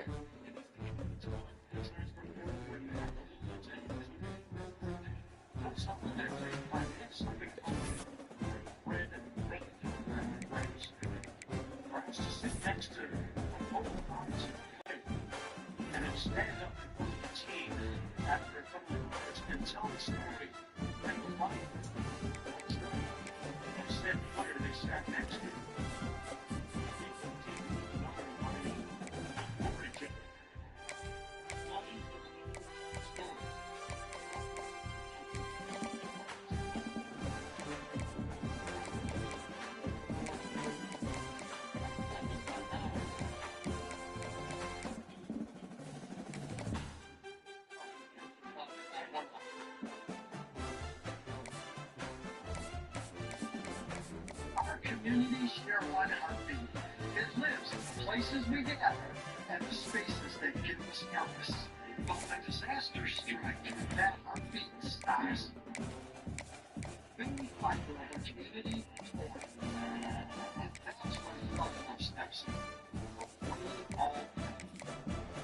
Stand up for the team after a couple of minutes and tell the story and the life. Instead, player they sat next to. communities share one heartbeat. It lives in the places we gather and the spaces that give us purpose. But when disasters strike, that heartbeat stops. Things like the community is born. And that's where Buffalo steps in. All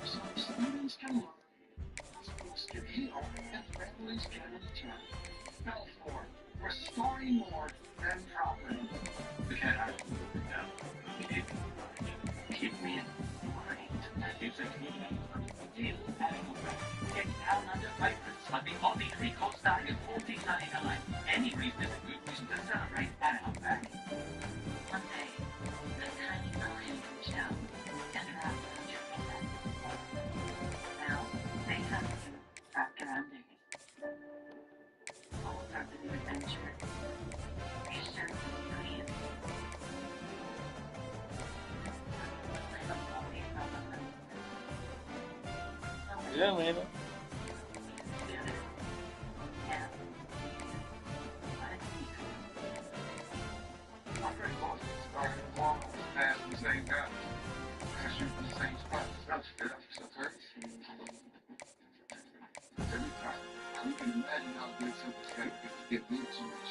so students can learn, schools can heal, and families can return. Fell for restoring more than property. Can I keep me in mind? It's a deal get down under vibrance on the Audi 3 Coast Value $14.99. Any reason is a good reason to celebrate at Outback. One day, the tiny little Hinton shell and her after now, they have you wrapped around days. All from the new adventure. Patience, please. Yeah, man. My friend Boston started almost past the same guy. I shoot from the same spot. That's hurts. Every time. You can imagine how good something's got to be to get moved so much.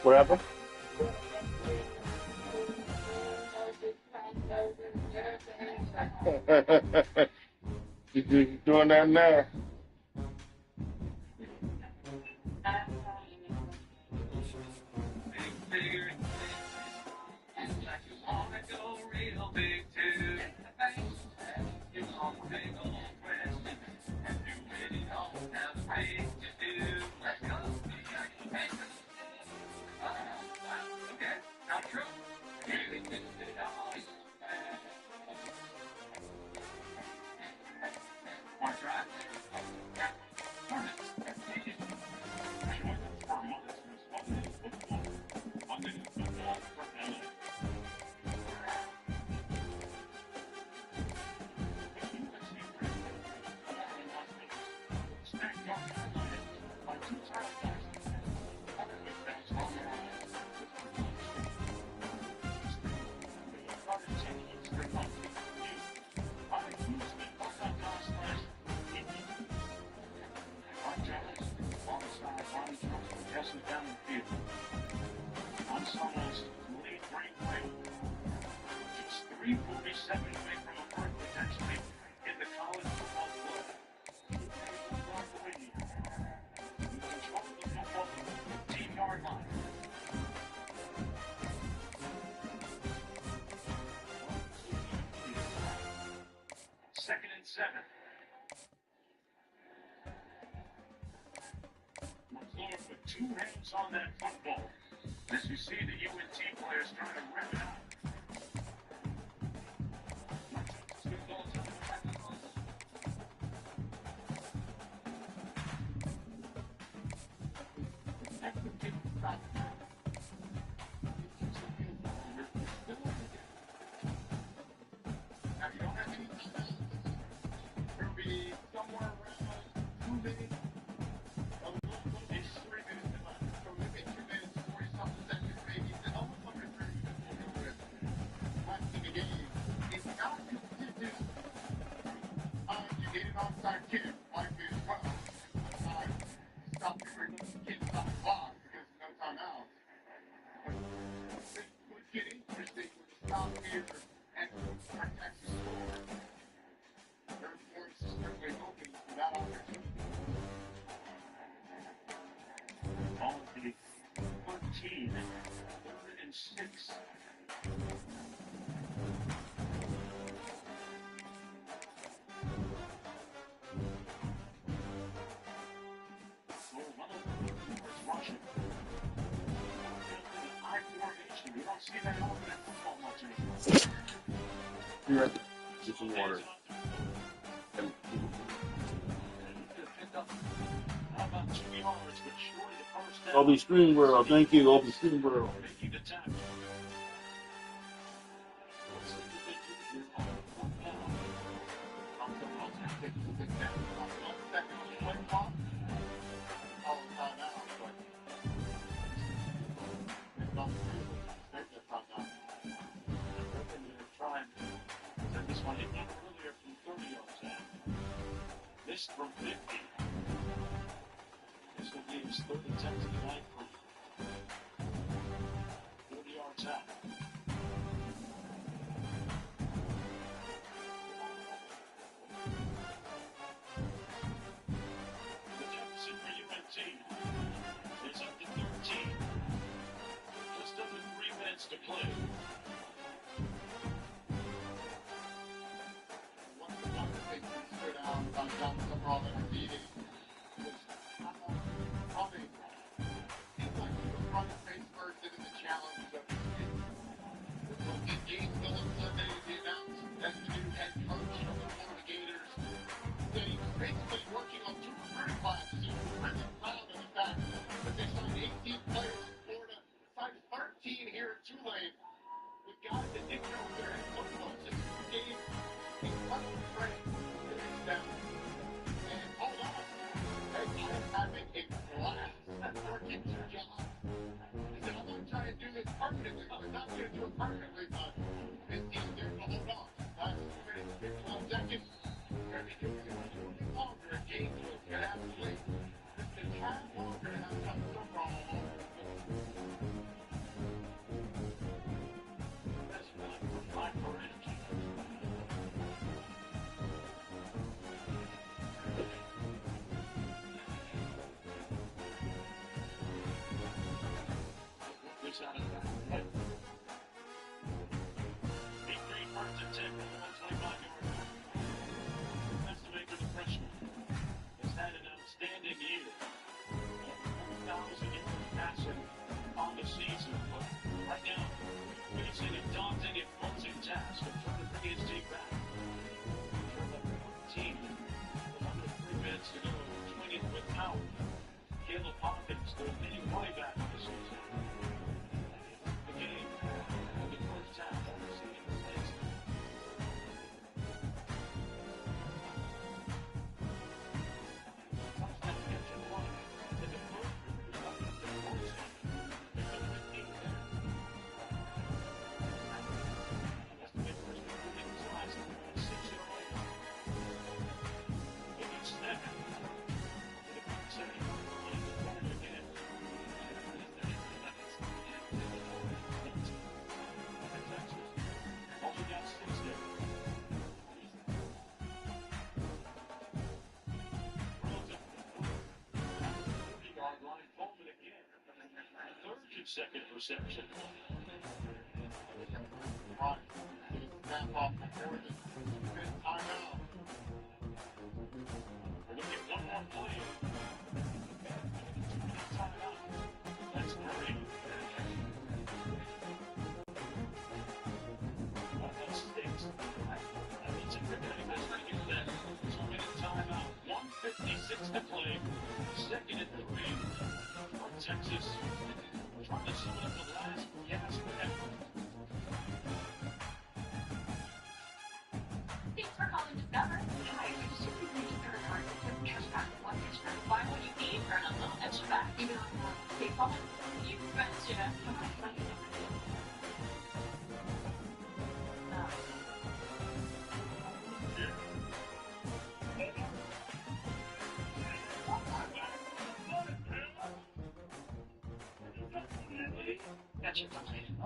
What happened? You doing that now? Second and 7. McClure put two hands on that football. As you see the UNT players trying to rip it out. You're right. Get some water. How about 2 yards, but surely the Open Screen World. Thank you, Open Screen World. Making the tackle. Let's see what they do here on fourth down. Comes up, I'll take the down. 1 second on the play clock. Oh, timeout, but it's not good. Take that timeout. They're trying to set this one in earlier from 30 yards out. Missed from 50. This will be his third attempt tonight from 40 yards out. The deficit for UNT is up to 13. Just under 3 minutes to play. One of the things that stood out about John Summerall that I needed was probably seems like he was running face first into the challenge of his kids. In game still on Sunday, he announced as the new head coach of the Florida Gators that he was basically working on 2 recruiting classes. He was really proud of the fact that they signed 18 players in Florida, signed 13 here in Tulane, with guys that didn't know their head coach was. This gave incredible credit to his staff. And hold on, they are having a blast working their job. He said, I'm going to try and do this permanently. I'm not going to do it permanently, but this team, they're going to hold on. Last 2 minutes, 12 seconds. They're going to do it a little longer. A game was going to have to wait just a tad longer to have some Summerall along. That's really for five for energy. This out of that. Big Green first and 10 from the 125-yard line. That's the maker, the freshman. Has had an outstanding year. 1,000 yards passing on the season, but right now facing a daunting and imposing task of trying to bring his team back. Team with under 3 minutes to go, doing it without Caleb Hawkins, the leading running back of the season. The game, the first half of the season is touchdown catch and run. And the first is up to the first. They could have been 8 there. That's the big first one. It was last 6 in a row. They get 7. The back 7 again. Only got 6 there. Yard line, Coleman again. Third consecutive reception. Right. Snap off before the fifth timeout. We're going to get one more play. Timeout. That's great. That stinks. That means everybody has to get that 2-minute timeout. 1:56 to play. Second and 3 for Texas. Trying to sum up the last gasp of effort. Thanks for calling Discover. Hi, I just simply need to credit card to cash back one extra. Buy what you need, earn a little extra back. Even on PayPal. You betcha. Gotcha.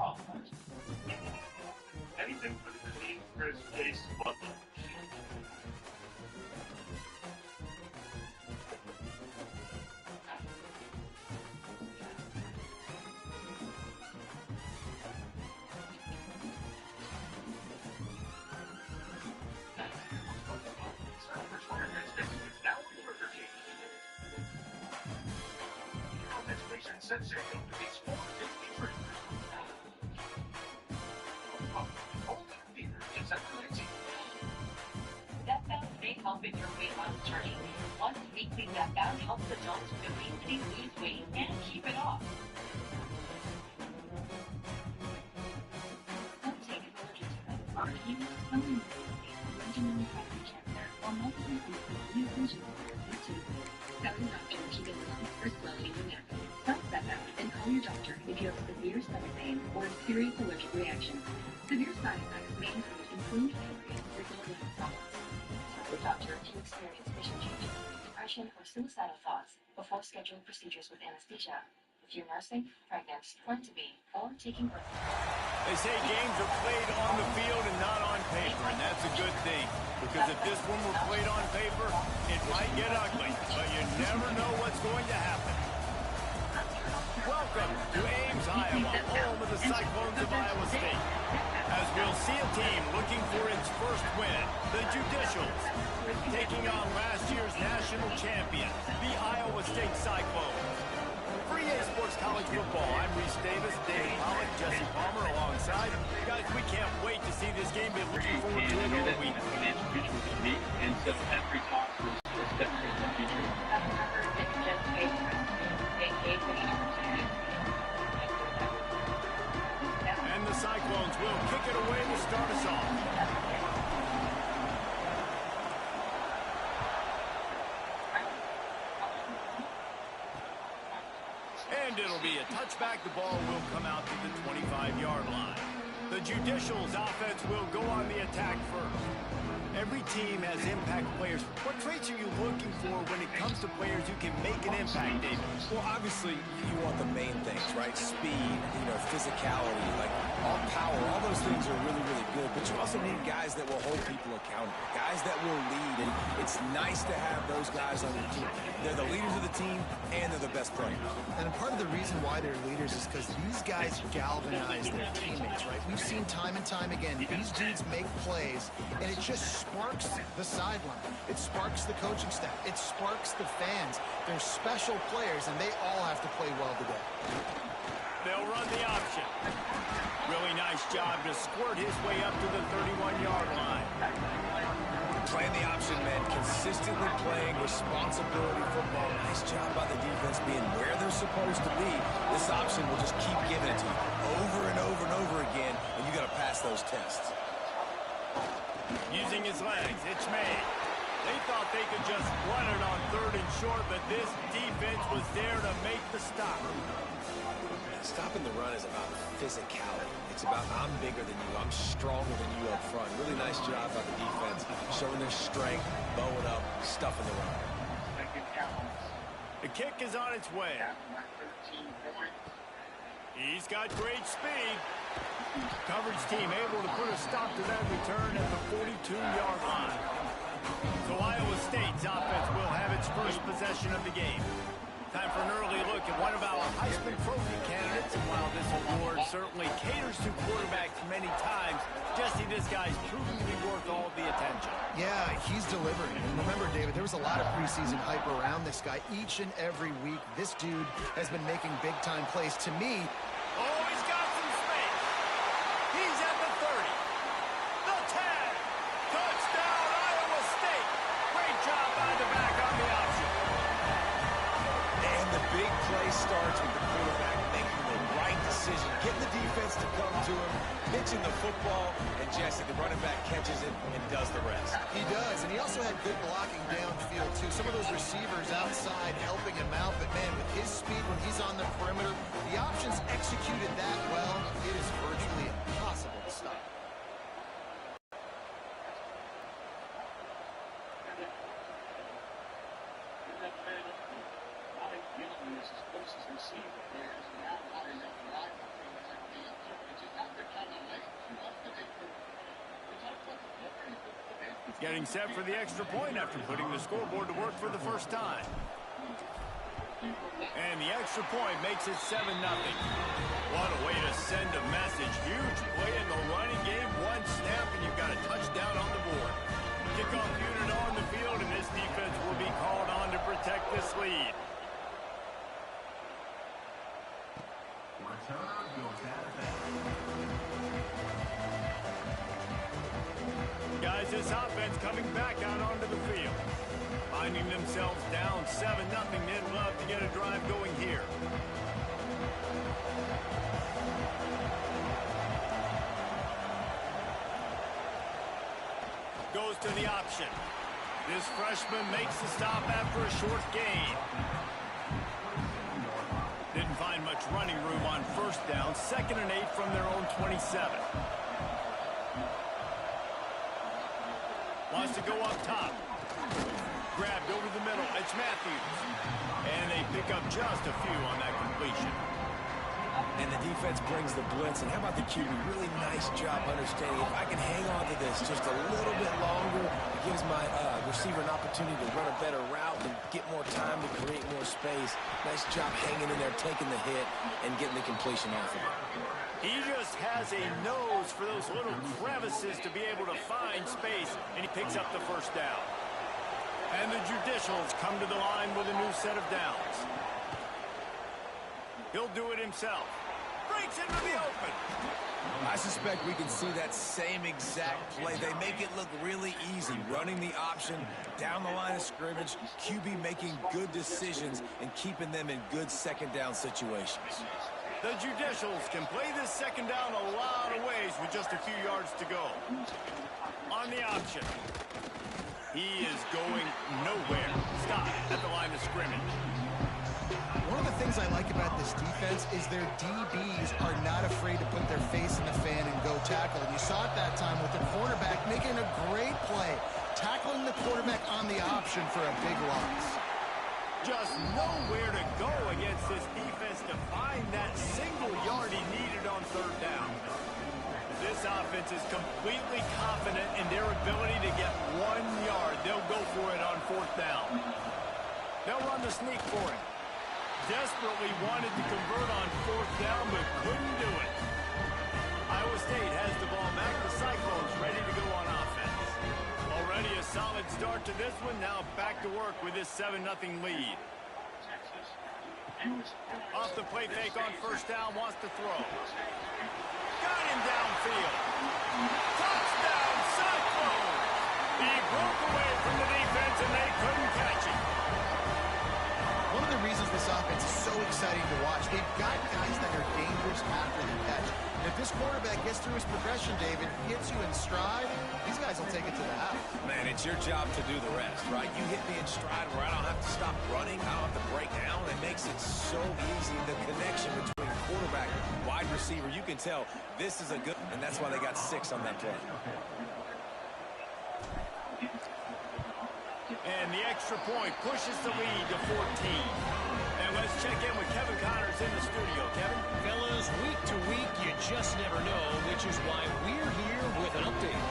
Oh, anything for the clean, crisp taste of butter. Sensation to these 4 tasty treats. That sounds may help in your weight loss journey. Once weekly workout helps adults with obesity lose weight and keep it off. Uptake of AJTRIP are used only with originally prostate cancer or multiple lesions due to tell your doctor if you get lumps or swelling in your neck. Stop that out and call your doctor if you have severe stomach pain or a serious allergic reaction. Severe side effects may include inflamed pancreas or gallbladder problems. Tell your doctor if you experience vision changes, depression, or suicidal thoughts before scheduling procedures with anesthesia. If you're nursing, pregnant, going to be, or taking birth control. They say games are played on the field and not on paper, and that's a good thing. Because if this one were played on paper, it might get ugly, but you never know what's going to happen. Welcome to Ames, Iowa, home of the Cyclones of Iowa State. As we'll see a team looking for its first win, the Judicials, taking on last year's national champion, the Iowa State Cyclones. For EA Sports College Football, I'm Reese Davis, David Pollock, Jesse Palmer alongside. Guys, we can't wait to see this game. Been looking forward to it all week. Financial future will be me, and so every talk was definitely the future. And the Cyclones will kick it away to start us off. And it'll be a touchback. The ball will come out to the 25-yard line. The Judicials offense will go on the attack first. Every team has impact players. What traits are you looking for when it comes to players who can make an impact, David? Well, obviously, you want the main things, right? Speed, physicality, like all power, all those things are really, really good. But you also need guys that will hold people accountable, guys that will lead. And it's nice to have those guys on your team. They're the leaders of the team, and they're the best players. And part of the reason why they're leaders is because these guys galvanize their teammates, right? We've seen time and time again, these dudes make plays, and it just sparks the sideline. It sparks the coaching staff. It sparks the fans. They're special players, and they all have to play well today. They'll run the option. Really nice job to squirt his way up to the 31-yard line. Playing the option meant consistently playing responsibility football. Nice job by the defense being where they're supposed to be. This option will just keep giving it to you over and over and over again, and you got to pass those tests. Using his legs, it's made. They thought they could just run it on 3rd and short, but this defense was there to make the stop. Stopping the run is about physicality. It's about I'm bigger than you, I'm stronger than you up front. Really nice job by the defense, showing their strength, bowing up, stuffing the run. The kick is on its way. He's got great speed. Coverage team able to put a stop to that return at the 42-yard line. So Iowa State's offense will have its first possession of the game. Time for an early look at one of our Heisman Trophy candidates. And while this award certainly caters to quarterbacks many times, Jesse, this guy's proven to be worth all the attention. Yeah, he's delivering. And remember, David, there was a lot of preseason hype around this guy. Each and every week, this dude has been making big-time plays. To me, oh, he's got some space. He's at the 30. The 10. Touchdown, Iowa State. Great job by the back on the option. And the big play starts with the quarterback making the right decision, getting the defense to come to him, pitching the football, and Jesse, the running back, catches it and does the rest. he does, and he also had good blocking downfield, too. Some of those receivers outside helping him out, but, man, with his speed when he's on the perimeter, the options executed that well, it is virtually impossible to stop. Getting set for the extra point after putting the scoreboard to work for the first time. And the extra point makes it 7-0. What a way to send a message. Huge play in the running game. One snap and you've got a touchdown on the board. Kickoff unit on the field, and this defense will be called on to protect this lead. Guys, this offense coming back out onto the field. Finding themselves down 7-0, they'd love to get a drive going here. Goes to the option. This freshman makes the stop after a short gain. Didn't find much running room on first down. 2nd and 8 from their own 27. Wants to go up top. Grabbed over the middle. It's Matthews. And they pick up just a few on that completion. And the defense brings the blitz. And how about the QB? Really nice job understanding. If I can hang on to this just a little bit longer, it gives my receiver an opportunity to run a better route and get more time to create more space. Nice job hanging in there, taking the hit, and getting the completion off of it. He just has a nose for those little crevices to be able to find space, and he picks up the first down. And the Judicials come to the line with a new set of downs. He'll do it himself. Breaks into the open. I suspect we can see that same exact play. They make it look really easy, running the option down the line of scrimmage, QB making good decisions and keeping them in good second down situations. The Judicials can play this second down a lot of ways with just a few yards to go. On the option. He is going nowhere. Stop at the line of scrimmage. One of the things I like about this defense is their DBs are not afraid to put their face in the fan and go tackle. And you saw it that time with the quarterback making a great play, tackling the quarterback on the option for a big loss. Just nowhere to go against this defense to find that single yard he needed on third down. This offense is completely confident in their ability to get 1 yard. They'll go for it on fourth down. They'll run the sneak for him. Desperately wanted to convert on fourth down, but couldn't do it. Iowa State has the ball back. The Cyclones ready to go on offense. Already a solid start to this one. Now back to work with this 7-0 lead. Off the play fake on first down, wants to throw. Got him downfield. Touchdown, Cyclones! He broke away from the defense and they couldn't catch him. One of the reasons this offense is so exciting to watch, they've got guys that are dangerous after the catch. And if this quarterback gets through his progression, David, hits you in stride, these guys will take it to the house. Man, it's your job to do the rest, right? You hit me in stride where I don't have to stop running, I don't have to break down. It makes it so easy. The connection between quarterback and wide receiver, you can tell this is a good, and that's why they got 6 on that play. And the extra point pushes the lead to 14. And let's check in with Kevin Connors in the studio. Kevin? Fellas, week to week, you just never know, which is why we're here with an update.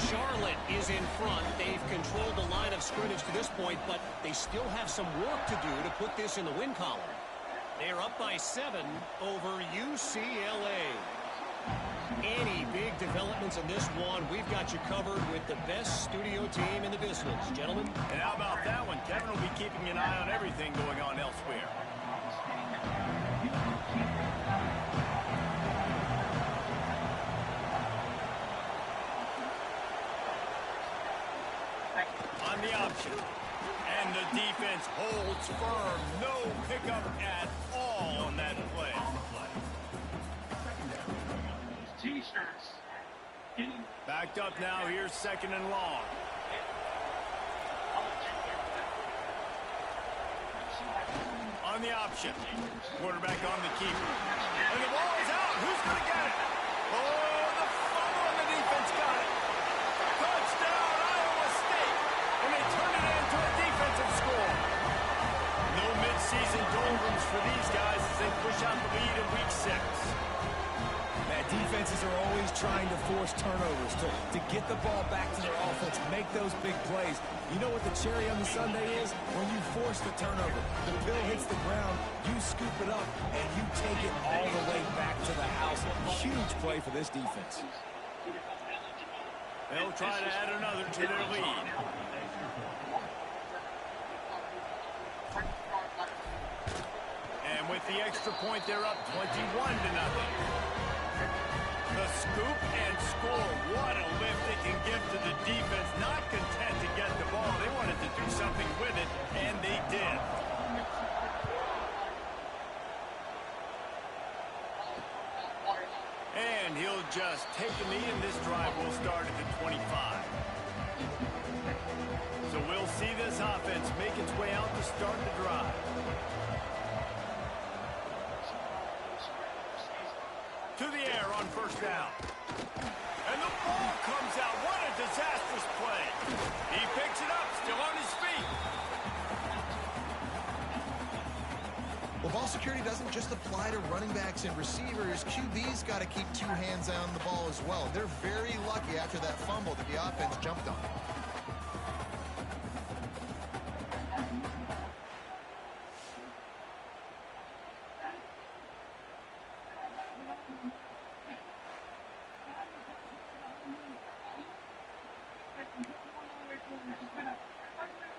Charlotte is in front. They've controlled the line of scrimmage to this point, but they still have some work to do to put this in the win column. They're up by 7 over UCLA. Any big developments in this one, we've got you covered with the best studio team in the business, gentlemen. And how about that one? Kevin will be keeping an eye on everything going on elsewhere. On the option. And the defense holds firm. No pickup at all on that play. T-shirts. Backed up now. Here's 2nd and long. On the option. Quarterback on the keeper. And the ball is out. Who's going to get it? Oh, the fumble on the defense got it. Touchdown, Iowa State. And they turn it into a defensive score. No midseason doldrums for these guys as they push out the lead in week 6. Defenses are always trying to force turnovers, to get the ball back to their offense, make those big plays. You know what the cherry on the sundae is? When you force the turnover, the pill hits the ground, you scoop it up, and you take it all the way back to the house. Huge play for this defense. They'll try to add another to their lead. And with the extra point, they're up 21-0. The scoop and score. What a lift it can give to the defense. Not content to get the ball. They wanted to do something with it, and they did. And he'll just take a knee, and this drive will start at the 25. So we'll see this offense make its way out to start the drive. To the air on first down. And the ball comes out. What a disastrous play. He picks it up, still on his feet. Well, ball security doesn't just apply to running backs and receivers. QB's got to keep two hands on the ball as well. They're very lucky after that fumble that the offense jumped on.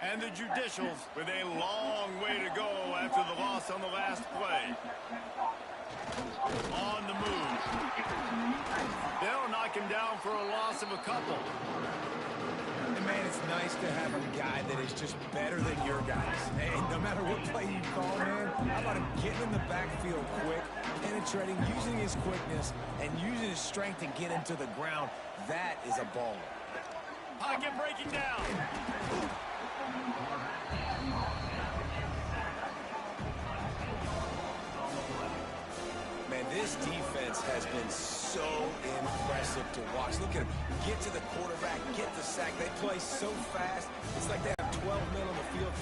And the Judicials with a long way to go after the loss on the last play. On the move. They'll knock him down for a loss of a couple. And man, it's nice to have a guy that is just better than your guys. And no matter what play you call, man, how about him getting in the backfield quick, penetrating, using his quickness, and using his strength to get him to the ground. That is a baller. Pocket breaking down. Man, this defense has been so impressive to watch. Look at them get to the quarterback, get the sack. They play so fast. It's like they have 12 men on the field.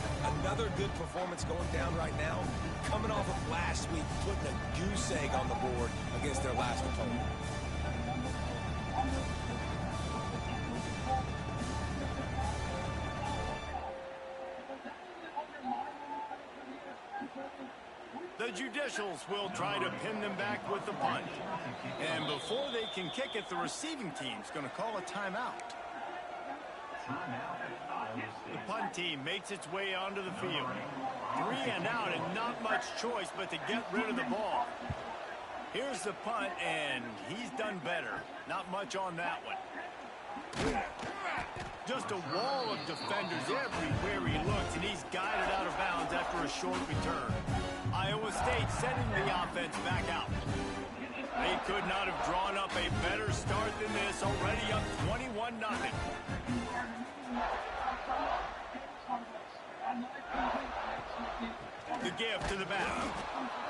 Another good performance going down right now. Coming off of last week, putting a goose egg on the board against their last opponent. The Judicials will try to pin them back with the punt. And before they can kick it, the receiving team's going to call a timeout. The punt team makes its way onto the field. 3 and out and not much choice but to get rid of the ball. Here's the punt, and he's done better. Not much on that one. Just a wall of defenders everywhere he looks, and he's guided out of bounds after a short return. Iowa State sending the offense back out. They could not have drawn up a better start than this, already up 21-0. The give to the back.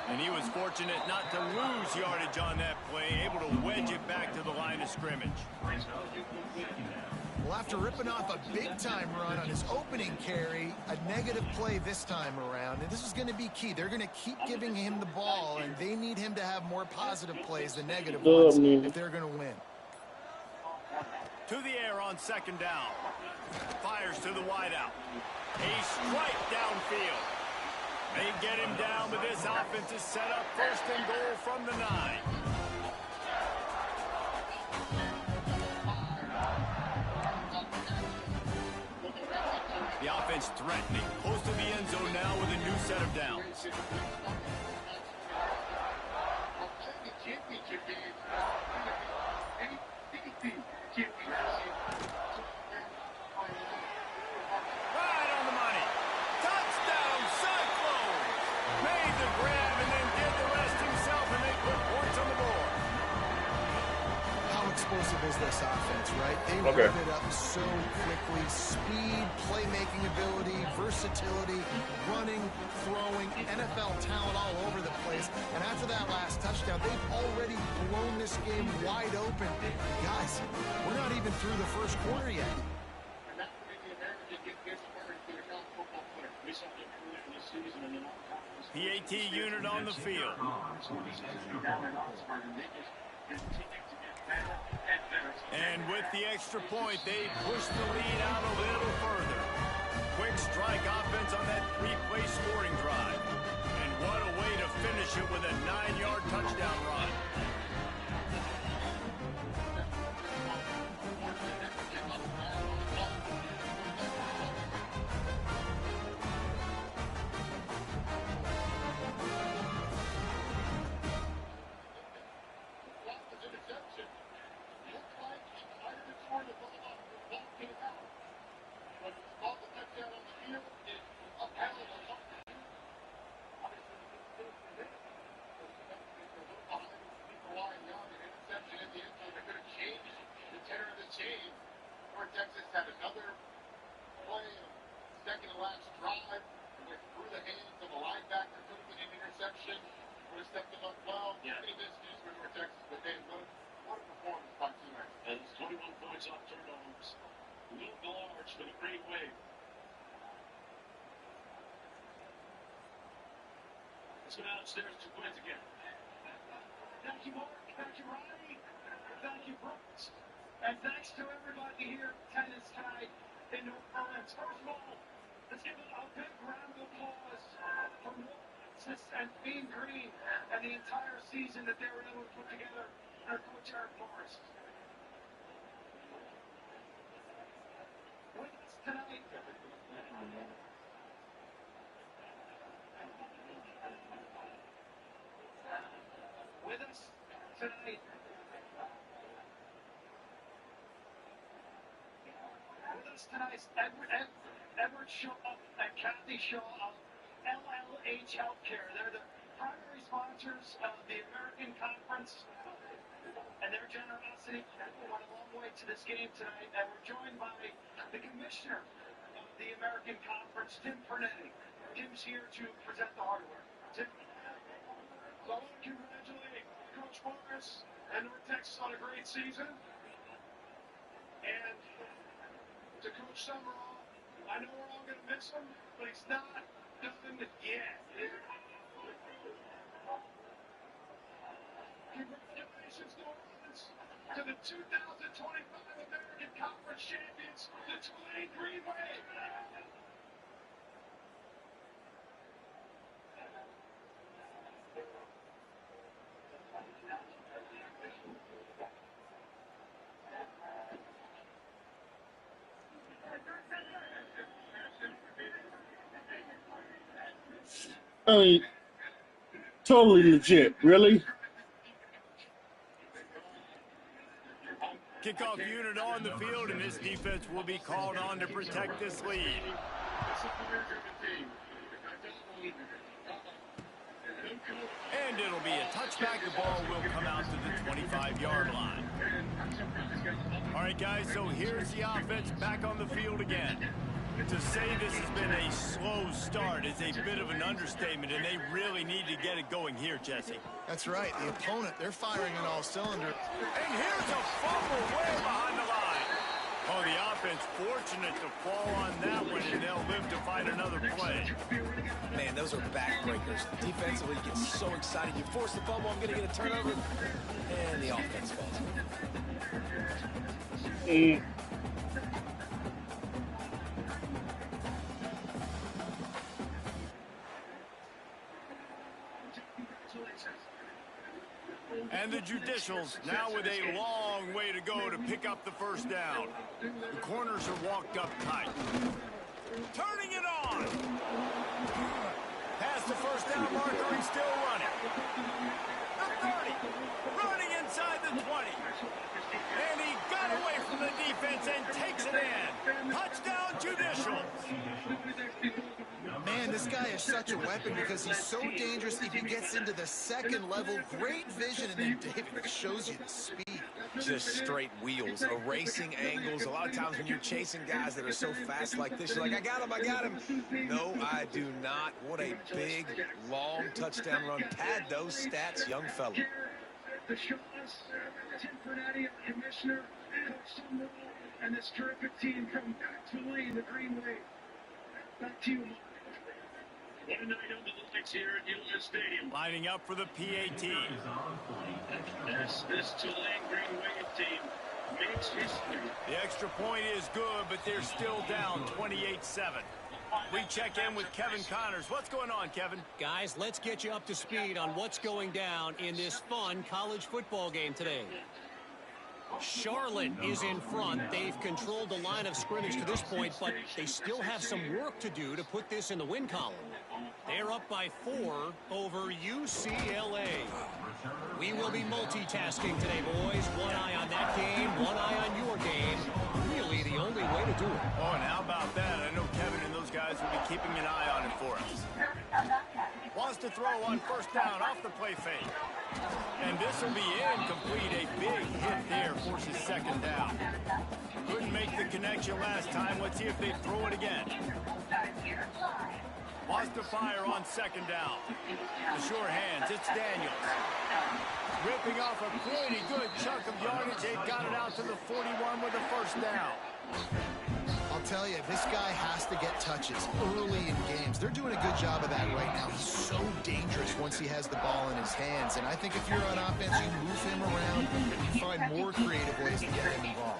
And he was fortunate not to lose yardage on that play, able to wedge it back to the line of scrimmage. Well, after ripping off a big-time run on his opening carry, a negative play this time around, and this is going to be key. They're going to keep giving him the ball, and they need him to have more positive plays than negative ones if they're going to win. To the air on second down. Fires to the wideout. A strike downfield. They get him down, but this offense is set up first and goal from the 9. The offense threatening. Close to the end zone now with a new set of downs. Right on the money. Touchdown, Cyclones! Made the grab and then did the rest himself, and they put points on the board. How explosive is this offense, right? They rip it up so quickly. Speed, playmaking ability, versatility, running, throwing, NFL talent all over the place. And after that last touchdown, they've already blown this game wide open. Guys, we're not even through the first quarter yet. PAT unit on the field. And with the extra point, they push the lead out a little further. Quick strike offense on that 3-play scoring drive. And what a way to finish it with a 9-yard touchdown run. So now it's theirs to win again. Thank you, Mark. Thank you, Ronnie. Thank you, Brooks. And thanks to everybody here at Tennis Tide in New Orleans. First of all, let's give a big round of applause for Moses and Bean Green and the entire season that they were able to put together under Coach Eric Forrest. With us tonight, tonight's Edward Shaw and Kathy Shaw of LLH Healthcare. They're the primary sponsors of the American Conference, and their generosity went a long way to this game tonight. And we're joined by the commissioner of the American Conference, Tim Pernetti. Tim's here to present the hardware. Tim. So I want to congratulate Coach Forrest and North Texas on a great season. And to Coach Summerall, I know we're all going to miss him, but he's not done yet. Congratulations, New Orleans, to the 2025 American Conference champions, the Tulane Green Wave. I mean, totally legit, really. Kickoff unit on the field, and this defense will be called on to protect this lead. And it'll be a touchback. The ball will come out to the 25-yard line. All right, guys, so here's the offense back on the field again. To say this has been a slow start is a bit of an understatement, and they really need to get it going here, Jesse. That's right. The opponent, they're firing on all cylinders. And here's a fumble way behind the line. Oh, the offense fortunate to fall on that one, and they'll live to fight another play. Man, those are backbreakers. Defensively, you get so excited. You force the fumble, I'm going to get a turnover, and the offense falls. And the Judicials now with a long way to go to pick up the first down. The corners are walked up tight. Turning it on. Past the first down marker, he's still running. The 30. Running inside the 20. And he got away from the defense and takes it in. Touchdown, Judicials. Man, this guy is such a weapon because he's so dangerous if he gets into the second level. Great vision, and then David shows you the speed. Just straight wheels, erasing angles. A lot of times when you're chasing guys that are so fast like this, you're like, I got him. No, I do not. What a big, long touchdown run. Pad those stats, young fella. The Shaws, Tim Pernetti, commissioner, Coach Summerall, and this terrific team from Tulane, the Green Wave. Back to you, Mark. What a night on the Olympics here at Union Stadium. Lining up for the PAT. This Tulane Green Wave team makes history. The extra point is good, but they're still down 28-7. We check in with Kevin Connors. What's going on, Kevin? Guys, let's get you up to speed on what's going down in this fun college football game today. Charlotte is in front. They've controlled the line of scrimmage to this point, but they still have some work to do to put this in the win column. They're up by 4 over UCLA. We will be multitasking today, boys. One eye on that game, one eye on your game. Really the only way to do it. Oh, and how about that? I know Kevin and those guys will be keeping an eye on it for us. Wants to throw on first down off the play fake. And this will be incomplete. A big hit there forces second down. Couldn't make the connection last time. Let's see if they throw it again. Wants to fire on second down. The sure hands, it's Daniels. Ripping off a pretty good chunk of yardage. They've got it out to the 41 with the first down. I'll tell you, this guy has to get touches early in games. They're doing a good job of that right now. He's so dangerous once he has the ball in his hands. And I think if you're on offense, you move him around, you find more creative ways to get him involved.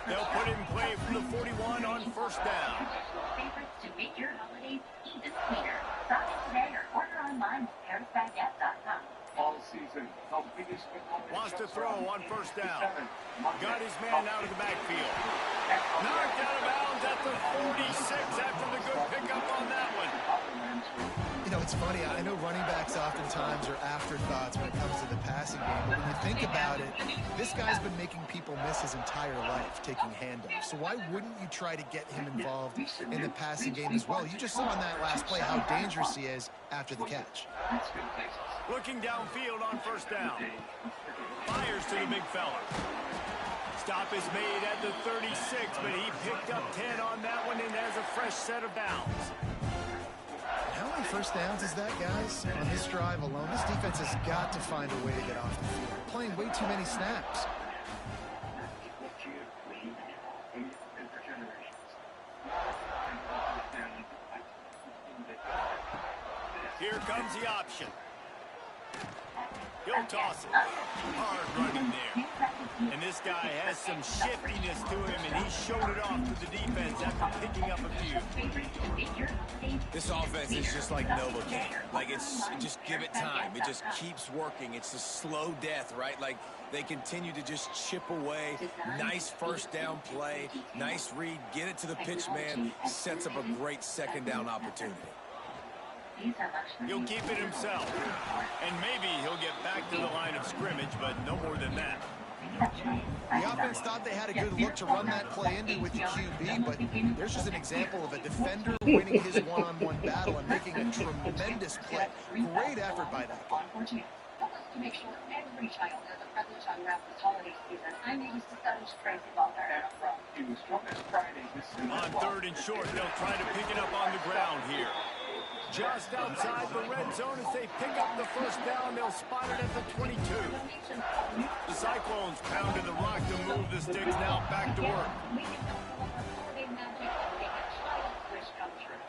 They'll put it in play from the 41 on first down. Favorites to make your holidays even sweeter. Stop in today or order online at parisbaguette.com. All season, the biggest Wants to throw on first down. Got his man out of the backfield. Knocked out of bounds at the 46 after the good pickup on that one. You know, it's funny. I know running backs oftentimes are afterthoughts when it comes to the passing game. But when you think about it, this guy's been making people miss his entire life taking handoffs. So why wouldn't you try to get him involved in the passing game as well? You just saw in that last play how dangerous he is after the catch. Looking downfield on first down. Fires to the big fella. Stop is made at the 36, but he picked up 10 on that one and has a fresh set of downs. How many first downs is that, guys? On this drive alone, this defense has got to find a way to get off the field. They're playing way too many snaps. Here comes the option. He'll toss it. Hard running there. And this guy has some shiftiness to him, and he's shown it off to the defense after picking up a few. This offense is just like Novocaine. Like, it's just give it time. It just keeps working. It's a slow death, right? Like, they continue to just chip away. Nice first down play. Nice read. Get it to the pitch man. Sets up a great second down opportunity. He'll keep it himself. And maybe he'll get back to the line of scrimmage, but no more than that. The offense thought they had a good look to run that play into with the QB, but there's just an example of a defender winning his one-on-one battle and making a tremendous play. Great effort by that guy. To make sure every child has a privilege on rap this holiday season, I'm used to Southern Tracy Walter. On third and short, they'll try to pick it up on the ground here. Just outside the red zone as they pick up the first down, they'll spot it at the 22. The Cyclones pounded the rock to move the sticks now back to work.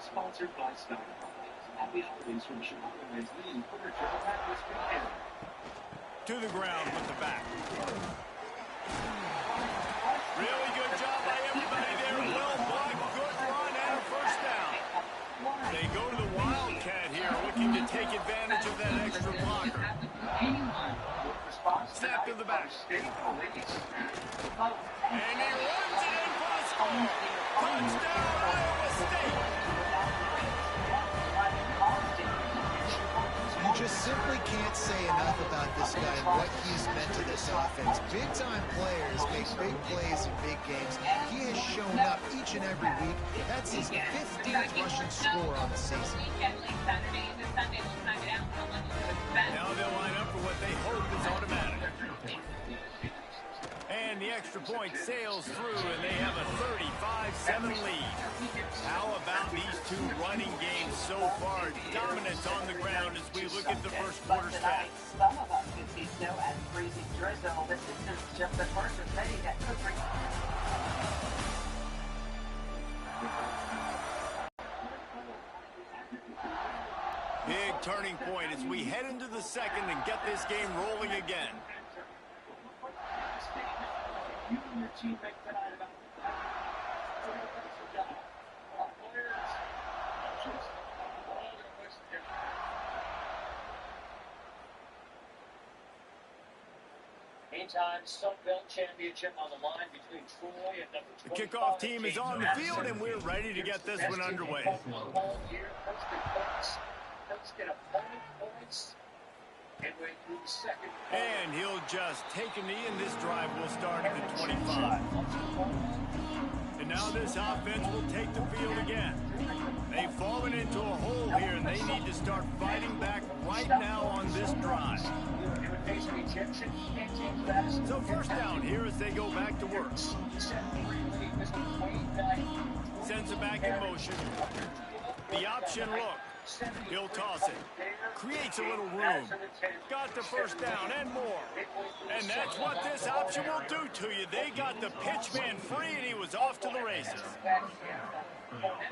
Sponsored by Stein. Happy holidays from Chicago men's leading furniture event this weekend. To the ground with the back. Really good job by everybody there. Well blocked, good run, and a first down. They go to the Wildcat here, looking to take advantage of that extra blocker. Snap to the back. And he runs it in for the score. Touchdown, Iowa State. You just simply can't say enough about this guy and what he's meant to this offense. Big-time players make big plays in big games. He has shown up each and every week. That's his 15th rushing score on the season. Now they'll line up for what they hope is automatic. And the extra point sails through, and they have a 35-7 lead. How about these two running games so far? Dominance on the ground as we look at the first quarter stats. Some of us can see snow and freezing drizzle. This is just the first of many that could bring. Big turning point as we head into the second and get this game rolling again. You and your teammate tonight about Meantime, Sunbelt Championship on the line between Troy and number 25. The kickoff team is on the field, and we're ready to get this one underway. Let's get a points. And he'll just take a knee, and this drive will start at the 25. And now this offense will take the field again. They've fallen into a hole here, and they need to start fighting back right now on this drive. So first down here as they go back to work. Sends it back in motion. The option look. He'll toss it. Creates a little room. Got the first down and more. And that's what this option will do to you. They got the pitch man free, and he was off to the races.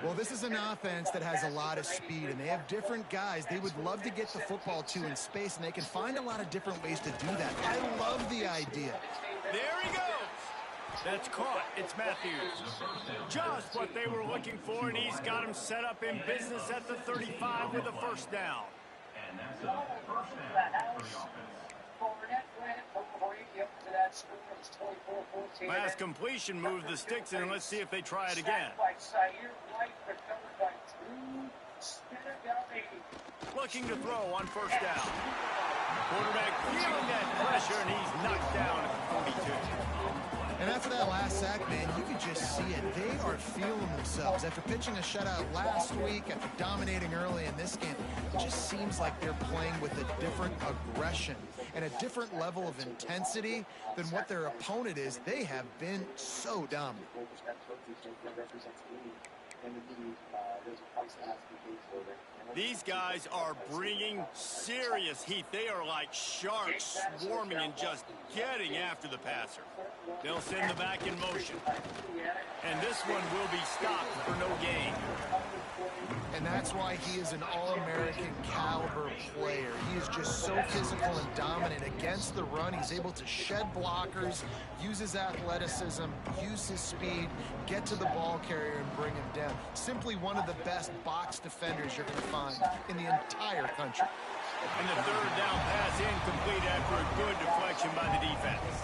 Well, this is an offense that has a lot of speed, and they have different guys they would love to get the football to in space, and they can find a lot of different ways to do that. I love the idea. There he goes. That's caught. It's Matthews. Just what they were looking for, and he's got him set up in business at the 35 with a first down. And that's a first down for the offense. Last completion moved the sticks in, and let's see if they try it again. Looking to throw on first down. Quarterback feeling that pressure, and he's knocked down at the 42. And after that last sack, man, you could just see it. They are feeling themselves. After pitching a shutout last week, after dominating early in this game, it just seems like they're playing with a different aggression and a different level of intensity than what their opponent is. They have been so dominant. These guys are bringing serious heat. They are like sharks swarming and just getting after the passer. They'll send the back in motion. And this one will be stopped for no gain. And that's why he is an All-American caliber player. He is just so physical and dominant against the run. He's able to shed blockers, use his athleticism, use his speed, get to the ball carrier and bring him down. Simply one of the best box defenders you're going to find in the entire country. And the third down pass incomplete after a good deflection by the defense.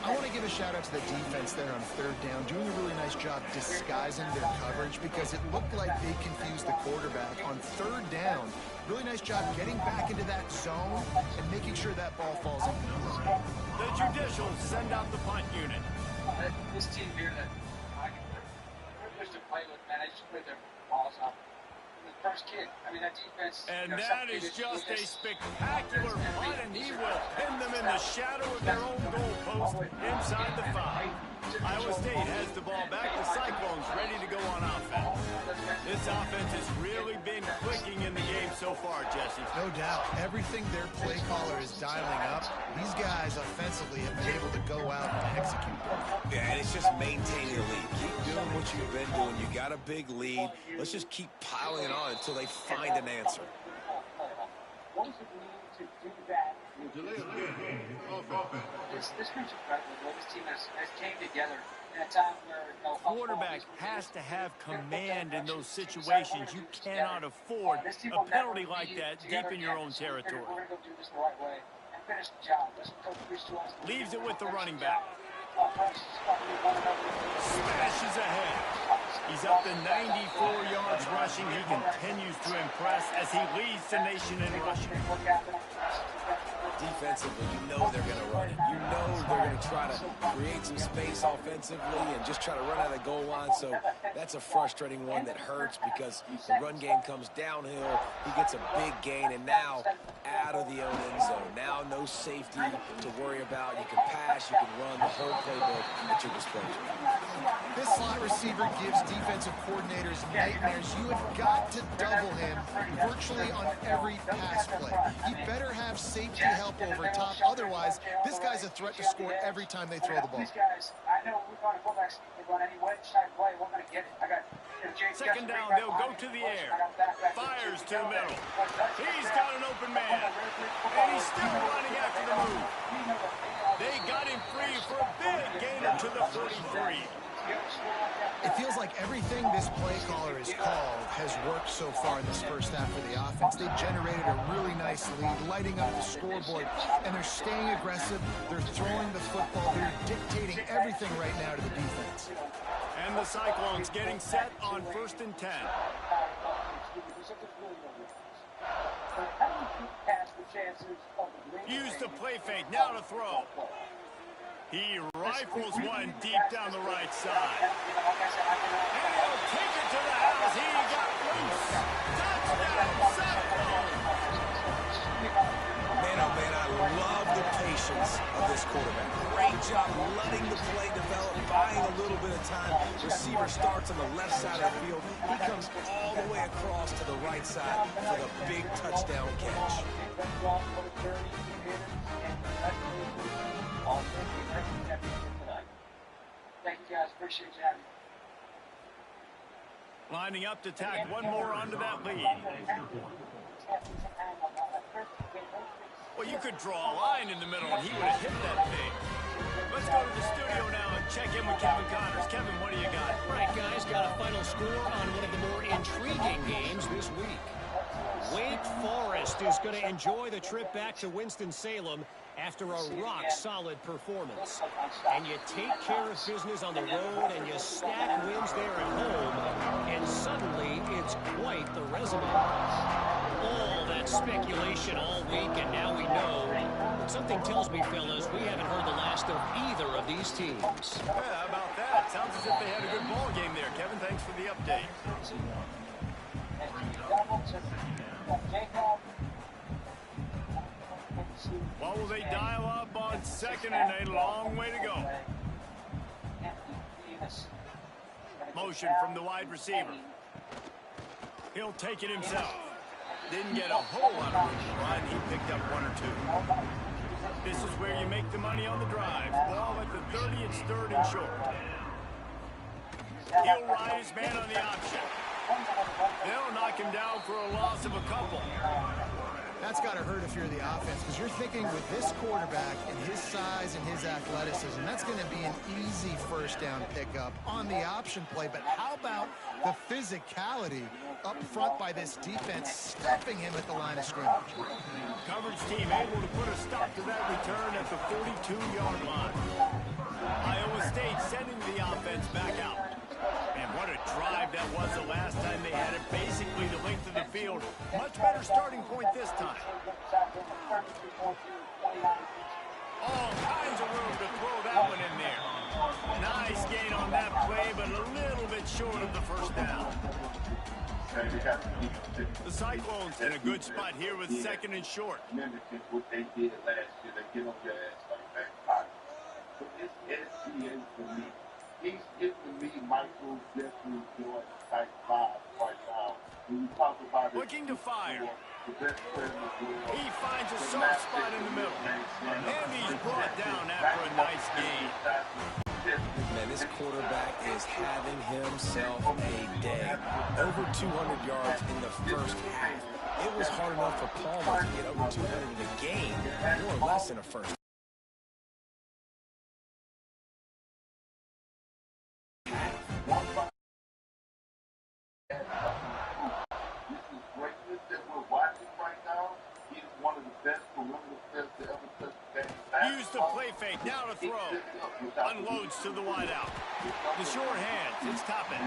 I want to give a shout out to the defense there on third down, doing a really nice job disguising their coverage because it looked like they confused the quarterback on third down. Really nice job getting back into that zone and making sure that ball falls into the run. The Judicials send out the punt unit. This team here that I can privileged to play with, man, I just put their balls up. First kid. I mean, that defense. And that is just a spectacular punt, and he will pin them in the shadow of their own goalpost inside the 5. Iowa State has the ball back. The Cyclones ready to go on offense. This offense has really been clicking in the game so far, Jesse. No doubt. Everything their play caller is dialing up, these guys offensively have been able to go out and execute. Yeah, and it's just maintaining the lead. Keep doing what you've been doing. You got a big lead. Let's just keep piling it on until they find an answer. What does it mean to do that? This brings incredible. This team has came together in a time where quarterback has to have command in those situations. You cannot afford a penalty like that deep in your own territory. We're going to go do this the right way and finish the job. Leaves it with the running back. Smashes ahead. He's up to 94 yards rushing. He continues to impress as he leads the nation in rushing. Defensively, you know they're going to run it. You know they're going to try to create some space offensively and just try to run out of the goal line. So that's a frustrating one that hurts because the run game comes downhill. He gets a big gain, and now out of the own end zone. Now no safety to worry about. You can pass, you can run, the whole playbook at your disposal. This slot receiver gives defensive coordinators nightmares. You have got to double him virtually on every pass play. He better have safety help over top. Otherwise, this guy's a threat to score every time they throw the ball. These guys, I know we're going to go back and run any wedge type play. We're going to get it. I got second down, they'll go to the air. Fires to the middle. He's got an open man. And he's still running after the move. They got him free for a big gainer to the 43. It feels like everything this play caller has called has worked so far in this first half for the offense. They've generated a really nice lead, lighting up the scoreboard, and they're staying aggressive. They're throwing the football. They're dictating everything right now to the defense. And the Cyclones getting set on 1st and 10. Use the play fake, now to throw. He rifles one deep down the right side. And he'll take it to the house. He got loose. Touchdown, Cyclones! Man, oh man, I love the patience of this quarterback. Great job letting the play develop, buying a little bit of time. Receiver starts on the left side of the field. He comes all the way across to the right side for the big touchdown catch. Thank you, guys. Appreciate you having me. Lining up to tack one more onto that lead. Well, you could draw a line in the middle, and he would have hit that thing. Let's go to the studio now and check in with Kevin Connors. Kevin, what do you got? Right, guys, got a final score on one of the more intriguing games this week. Wake Forest is going to enjoy the trip back to Winston-Salem after a rock-solid performance. And you take care of business on the road, and you stack wins there at home, and suddenly it's quite the resume. All that speculation all week, and now we know. But something tells me, fellas, we haven't heard the last of either of these teams. Yeah, how about that? Sounds as if they had a good ball game there. Kevin, thanks for the update. What will they dial up on second and a long way to go? Motion from the wide receiver. He'll take it himself. Didn't get a whole lot of room to run. He picked up one or two. This is where you make the money on the drive. Ball at the 30, it's third and short. He'll ride his man on the option. They'll knock him down for a loss of a couple. That's got to hurt if you're the offense, because you're thinking with this quarterback and his size and his athleticism, that's going to be an easy first down pickup on the option play. But how about the physicality up front by this defense, stuffing him at the line of scrimmage? Coverage team able to put a stop to that return at the 42-yard line. Iowa State sending the offense back out. And what a drive that was the last time they had it, basically the length of the field. Much better starting point this time. All kinds of room to throw that one in there. Nice gain on that play, but a little bit short of the first down. The Cyclones in a good spot here with second and short. What they did last year, they get on your ass like that. But this SGA for me. He's giving me Michael Jeffrey Jordan type vibe right now. When you talk about looking to fire. The best player in the world. He finds a soft spot in the middle. And he's brought down after a nice gain. Man, this quarterback is having himself a day. Over 200 yards in the first half. It was hard enough for Palmer to get over 200 in a game, more or less in a first. Use the play fake, now to throw. Unloads to the wideout. The short hands, it's Toppin.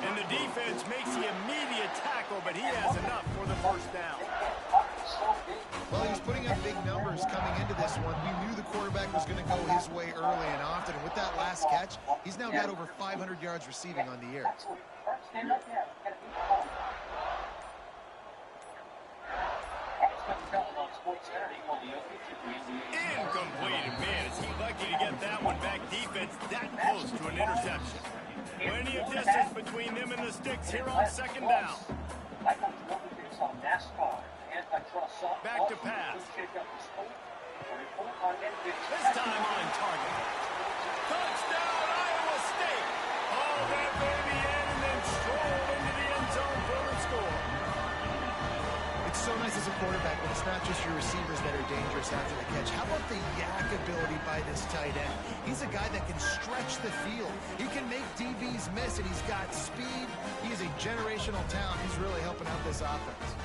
And the defense makes the immediate tackle, but he has enough for the first down. Well, he's putting up big numbers coming into this one. We knew the quarterback was going to go his way early and often. And with that last catch, he's now got over 500 yards receiving on the year. Incomplete, and man, is he lucky to get that one back. Defense that close to an interception. Plenty of distance between them and the sticks here on second down. Back to pass. This time on target. Touchdown, Iowa State. Oh, that baby in and then strolled into the end zone for the score. It's so nice as a quarterback when it's not just your receivers that are dangerous after the catch. How about the yak ability by this tight end? He's a guy that can stretch the field. He can make DBs miss, and he's got speed. He is a generational talent. He's really helping out this offense.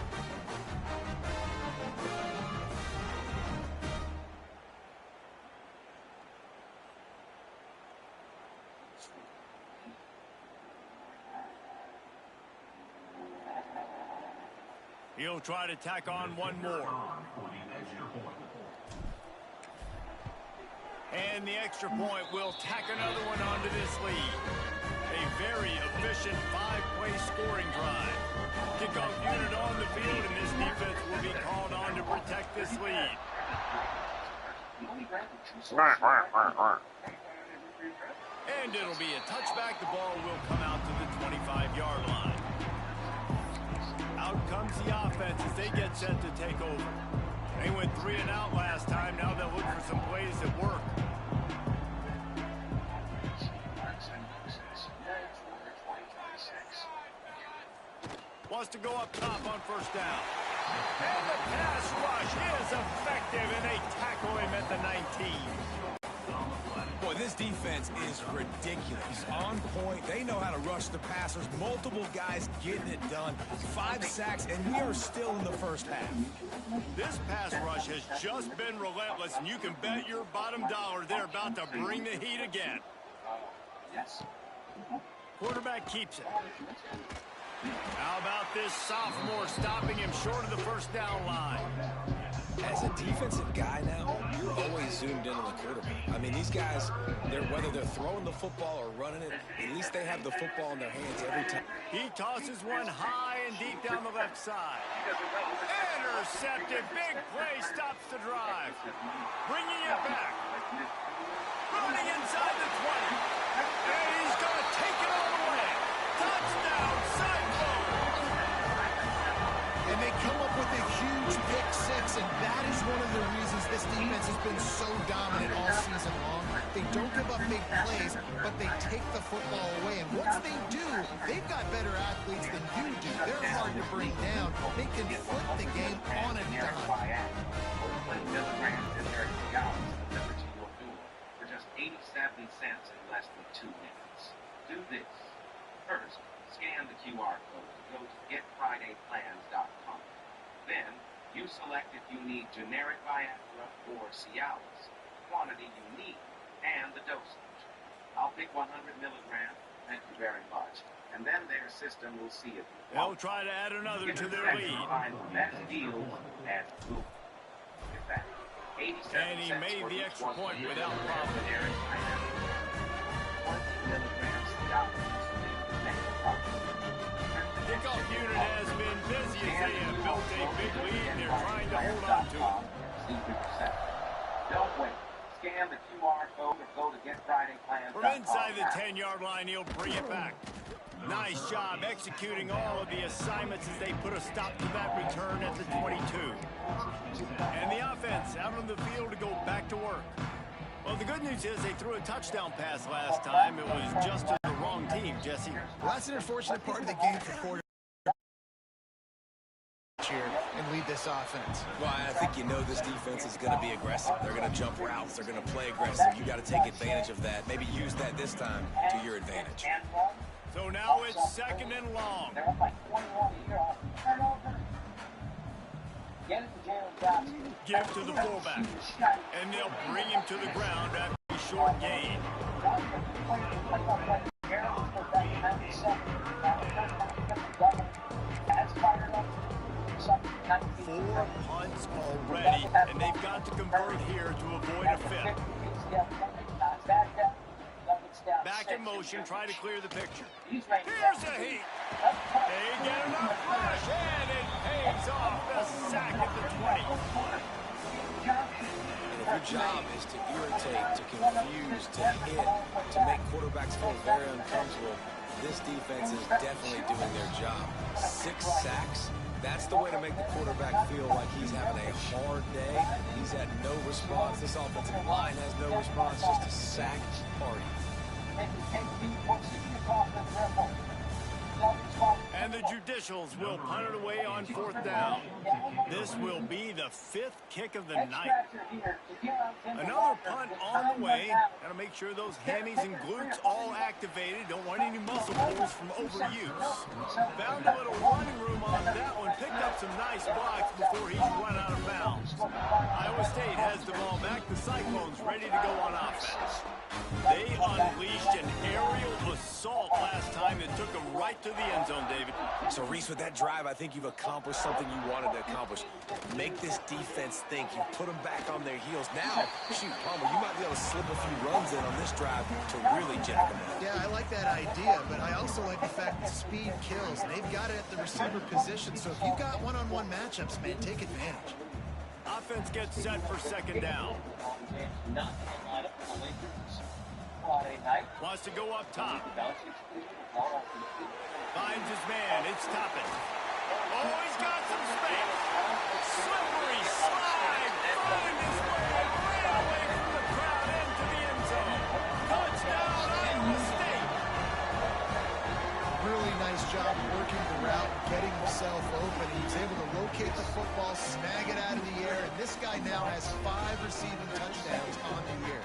He'll try to tack on one more. And the extra point will tack another one onto this lead. A very efficient five-play scoring drive. Kickoff unit on the field, and this defense will be called on to protect this lead. He only ran the two And it'll be a touchback. The ball will come out to the 25-yard line. Out comes the offense as they get set to take over. They went 3 and out last time. Now they'll look for some plays that work. Wants to go up top on first down. And the pass rush is effective, and they tackle him at the 19. Boy, this defense is ridiculous. On point. They know how to rush the passers. Multiple guys getting it done. 5 sacks, and we are still in the first half. This pass rush has just been relentless, and you can bet your bottom dollar they're about to bring the heat again. Yes. Quarterback keeps it. How about this sophomore stopping him short of the first down line? As a defensive guy now, you're always zoomed in on the quarterback. I mean, these guys, whether they're throwing the football or running it, at least they have the football in their hands every time. He tosses one high and deep down the left side. Intercepted. Big play stops the drive. Bringing it back. Running inside the 20. And he's going to take it all the way. Touchdown, Cyclones! And they come up with a huge pick six, and that is one of the reasons this defense has been so dominant all season long. They don't give up big plays, but they take the football away. And once they do, they've got better athletes than you do. They're hard to bring down. They can flip the game on a dime. For just 87 cents in less than 2 minutes. Do this. First, scan the QR code to go to getfridayplans.com. Then, you select if you need generic Viagra or Cialis, quantity you need, and the dosage. I'll pick 100 milligrams. Thank you very much. And then their system will see if you they'll try to add another to their lead. Find the best deals at Google. Get that. And he made the extra point without problem. Kickoff unit has been busy as they have built a big lead and they're trying to hold on to it. Don't wait. Scan the QR code or go to getfridayplans.com. From inside the 10-yard line, he'll bring it back. Nice job executing all of the assignments as they put a stop to that return at the 22. And the offense out on the field to go back to work. Well, the good news is they threw a touchdown pass last time. It was just to the wrong team, Jesse. Well, that's an unfortunate part of the game for quarterbacks here and lead this offense. Well, I think you know this defense is going to be aggressive. They're going to jump routes. They're going to play aggressive. You got to take advantage of that. Maybe use that this time to your advantage. So now it's 2nd and long. Give to the fullback. And they'll bring him to the ground after a short gain. 4 punts already, and they've got to convert here to avoid a 5th. Back in motion, try to clear the picture. Here's a heat. They get enough rush, and it pays off the sack at the 20. And if your job is to irritate, to confuse, to hit, to make quarterbacks feel very uncomfortable, this defense is definitely doing their job. 6 sacks. That's the way to make the quarterback feel like he's having a hard day. He's had no response. This offensive line has no response, just a sack party. And the Judicials will punt it away on 4th down. This will be the 5th kick of the night. Another punt on the way. Got to make sure those hammies and glutes all activated. Don't want any muscle pulls from overuse. Found a little running room on that one. Picked up some nice blocks before he's run out of bounds. Iowa State has the ball back. The Cyclones ready to go on offense. They unleashed an aerial assault last time that took them right to the end zone, David. So, Reese, with that drive, I think you've accomplished something you wanted to accomplish. Make this defense think. You put them back on their heels. Now, shoot, Palmer, you might be able to slip a few runs in on this drive to really jack them up. Yeah, I like that idea, but I also like the fact that speed kills. They've got it at the receiver position, so if you've got one-on-one matchups, man, take advantage. Offense gets set for second down. Wants to go up top. Finds his man. It's Toppin. Oh, he's got some space. Slippery slide. Find his way. Ran away from the crowd into the end zone. Touchdown, Iowa State. Really nice job working the route, getting himself open. He was able to locate the football, snag it out of the air, and this guy now has 5 receiving touchdowns on the year.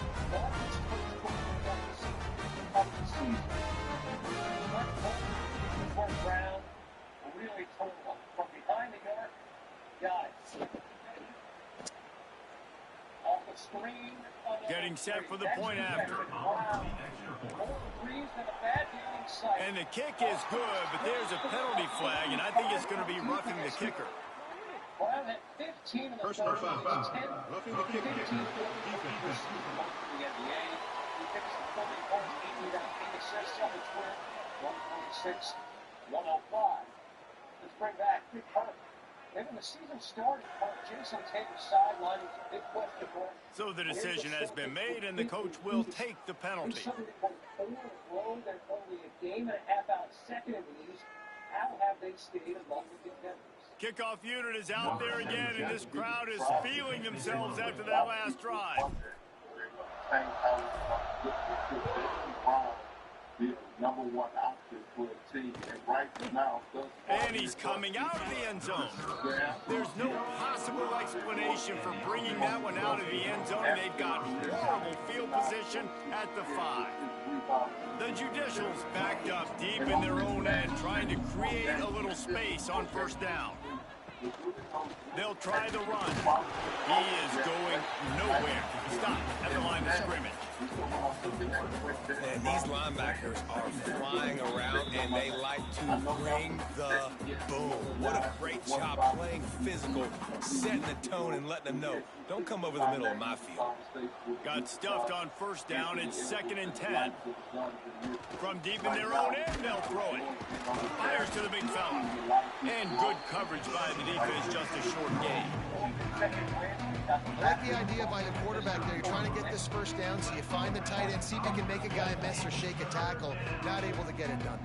Really told them from behind the arc, got it. Off the screen. Getting set for the point after. And the kick is good, but there's a penalty flag, and I think it's going to be roughing the kicker. Personal foul. Roughing the kicker. Defense. Let's bring back Big Hurt. When the season started, Jason Taylor's sideline was a big question for him. So the decision has been made, and the coach will take the penalty. They're only a game and a half out second in the East. How have they stayed among the contenders? Kickoff unit is out there again, and this crowd is feeling themselves after that last drive. Number one option for a team, and right now, and he's coming out of the end zone. There's no possible explanation for bringing that one out of the end zone, and they've got horrible field position at the 5. The Judicials backed up deep in their own end, trying to create a little space on first down. They'll try the run. He is going nowhere. Stop at the line of scrimmage. And these linebackers are flying around, and they like to bring the boom. What a great job playing physical, setting the tone and letting them know, don't come over the middle of my field. Got stuffed on first down. It's 2nd and 10. From deep in their own end, they'll throw it. Fires to the big fella. And good coverage by the defense, just a short gain. I like the idea by the quarterback there. You're trying to get this first down, so you find the tight end, see if you can make a guy miss or shake a tackle. Not able to get it done.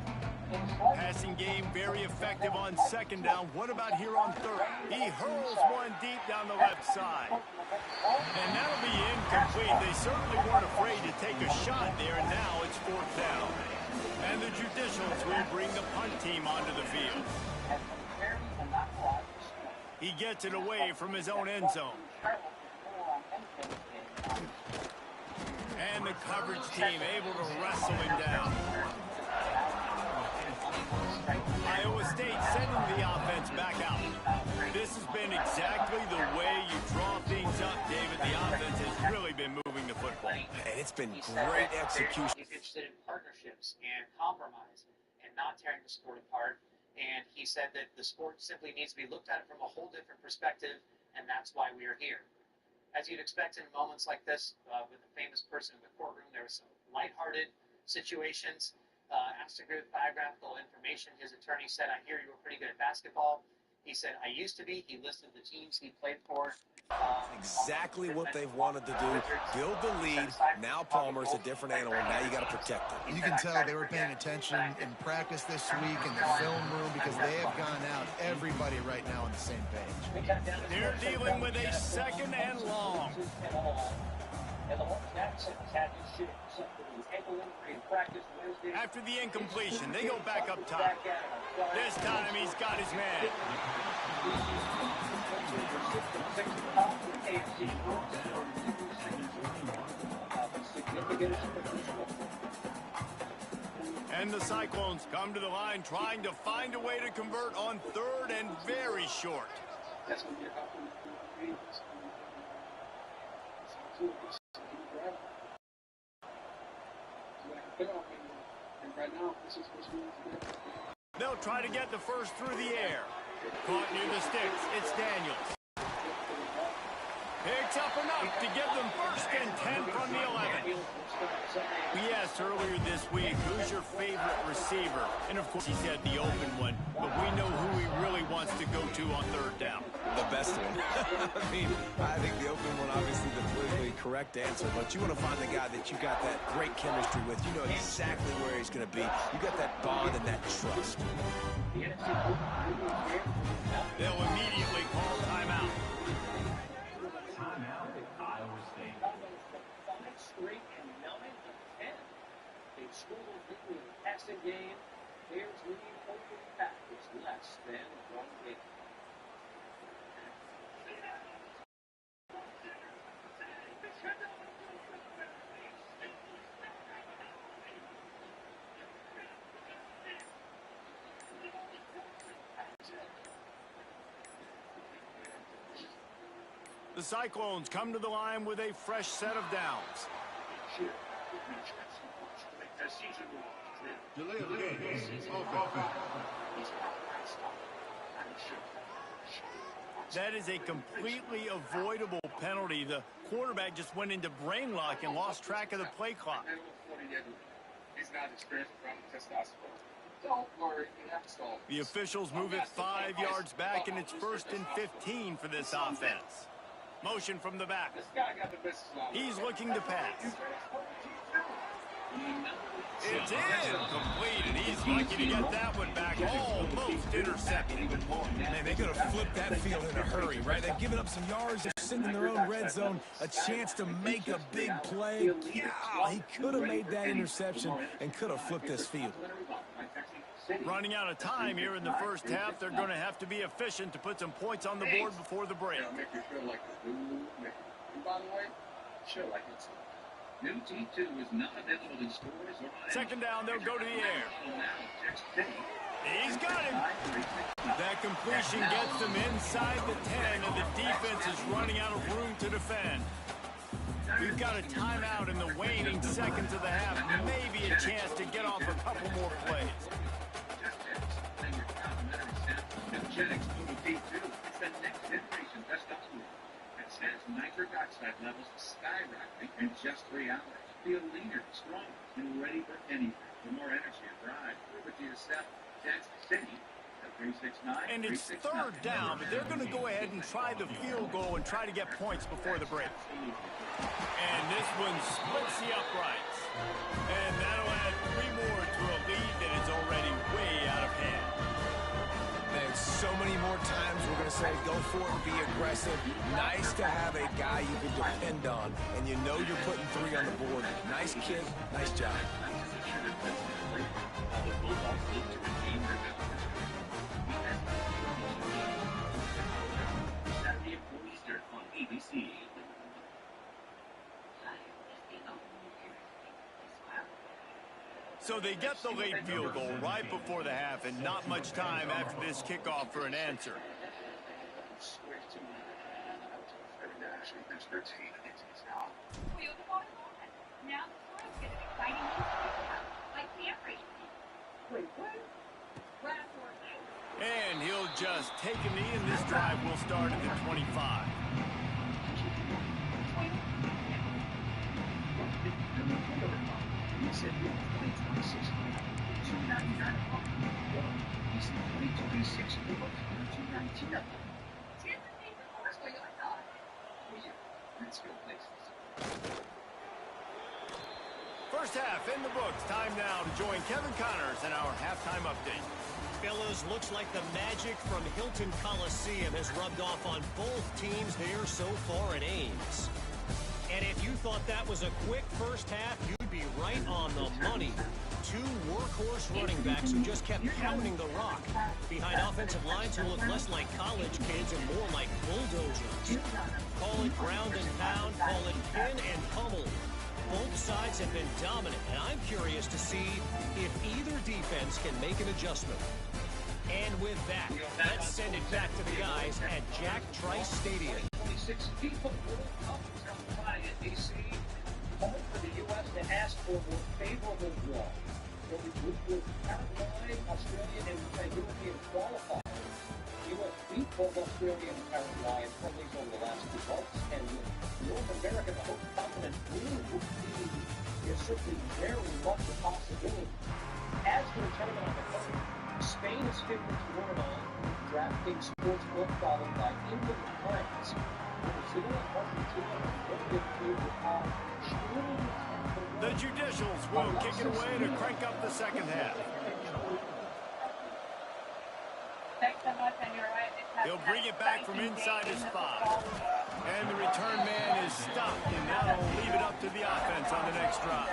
Passing game very effective on 2nd down. What about here on 3rd? He hurls one deep down the left side. And that'll be incomplete. They certainly weren't afraid to take a shot there, and now it's 4th down. And the Judicials will bring the punt team onto the field. He gets it away from his own end zone. And the coverage team able to wrestle him down. Iowa State sending the offense back out. This has been exactly the way you draw things up, David. The offense has really been moving the football. And it's been great execution. He's interested in partnerships and compromise and not tearing the sport apart. And he said that the sport simply needs to be looked at from a whole different perspective, and that's why we are here. As you'd expect in moments like this, with a famous person in the courtroom, there were some lighthearted situations. Asked to give biographical information. His attorney said, I hear you were pretty good at basketball. He said, I used to be. He listed the teams he played for. Exactly what they've wanted to do. Build the lead. Now Palmer's a different animal. Now you got to protect him. You can tell they were paying attention in practice this week in the film room because they have gone out. Everybody right now on the same page. They're dealing with a 2nd and long. After the incompletion, they go back up top. This time he's got his man. And the Cyclones come to the line trying to find a way to convert on 3rd and very short. That's going to be a couple of games. And right now, this is what we need to do. They'll try to get the first through the air. Caught near the sticks. It's Daniels. Picks up enough to give them first and 10 from the 11. We asked earlier this week, who's your favorite receiver? And of course he said the open one, but we know who he really wants to go to on third down. The best one. I mean, I think the open one, obviously the politically correct answer, but you want to find the guy that you got that great chemistry with. You know exactly where he's going to be. You got that bond and that trust. They'll immediately call timeout. Timeout at Iowa State. 5 straight and 9 of 10. They've struggled in the passing game. Bears lead over the Packers less than 1 game. The Cyclones come to the line with a fresh set of downs. That is a completely avoidable penalty. The quarterback just went into brain lock and lost track of the play clock. He's not experienced from testosterone. Don't worry, you have to solve it. The officials move it 5 yards back, and it's 1st and 15 for this offense. Motion from the back. He's looking to pass. It's incomplete, and he's lucky to get that one back. Almost intercepted. Man, they could have flipped that field in a hurry, right? They've given up some yards. They're sending their own red zone a chance to make a big play. Yeah, he could have made that interception and could have flipped this field. Running out of time here in the first half. They're going to have to be efficient to put some points on the board before the break. Make you feel like the new, by the way, chill like it's New T2 is not available in stores or on. Second down, they'll go to the air. He's got him. That completion gets them inside the 10, and the defense is running out of room to defend. We've got a timeout in the waning seconds of the half. Maybe a chance to get off a couple more plays. Genetics T2. It's the next generation testosterone. It says nitric oxide levels skyrocketing in just 3 hours. Feel leaner, stronger, and ready for anything. For more energy and drive, prove it to yourself. Text City at 369. And it's third down, but they're going to go ahead and try the field goal and try to get points before the break. And this one splits the uprights. And that'll add 3 more to a lead that is already way out of hand. And so many more times we're going to say go for it and be aggressive. Nice to have a guy you can depend on, and you know you're putting 3 on the board. Nice kid, nice job. Saturday at Easter on ABC. So they get the late field goal right before the half, and not much time after this kickoff for an answer. Now the score's going to be fighting like Camry. Wait, what? And he'll just take a knee, and this drive will start at the 25. He said 2026, 299 a month. He said 2026, 219 a month. Let's go places. First half in the books. Time now to join Kevin Connors in our halftime update. Fellas, looks like the magic from Hilton Coliseum has rubbed off on both teams there so far at Ames. And if you thought that was a quick first half, you'd be right on the money. 2 workhorse running backs who just kept pounding the rock behind offensive lines who look less like college kids and more like bulldozers. Call it ground and pound, call it pin and pummel. Both sides have been dominant, and I'm curious to see if either defense can make an adjustment. And with that, let's send it back to the guys at Jack Trice Stadium. 26 people World Cup is held by in D.C. Home for the U.S. to ask for a more favorable draw. which was Paraguay, Australia, and European qualifiers. The U.S. beat both Australia and Paraguay in friendlies over the last 2 months, and North America, the host continent, really would be certainly very much a possibility. As for the tournament on the coast, Spain is favored to win it all. DraftKings Sportsbook followed by England and France. Brazil and Argentina will get to the top. The Judicials will kick it away to crank up the second half. Thanks so much, and you're right. He'll bring it back from inside his 5. And the return man is stopped, and now they'll leave it up to the offense on the next drive.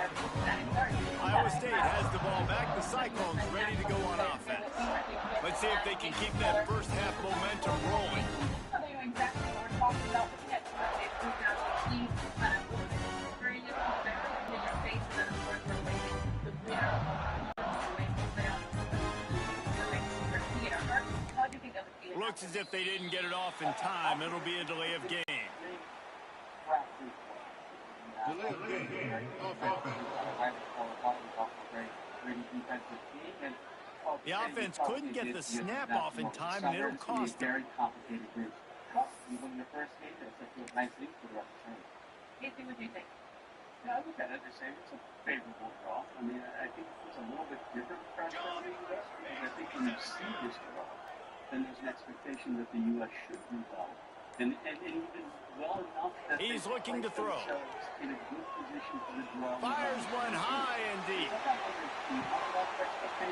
Iowa State has the ball back. The Cyclones ready to go on offense. Let's see if they can keep that first half momentum rolling. I'll tell you exactly what we're talking about with the They've moved out to the team. Very different there in your face, and of course we're waiting the winner of Looks as if they didn't get it off in time. It'll be a delay of game. The offense couldn't get the snap off in time, and it'll cost them. Very complicated group. You win your first game, that's a nice lead for the rest of the tournament. Casey, what do you think? Yeah, I look at it and say it's a favorable draw. I mean, I think it's a little bit different from the U.S. because I think when you see this draw, then there's an expectation that the U.S. should do well. And even well enough that he's looking to throw. In a good position for the draw. Fires one high and deep.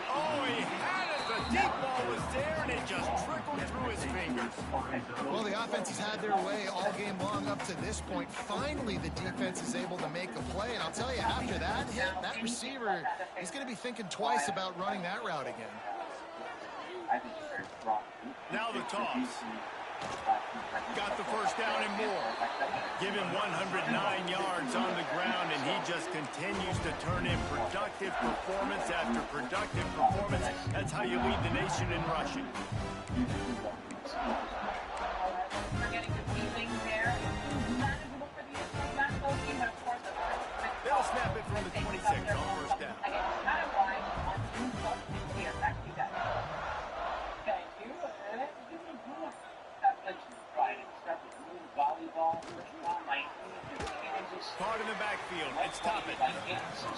Oh, he had it. The deep ball was there, and it just trickled through his fingers. Well, the offense has had their way all game long up to this point. Finally, the defense is able to make a play. And I'll tell you, after that hit, that receiver, he's going to be thinking twice about running that route again. Now the toss. Got the first down and more. Give him 109 yards on the ground, and he just continues to turn in productive performance after productive performance. That's how you lead the nation in rushing. They'll snap it from the 26 on first down. Caught in the backfield. It's Toppin.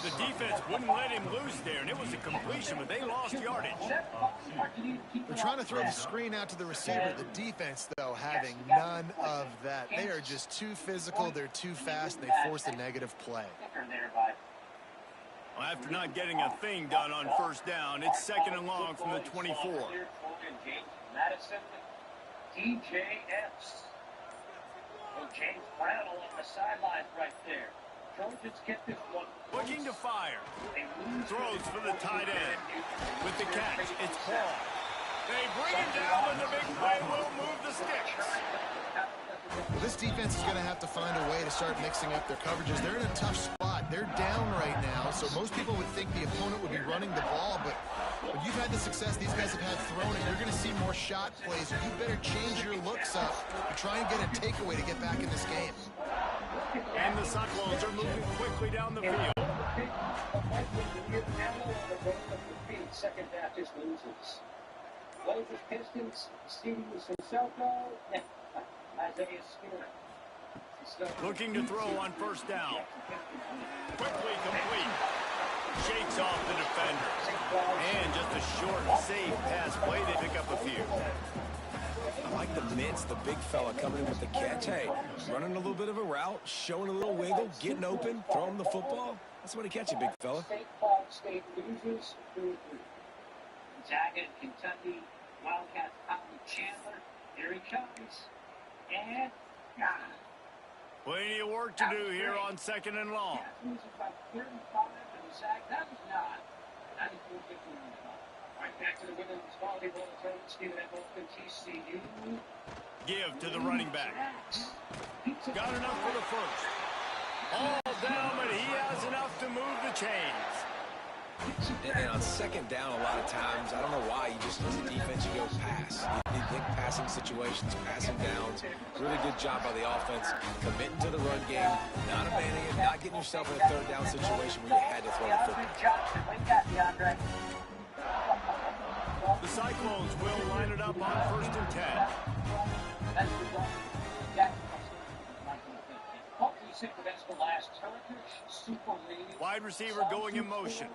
The defense wouldn't let him loose there, and it was a completion, but they lost yardage. They're trying to throw the screen out to the receiver. The defense, though, having none of that. They are just too physical. They're too fast. They force a negative play. Well, after not getting a thing done on first down, it's second and long from the 24. Madison, DJS. Well, James Brown along the sidelines right there. Trojans get this one. Looking to fire. Throws for the tight end. With the catch, it's Paul. They bring him down, and the big play will move the sticks. Well, this defense is going to have to find a way to start mixing up their coverages. They're in a tough spot. They're down right now, so most people would think the opponent would be running the ball, but when you've had the success these guys have had throwing, you're going to see more shot plays. You better change your looks up and try and get a takeaway to get back in this game. And the Cyclones are moving quickly down the field. Second half just loses. Blazers, Pistons, Stevie Sissoko, Isaiah Stewart. Looking to throw on first down. Quickly complete. Shakes off the defender. And just a short, safe pass play. They pick up a few. I like the mitts, the big fella coming in with the catch. Hey, running a little bit of a route, showing a little wiggle, getting open, throwing the football. That's what he catch you, big fella. State loses 3-3. Gonzaga, Kentucky, Wildcats, Cotton Chandler. Here he comes. And plenty of work to do here on second and long. Right back to the women's volleyball tournament. Stephen F. Open, TCU. Give to the running back. Got enough for the first. All down, but he has enough to move the chains. And on second down, a lot of times, I don't know why, you just, as a defense, you go pass. You think passing situations, passing downs. Really good job by the offense, committing to the run game, not abandoning it, not getting yourself in a third down situation where you had to throw the football. The Cyclones will line it up on 1st and 10. Wide receiver going in motion.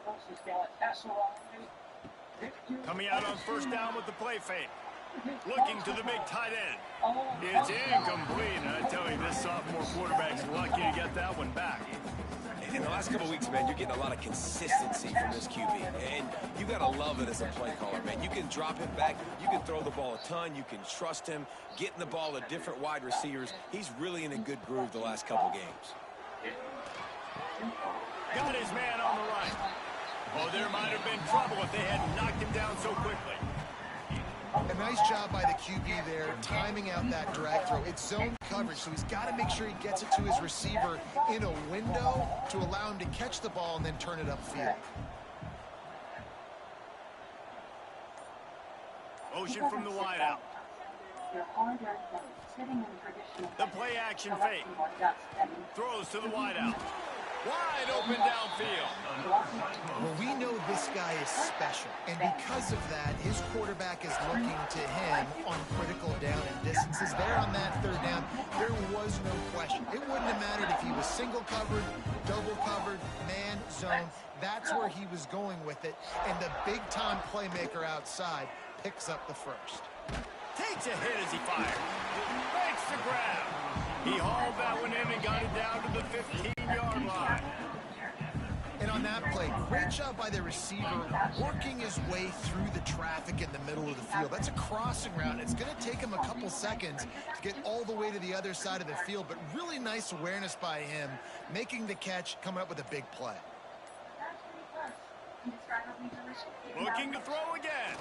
Coming out on 1st down with the play fake. Looking to the big tight end. It's incomplete, and I tell you, this sophomore quarterback's lucky to get that one back. In the last couple of weeks, man, you're getting a lot of consistency from this QB. And you got to love it as a play caller, man. You can drop him back. You can throw the ball a ton. You can trust him, getting the ball to different wide receivers. He's really in a good groove the last couple games. Got his man on the right. Oh, there might have been trouble if they hadn't knocked him down so quickly. A nice job by the QB there, timing out that drag throw. It's zone coverage, so he's got to make sure he gets it to his receiver in a window to allow him to catch the ball and then turn it upfield. Motion from the wideout. The play action fake. Throws to the wideout. Wide open downfield. Well, we know this guy is special, and because of that, his quarterback is looking to him on critical down and distances. There on that 3rd down, there was no question. It wouldn't have mattered if he was single covered, double covered, man, zone. That's where he was going with it, and the big-time playmaker outside picks up the first. Takes a hit as he fires. Makes the grab. He hauled that one in and got it down to the 15-yard line. And on that play, great job by the receiver working his way through the traffic in the middle of the field. That's a crossing route. It's going to take him a couple seconds to get all the way to the other side of the field, but really nice awareness by him, making the catch, coming up with a big play. Looking to throw again.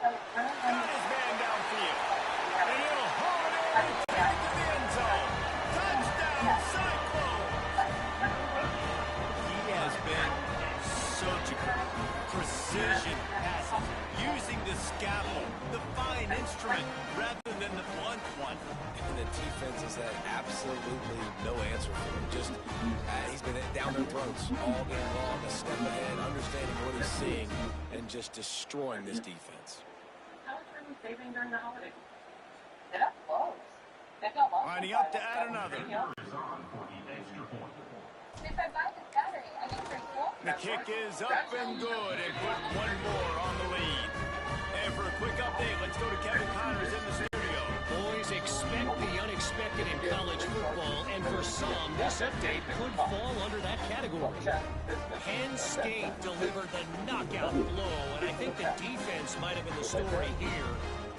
Got his man downfield. And he'll haul it in and take it to the end zone. Touchdown, Cyclones! He has been surgical, precision passes, using the scalpel, the fine instrument, rather than the blunt one. And the defense has had absolutely no answer for him. Just, he's been down their throats all game long, a step ahead, understanding what he's seeing, and just destroying this defense. Saving during the holiday. Lining up to add another. The kick is up and good and put one more on the lead. And for a quick update, let's go to Kevin Connors in the studio. Boys, expect the unexpected in college football, and for some, this update could fall under that category. Penn State delivered the knockout blow, and I think the defense might have been the story here.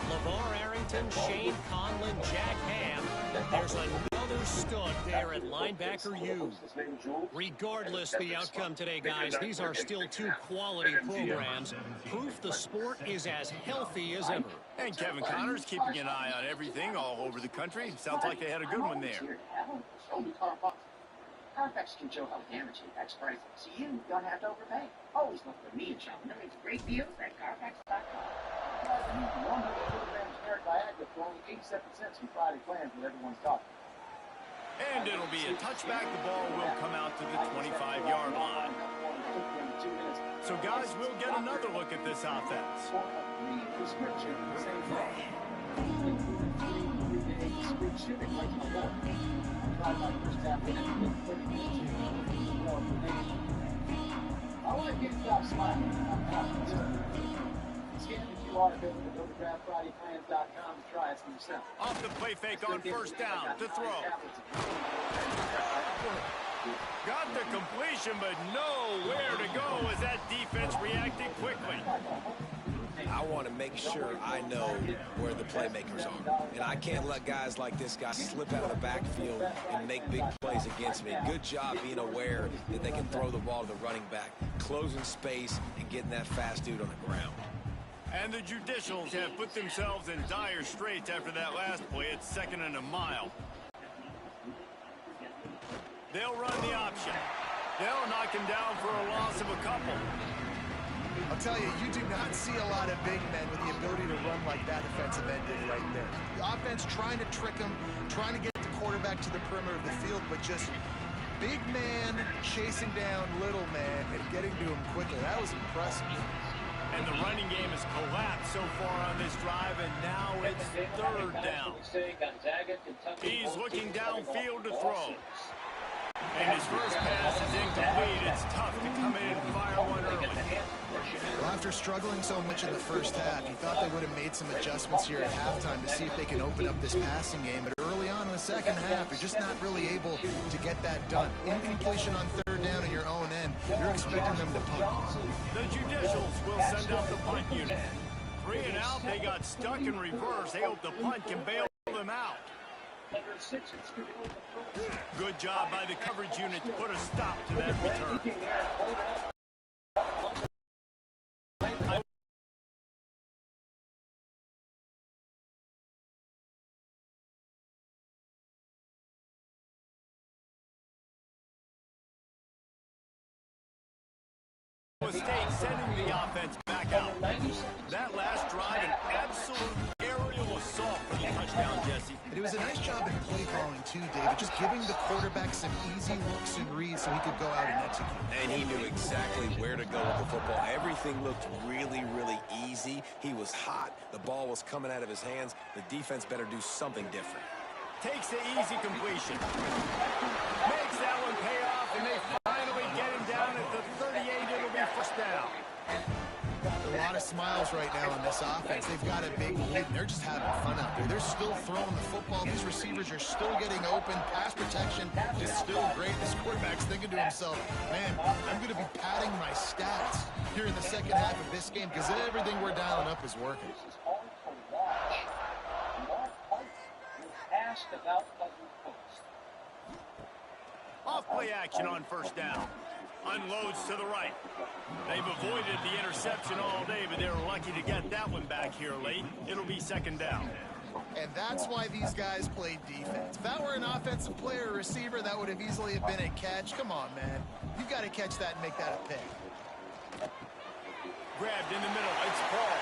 LeVar Arrington, Shane Conlon, Jack Ham. There's another stud there at linebacker U. Regardless the outcome today, guys, these are still two quality programs. Proof the sport is as healthy as ever. And Kevin Connors keeping an eye on everything all over the country. Sounds like they had a good one there. Carfax can show how damaging tax pricing, so you don't have to overpay. Always look for me and Sean. It's great deals at Carfax.com. 100 kilograms carrot Viagra for only 87 cents from Friday Plans with everyone's talking. And it'll be a touchback. The ball will come out to the 25-yard line. So, guys, we'll get another look at this offense. I want to get stop smiling. Scan the QR code and go to GrabFridayPlans.com to try it for yourself. Off the play fake on 1st down to throw. Got the completion, but nowhere to go as that defense reacted quickly. I want to make sure I know where the playmakers are. And I can't let guys like this guy slip out of the backfield and make big plays against me. Good job being aware that they can throw the ball to the running back, closing space, and getting that fast dude on the ground. And the Judicials have put themselves in dire straits after that last play at 2nd and a mile. They'll run the option. They'll knock him down for a loss of a couple. I'll tell you, you do not see a lot of big men with the ability to run like that defensive end did right there. The offense trying to trick him, trying to get the quarterback to the perimeter of the field, but just big man chasing down little man and getting to him quickly. That was impressive. And the running game has collapsed so far on this drive, and now it's third down. He's looking downfield to throw. And his first pass is incomplete. It's tough to come in and fire one early. Well, after struggling so much in the first half, you thought they would have made some adjustments here at halftime to see if they can open up this passing game. But early on in the second half, you're just not really able to get that done. Incompletion on third down in your own end, you're expecting them to punt. The Judicials will send out the punt unit. 3 and out, they got stuck in reverse. They hope the punt can bail them out. Good job by the coverage unit to put a stop to that return. State sending the offense back out. That last drive, an absolute aerial assault for the touchdown, Jesse. It was a nice job in play calling too, David, just giving the quarterback some easy looks and reads so he could go out and execute. And he knew exactly where to go with the football. Everything looked really, really easy. He was hot. The ball was coming out of his hands. The defense better do something different. Takes the easy completion. Makes that one pay off, and they finally get him down at the 38. It'll be first down. A lot of smiles right now on this offense. They've got a big lead, and they're just having fun out there. They're still throwing the football. These receivers are still getting open. Pass protection is still great. This quarterback's thinking to himself, man, I'm going to be padding my stats here in the second half of this game because everything we're dialing up is working. Off play action on first down. Unloads to the right. They've avoided the interception all day, but they're lucky to get that one back here late. It'll be second down. And that's why these guys played defense. If that were an offensive player or receiver, that would have easily been a catch. Come on, man. You've got to catch that and make that a pick. Grabbed in the middle. It's Paul.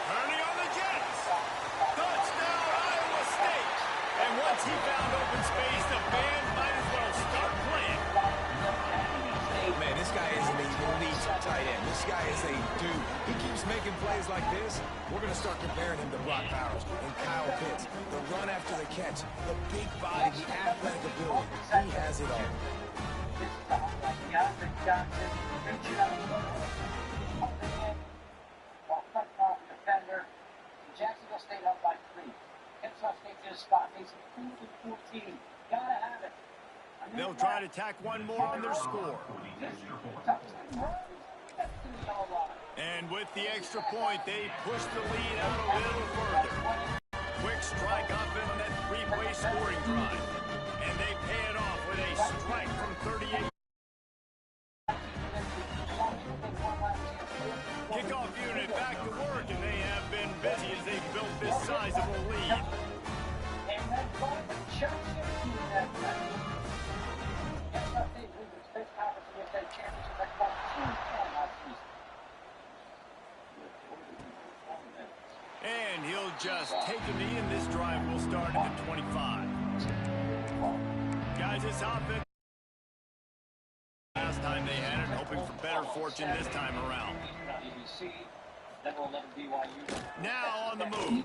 Turning on the Jets. Touchdown, Iowa State. And once he found open space, the band might as well start playing. Man, this guy is an elite tight end. This guy is a dude. He keeps making plays like this. We're going to start comparing him to Brock Bowers and Kyle Pitts. The run after the catch, the big body, the athletic ability. He has it all. Jacksonville State up by 3. Kentucky State to the spot. Makes it 14. Gotta have it. They'll try to tack one more on their score. And with the extra point, they push the lead out a little further. Quick strike up in that three-way scoring drive. And they pay it off with a strike from 38. Kickoff unit back to work, and they have been busy as they've built this sizable lead. And he'll just take a knee, and this drive will start at the 25. Guys, this offense, last time they had it, hoping for better fortune this time around. Now on the move.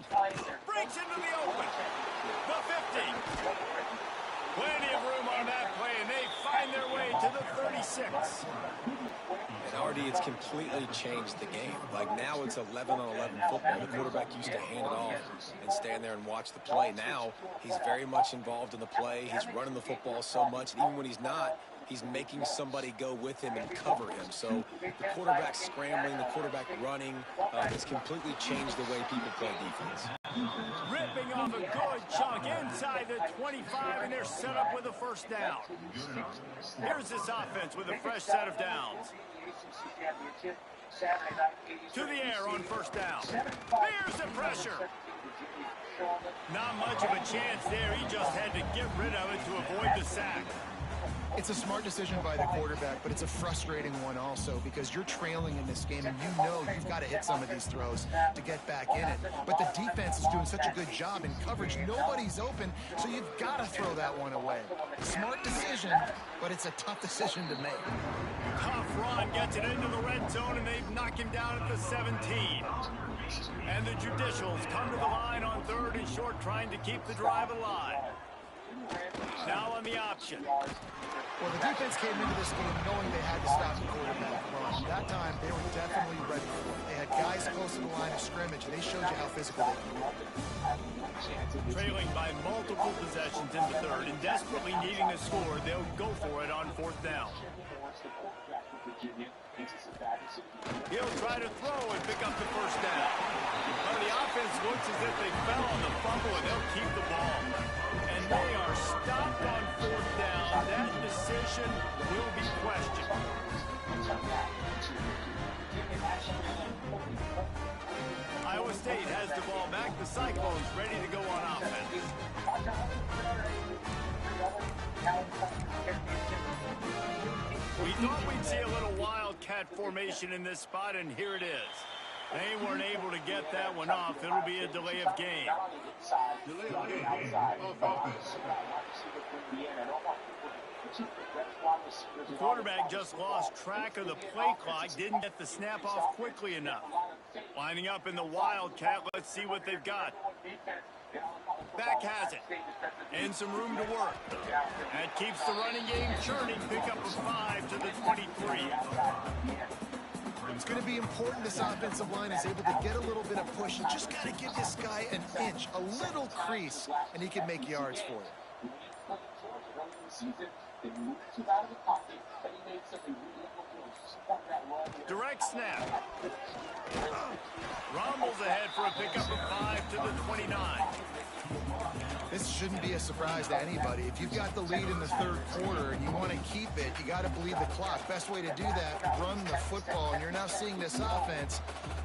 Breaks into the open. The 50. Plenty of room on that play, and they find their way to the 36. And Artie, it's completely changed the game. Like now it's 11-on-11 football. The quarterback used to hand it off and stand there and watch the play. Now he's very much involved in the play. He's running the football so much, and even when he's not, he's making somebody go with him and cover him. So the quarterback scrambling, the quarterback running, has completely changed the way people play defense. Ripping off a good chunk inside the 25, and they're set up with a first down. Here's this offense with a fresh set of downs. To the air on first down. There's the pressure. Not much of a chance there. He just had to get rid of it to avoid the sack. It's a smart decision by the quarterback, but it's a frustrating one also because you're trailing in this game and you know you've got to hit some of these throws to get back in it. But the defense is doing such a good job in coverage. Nobody's open, so you've got to throw that one away. Smart decision, but it's a tough decision to make. Tough run gets it into the red zone, and they've knocked him down at the 17. And the Judicials come to the line on 3rd and short, trying to keep the drive alive. Now on the option. Well, the defense came into this game knowing they had to stop the quarterback run. That time, they were definitely ready for it. They had guys close to the line of scrimmage, and they showed you how physical they can be. Trailing by multiple possessions in the 3rd and desperately needing a score, they'll go for it on 4th down. He'll try to throw and pick up the 1st down. Well, the offense looks as if they fell on the fumble, and they'll keep the ball. And they are stopped on 4th down. That decision will be questioned. Iowa State has the ball back. The Cyclones ready to go on offense. We thought we'd see a little wildcat formation in this spot, and here it is. They weren't able to get that one off. It'll be a delay of game. The quarterback just lost track of the play clock, didn't get the snap off quickly enough. Lining up in the wildcat, let's see what they've got. Back has it. And some room to work. That keeps the running game churning. Pick up a 5 to the 23. It's going to be important this offensive line is able to get a little bit of push. You just got to give this guy an inch, a little crease, and he can make yards for you. Direct snap. Rumbles ahead for a pickup of 5 to the 29. This shouldn't be a surprise to anybody. If you've got the lead in the 3rd quarter and you want to keep it, you got to bleed the clock. Best way to do that, run the football. And you're now seeing this offense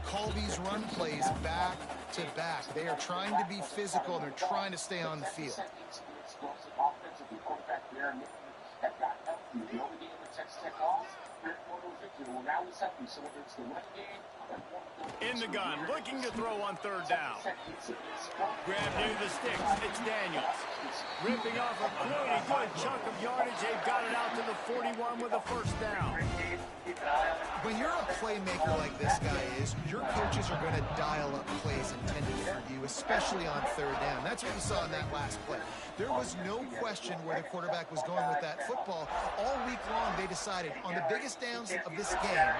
call these run plays back to back. They are trying to be physical, and they're trying to stay on the field. In the gun, looking to throw on 3rd down. Grab near the sticks, it's Daniels. Ripping off a pretty good chunk of yardage. They've got it out to the 41 with a 1st down. When you're a playmaker like this guy is, your coaches are going to dial up plays intended for you, especially on 3rd down. That's what you saw in that last play. There was no question where the quarterback was going with that football. All week long, they decided on the biggest downs of this game,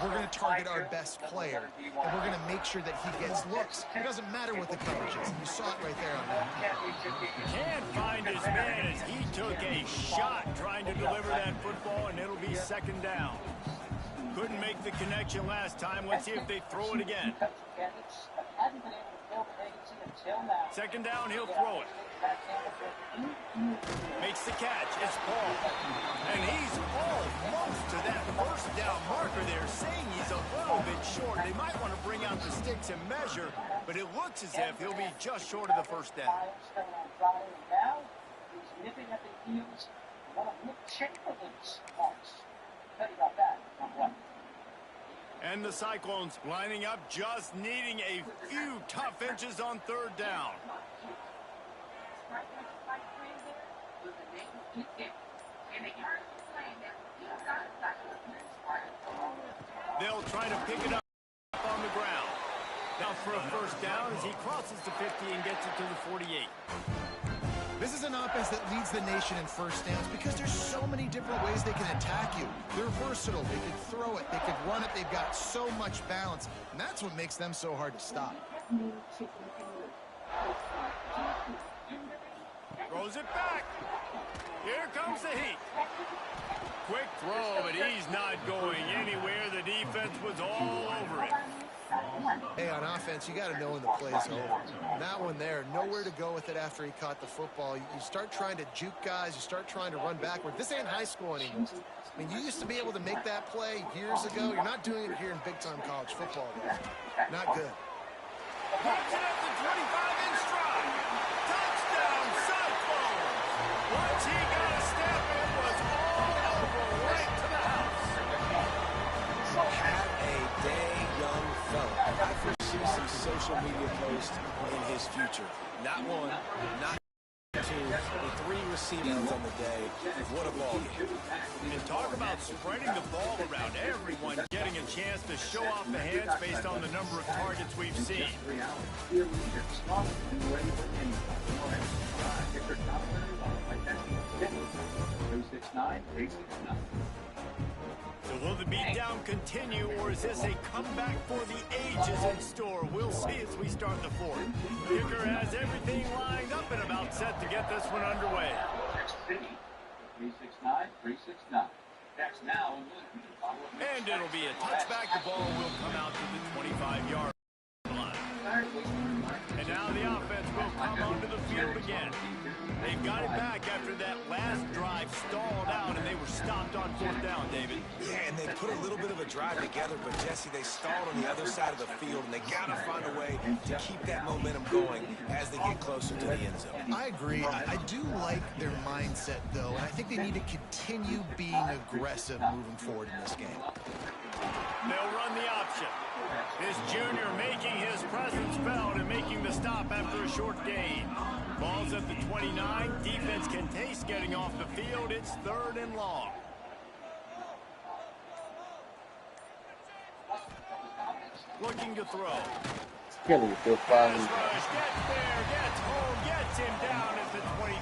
we're going to target our best player, and we're going to make sure that he gets looks. It doesn't matter what the coverage is. You saw it right there on that. Can't find his man as he took a shot trying to deliver that football, and it'll be 2nd down. Couldn't make the connection last time. Let's see if they throw it again. 2nd down, he'll throw it. Makes the catch. It's Paul. And he's almost to that 1st down marker there, saying he's a little bit short. They might want to bring out the sticks and measure, but it looks as if he'll be just short of the 1st down. And the Cyclones lining up, just needing a few tough inches on 3rd down. They'll try to pick it up on the ground. Now for a 1st down as he crosses the 50 and gets it to the 48. This is an offense that leads the nation in 1st downs because there's so many different ways they can attack you. They're versatile. They can throw it. They can run it. They've got so much balance, and that's what makes them so hard to stop. Throws it back. Here comes the heat. Quick throw, but he's not going anywhere. The defense was all over it. Hey, on offense, you got to know when the play's over. That one there, nowhere to go with it after he caught the football. You start trying to juke guys. You start trying to run backward. This ain't high school anymore. I mean, you used to be able to make that play years ago. You're not doing it here in big-time college football. Not good. Puts it at the 25 in stride. Touchdown, Cyclones. Once he got a step, it was all social media post in his future. Not one, not two, with 3 receivers on the day. What a ball game. And talk about spreading the ball around. Everyone getting a chance to show off the hands based on the number of targets we've seen. So will the beatdown continue, or is this a comeback for the ages in store? We'll see as we start the fourth. Kicker has everything lined up and about set to get this one underway. 369. That's now. And it'll be a touchback. The ball will come out to the 25-yard line. And now the offense will come onto the field again. They got it back after that last drive stalled out, and they were stopped on 4th down, David. Yeah, and they put a little bit of a drive together, but, Jesse, they stalled on the other side of the field, and they got to find a way to keep that momentum going as they get closer to the end zone. I agree. I do like their mindset, though, and I think they need to continue being aggressive moving forward in this game. They'll run the option. This junior making his presence felt and making the stop after a short gain. Ball's at the 29. Defense can taste getting off the field. It's 3rd and long. Looking to throw. Killing you, Phil. Pass rush, gets there, gets home, gets him down at the 23.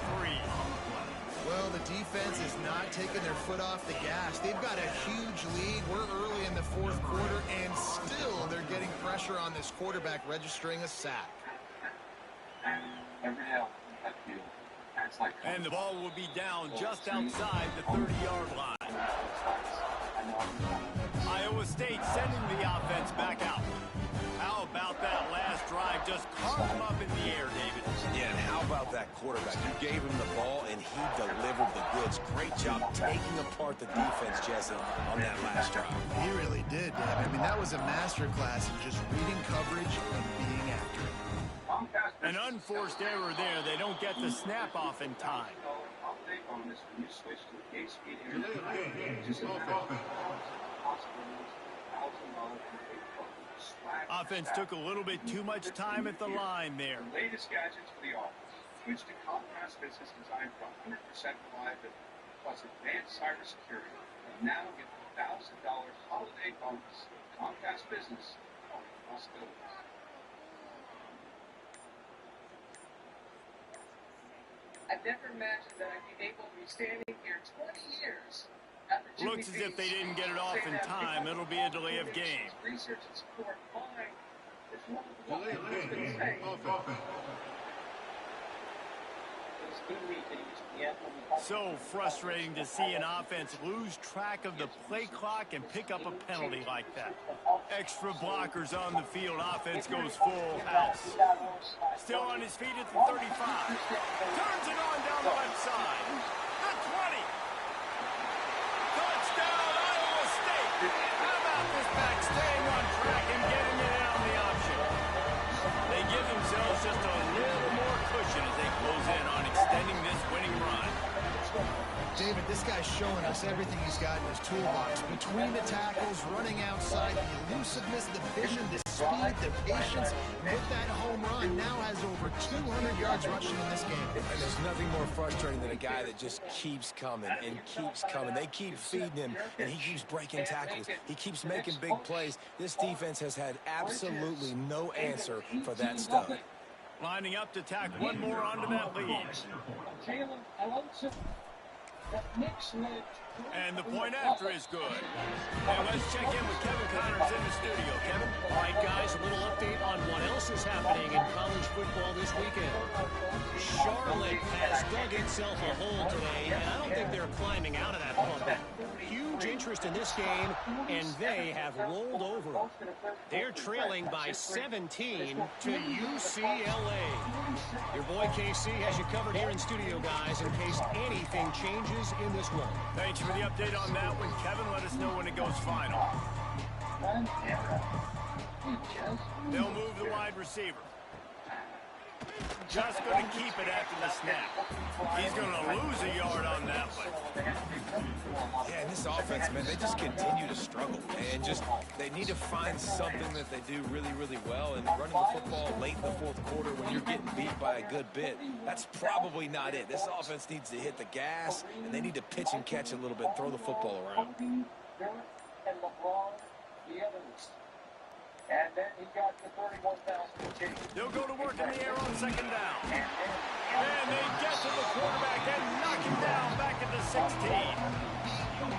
Well, the defense is not taking their foot off the gas. They've got a huge lead. We're early in the 4th quarter, and still they're getting pressure on this quarterback, registering a sack. And the ball will be down just outside the 30-yard line. Iowa State sending the offense back out. How about that last drive? Just carved him up in the air, David. Yeah, and how about that quarterback? You gave him the ball, and he delivered the goods. Great job taking apart the defense, Jesse, on that last drive. He really did, Dave. I mean, that was a masterclass in just reading coverage and being accurate. An unforced error there. They don't get the snap off in time. Offense took a little bit too much time at the line there. Latest gadgets for the office. Switch to Comcast Business designed for 100% reliability plus advanced cybersecurity. And now get the $1,000 holiday bonus. Comcast Business. Only possibilities. I've never imagined that I'd be able to be standing here 20 years. Looks as if they didn't get it off in time. It'll be a delay of game. Research and support fine. There's one of the things to say. So frustrating to see an offense lose track of the play clock and pick up a penalty like that. Extra blockers on the field. Offense goes full house. Still on his feet at the 35. Turns it on down the left side. The 20. Touchdown, Iowa State. How about this back staying on track and getting it in on the option? They give themselves just a little more cushion as they close in on extending this winning run. David, this guy's showing us everything he's got in his toolbox. Between the tackles, running outside, the elusiveness, the vision, the speed, the patience. With that home run, now has over 200 yards rushing in this game. And there's nothing more frustrating than a guy that just keeps coming and keeps coming. They keep feeding him, and he keeps breaking tackles. He keeps making big plays. This defense has had absolutely no answer for that stuff. Lining up to tack one more onto that lead. And the point after is good. And let's check in with Kevin Connors in the studio. Kevin? All right, guys, a little update on what else is happening in college football this weekend. Charlotte has dug itself a hole today, and I don't think they're climbing out of that hole. Huge interest in this game, and they have rolled over. They're trailing by 17 to UCLA. Your boy KC has you covered here in studio, guys, in case anything changes in this one. Thanks for the update on that one, Kevin. Let us know when it goes final. They'll move the wide receiver. just going to keep it after the snap. He's going to lose a yard on that one. Yeah, and this offense, man, they just continue to struggle. And they need to find something that they do really, really well. And running the football late in the fourth quarter when you're getting beat by a good bit, that's probably not it. This offense needs to hit the gas, and they need to pitch and catch a little bit, throw the football around. And then he got the 31,000. They'll go to work in the air on second down. And they get to the quarterback and knock him down back at the 16.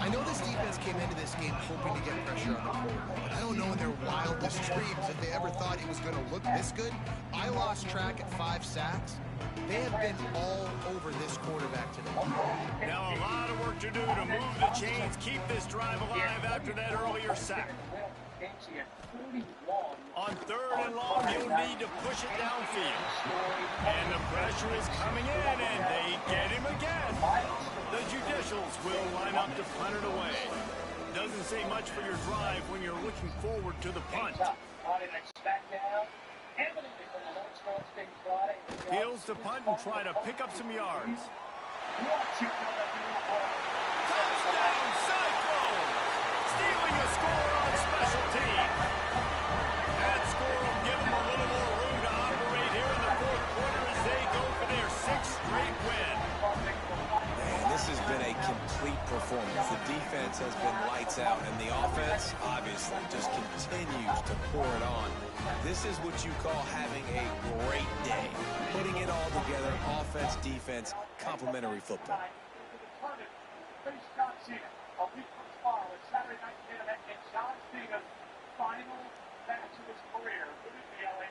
I know this defense came into this game hoping to get pressure on the quarterback, but I don't know in their wildest dreams if they ever thought he was going to look this good. I lost track at 5 sacks. They have been all over this quarterback today. Now a lot of work to do to move the chains, keep this drive alive after that earlier sack. On third and long, you'll need to push it downfield. And the pressure is coming in, and they get him again. The Judicials will line up to punt it away. Doesn't say much for your drive when you're looking forward to the punt. Heels to punt and try to pick up some yards. Touchdown, Cyclone! Stealing a score on special teams. That score will give them a little more room to operate here in the fourth quarter as they go for their 6th straight win. Man, this has been a complete performance. The defense has been lights out, and the offense, obviously, just continues to pour it on. This is what you call having a great day. Putting it all together, offense, defense, complementary football.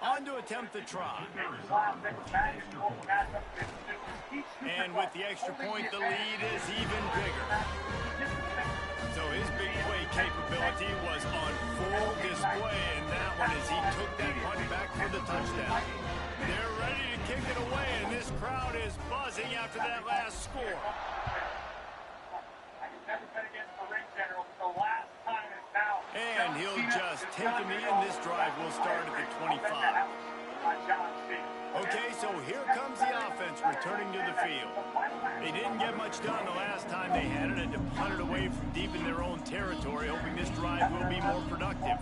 On to attempt the try. And with the extra point, the lead is even bigger. So his big play capability was on full display in that one as he took that punt back for the touchdown. They're ready to kick it away, and this crowd is buzzing after that last score. And he'll just take him in. This drive will start at the 25. Okay, so here comes the offense returning to the field. They didn't get much done the last time they had it, and to punt it away from deep in their own territory, hoping this drive will be more productive.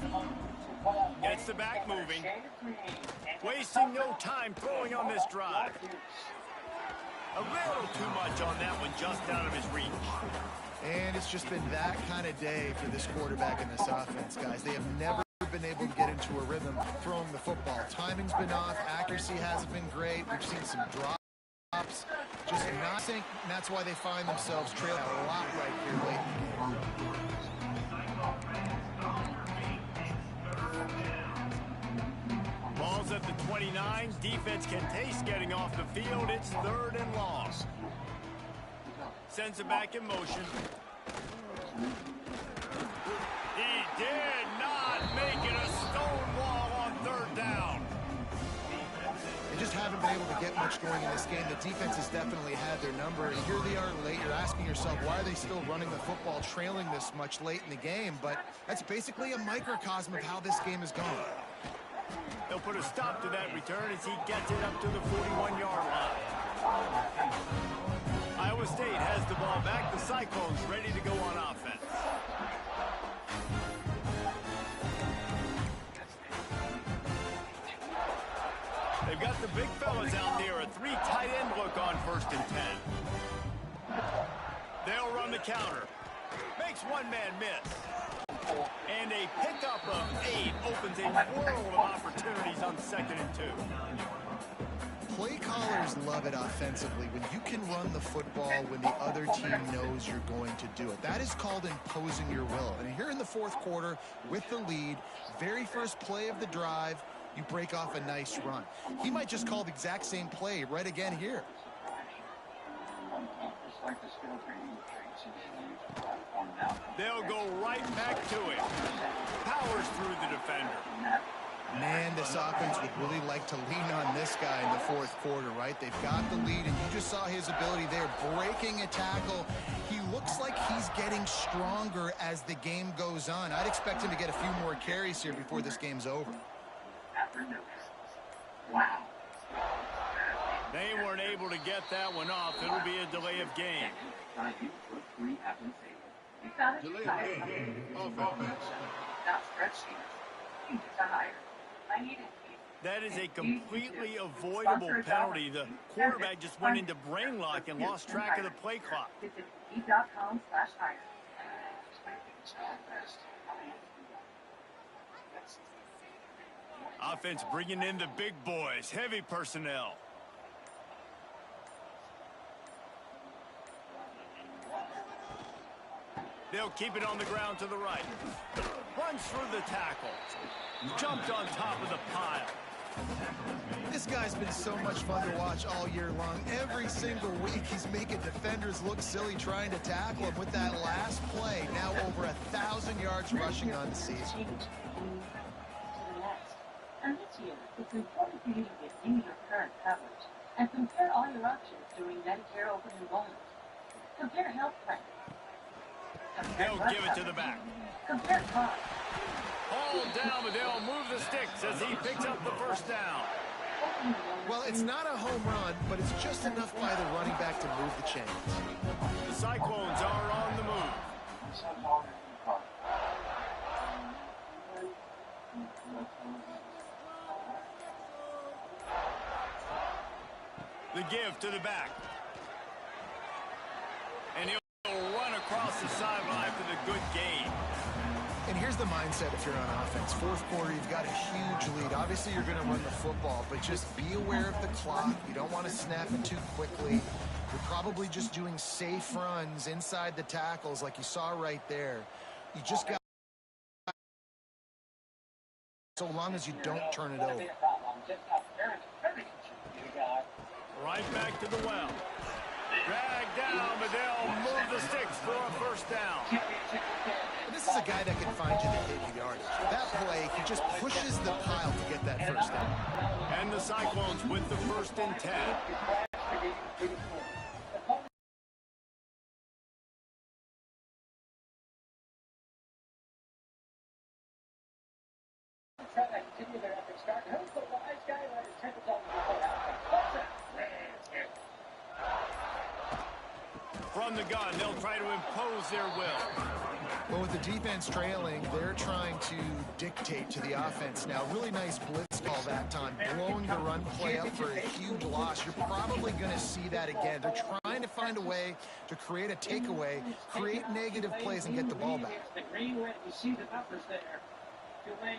Gets the back moving. Wasting no time throwing on this drive. A little too much on that one, just out of his reach. And it's just been that kind of day for this quarterback and this offense, guys. They have never been able to get into a rhythm throwing the football. Timing's been off. Accuracy hasn't been great. We've seen some drops. Just not sync, and that's why they find themselves trailing a lot right here late in the game. Ball's at the 29. Defense can taste getting off the field. It's 3rd and long. Sends it back in motion. He did not make it a stone wall on 3rd down. They just haven't been able to get much going in this game. The defense has definitely had their number. And here they are late. You're asking yourself, why are they still running the football, trailing this much late in the game? But that's basically a microcosm of how this game has gone. They'll put a stop to that return as he gets it up to the 41-yard line. Iowa State has the ball back. The Cyclones ready to go on offense. They've got the big fellas out there. A 3 tight end look on 1st and 10. They'll run the counter. Makes one man miss. And a pickup of 8 opens a world of opportunities on 2nd and 2. Play callers love it offensively when you can run the football when the other team knows you're going to do it. That is called imposing your will. And here in the 4th quarter with the lead, very first play of the drive, you break off a nice run. He might just call the exact same play right again here. They'll go right back to it. Powers through the defender. Man, this offense would really like to lean on this guy in the 4th quarter, right? They've got the lead, and you just saw his ability there, breaking a tackle. He looks like he's getting stronger as the game goes on. I'd expect him to get a few more carries here before this game's over. Wow. They weren't able to get that one off. It'll be a delay of game. Delay of game. Offense. That is a completely avoidable penalty. The quarterback just went into brain lock and lost track of the play clock. Offense bringing in the big boys, heavy personnel. They'll keep it on the ground to the right. Runs through the tackle. Jumped on top of the pile. This guy's been so much fun to watch all year long. Every single week he's making defenders look silly trying to tackle him with that last play. Now over 1,000 yards rushing on the season. And this year, it's important for you to review your current coverage and compare all your options during Medicare open enrollment. Compare health plans. They'll give it to the back. Compare costs. Hold down, but they'll move the sticks as he picks up the first down. Well, it's not a home run, but it's just enough by the running back to move the chains. The Cyclones are on the move. The give to the back. And he'll run across the sideline for the good gain. And here's the mindset if you're on offense. Fourth quarter, you've got a huge lead. Obviously, you're going to run the football, but just be aware of the clock. You don't want to snap it too quickly. You're probably just doing safe runs inside the tackles like you saw right there. You just got so long as you don't turn it over. Right back to the well. Drag down, but they'll move the sticks for a first down. This is a guy that can find you the 80 yards. That play, he just pushes the pile to get that first down. And the Cyclones with the first and 10. From the gun, they'll try to impose their will. Well, with the defense trailing, they're trying to dictate to the offense now. Really nice blitz call that time, blowing the run play up for a huge loss. You're probably going to see that again. They're trying to find a way to create a takeaway, create negative plays, and get the ball back. The green red, you see the numbers there. Tulane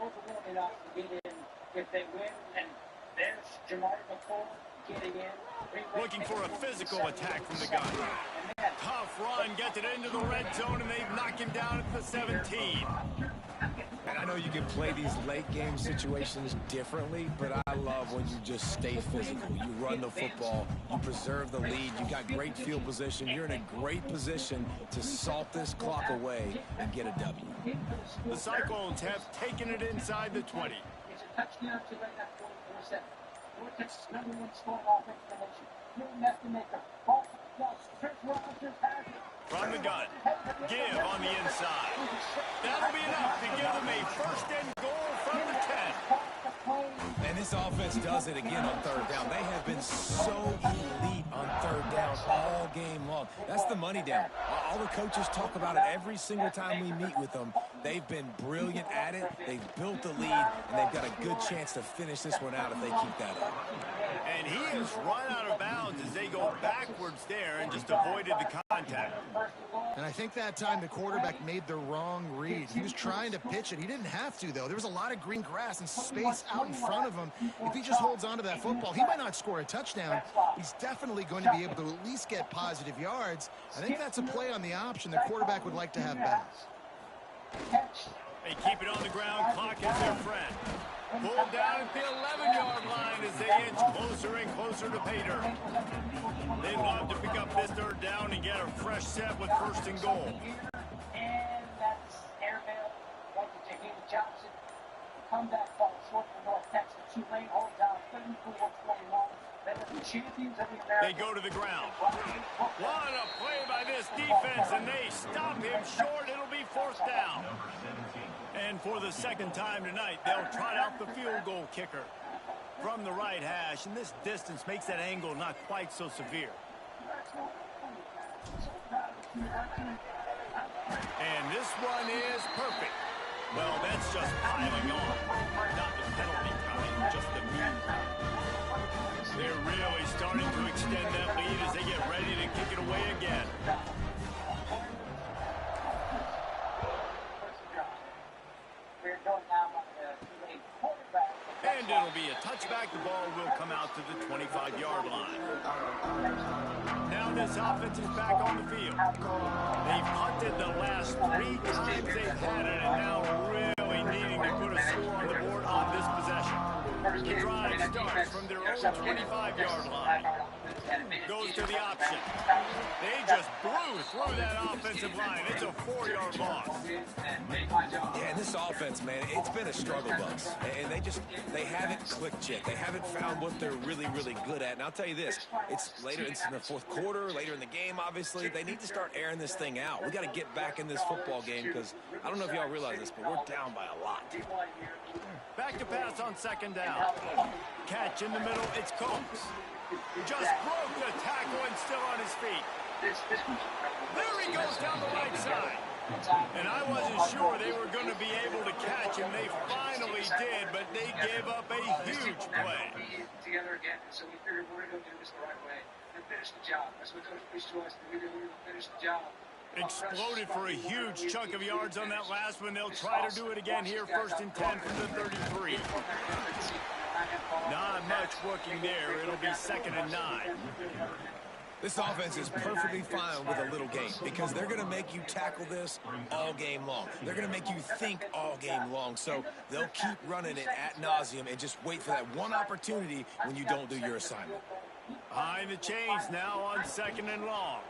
overwhelming enough to get in if they win, and there's Jamar McCall getting in. Looking for a physical attack from the gun. Tough run, gets it into the red zone, and they knock him down at the 17. And I know you can play these late game situations differently, but I love when you just stay physical. You run the football, you preserve the lead, you got great field position, you're in a great position to salt this clock away and get a W. The Cyclones have taken it inside the 20. It's a touchdown to right at 44-7. Texas #1 scoring offense in the nation. No mess to make up. Ball from the gun. Give on the inside. That'll be enough to give them a first and goal from the 10. And this offense does it again on third down. They have been so elite on third down all game long. That's the money down. All the coaches talk about it every single time we meet with them. They've been brilliant at it. They've built the lead, and they've got a good chance to finish this one out if they keep that up. And he is run out of bounds as they go backwards there and just avoided the contact. And I think that time the quarterback made the wrong read. He was trying to pitch it. He didn't have to, though. There was a lot of green grass and space out in front of him. If he just holds on to that football, he might not score a touchdown. He's definitely going to be able to at least get positive yards. I think that's a play on the option the quarterback would like to have back. They keep it on the ground. Clock is their friend. Pulled down at the 11-yard line as they inch closer and closer to pay dirt. They'd love to pick up this third down and get a fresh set with first and goal. And that's airmail. Right to Jaheim Johnson. The comeback ball short for North Texas. Tulane holds out 34-21. They go to the ground. What a play by this defense, and they stop him short. It'll be fourth down. And for the second time tonight, they'll trot out the field goal kicker. from the right hash, and this distance makes that angle not quite so severe. And this one is perfect. Well, that's just piling on. Not the penalty kind, just the mean kind. They're really starting to extend that lead as they get ready to kick it away again. And it'll be a touchback. The ball will come out to the 25-yard line. Now this offense is back on the field. They've punted the last 3 times they've had it, and now really needing to put a score on the board on this possession. The drive starts from their own 25-yard line. Goes to the option. They just blew through that offensive line. It's a 4-yard loss. Yeah, and this offense, man, it's been a struggle bus. And they haven't clicked yet. They haven't found what they're really, really good at. And I'll tell you this, it's later in the fourth quarter, later in the game, obviously. They need to start airing this thing out. We got to get back in this football game because I don't know if y'all realize this, but we're down by a lot. Back to pass on second down. Catch in the middle, it's Combs. Just broke the tackle and still on his feet. There he goes down the right side. And I wasn't sure they were going to be able to catch him. They finally did, but they gave up a huge play. Together again, so we figured we're going to do this the right way and finish the job. That's what Coach preached to us. We're going to finish the job. Exploded for a huge chunk of yards on that last one. They'll try to do it again here, 1st and 10 from the 33. Not much working there. It'll be 2nd and 9. This offense is perfectly fine with a little game because they're going to make you tackle this all game long. They're going to make you think all game long. So they'll keep running it ad nauseum and just wait for that one opportunity when you don't do your assignment. Behind the chains now on 2nd and long.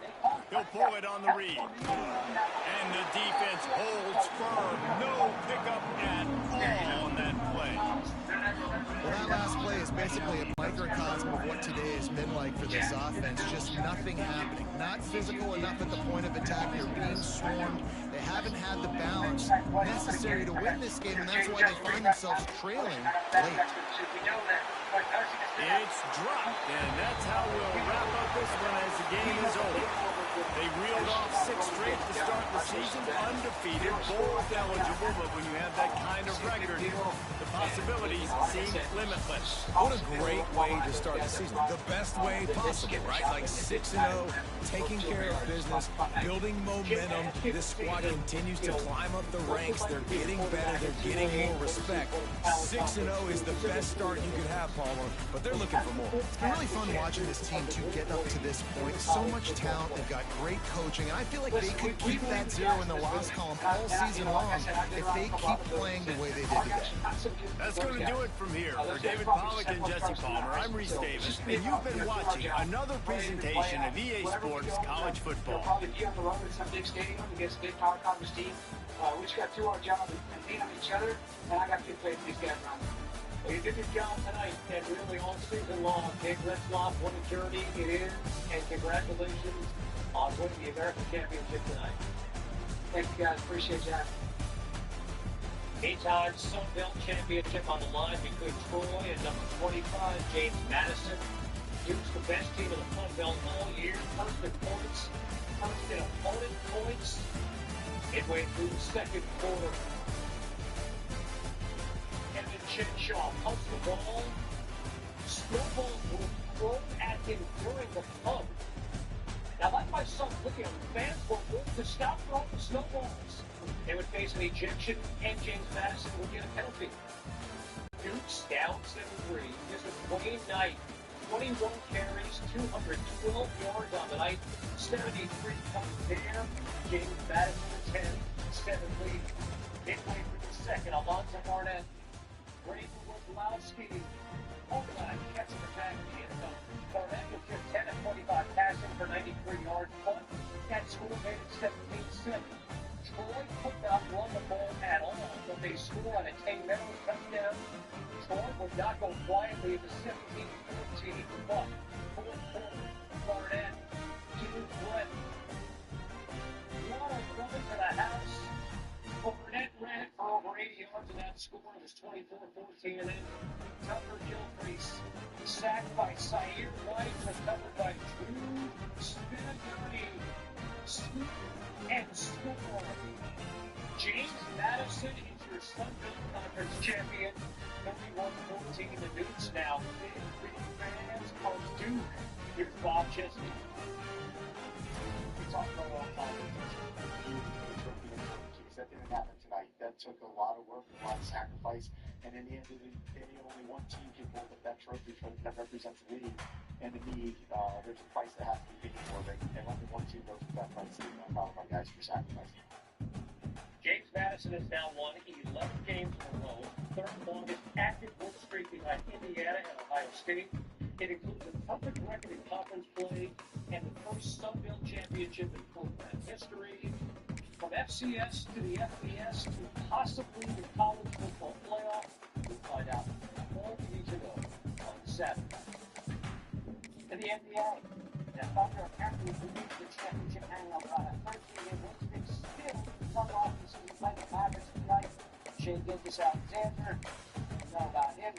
He'll pull it on the read. And the defense holds firm. No pickup at all on that play. Well, that last play is basically a microcosm of what today has been like for this offense. Just nothing happening. Not physical enough at the point of attack. They're being swarmed. They haven't had the balance necessary to win this game, and that's why they find themselves trailing late. It's dropped, and that's how we'll wrap up this one as the game is over. They reeled off 6 straight to start the season, undefeated, bowl eligible, but when you have that kind of record, the possibilities seem limitless. What a great way to start the season. The best way possible, right? Like 6-0, taking care of business, building momentum. This squad continues to climb up the ranks. They're getting better. They're getting more respect. 6-0 is the best start you could have, Palmer, but they're looking for more. It's been really fun watching this team to get up to this point. So much talent. They've got great coaching, and I feel like they could keep that 0 in the loss column all season long if they keep playing the way they did today. That's going to do it from here. For David Pollack and Jesse Palmer, I'm Reese Davis, and you've been watching another presentation of EA Sports College Football. Probably be on the road in some big stadium against a big power conference team. We just got to do our job and compete on each other, and I got to play with these guys around me. Well, you did your job tonight, and really all season long. Big Litzloff, what a journey it is, and congratulations on winning the American Championship tonight. Thank you guys, appreciate that. 8-time Sun Belt Championship on the line between Troy and number 25, James Madison. Duke's the best team in the Sun Belt all year. First in points, first in opponent points. Midway through the 2nd quarter. Kevin Chenshaw pumps the ball. Snowballs were thrown at him during the pump. Now, like myself, looking at fans were moved to stop throwing the snowballs. They would face an ejection, and James Madison would get a penalty. Duke's down 7-3. This is Wayne Knight. 21 carries, 212 yards on the night, 73 points there. James Madison with 10, 7 lead. Midway through the 2nd, Alonzo Barnett. Ready for Wozlowski. Overlap, catching the tag in the end zone. Barnett was just 10 of 25 passing for 93 yards. But that score made it 17-7. Troy could not run the ball at all, but they score on a Tate Meadows touchdown. Troy would not go quietly into 17-14, but fourth quarter, Barnett to Brett. Waddle coming to the house. Barnett ran it for over 80 yards, and that score was 24-14, and then Tucker Gilchrist sacked by Saeed White, recovered by Drew Spinnerty. Scoop and score. James Madison is your Sun Belt Conference champion. 31-14 the Newts now. Big fans of Duke. Here's Bob Chesney. We talked about all politics. That didn't happen tonight. That took a lot of work, a lot of sacrifice, and in the end of the day, only one team can hold up that trophy that represents the league. And to me, there's a price that has to be paid for it, and only one team goes with that price. I'm proud of my guys for sacrificing. James Madison has now won 11 games in a row, third longest active win streak behind Indiana and Ohio State. It includes a perfect record in conference play and the first Sun Belt championship in program history. From FCS to the FBS to possibly the college football playoff, we'll find out 4 weeks ago on Saturday. To the NBA, the Thunder apparently reached the championship hanging on a 13-game win streak. Still, some losses in play the Mavericks tonight. Shea Gilgeous-Alexander, you know about him.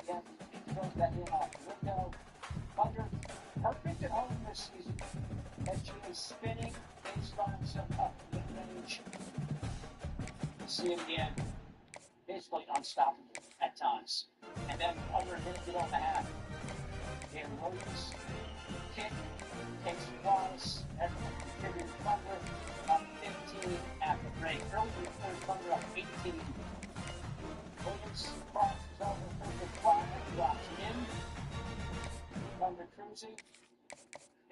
He throws that in off the window. Thunder perfect at home this season. SGA spinning based on some up mid-range. See him again. Basically unstoppable at times. And then under a minute to go and a half. Dan Williams kick takes twice. That's contributed Thunder up 15 at the break. Early in the third, Thunder up 18. Williams crosses over through the fly, drops in. Thunder cruising.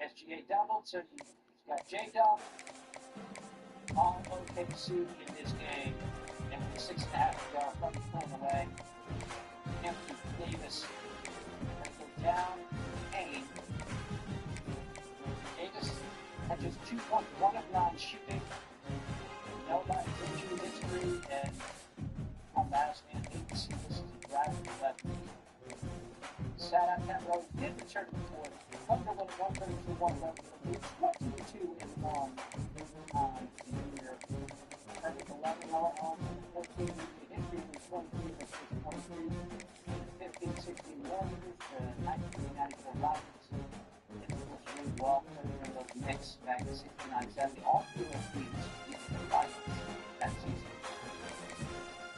SGA doubled, so he's got J-Dub. All OKC in this game. And with 6.5 to go, Thunder pulling away. Anthony Davis breaking down. Kane. Davis had just 2 points, 1 of 9 shooting. Nobody in history, and on last man, hate to see this as a driving left. Sat out that road, did return to the court. Thunder went 132-111 for the 22-1 on the year. Perfect 11 lower home, 14 in history was 23 versus 23. 15-16 Warriors, the 1994 Rockets. It was really well for those Knicks back in 69-70. All 3 of those teams beat the Rockets that season.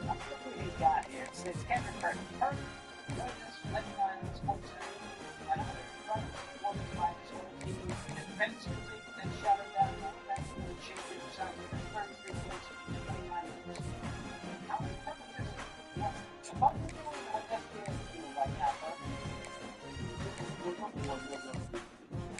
I'm looking what he's got here. It's Kendrick Perkins. Jonas, Lebanon, Sports Center, and I'm going to run the minus 14. Defensively, then shut it down. Offensively, changes the size of the 33 points in 29 minutes. How many purposes? If I'm doing what FBA is doing right now,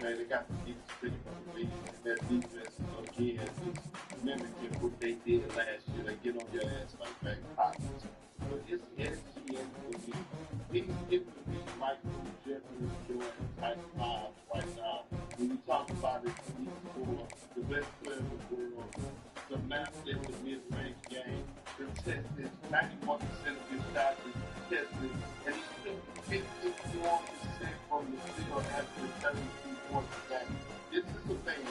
man, they got the deepest critic of the league, and that defense, again, is mimicking what they did last year. They get on your ass like back pockets. But it's energy and the league. He's getting to be Michael Jeffrey Jordan type vibe right now. When you talk about it, he's for the best player in the world, the master in the mid-range game, they're tested, 91% of his shots is tested, and he's still 51% from the field after 32 points a game. This is a man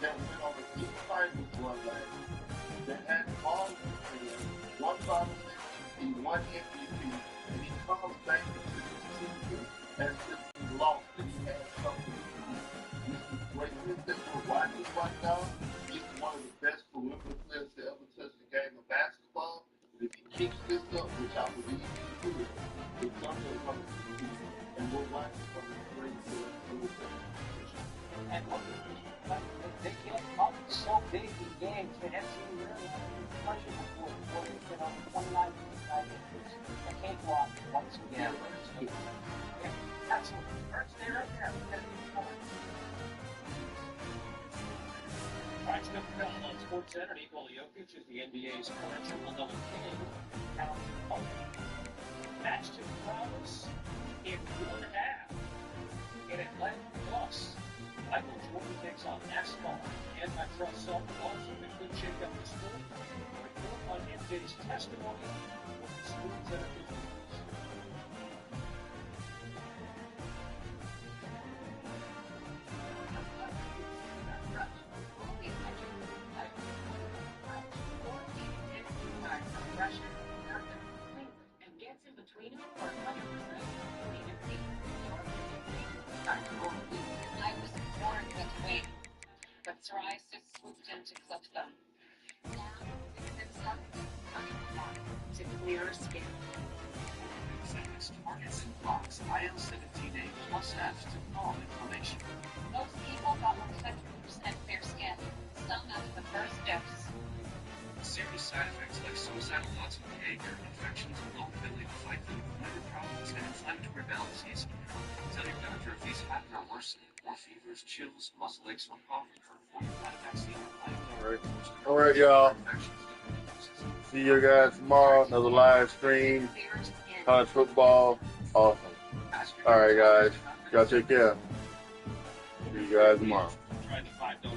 that went on a deep finals run last year, that had all of his fans, one final MVP, one MVP, and he comes back into this season as if he lost and he had something to prove. This is greatness that we're watching right now. He's one of the best perimeter players to ever touch the game of basketball. If he keeps this up, which I believe he will, the Thunder are going to succeed, and we're watching from a great player. and look, they get up so big in games that FCU really pressure before they've been on 29 minutes. A cakewalk once again. Yeah, absolutely. First day right there. All right, still to come on Sports Center. Nikola Jokic is the NBA's current triple-double king. Match to Promise in 1.5. In Atlantic Plus, Michael Jordan takes on NASCAR. Antitrust self-lawsuit that could shake up the sport. Report on MJ's testimony. Sports Center continues. And gets in between them for 100% clean and clean. clearer skin. Fast, targets and blocks IL-17A plus F to calm inflammation. Most people got AJTRIP and fair skin. Some after the first dose. Serious side effects like suicidal thoughts and behavior, infections, and low ability to fight them, liver problems, and inflammatory bowel disease. Tell your doctor if these happen or worsen, or fevers, chills, muscle aches, or cough occur before you've had a vaccine or life. All right, y'all. See you guys tomorrow. Another live stream. College football. Awesome. All right, guys. Y'all take care. See you guys tomorrow. Try the $5